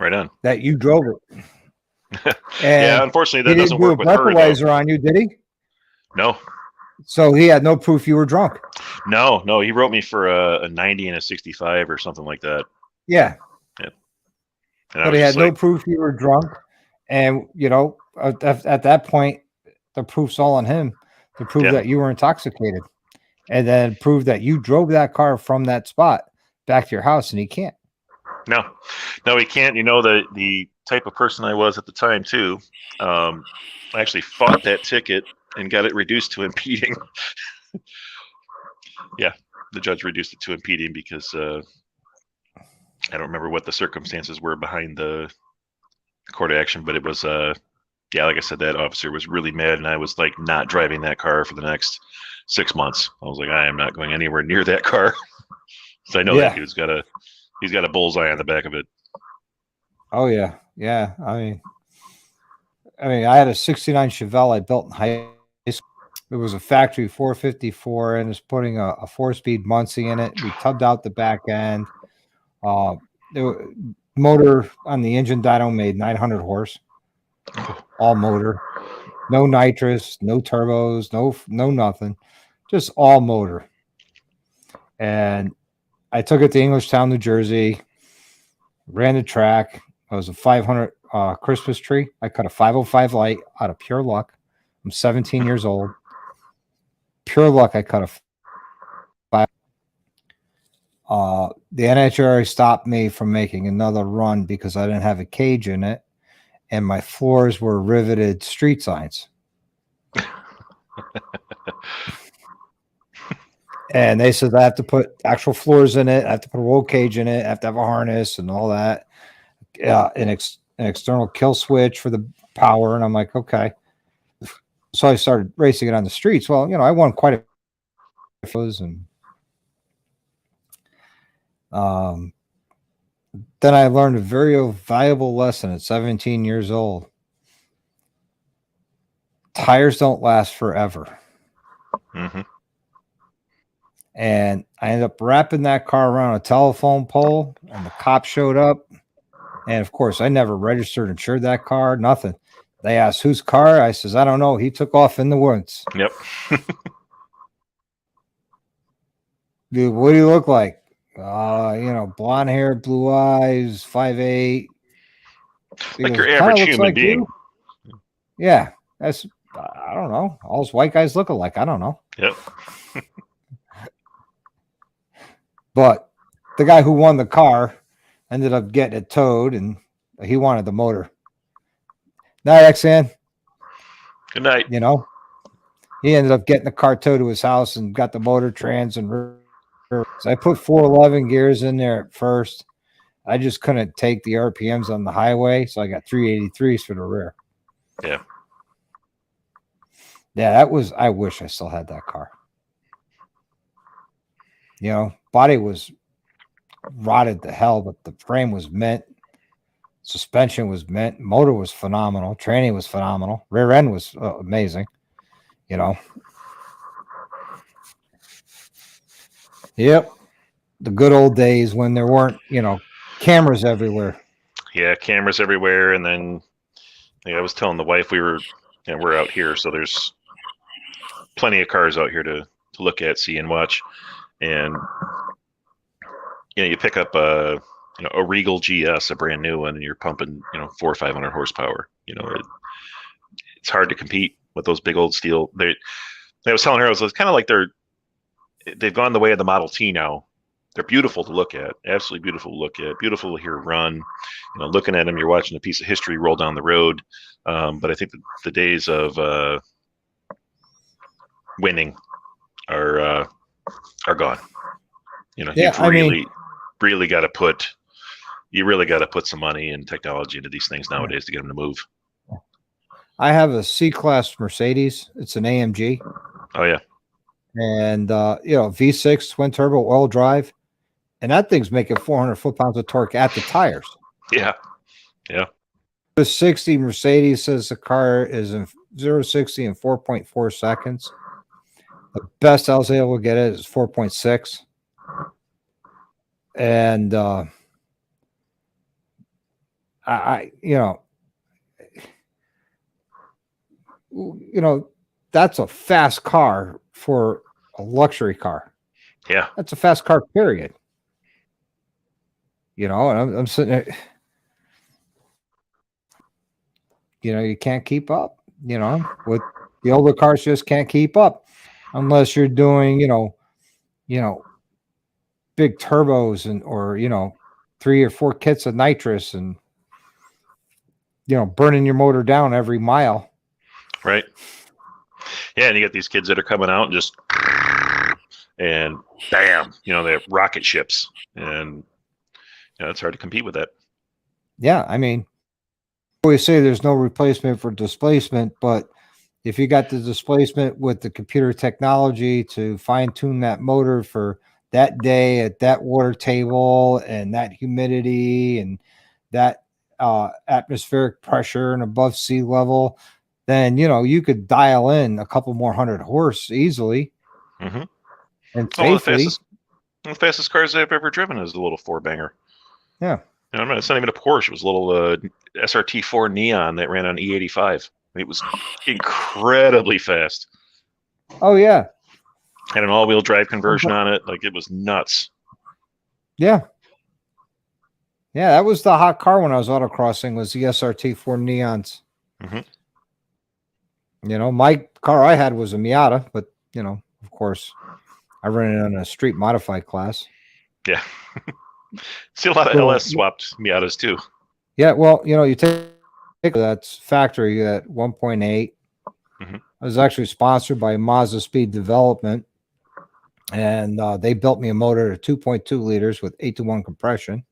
Right on. That you drove it. Yeah, unfortunately, that doesn't work with her. He didn't do a breathalyzer on you, did he? No. So he had no proof you were drunk? No, he wrote me for a 90 and a 65 or something like that. Yeah. And but he had no proof you were drunk. And, at that point, the proof's all on him to prove that you were intoxicated, and then prove that you drove that car from that spot back to your house, and he can't. No, he can't. The type of person I was at the time too. I actually fought that ticket and got it reduced to impeding. Yeah, the judge reduced it to impeding because I don't remember what the circumstances were behind the court action, but it was like I said, that officer was really mad, and I was like not driving that car for the next 6 months. I was like, I am not going anywhere near that car. So I know that dude's got a bullseye on the back of it. Oh yeah. Yeah. I mean, I had a 69 Chevelle I built in high school. It was a factory 454, and it's putting a 4-speed Muncie in it. We tubbed out the back end. The motor on the engine dyno made 900 horse. All motor, no nitrous, no turbos, no nothing, just all motor. And I took it to Englishtown, New Jersey, ran the track. It was a 500 Christmas tree. I cut a 505 light out of pure luck. I'm 17 years old. Pure luck, I cut a 5. The NHRA stopped me from making another run because I didn't have a cage in it, and my floors were riveted street signs. And they said I have to put actual floors in it. I have to put a roll cage in it. I have to have a harness and all that. An external kill switch for the power. And I'm like, okay. So I started racing it on the streets. Well, I won quite a few. And then I learned a very valuable lesson at 17 years old. Tires don't last forever. Mm-hmm. And I ended up wrapping that car around a telephone pole, and the cop showed up. And of course, I never registered, insured that car, nothing. They asked, whose car? I says, I don't know. He took off in the woods. Yep. Dude, what do you look like? Blonde hair, blue eyes, 5'8". Like your average human being. Yeah. That's I don't know. All those white guys look alike. I don't know. Yep. But the guy who won the car ended up getting it towed, and he wanted the motor. Night, Xan. Good night. You know, he ended up getting the car towed to his house and got the motor trans and rear. So I put 411 gears in there at first. I just couldn't take the RPMs on the highway, so I got 383s for the rear. Yeah. Yeah, that was, I wish I still had that car. You know, body was rotted to hell, but the frame was mint. Suspension was mint. Motor was phenomenal. Training was phenomenal. Rear end was amazing. You know. Yep. The good old days when there weren't, you know, cameras everywhere. Yeah, cameras everywhere. And then I was telling the wife we're out here, so there's plenty of cars out here to look at, see, and watch. And you pick up a Regal GS, a brand new one, and you're pumping 400 or 500 horsepower. It's hard to compete with those big old steel. I was telling her, it's kind of like they've gone the way of the Model T now. They're beautiful to look at, absolutely beautiful to look at, beautiful to hear run. Looking at them, you're watching a piece of history roll down the road. But I think the days of winning are gone. You've really got to put some money and technology into these things nowadays to get them to move. I have a C-Class Mercedes. It's an AMG. Oh yeah. And V6 twin turbo oil drive, and that thing's making 400 foot-pounds of torque at the tires. Yeah. Yeah. The 60 Mercedes says the car is in 0-60 in 4.4 seconds. The best I was able to get it is 4.6. And that's a fast car for a luxury car. Yeah. That's a fast car, period. And I'm sitting there, you can't keep up, with the older cars, just can't keep up unless you're doing, big turbos or 3 or 4 kits of nitrous and burning your motor down every mile. Right. Yeah, and you get these kids that are coming out and just and bam, they're rocket ships, and it's hard to compete with that. Yeah, I mean, I always say there's no replacement for displacement, but if you got the displacement with the computer technology to fine-tune that motor for that day at that water table and that humidity and that atmospheric pressure and above sea level, then you could dial in a couple more 100 horse easily. Mm-hmm. And safely. The fastest cars I've ever driven is a little 4-banger. Yeah. It's not even a Porsche. It was a little SRT4 Neon that ran on E85. It was incredibly fast. Oh yeah. Had an all-wheel drive conversion on it. Like, it was nuts. Yeah. Yeah, that was the hot car when I was autocrossing, was the SRT4 Neons. Mm-hmm. My car I had was a Miata, but of course, I ran it on a street modified class. Yeah. See a lot of LS swapped Miatas too. Yeah, well, you take that's factory at 1.8. Mm-hmm. I was actually sponsored by Mazda Speed Development, and they built me a motor at 2.2 liters with 8-to-1 compression.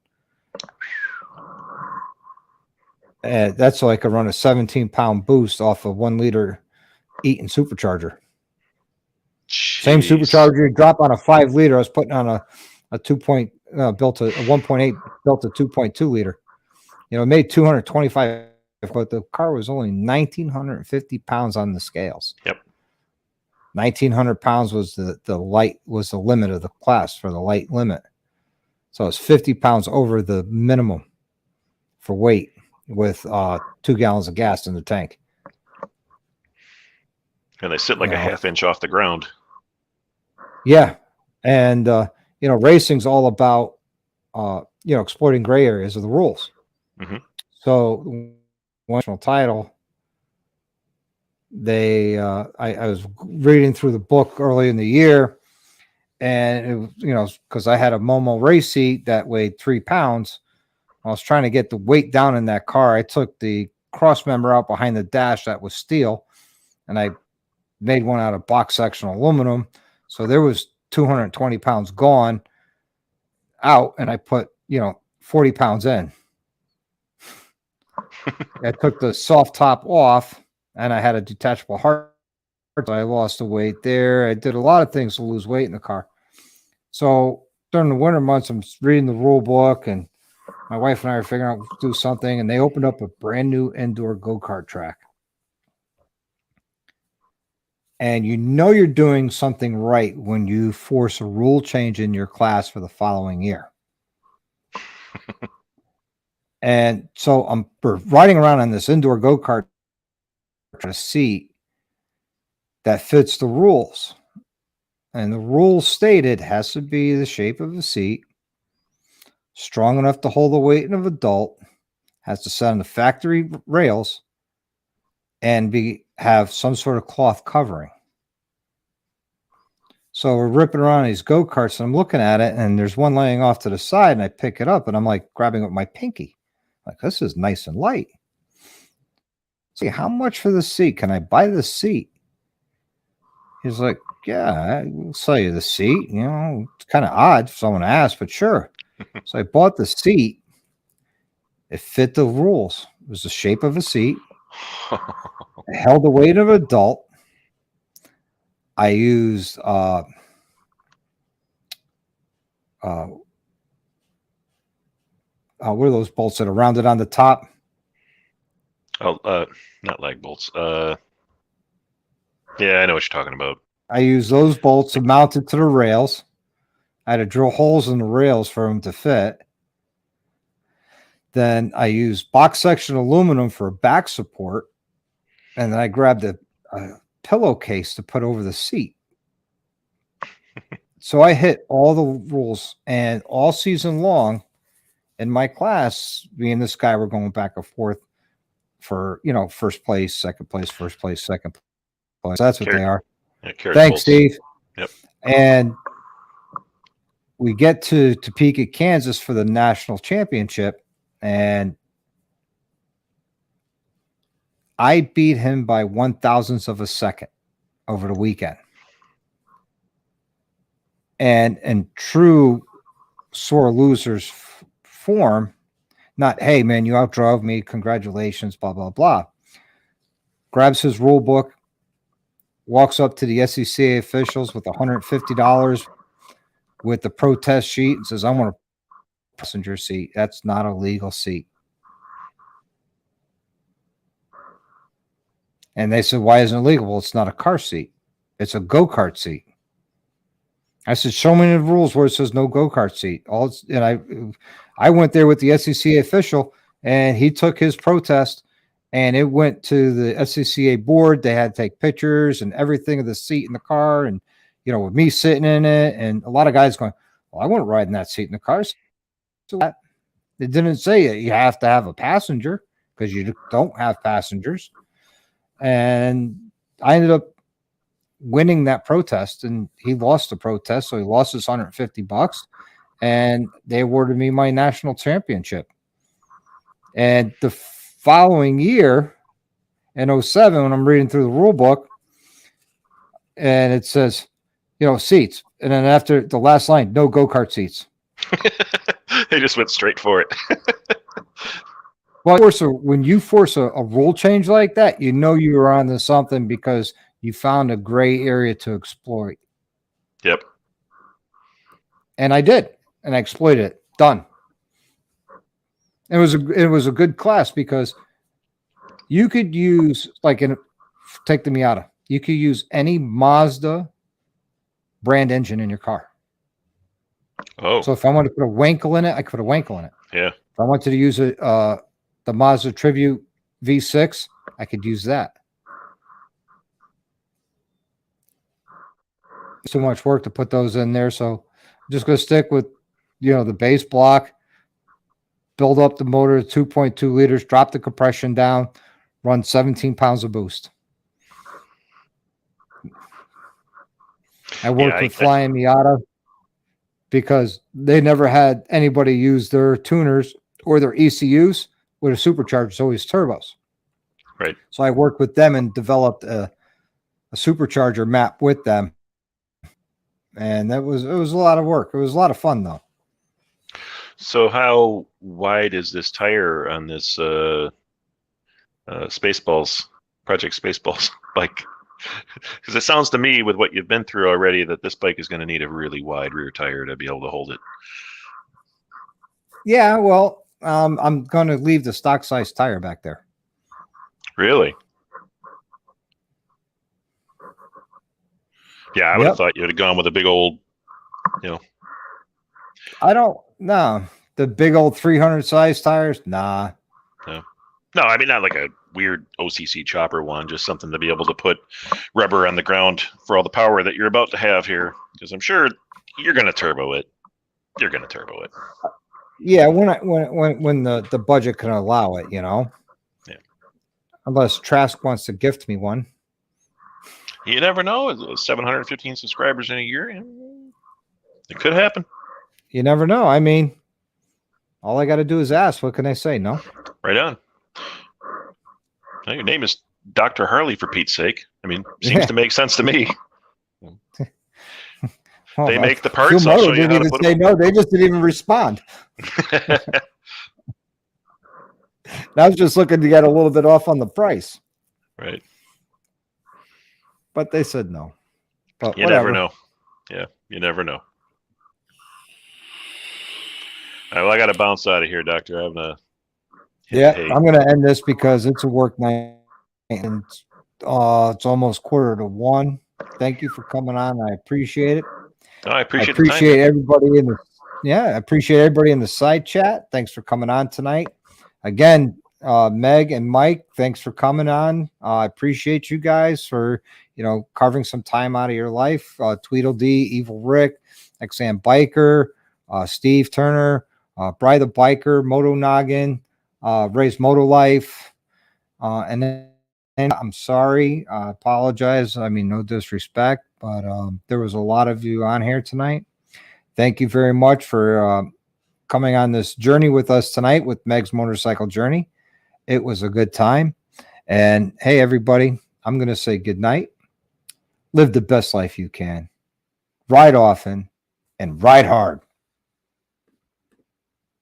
And that's so I could run a 17-pound boost off a 1 liter Eaton supercharger. Jeez. Same supercharger you drop on a 5 liter. I was putting on a 2. Built a 1.8, built a 2.2 liter. It made 225, but the car was only 1,950 pounds on the scales. Yep. 1,900 pounds was the limit of the class for the light limit. So it's 50 pounds over the minimum for weight with 2 gallons of gas in the tank. And they sit like a half inch off the ground. Yeah. And, racing's all about, exploiting gray areas of the rules. Mm-hmm. So, national title, I was reading through the book early in the year, and it was, because I had a Momo race seat that weighed 3 pounds. I was trying to get the weight down in that car. I took the cross member out behind the dash that was steel, and I made one out of box section aluminum. So there was 220 pounds gone out, and I put 40 pounds in. I took the soft top off, and I had a detachable hard. So I lost the weight there. I did a lot of things to lose weight in the car. So during the winter months, I'm reading the rule book, and my wife and I are figuring out to do something, and they opened up a brand new indoor go-kart track. And you're doing something right when you force a rule change in your class for the following year. And so we're riding around on this indoor go-kart seat that fits the rules. And the rules stated it has to be the shape of a seat, strong enough to hold the weight of an adult, has to sit on the factory rails, and have some sort of cloth covering. So we're ripping around these go-karts, and I'm looking at it, and there's one laying off to the side, and I pick it up, and I'm like grabbing it with my pinky. Like, this is nice and light. See, how much for the seat? Can I buy the seat? He's like, yeah, I'll sell you the seat. It's kind of odd if someone asked, but sure. So I bought the seat. It fit the rules. It was the shape of a seat. It held the weight of an adult. I used what are those bolts that are rounded on the top? Oh, not lag bolts. Yeah, I know what you're talking about. I used those bolts to mount it to the rails. I had to drill holes in the rails for them to fit. Then I used box section aluminum for a back support. And then I grabbed a pillowcase to put over the seat. So I hit all the rules, and all season long in my class, me and this guy were going back and forth for, first place, second place, first place, second place. That's what they are. Yeah, thanks, Steve. Yep. And we get to Topeka, Kansas for the national championship, and I beat him by 1,000th of a second over the weekend. And in true sore losers form, not, hey, man, you outdrove me, congratulations, blah, blah, blah. Grabs his rule book, walks up to the SCCA officials with $150 with the protest sheet and says, I want a passenger seat. That's not a legal seat. And they said, why isn't it legal? Well, it's not a car seat. It's a go-kart seat. I said, show me the rules where it says no go-kart seat. I went there with the SCCA official, and he took his protest, and it went to the SCCA board. They had to take pictures and everything of the seat in the car, and with me sitting in it, and a lot of guys going, well, I wouldn't ride in that seat in the car. So it didn't say you have to have a passenger, because you don't have passengers. And I ended up winning that protest, and he lost the protest, so he lost his $150, and they awarded me my national championship. And the following year, in 2007, when I'm reading through the rule book, and it says, seats, and then after the last line, no go-kart seats. They just went straight for it. Well, when you force a rule change like that, you're onto something, because you found a gray area to exploit. Yep. And I did, and I exploited it. Done. It was a good class, because you could use, take the Miata. You could use any Mazda brand engine in your car. Oh. So if I wanted to put a Wankel in it, I could put a Wankel in it. Yeah. If I wanted to use the Mazda Tribute V6, I could use that. It's too much work to put those in there, so I'm just going to stick with, the base block, build up the motor to 2.2 liters, drop the compression down, run 17 pounds of boost. I worked with Flying Miata because they never had anybody use their tuners or their ECUs with a supercharger. It's always turbos. Right. So I worked with them and developed a supercharger map with them. And it was a lot of work. It was a lot of fun though. So how wide is this tire on this Spaceballs Project Spaceballs bike? Because it sounds to me, with what you've been through already, that this bike is going to need a really wide rear tire to be able to hold it. Yeah, well, I'm going to leave the stock size tire back there. Really? Yeah, I would have thought you would have gone with a big old, I don't know. The big old 300 size tires? Nah. No, I mean, not like a weird OCC chopper one, just something to be able to put rubber on the ground for all the power that you're about to have here. Because I'm sure you're going to turbo it. You're going to turbo it. Yeah, when the budget can allow it, Yeah. Unless Trask wants to gift me one. You never know. 715 subscribers in a year. It could happen. You never know. I mean, all I got to do is ask. What can I say? No? Right on. Now, your name is Dr. Harley, for Pete's sake. I mean, seems to make sense to me. Well, they make the parts. I'll show you how to put them. No, they just didn't even respond. I was just looking to get a little bit off on the price. Right. But they said no. But you never know. Yeah, you never know. All right, well, I got to bounce out of here, Doctor. I'm gonna. I'm going to end this because it's a work night and it's almost 12:45. Thank you for coming on. I appreciate it. Oh, I appreciate everybody in the I appreciate everybody in the side chat. Thanks for coming on tonight. Again, Meg and Mike, thanks for coming on. I appreciate you guys for carving some time out of your life. Tweedledee, Evil Rick, XM Biker, Steve Turner, Bry the Biker, Moto Noggin, Ray's Moto Life, and then I'm sorry. I apologize. I mean, no disrespect, but there was a lot of you on here tonight. Thank you very much for coming on this journey with us tonight with Meg's Motorcycle Journey. It was a good time. And hey, everybody, I'm going to say good night. Live the best life you can. Ride often and ride hard.